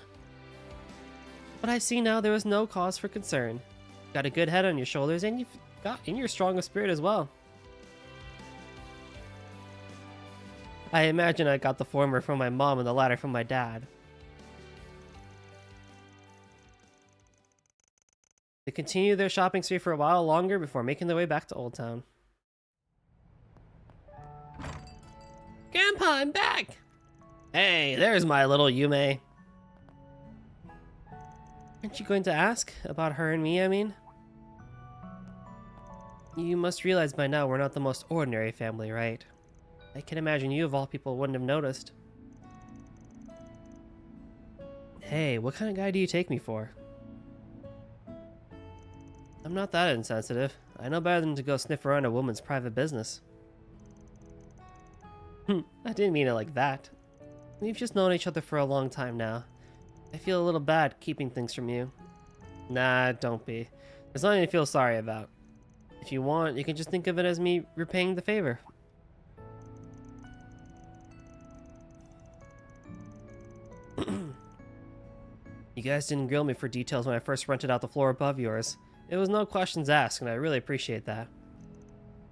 But I see now there was no cause for concern. Got a good head on your shoulders, and you're strong of spirit as well. I imagine I got the former from my mom and the latter from my dad. They continued their shopping spree for a while longer before making their way back to Old Town. Grandpa, I'm back! Hey, there's my little Yume. Aren't you going to ask? About her and me, I mean? You must realize by now we're not the most ordinary family, right? I can imagine you of all people wouldn't have noticed. Hey, what kind of guy do you take me for? I'm not that insensitive. I know better than to go sniff around a woman's private business. I didn't mean it like that. We've just known each other for a long time now. I feel a little bad keeping things from you. Nah, don't be. There's nothing to feel sorry about. If you want, you can just think of it as me repaying the favor. You guys didn't grill me for details when I first rented out the floor above yours. It was no questions asked, and I really appreciate that.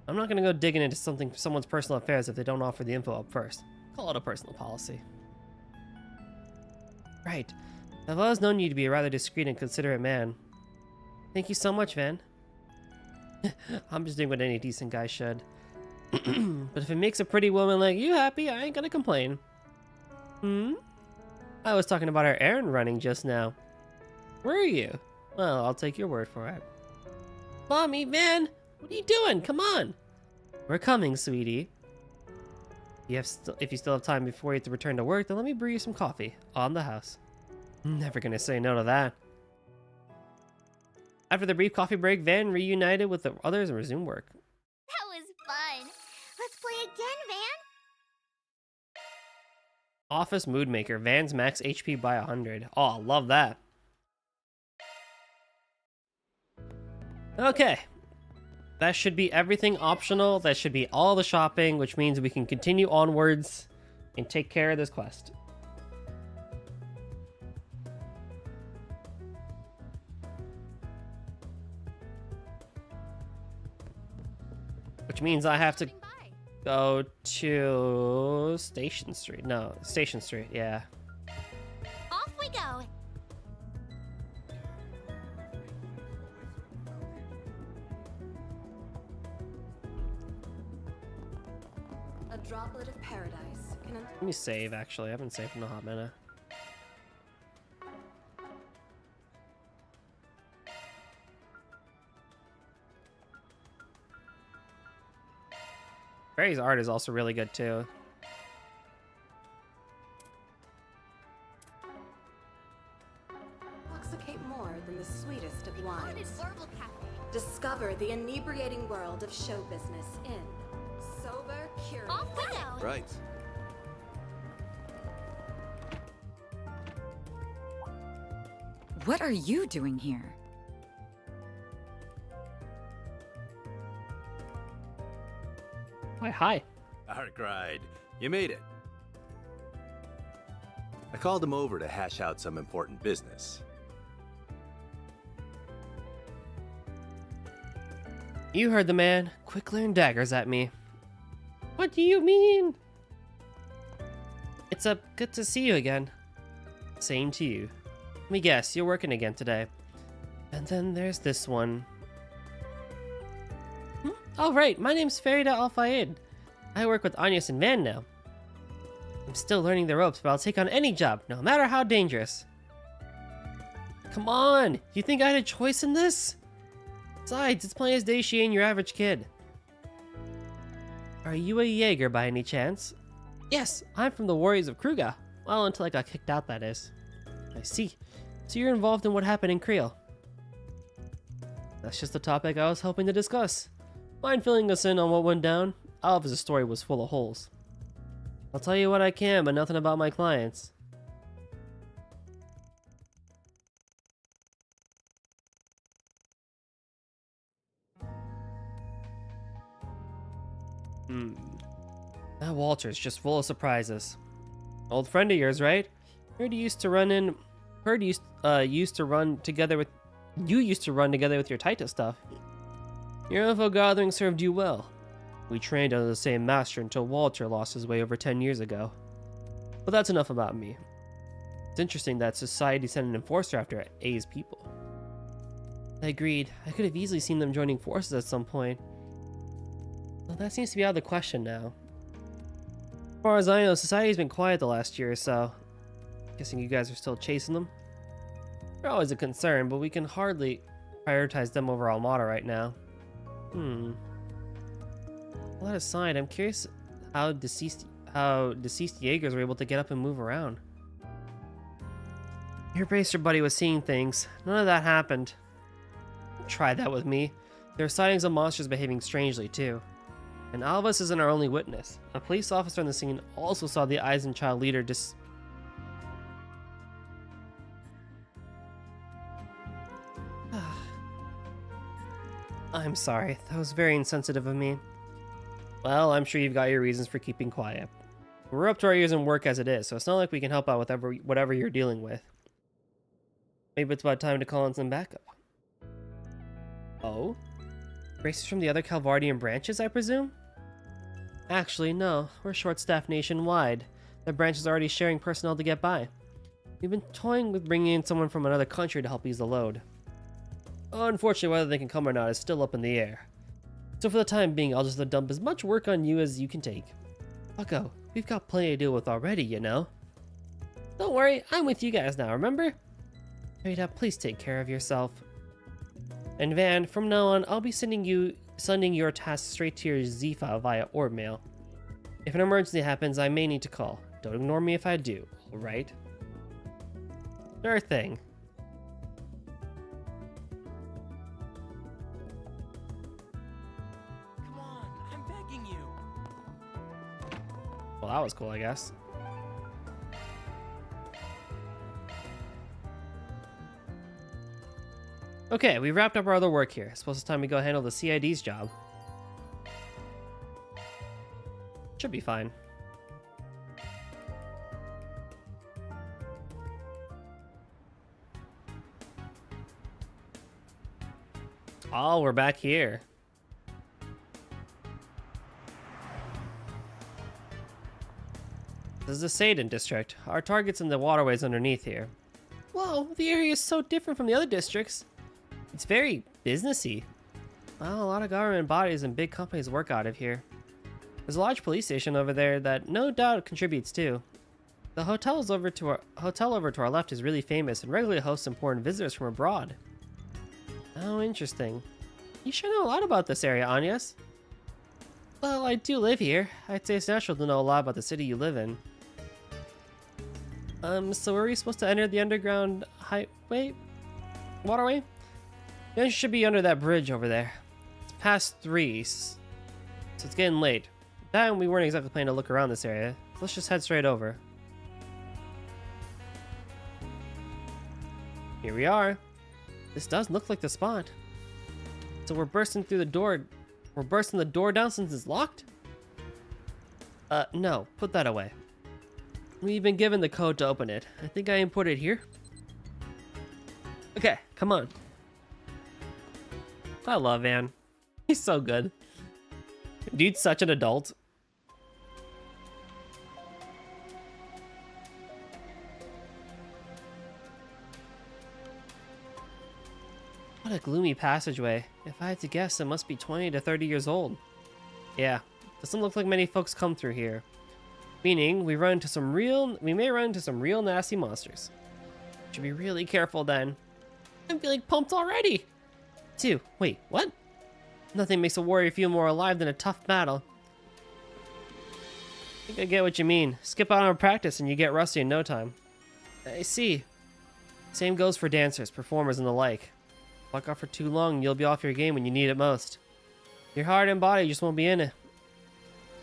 I'm not gonna go digging into someone's personal affairs if they don't offer the info up first. Call it a personal policy. Right. I've always known you to be a rather discreet and considerate man. Thank you so much, Van. I'm just doing what any decent guy should. But if it makes a pretty woman like you happy, I ain't gonna complain. I was talking about our errand running just now. Where are you? Well, I'll take your word for it. Mommy, Van, what are you doing? Come on. We're coming, sweetie. If you still have time before you have to return to work, then let me brew you some coffee. On the house. Never gonna say no to that. After the brief coffee break, Van reunited with the others and resumed work. That was fun. Let's play again, Van. Office Mood Maker. Van's max HP by 100. Oh, I love that. Okay. That should be everything optional. That should be all the shopping, which means we can continue onwards and take care of this quest. Which means I have to go to Station Street. No, Station Street, yeah. Off we go. A droplet of paradise can Let me save, actually. I haven't saved in a hot minute. Barry's art is also really good too. intoxicate more than the sweetest of wines. Discover the inebriating world of show business in Sober Curious. Off we go. Right. What are you doing here? Why, hi. Arkride, you made it. I called him over to hash out some important business. You heard the man. Quick glaring daggers at me. What do you mean? It's good to see you again. Same to you. Let me guess, you're working again today. And then there's this one. Oh right, my name's Farida Al-Fayed. I work with Agnes and Van now. I'm still learning the ropes, but I'll take on any job, no matter how dangerous. Come on, you think I had a choice in this? Besides, it's plain as day she ain't your average kid. Are you a Jaeger by any chance? Yes, I'm from the Warriors of Kruga. Well, until I got kicked out, that is. I see. So you're involved in what happened in Creel. That's just the topic I was hoping to discuss. Mind filling us in on what went down? Alva's story was full of holes. I'll tell you what I can, but nothing about my clients. That Walter's just full of surprises. Old friend of yours, right? Heard you used to run together with your Titus stuff. Your info gathering served you well. We trained under the same master until Walter lost his way over 10 years ago. But that's enough about me. It's interesting that society sent an enforcer after A's people. I agreed. I could have easily seen them joining forces at some point. Well, that seems to be out of the question now. As far as I know, society's been quiet the last year or so. Guessing you guys are still chasing them? They're always a concern, but we can hardly prioritize them over Almada right now. Well, that aside, I'm curious how deceased Jaegers were able to get up and move around. Your bracer buddy was seeing things. None of that happened. Try that with me. There are sightings of monsters behaving strangely, too. And Alvis isn't our only witness. A police officer on the scene also saw the Eisenchild leader I'm sorry, that was very insensitive of me. Well, I'm sure you've got your reasons for keeping quiet. We're up to our ears in work as it is, so it's not like we can help out with whatever you're dealing with. Maybe it's about time to call in some backup. Oh? Races from the other Calvardian branches, I presume? Actually, no. We're short-staffed nationwide. The branch is already sharing personnel to get by. We've been toying with bringing in someone from another country to help ease the load. Unfortunately, whether they can come or not is still up in the air. So for the time being, I'll just dump as much work on you as you can take. Bucko, we've got plenty to deal with already, you know? Don't worry, I'm with you guys now, remember? Rita, please take care of yourself. And Van, from now on, I'll be sending your tasks straight to your Z file via orb mail. If an emergency happens, I may need to call. Don't ignore me if I do, alright? Sure thing. Come on, I'm begging you. Well, that was cool, I guess. Okay, we wrapped up our other work here. I suppose it's time to go handle the CID's job. Should be fine. Oh, we're back here. This is the Seidan district. Our target's in the waterways underneath here. Whoa, the area is so different from the other districts. It's very businessy. Well, a lot of government bodies and big companies work out of here. There's a large police station over there that no doubt contributes too. The hotel over to our left is really famous and regularly hosts important visitors from abroad. Oh, interesting. You sure know a lot about this area, Anyas. Well, I do live here. I'd say it's natural to know a lot about the city you live in. So were we supposed to enter the underground waterway? The entrance should be under that bridge over there. It's past 3, so it's getting late. That we weren't exactly planning to look around this area. So let's just head straight over. Here we are. This does look like the spot. So we're bursting through the door. We're bursting the door down since it's locked? No. Put that away. We've been given the code to open it. I think I input it here. Okay, come on. I love Van. He's so good. Dude's such an adult. What a gloomy passageway. If I had to guess, it must be 20 to 30 years old. Yeah, doesn't look like many folks come through here. Meaning, we may run into some real nasty monsters. Should be really careful then. I'm feeling pumped already! Wait, what? Nothing makes a warrior feel more alive than a tough battle. I think I get what you mean. Skip out on practice and you get rusty in no time. I see. Same goes for dancers, performers, and the like. Walk off for too long and you'll be off your game when you need it most. Your heart and body just won't be in it.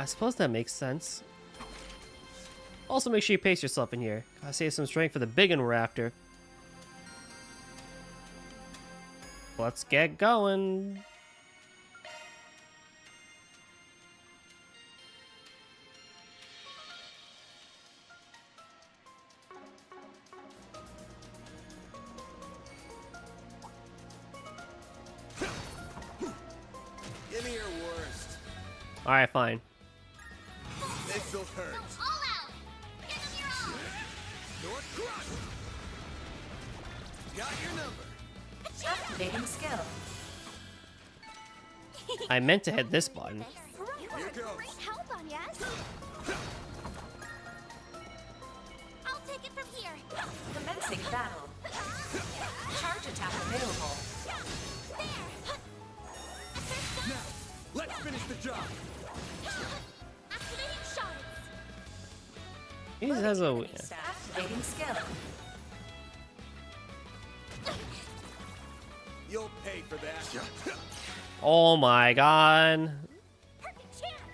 I suppose that makes sense. Also, make sure you pace yourself in here. Gotta save some strength for the big one we're after. Let's get going. Give me your worst. Alright, fine. This'll hurt. All out! Give them your all! North Crush! Got your number. Activating skill. I meant to hit this button. You are a great help on yes. I'll take it from here! Commencing battle. Charge attack available. Now, let's finish the job. Activating shards! He just has a... Activating skill. You'll pay for that. Oh my god.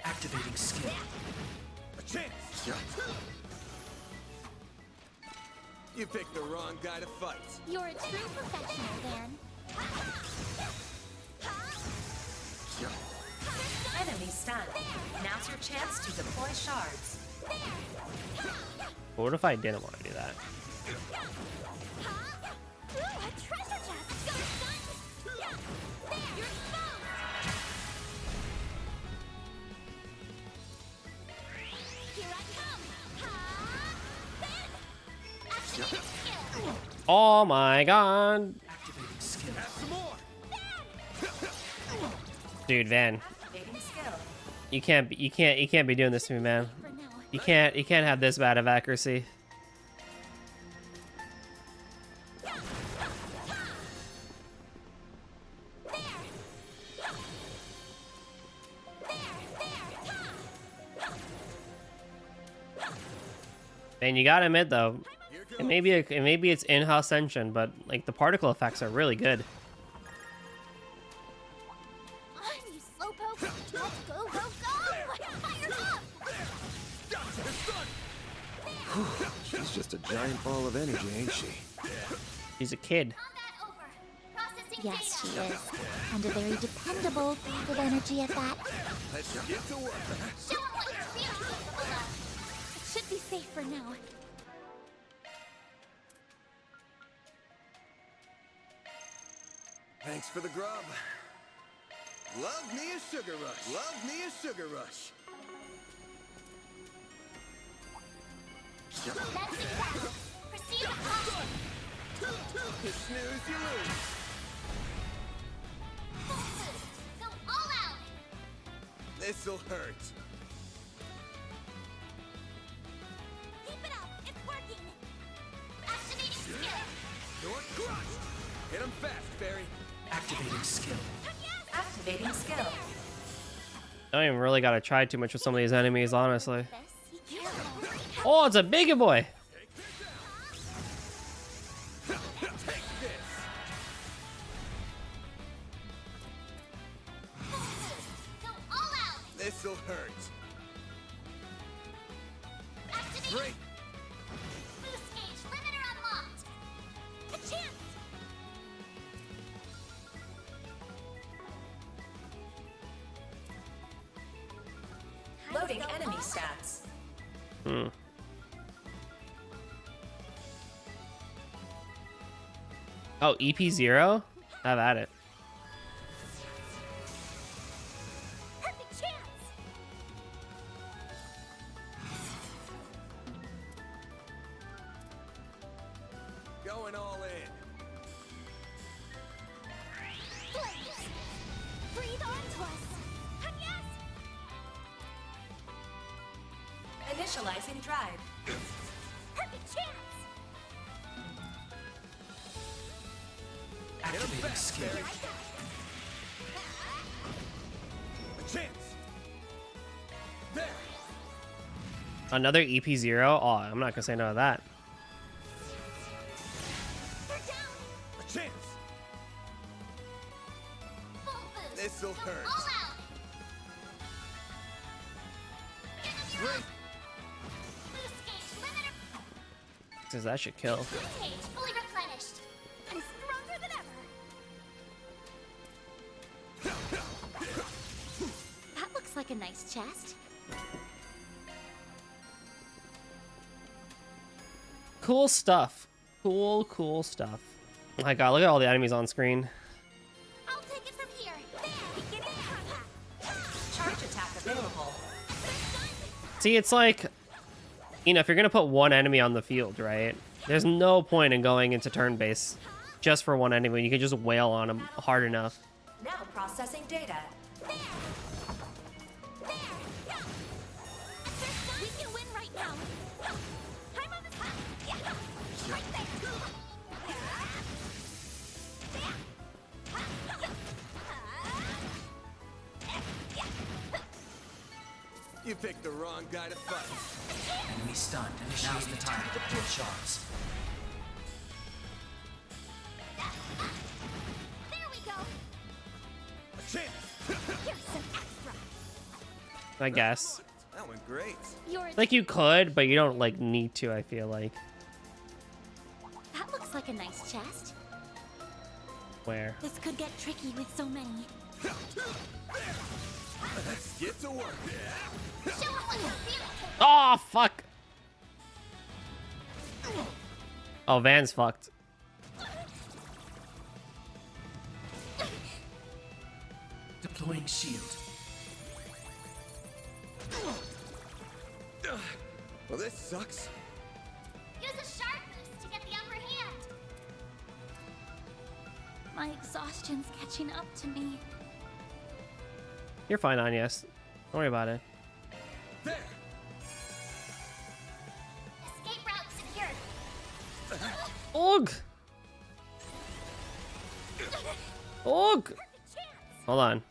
Activating skill. A chance. You picked the wrong guy to fight. You're a true professional, Van. Enemy stunned. Now's your chance to deploy shards. What if I didn't want to do that? Ooh, a treasure chest. You're exposed! Here I come! Activating skill! Oh my god. Activating skill. Have some more. Dude, Van. Activating skill. You can't be doing this to me, man. You can't have this bad of accuracy. And you gotta admit though, maybe it's in-house engine, but like the particle effects are really good. On, you slowpoke. Let's go, go, go. Fire up. She's just a giant ball of energy, ain't she? She's a kid. Yes, she is. And a very dependable bag of energy at that. Let's get to work. Show 'em what you're really capable of! It should be safe for now. Thanks for the grub. Love me a sugar rush. Love me a sugar rush. Commencing battle! Proceed with caution! You snooze, you lose. Full boost! Go all out! This'll hurt. Keep it up! It's working! Activating skill! North Crush. Hit him fast, Barry. Activating skill. Activating skill. I don't even really gotta try too much with some of these enemies, honestly. Oh, it's a big boy. Go all out! This'll hurt. Activating! Great. Boost gauge limiter unlocked! A chance! Loading enemy stats. Hmm. Oh, EP0? Have at it. Perfect chance. Going all in. Flames. Breathe onto us. Yes. Initializing drive. Perfect chance. Activating skill. A chance. There. Another EP0? Oh, I'm not gonna say no to that. A chance. Full boost! This'll Go hurt. all out! Says that should kill. Cage fully replenished. I'm stronger than ever. That looks like a nice chest. Cool stuff. Cool stuff. Oh my god, look at all the enemies on screen. I'll take it from here. There, beginning combat. Charge attack available. See, it's like, you know, if you're gonna put one enemy on the field, right? There's no point in going into turn base just for one enemy. You can just wail on them hard enough. Now processing data. We can win right now. I'm on the top. Yeah. Right there. You picked the wrong guy to fight. Enemy stunned. Now's the time to deploy shards. There we go. Here's some extra. I guess. That went great. Like you could, but you don't like need to, I feel like. That looks like a nice chest. Where? This could get tricky with so many. Let's get to work. Show 'em what you feel. Oh, fuck. Oh, Van's fucked. Deploying shield. Well, this sucks. Use a sharp boost to get the upper hand. My exhaustion's catching up to me. You're fine, Agnes. Don't worry about it. There. Escape route secured. Ugh. Ugh. Hold on.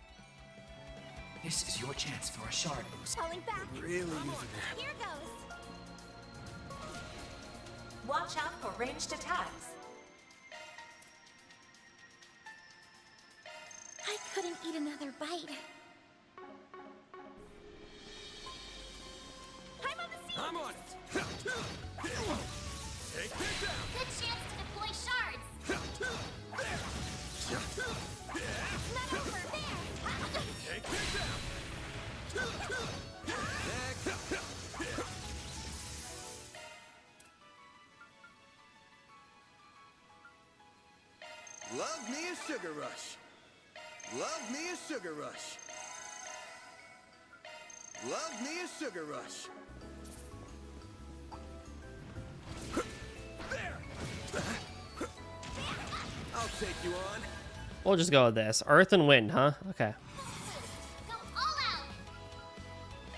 This is your chance for a shard boost. Falling back. Really using it. Here goes. Watch out for ranged attacks. I couldn't eat another bite. I'm on the scene. I'm on it. Take this down. Good chance to deploy shards. Not over there. Take this down. Next. Love me a sugar rush. Love me a sugar rush. Love me a sugar rush. There. I'll take you on. We'll just go with this. Earth and wind, huh? Okay. Go all out.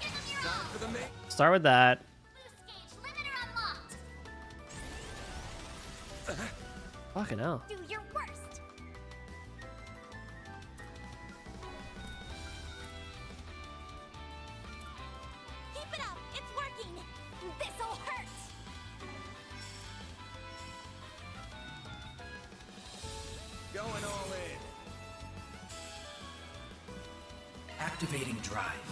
Give 'em your all. For the main. Start with that. Boost gauge limiter unlocked. Fucking hell. Do your worst. Keep it up. It's working. This'll hurt. Going all in. Activating drive.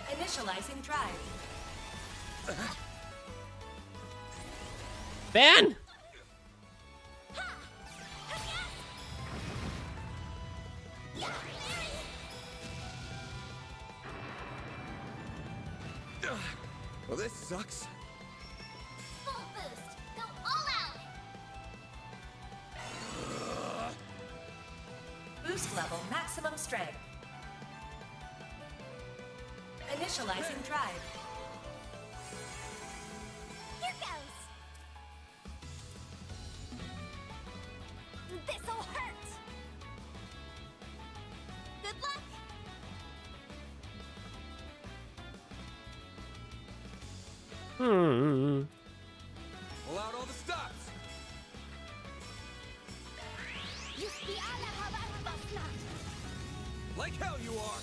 Initializing drive. Van! Well, this sucks. Full boost. Go all out. Boost level maximum strength. Initializing drive. Here goes. This'll hurt. Good luck. Pull out all the stops. Like hell you are.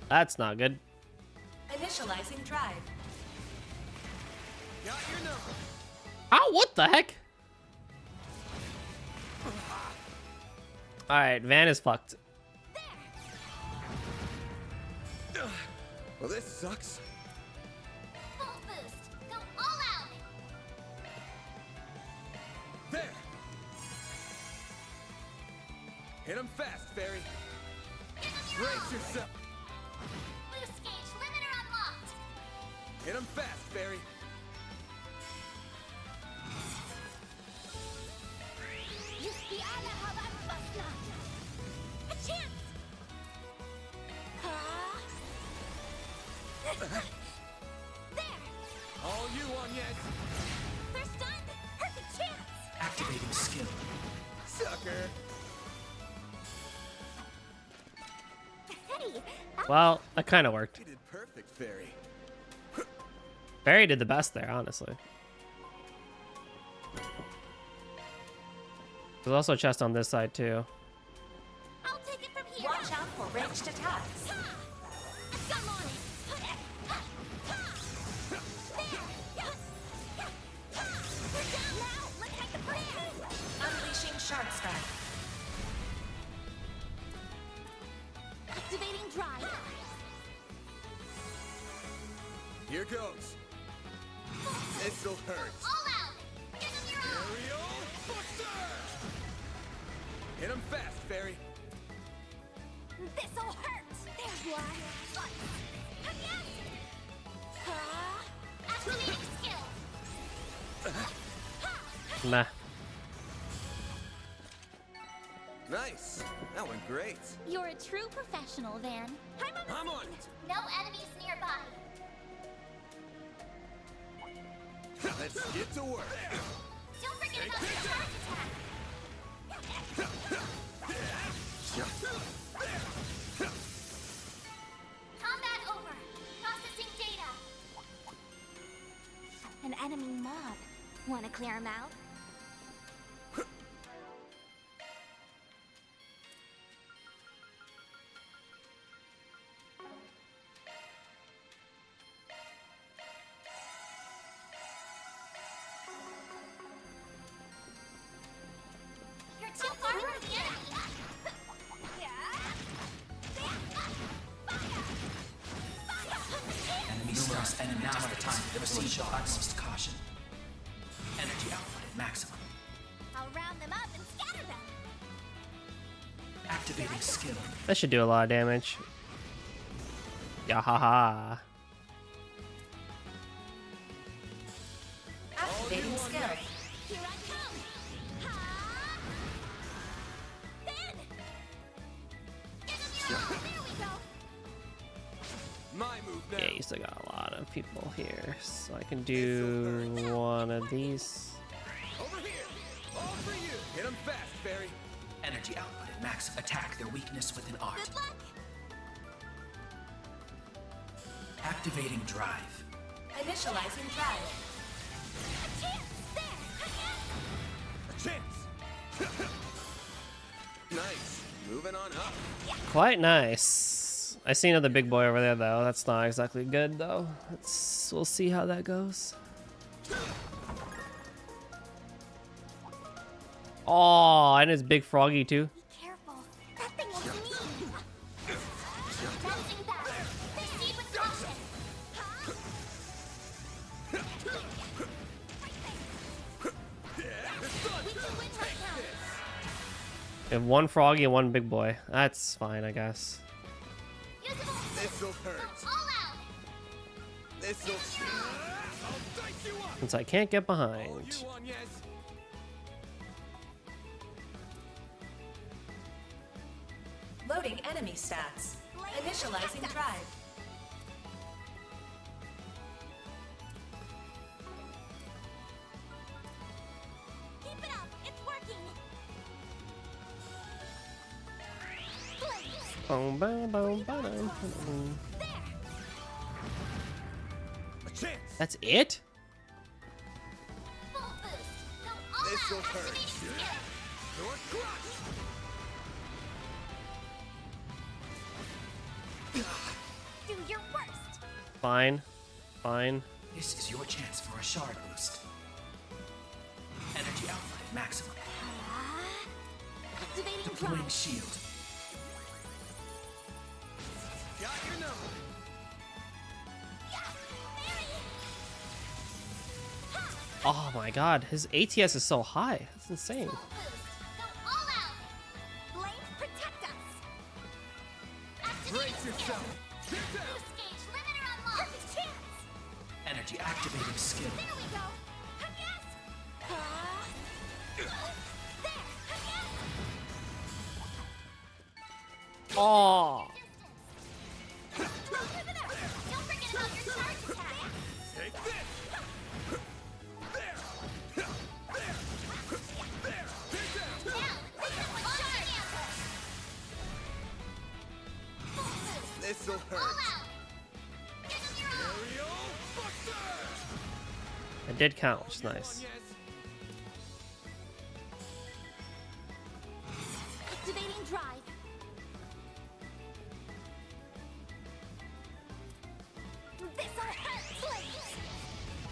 That's not good. Initializing drive. Got your number. Ow, what the heck? All right, Van is fucked. Well, this sucks. Full boost. Go all out. There. Hit him fast, Fairy. Brace yourself. Boost gauge limiter unlocked. Hit him fast, Fairy. A chance! There! All you on, yes. They're stunned! Perfect chance! Activating skill. Sucker. Hey! Well, that kind of worked. You did perfect, Fairy. Barry did the best there, honestly. There's also a chest on this side too. I'll take it from here! Watch out for ranged attacks. Come on! Now, let's take the plan! Unleashing Shark Strike. Activating drive! Here goes. This'll hurt. All out. Give him your all. Aerial Buster! Hit him fast, Fairy. This'll hurt! There's one! Again! Activating skill. Nah. Nice. That went great. You're a true professional, Van. I'm on it. No enemies nearby. Let's get to work. Don't forget about the charge attack. Combat over. Processing data. An enemy mob. Wanna clear him out? You're too far from the enemy. Numerous enemies at the time. There was utmost caution. Energy output at maximum. I'll round them up and scatter them! Activating skill. That should do a lot of damage. Yahaha. Activating skill. Here I come! Then! There we go! My move now. Yeah, you still got a lot of people here, so I can do one of these. Over here. All for you. Hit him fast, Fairy. Energy output at max. Attack their weakness with an art. Good luck! Activating drive. Initializing drive. A chance! There! Again! A chance. Nice. Moving on up. Quite nice. I see another big boy over there though. That's not exactly good though. We'll see how that goes. Oh, and it's Big Froggy too. Careful! That thing is mean! Bouncing back. Proceed with caution. We can win right now! We have one Froggy and one big boy. That's fine, I guess. Usable. This'll hurt. All out. This'll. I'll dice you up. Since I can't get All behind. you on, yes. Loading enemy stats. Initializing drive. Keep it up! It's working! Blaze! Boom, boom, boom, boom, boom. There! A chance. That's it? Full boost. Go all This'll out. hurt. Activating skill. Your crush. Do your worst! Fine. Fine. This is your chance for a shard boost. Energy output at maximum. Activating Deploying shield. Got your number. Oh my god, his ATS is so high. That's insane. Brace yourself. Energy activating skill. Oh. Take this. This'll hurt. It did count, which is nice. Activating drive. This'll hurt, please.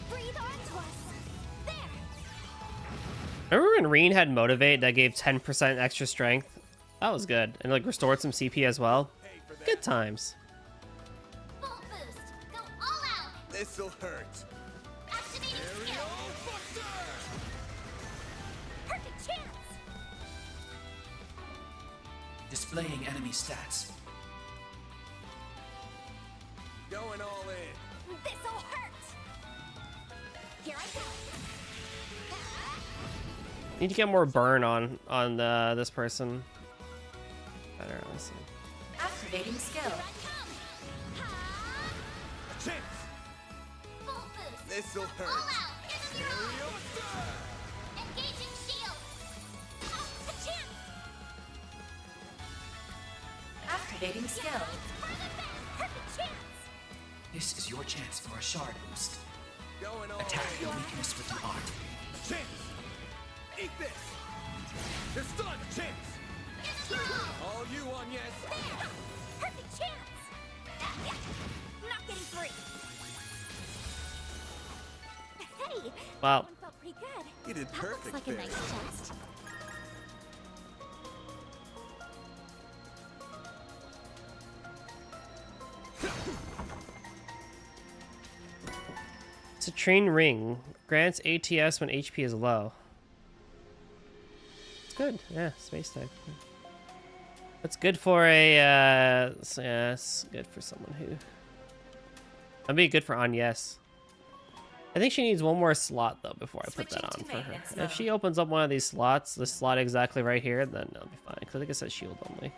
Breathe onto us. There. Remember when Reen had Motivate that gave 10% extra strength? That was good. And like restored some CP as well. Good times. Full boost. Go all out. This'll hurt. Activating skill. Perfect chance. Displaying enemy stats. Going all in. This'll hurt. Here I go. Need to get more burn on this person. Better, honestly. Activating skill. Chance. Full boost. This'll All hurt. out. Engaging shield. A chance. Activating skill. Perfect chance. This is your chance for a shard boost. Going all Attack in. your weakness with the art. Chance. Eat this. You're stunned. Chance. All you on, yes. Perfect chance. Not getting free. Hey. Wow. That one felt pretty good. You did That perfect looks like a there. nice chest. It's a train ring. Grants ATS when HP is low. It's good. Yeah, space type. It's good for a, yeah, it's good for someone who... That'd be good for Agnes. I think she needs one more slot, though, before I put that on for her. If she opens up one of these slots, this slot exactly right here, then it'll be fine. Because I think it says shield only.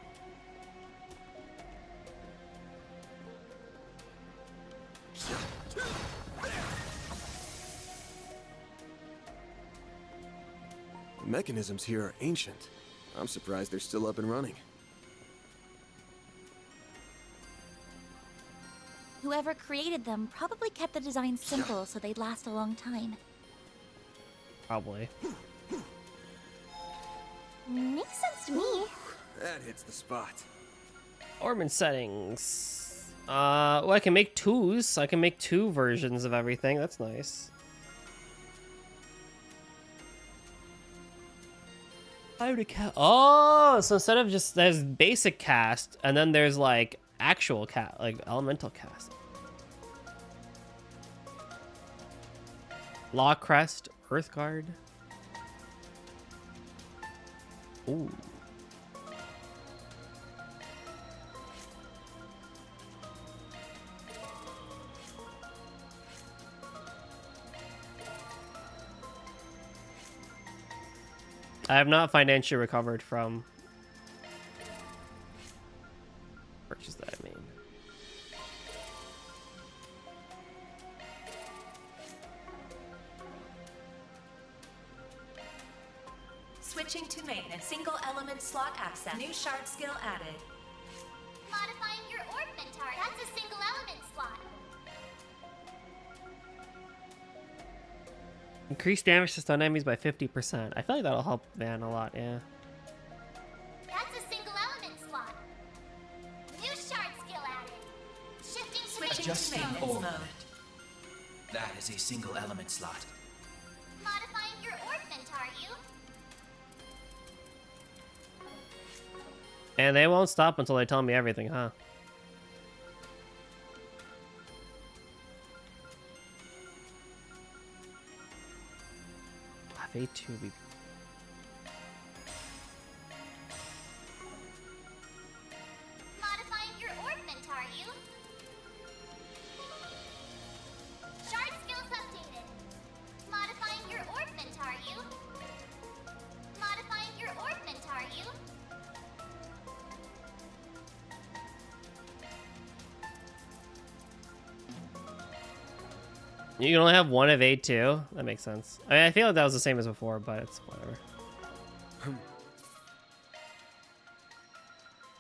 The mechanisms here are ancient. I'm surprised they're still up and running. Whoever created them probably kept the design simple so they'd last a long time. Probably. Makes sense to me. That hits the spot. Orban settings. Well, I can make twos. I can make two versions of everything. That's nice. How to cast? Oh, so instead of just there's basic cast, and then there's like actual cast, like elemental cast. Law Crest, Earthguard. Ooh. I have not financially recovered from purchase that, I mean. Switching to maintenance. Single element slot access. New shard skill added. Modifying your ornament art. That's a single element slot. Increase damage to stun enemies by 50%. I feel like that'll help Van a lot, yeah. That's a single element slot. New shard skill added. Shifting to Switching Just to maintenance hold mode. it. That is a single element slot. Modifying your ornament, are you? And they won't stop until they tell me everything, huh? A2 would be... Modifying your orbment, are you? Shard skills updated. Modifying your orbment, are you? Modifying your orbment, are you? You can only have one of A2? That makes sense. I mean, I feel like that was the same as before, but it's whatever.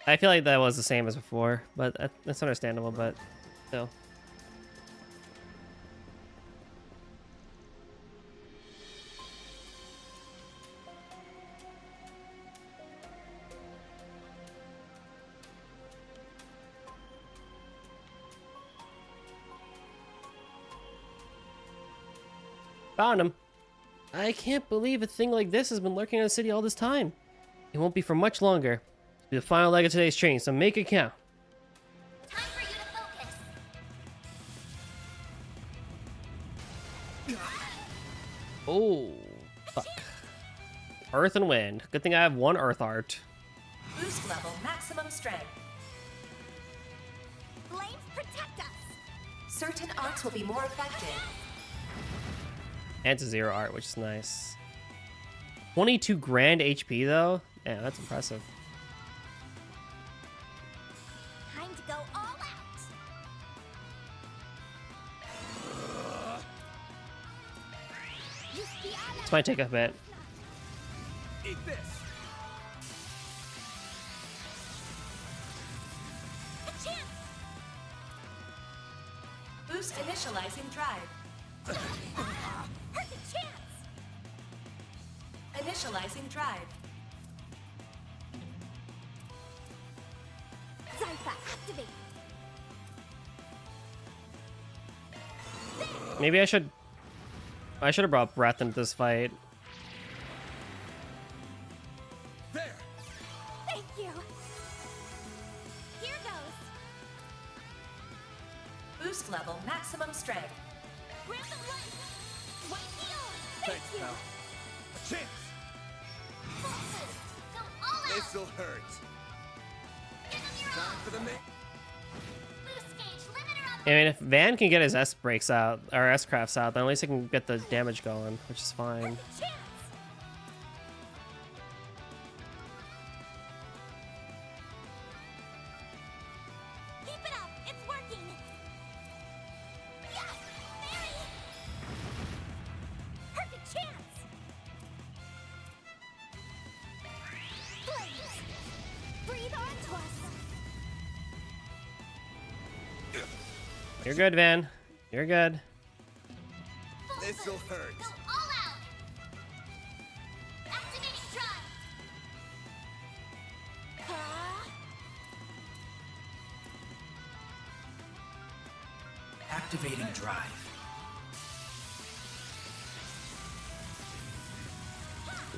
I feel like that was the same as before, but that's understandable, but still. Found him. I can't believe a thing like this has been lurking in the city all this time. It won't be for much longer. It'll be the final leg of today's train, so make it count. Time for you to focus. Oh, fuck. Earth and wind. Good thing I have one earth art. Boost level maximum strength. Flames protect us. Certain arts will be more effective. And it's a 0 art, which is nice. 22 grand HP though? Yeah, that's impressive. Time to go all out. This might take a bit. Eat this. A chance. Boost initializing drive. Perfect chance. Initializing drive. Zypha, activate. Maybe I should have brought Breath into this fight. There. Thank you. Here goes. Boost level maximum strength. Grab the light. White heal. Thanks, pal. A chance. Full boost. Go all out. This'll hurt. Give them your Time all. for the main. Boost gauge limiter up. I mean, if Van can get his S breaks out, or S crafts out, then at least he can get the damage going, which is fine. Chance. Keep it up. It's working. Yes, Mary. Perfect chance. Blaze. Breathe onto us. You're good, Van. You're good. This'll hurt. Go all out. Activating drive. Activating drive.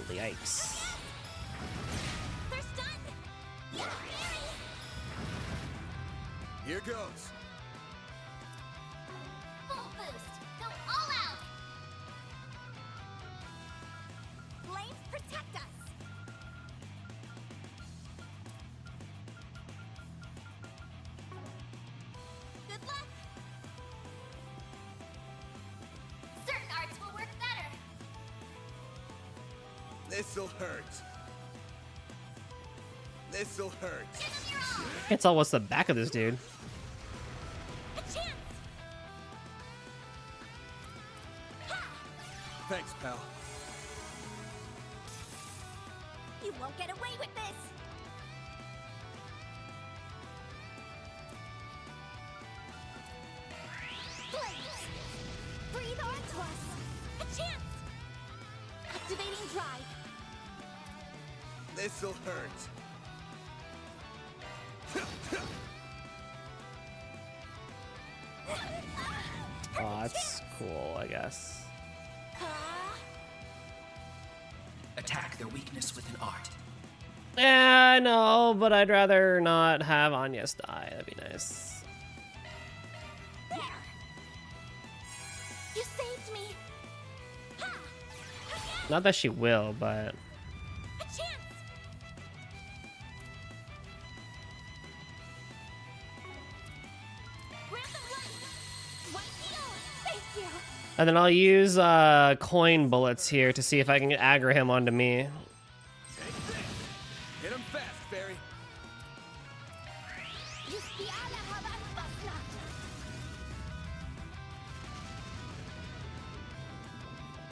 Yikes. First done. Yes, Mary. Here goes. Full boost. Go all out. Flames protect us. Good luck. Certain arts will work better. This'll hurt. This'll hurt. Give them your all. I can't tell what's the back of this dude. A chance. Thanks, pal. You won't get away with this. Blaze. Breathe onto us. A chance. Activating drive. This'll hurt. Oh, that's cool, I guess. Attack their weakness with an art. Yeah, I know, but I'd rather not have Anya's die. That'd be nice. There. You saved me. Ha! Not that she will, but... A chance. And then I'll use coin bullets here to see if I can aggro him onto me. Hit him fast, Fairy.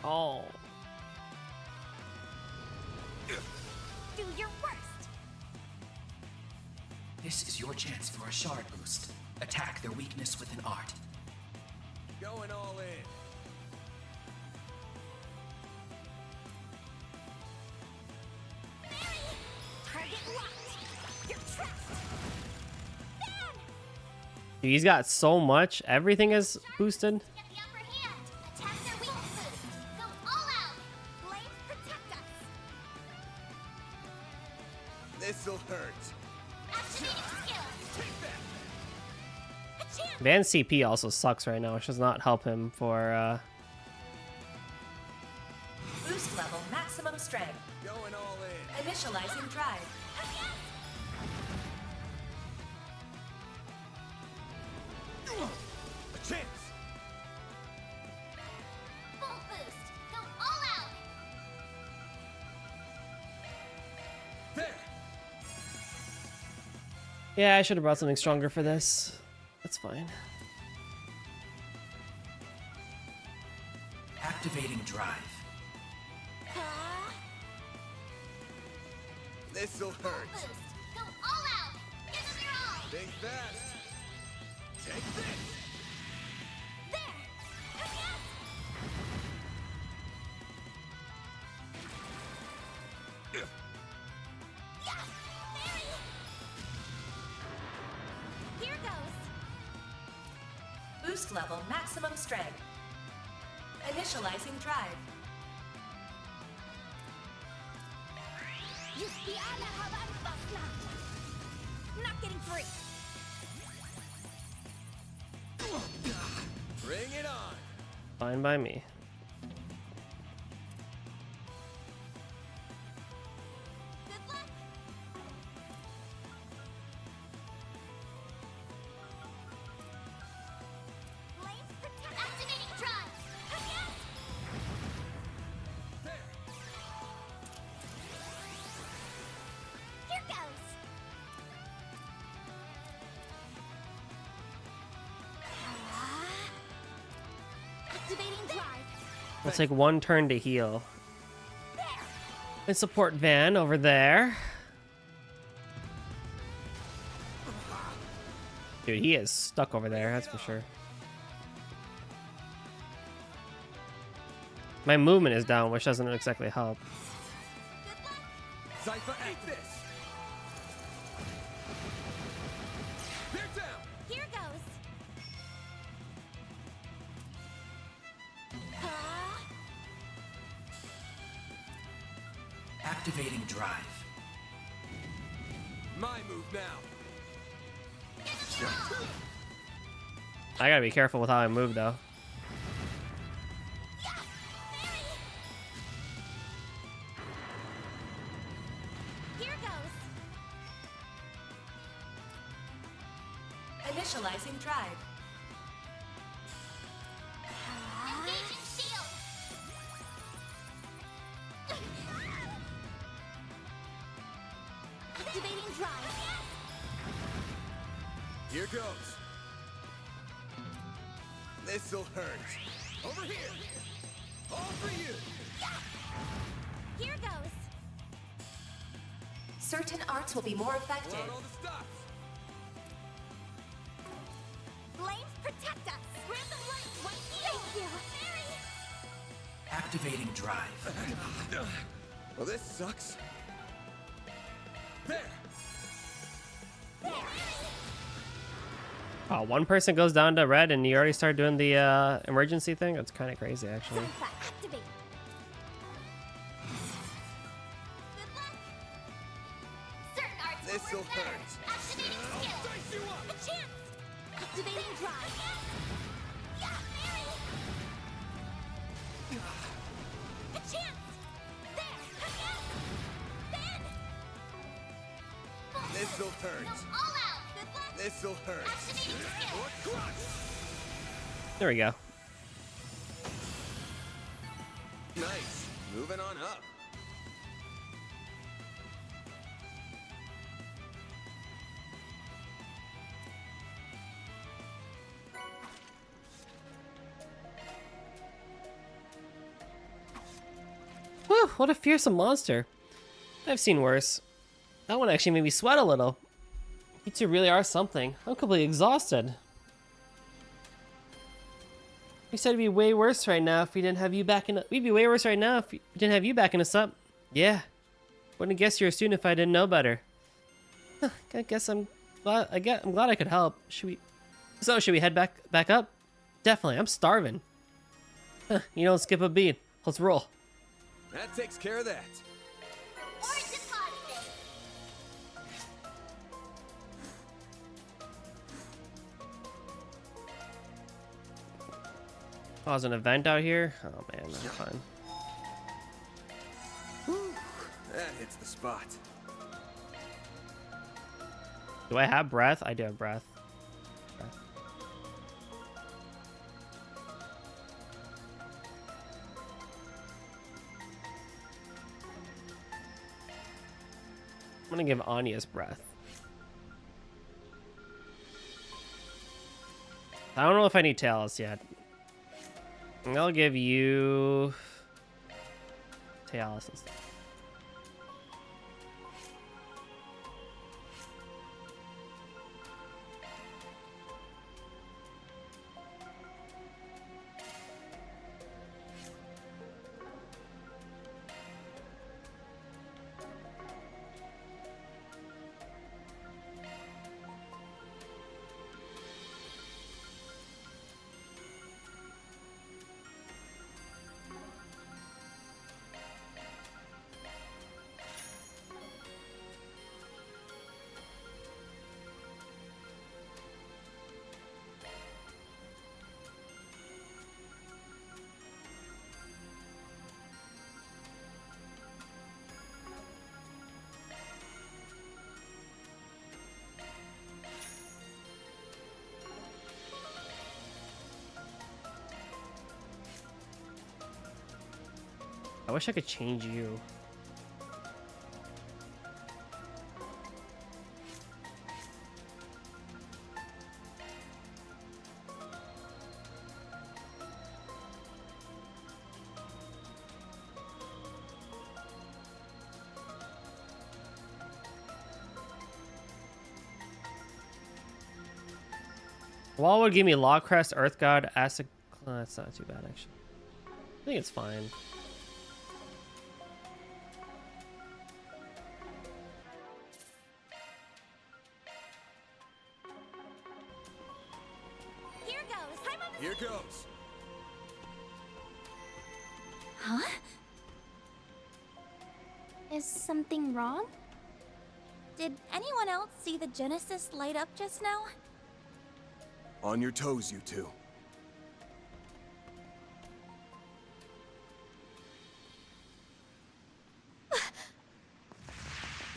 Oh. Do your worst. This is your chance for a shard boost. Attack their weakness with an art. Going all in. Target locked. You're trapped. Dude, he's got so much. Everything is boosted. Get the upper hand. Attack their weaknesses. Go all out. Flames protect us. This'll hurt. Activating skill. Take that. Van's CP also sucks right now, which does not help him for Boost level maximum strength. Going all in. Initializing drive. A chance. Full boost. Go all out. There. Yeah, I should have brought something stronger for this. That's fine. Activating drive. This'll hurt. Boost. Go all out. Give them your all. Think fast. Take this. Here goes. Boost level maximum strength. Initializing drive. Not getting free. Bring it on. Fine by me. Good luck. Flames protect. Activating drive. Here goes. Activating drive. We'll take one turn to heal. And support Van over there. Dude, he is stuck over there, that's for sure. My movement is down, which doesn't exactly help. Zypher, eat this. They're down. Here goes. Activating drive. My move now. I gotta be careful with how I move, though. Here goes. Initializing drive. Engaging shield. Activating drive. Here goes. This'll hurt. Over here. All for you. Here goes. Certain arts will be more effective. Want all the stops. Flames protect us. Grab the light. Thank you. Activating drive. Well, this sucks. There. Oh, one person goes down to red and you already start doing the emergency thing? That's kind of crazy, actually. Activate. This'll hurt. Activating skill. A chance. Activating drive. Yeah, Mary. A chance. There. Yes. Ben. This'll hurt. No, all out. Good luck. This'll hurt. Activating skill. There we go. Nice. Moving on up. Whew, what a fearsome monster. I've seen worse. That one actually made me sweat a little. You two really are something. I'm completely exhausted. We said it'd be way worse right now if we didn't have you backing up. We'd be way worse right now if we didn't have you backing us up. Yeah. Wouldn't have guessed you're a student if I didn't know better. Huh, I guess I'm glad I could help. Should we head back up? Definitely. I'm starving. Huh, you don't skip a beat. Let's roll. That takes care of that. Or deposit. Oh, there's an event out here? Oh man, that's fine. Whew, that hits the spot. Do I have breath? I do have breath. I'm gonna give Anya's breath. I don't know if I need Talos yet. I'll give you Talos instead. I wish I could change you. Wall would give me Lawcrest, Earth God, Acid. That's not too bad, actually. I think it's fine. Here goes. I'm on the Here goes. Huh? Is something wrong? Did anyone else see the Genesis light up just now? On your toes, you two.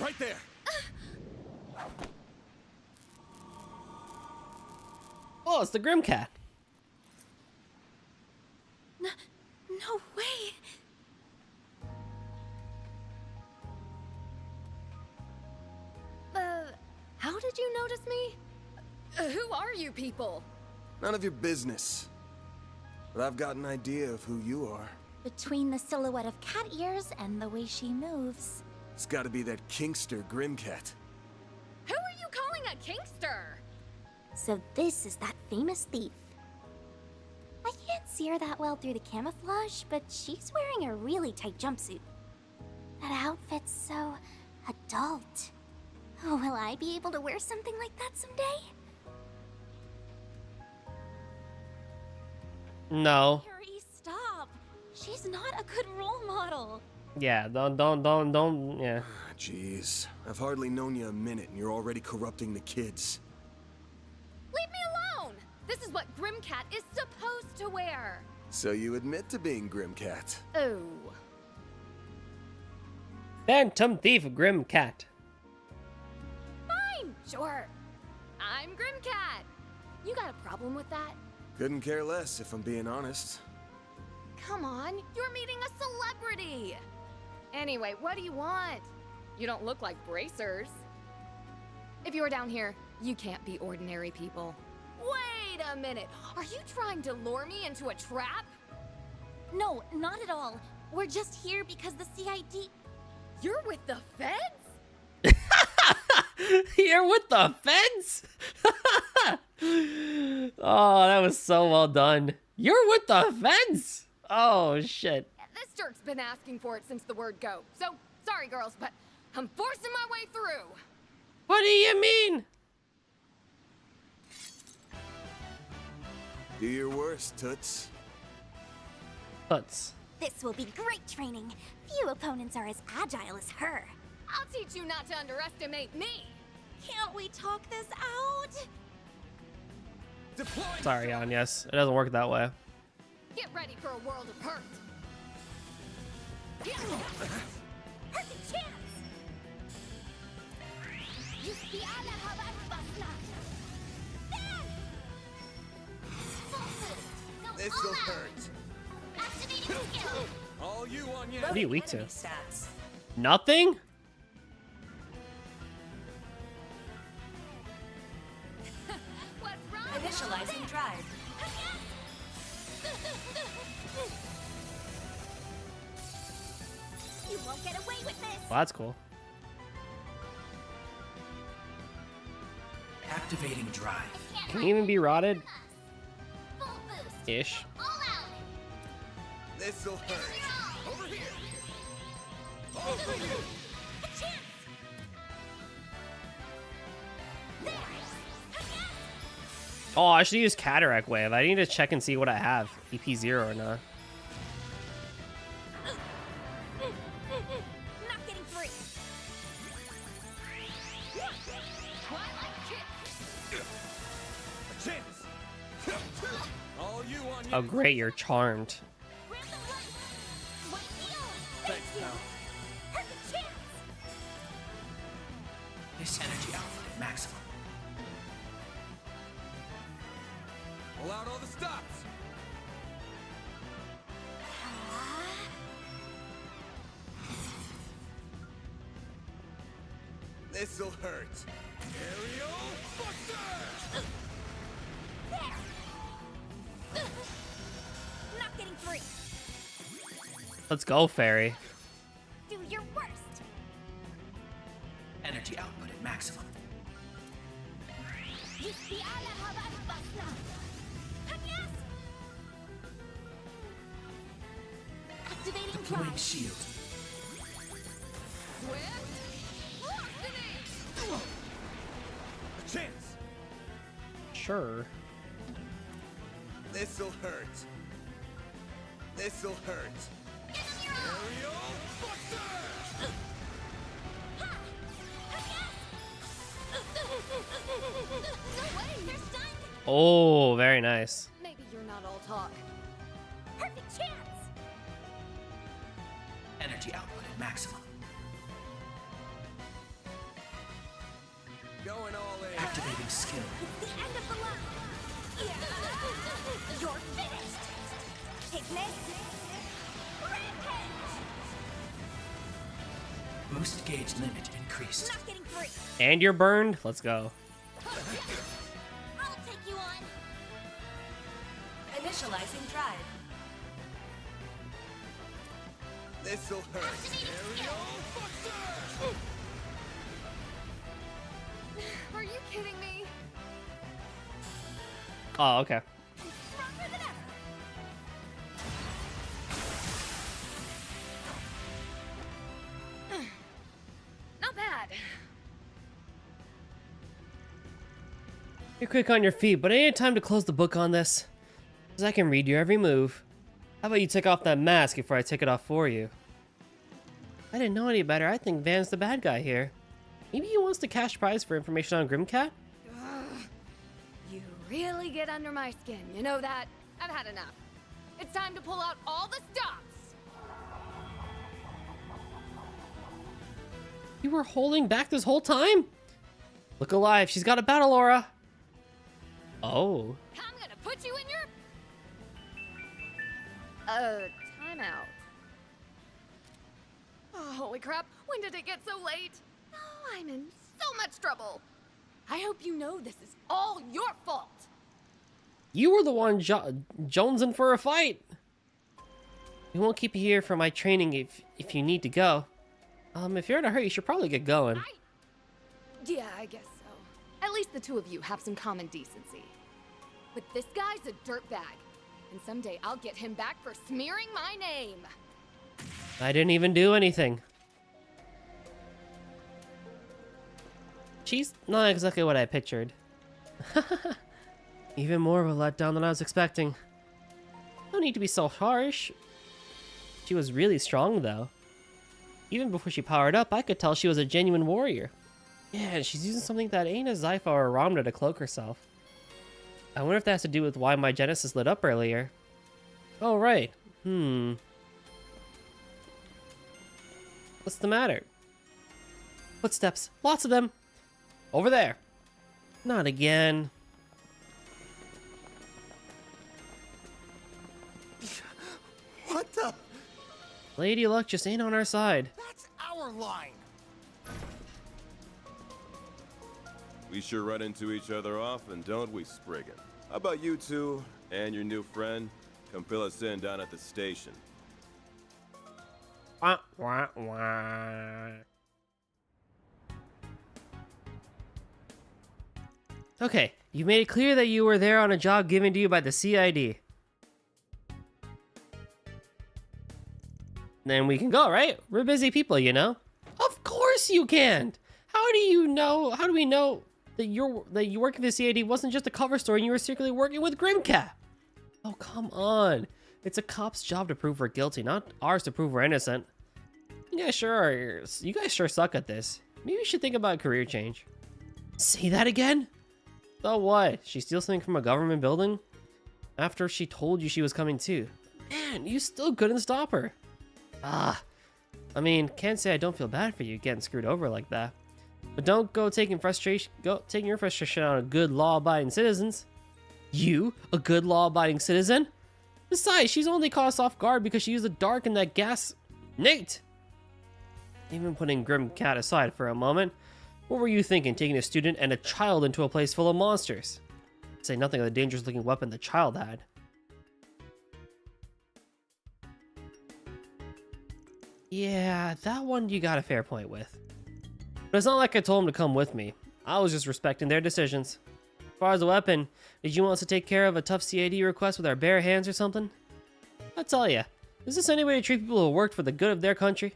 Right there. Oh, it's the Grim Cat. No way. How did you notice me? Who are you people? None of your business. But I've got an idea of who you are. Between the silhouette of cat ears and the way she moves. It's gotta be that Kingster Grimcat. Who are you calling a Kingster? So this is that famous thief. I can't see her that well through the camouflage, but she's wearing a really tight jumpsuit. That outfit's so adult. Oh, will I be able to wear something like that someday? No. Yuri, stop. She's not a good role model. Yeah, yeah. Jeez, I've hardly known you a minute and you're already corrupting the kids. Leave me alone! This is what Grimcat is supposed to wear. So you admit to being Grimcat? Oh. Phantom Thief Grim Cat. Fine, sure. I'm Grimcat. You got a problem with that? Couldn't care less, if I'm being honest. Come on, you're meeting a celebrity. Anyway, what do you want? You don't look like bracers. If you were down here, you can't be ordinary people. Wait a minute. Are you trying to lure me into a trap? No, not at all. We're just here because the CID... You're with the feds? You're with the feds? Oh, that was so well done. You're with the feds? Oh, shit. This jerk's been asking for it since the word go. So, sorry girls, but I'm forcing my way through. What do you mean? Do your worst, Toots. Toots. This will be great training. Few opponents are as agile as her. I'll teach you not to underestimate me. Can't we talk this out? Sorry, Jan, yes. It doesn't work that way. Get ready for a world of hurt. Perfect chance! This'll hurt. Activating skill. All you on you. What are you weak to? Stats. Nothing? What's wrong? Initializing drive. You won't get away with this! Well, that's cool. Activating drive. Can he even be rotted? Full boost. Ish. All out. This'll hurt. Over here. All for you. Oh, I should use Cataract Wave. I need to check and see what I have. EP 0 or not. Not getting free! A chance. All you on you. Oh, great. You're charmed. Thanks, pal. Perfect chance! This energy output at maximum. Pull out all the stops. This'll hurt. Aerial Buster! Not getting free! Let's go, Fairy. Do your worst! Energy output at maximum. Activating Deploying drive. shield. A chance. Sure. This'll hurt. This'll hurt. Aerial Buster! No way, you're stunned. Oh, very nice. Maybe you're not all talk. Perfect chance! Energy output at maximum. Going all in. Activating skill. The end of the line! You're finished! Take this! Rampage! Boost gauge limit increased. Not getting free! And you're burned? Let's go. I'll take you on. Initializing drive. This'll hurt. Aerial Buster! Are you kidding me? Oh, okay. Stronger than ever! Not bad. You're quick on your feet, but ain't it time to close the book on this? Because I can read your every move. How about you take off that mask before I take it off for you? I didn't know any better. I think Van's the bad guy here. Maybe he wants the cash prize for information on Grimcat? Ugh. You really get under my skin, you know that? I've had enough. It's time to pull out all the stops! You were holding back this whole time? Look alive, she's got a battle aura. Oh. I'm gonna put you in your... timeout. Oh, holy crap, when did it get so late? Oh, I'm in so much trouble. I hope you know this is all your fault. You were the one jonesing for a fight. We won't keep you here for my training if you need to go. If you're in a hurry, you should probably get going. Yeah, I guess so. At least the two of you have some common decency. But this guy's a dirtbag, and someday I'll get him back for smearing my name. I didn't even do anything. She's not exactly what I pictured. Even more of a letdown than I was expecting. No need to be so harsh. She was really strong, though. Even before she powered up, I could tell she was a genuine warrior. Yeah, and she's using something that ain't a Zypha or a Ramna to cloak herself. I wonder if that has to do with why my Genesis lit up earlier. Oh, right. What's the matter? Footsteps. Lots of them. Over there. Not again. What the? Lady Luck just ain't on our side. That's our line. We sure run into each other often, don't we, Spriggan? How about you two and your new friend come fill us in down at the station? Wah, wah, wah. Okay, you made it clear that you were there on a job given to you by the CID. Then we can go, right? We're busy people, you know? Of course you can't! How do you know, how do we know that you working for the CID wasn't just a cover story and you were secretly working with Grimcat? Oh, come on. It's a cop's job to prove we're guilty, not ours to prove we're innocent. You guys sure suck at this. Maybe you should think about a career change. Say that again? So what? She steals something from a government building? After she told you she was coming too. Man, you still couldn't stop her. I mean, can't say I don't feel bad for you getting screwed over like that. But don't go taking your frustration on a good law-abiding citizens. You, a good law-abiding citizen? Besides, she's only caught us off guard because she used the dark in that gas. Nate! Even putting Grimcat aside for a moment, what were you thinking, taking a student and a child into a place full of monsters? To say nothing of the dangerous-looking weapon the child had. Yeah, that one you got a fair point with. But it's not like I told him to come with me. I was just respecting their decisions. As far as the weapon, did you want us to take care of a tough CID request with our bare hands or something? I'll tell ya, is this any way to treat people who worked for the good of their country?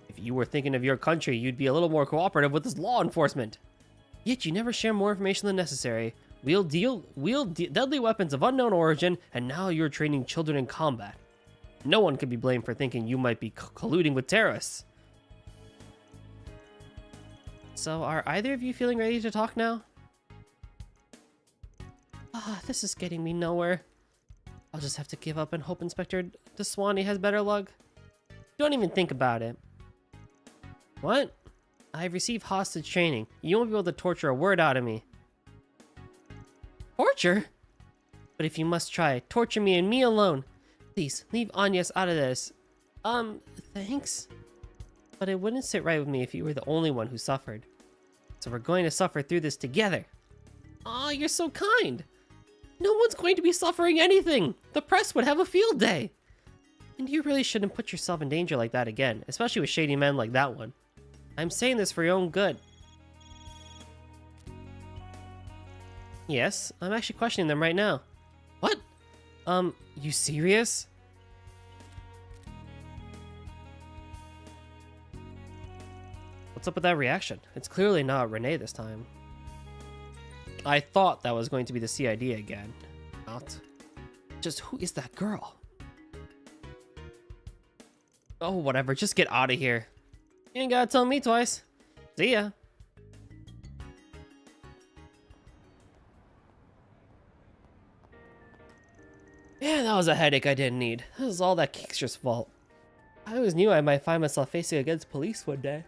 If you were thinking of your country, you'd be a little more cooperative with this law enforcement. Yet you never share more information than necessary, wield deadly weapons of unknown origin, and now you're training children in combat. No one can be blamed for thinking you might be colluding with terrorists. So, are either of you feeling ready to talk now? This is getting me nowhere. I'll just have to give up and hope Inspector DeSwanee has better luck. Don't even think about it. What? I've received hostage training. You won't be able to torture a word out of me. Torture? But if you must try, torture me and me alone. Please, leave Agnes out of this. Thanks? But it wouldn't sit right with me if you were the only one who suffered. So we're going to suffer through this together. Aw, you're so kind. No one's going to be suffering anything. The press would have a field day. And you really shouldn't put yourself in danger like that again, especially with shady men like that one. I'm saying this for your own good. Yes, I'm actually questioning them right now. What? You serious? What's up with that reaction? It's clearly not Renee this time. I thought that was going to be the CID again. Not. Just who is that girl? Oh, whatever. Just get out of here. You ain't gotta tell me twice. See ya. Yeah, that was a headache I didn't need. This is all that Kickster's fault. I always knew I might find myself facing against police one day.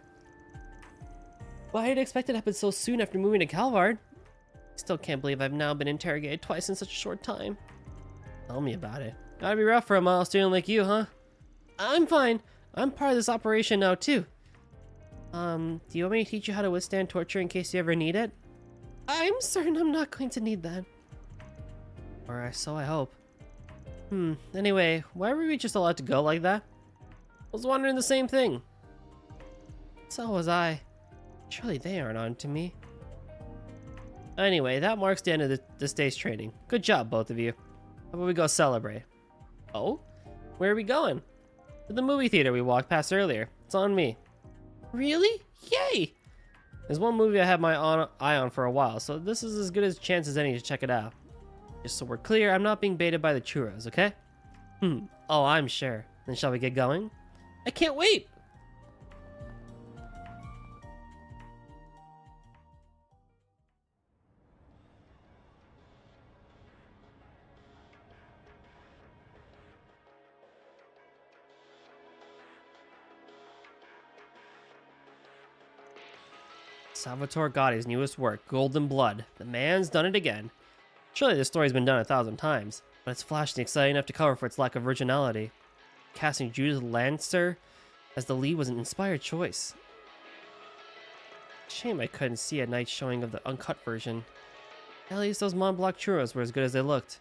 But I didn't expect it to happen so soon after moving to Calvard. Still can't believe I've now been interrogated twice in such a short time. Tell me about it. Gotta be rough for a model student like you, huh? I'm fine. I'm part of this operation now, too. Do you want me to teach you how to withstand torture in case you ever need it? I'm certain I'm not going to need that. Or so I hope. Anyway, why were we just allowed to go like that? I was wondering the same thing. So was I. Surely they aren't on to me. Anyway, that marks the end of this day's training. Good job, both of you. How about we go celebrate? Oh? Where are we going? To the movie theater we walked past earlier. It's on me. Really? Yay! There's one movie I had my eye on for a while, so this is as good a chance as any to check it out. Just so we're clear, I'm not being baited by the churros, okay? Oh, I'm sure. Then shall we get going? I can't wait! Salvatore Gotti's newest work, Golden Blood. The man's done it again. Surely this story's been done 1,000 times, but it's flashy and exciting enough to cover for its lack of originality. Casting Judith Lancer as the lead was an inspired choice. Shame I couldn't see a night showing of the uncut version. At least those Mont Blanc churros were as good as they looked.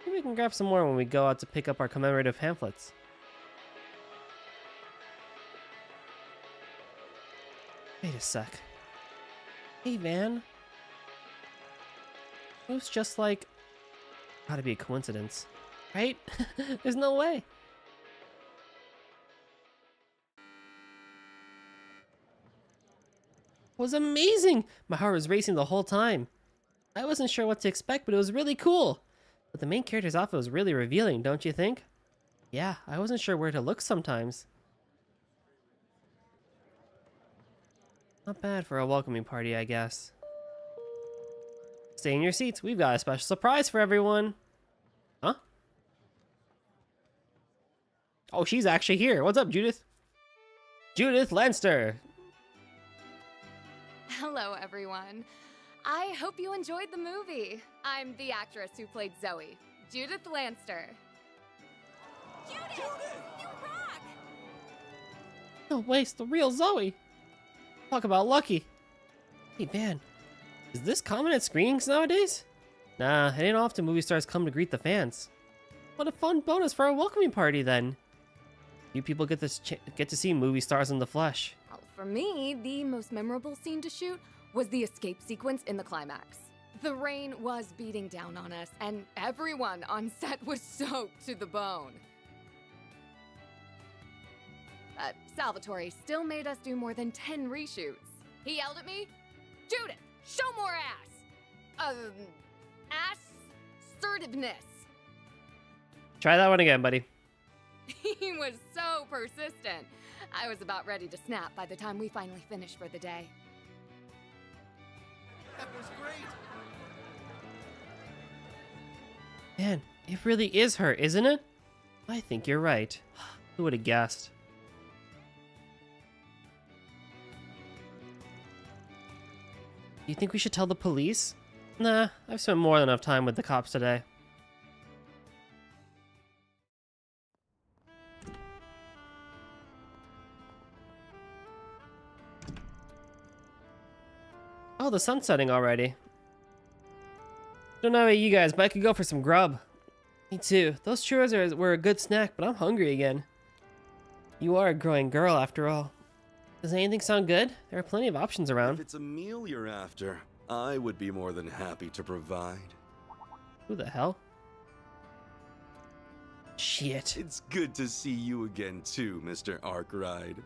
Maybe we can grab some more when we go out to pick up our commemorative pamphlets. Wait a sec. Hey, Van. It was just like... Gotta be a coincidence, right? There's no way. It was amazing! My heart was racing the whole time. I wasn't sure what to expect, but it was really cool. But the main character's outfit was really revealing, don't you think? Yeah, I wasn't sure where to look sometimes. Not bad for a welcoming party, I guess. Stay in your seats. We've got a special surprise for everyone. Huh? Oh, she's actually here. What's up, Judith? Judith Lancer. Hello, everyone. I hope you enjoyed the movie. I'm the actress who played Zoe, Judith Lancer. Judith! You rock! No waste, the real Zoe. Talk about lucky. Hey, Van. Is this common at screenings nowadays? Nah, it ain't often movie stars come to greet the fans. What a fun bonus for our welcoming party, then. You people get to see movie stars in the flesh. Well, for me, the most memorable scene to shoot was the escape sequence in the climax. The rain was beating down on us, and everyone on set was soaked to the bone. But Salvatore still made us do more than 10 reshoots. He yelled at me, "Judith, show more ass! Assertiveness." Try that one again, buddy. He was so persistent. I was about ready to snap by the time we finally finished for the day. That was great. Man, it really is her, isn't it? I think you're right. Who would have guessed? You think we should tell the police? Nah, I've spent more than enough time with the cops today. Oh, the sun's setting already. Don't know about you guys, but I could go for some grub. Me too. Those churros were a good snack, but I'm hungry again. You are a growing girl, after all. Does anything sound good? There are plenty of options around. If it's a meal you're after, I would be more than happy to provide. Who the hell? Shit. It's good to see you again too, Mr. Arkwright.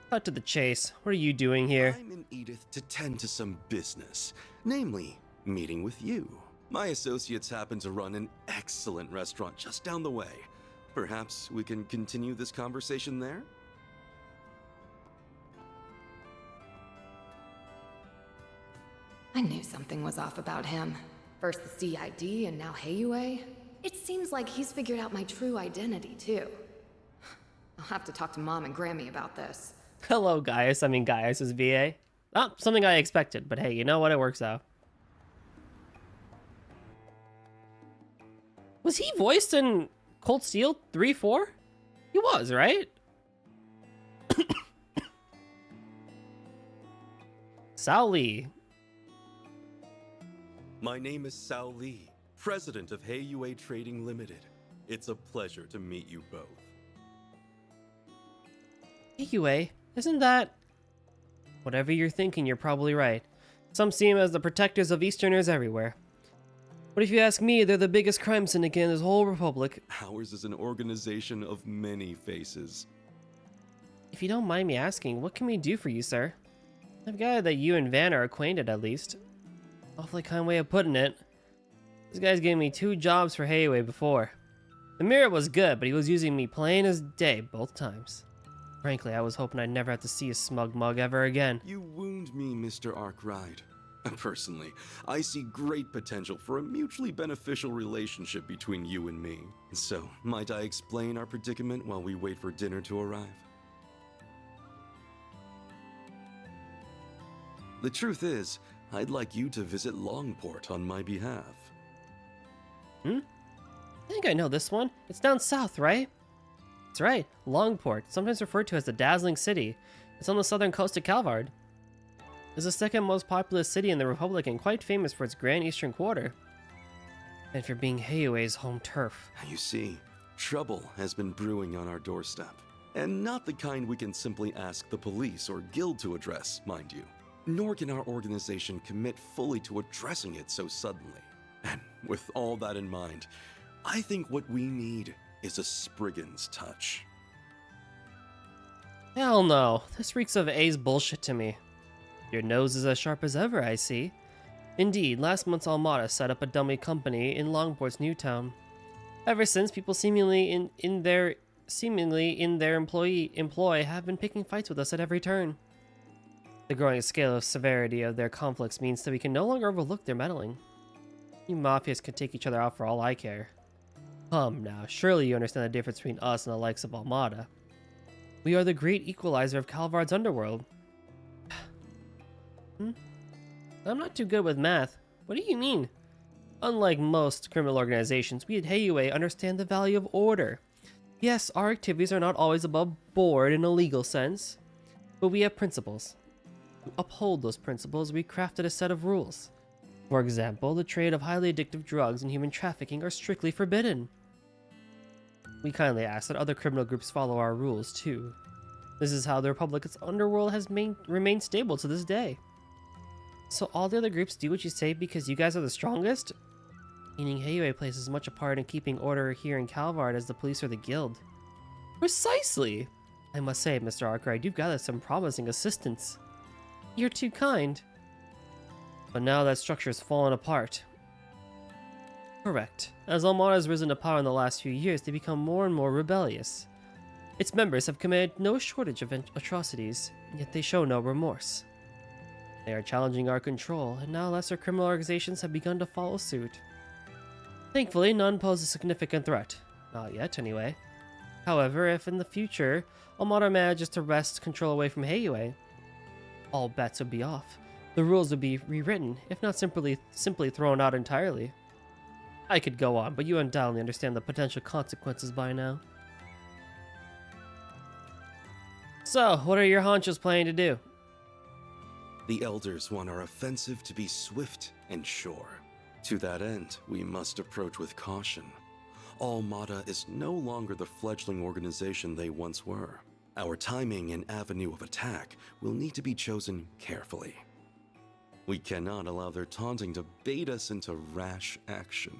Cut to the chase. What are you doing here? I'm in Edith to tend to some business, namely, meeting with you. My associates happen to run an excellent restaurant just down the way. Perhaps we can continue this conversation there? I knew something was off about him. First the CID and now Heiyue. It seems like he's figured out my true identity, too. I'll have to talk to Mom and Grammy about this. Hello, Gaius. I mean, Gaius is VA. Oh, something I expected, but hey, you know what? It works out. Was he voiced in Cold Steel 3-4? He was, right? Sao Lee. My name is Sao Lee, president of Heiyue Trading Limited. It's a pleasure to meet you both. Heiyue, isn't that... Whatever you're thinking, you're probably right. Some see him as the protectors of Easterners everywhere. But if you ask me, they're the biggest crime syndicate in this whole republic. Ours is an organization of many faces. If you don't mind me asking, what can we do for you, sir? I've gathered that you and Van are acquainted, at least. Awfully kind way of putting it. This guy's gave me 2 jobs for Heiyue before. The mirror was good, but he was using me plain as day both times. Frankly, I was hoping I'd never have to see a smug mug ever again. You wound me, Mr. Arkwright. Personally, I see great potential for a mutually beneficial relationship between you and me. So, might I explain our predicament while we wait for dinner to arrive? The truth is, I'd like you to visit Longport on my behalf. I think I know this one. It's down south, right? That's right, Longport, sometimes referred to as the Dazzling City. It's on the southern coast of Calvard. It's the second most populous city in the Republic and quite famous for its Grand Eastern Quarter. And for being Heiyue's home turf. You see, trouble has been brewing on our doorstep. And not the kind we can simply ask the police or guild to address, mind you. Nor can our organization commit fully to addressing it so suddenly. And with all that in mind, I think what we need is a Spriggan's touch. Hell no, this reeks of A's bullshit to me. Your nose is as sharp as ever, I see. Indeed, last month's Almada set up a dummy company in Longport's new town. Ever since, people seemingly in their employ have been picking fights with us at every turn. The growing scale of severity of their conflicts means that we can no longer overlook their meddling. You mafias could take each other out for all I care. Come now, surely you understand the difference between us and the likes of Almada. We are the great equalizer of Calvard's underworld. I'm not too good with math. What do you mean? Unlike most criminal organizations, we at Heiyue understand the value of order. Yes, our activities are not always above board in a legal sense, but we have principles. To uphold those principles, we crafted a set of rules. For example, the trade of highly addictive drugs and human trafficking are strictly forbidden. We kindly ask that other criminal groups follow our rules, too. This is how the Republic's underworld has remained stable to this day. So all the other groups do what you say because you guys are the strongest? Meaning Heiyue plays as much a part in keeping order here in Calvard as the police or the guild. Precisely! I must say, Mr. Arkwright, you've gathered some promising assistants. You're too kind. But now that structure's fallen apart. Correct. As Almada has risen to power in the last few years, they become more and more rebellious. Its members have committed no shortage of atrocities, yet they show no remorse. They are challenging our control, and now lesser criminal organizations have begun to follow suit. Thankfully, none pose a significant threat. Not yet, anyway. However, if in the future, Almada manages to wrest control away from Heiyue, all bets would be off. The rules would be rewritten, if not simply thrown out entirely. I could go on, but you undoubtedly understand the potential consequences by now. So, what are your honchos planning to do? The Elders want our offensive to be swift and sure. To that end, we must approach with caution. Almada is no longer the fledgling organization they once were. Our timing and avenue of attack will need to be chosen carefully. We cannot allow their taunting to bait us into rash action.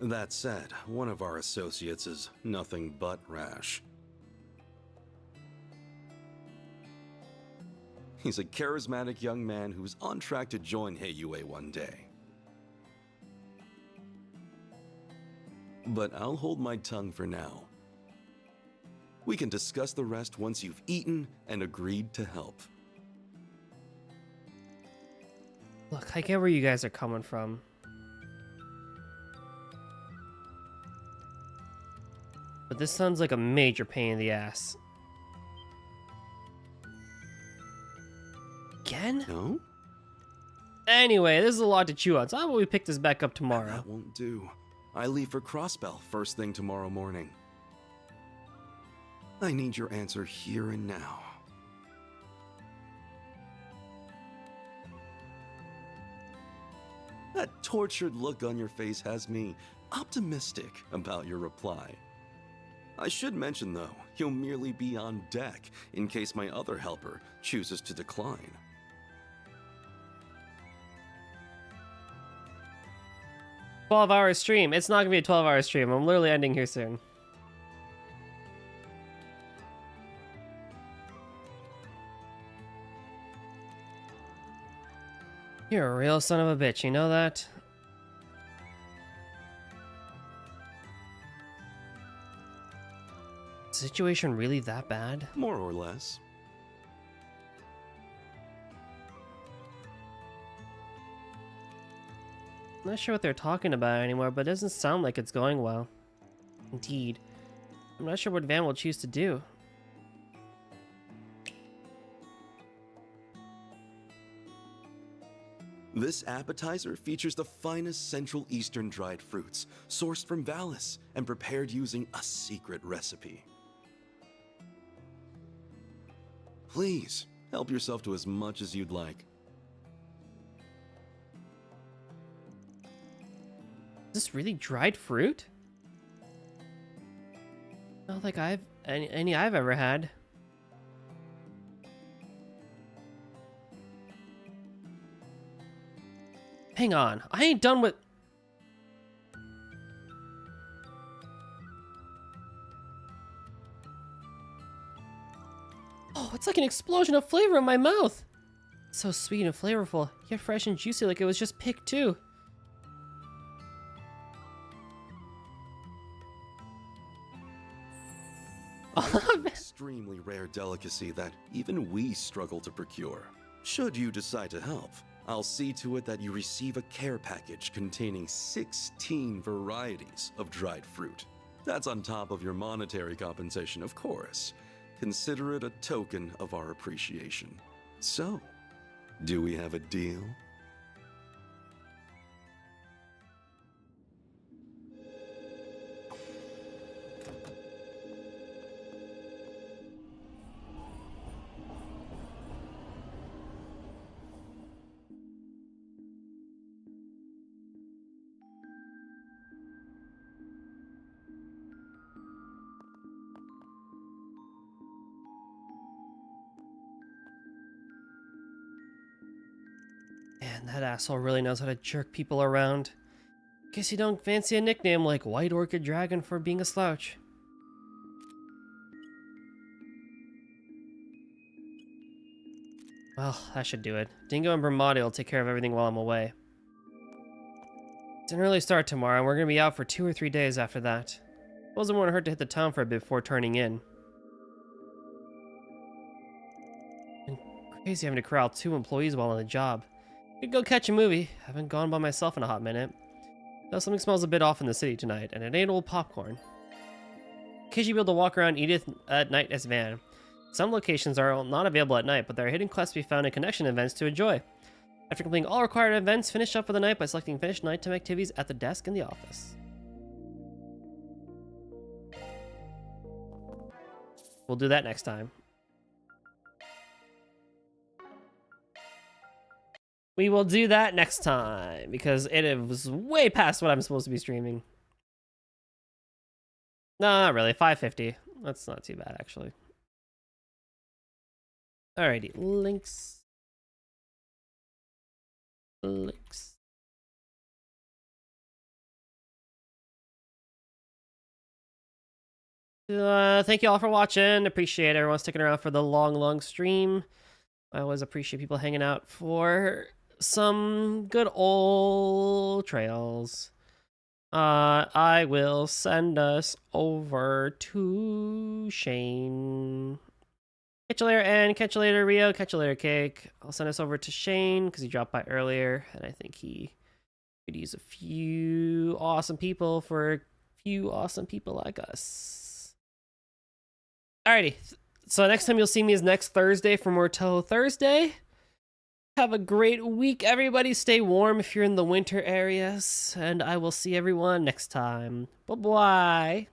That said, one of our associates is nothing but rash. He's a charismatic young man who's on track to join Heiyue one day. But I'll hold my tongue for now. We can discuss the rest once you've eaten and agreed to help. Look, I get where you guys are coming from. But this sounds like a major pain in the ass. Again? No? Anyway, this is a lot to chew on, so how about we pick this back up tomorrow? That won't do. I leave for Crossbell first thing tomorrow morning. I need your answer here and now. That tortured look on your face has me optimistic about your reply. I should mention, though, you'll merely be on deck in case my other helper chooses to decline. "12-hour stream." It's not gonna be a 12-hour stream. I'm literally ending here soon. You're a real son of a bitch, you know that? Situation really that bad? More or less. I'm not sure what they're talking about anymore, but it doesn't sound like it's going well. Indeed. I'm not sure what Van will choose to do. This appetizer features the finest Central Eastern dried fruits, sourced from Valis and prepared using a secret recipe. Please, help yourself to as much as you'd like. Is this really dried fruit? Not like any I've ever had. Hang on, I ain't done with... Oh, it's like an explosion of flavor in my mouth. It's so sweet and flavorful, yet fresh and juicy like it was just picked too. Extremely rare delicacy that even we struggle to procure. Should you decide to help, I'll see to it that you receive a care package containing 16 varieties of dried fruit. That's on top of your monetary compensation, of course. Consider it a token of our appreciation. So, do we have a deal? Man, that asshole really knows how to jerk people around. Guess you don't fancy a nickname like White Orchid Dragon for being a slouch. Well, that should do it. Dingo and Bramati will take care of everything while I'm away. It's an early start tomorrow, and we're gonna be out for 2 or 3 days after that. Suppose it won't hurt to hit the town for a bit before turning in. Been crazy having to corral 2 employees while on the job. Could go catch a movie. Haven't gone by myself in a hot minute. Though something smells a bit off in the city tonight, and it ain't old popcorn. Occasionally be able to walk around Edith at night as Van. Some locations are not available at night, but there are hidden quests to be found and connection events to enjoy. After completing all required events, finish up for the night by selecting finished nighttime activities at the desk in the office. We'll do that next time. We will do that next time, because it was way past what I'm supposed to be streaming. No, not really. 5:50. That's not too bad, actually. Alrighty, links. Links. Thank you all for watching. Appreciate everyone sticking around for the long stream. I always appreciate people hanging out for some good old trails. I will send us over to Shane. Catch you later, and catch you later, Rio. Catch you later, Cake. I'll send us over to Shane because he dropped by earlier, and I think he could use a few awesome people for a few awesome people like us. Alrighty. So next time you'll see me is next Thursday for more Toho Thursday. Have a great week, everybody. Stay warm if you're in the winter areas, and I will see everyone next time. Bye-bye.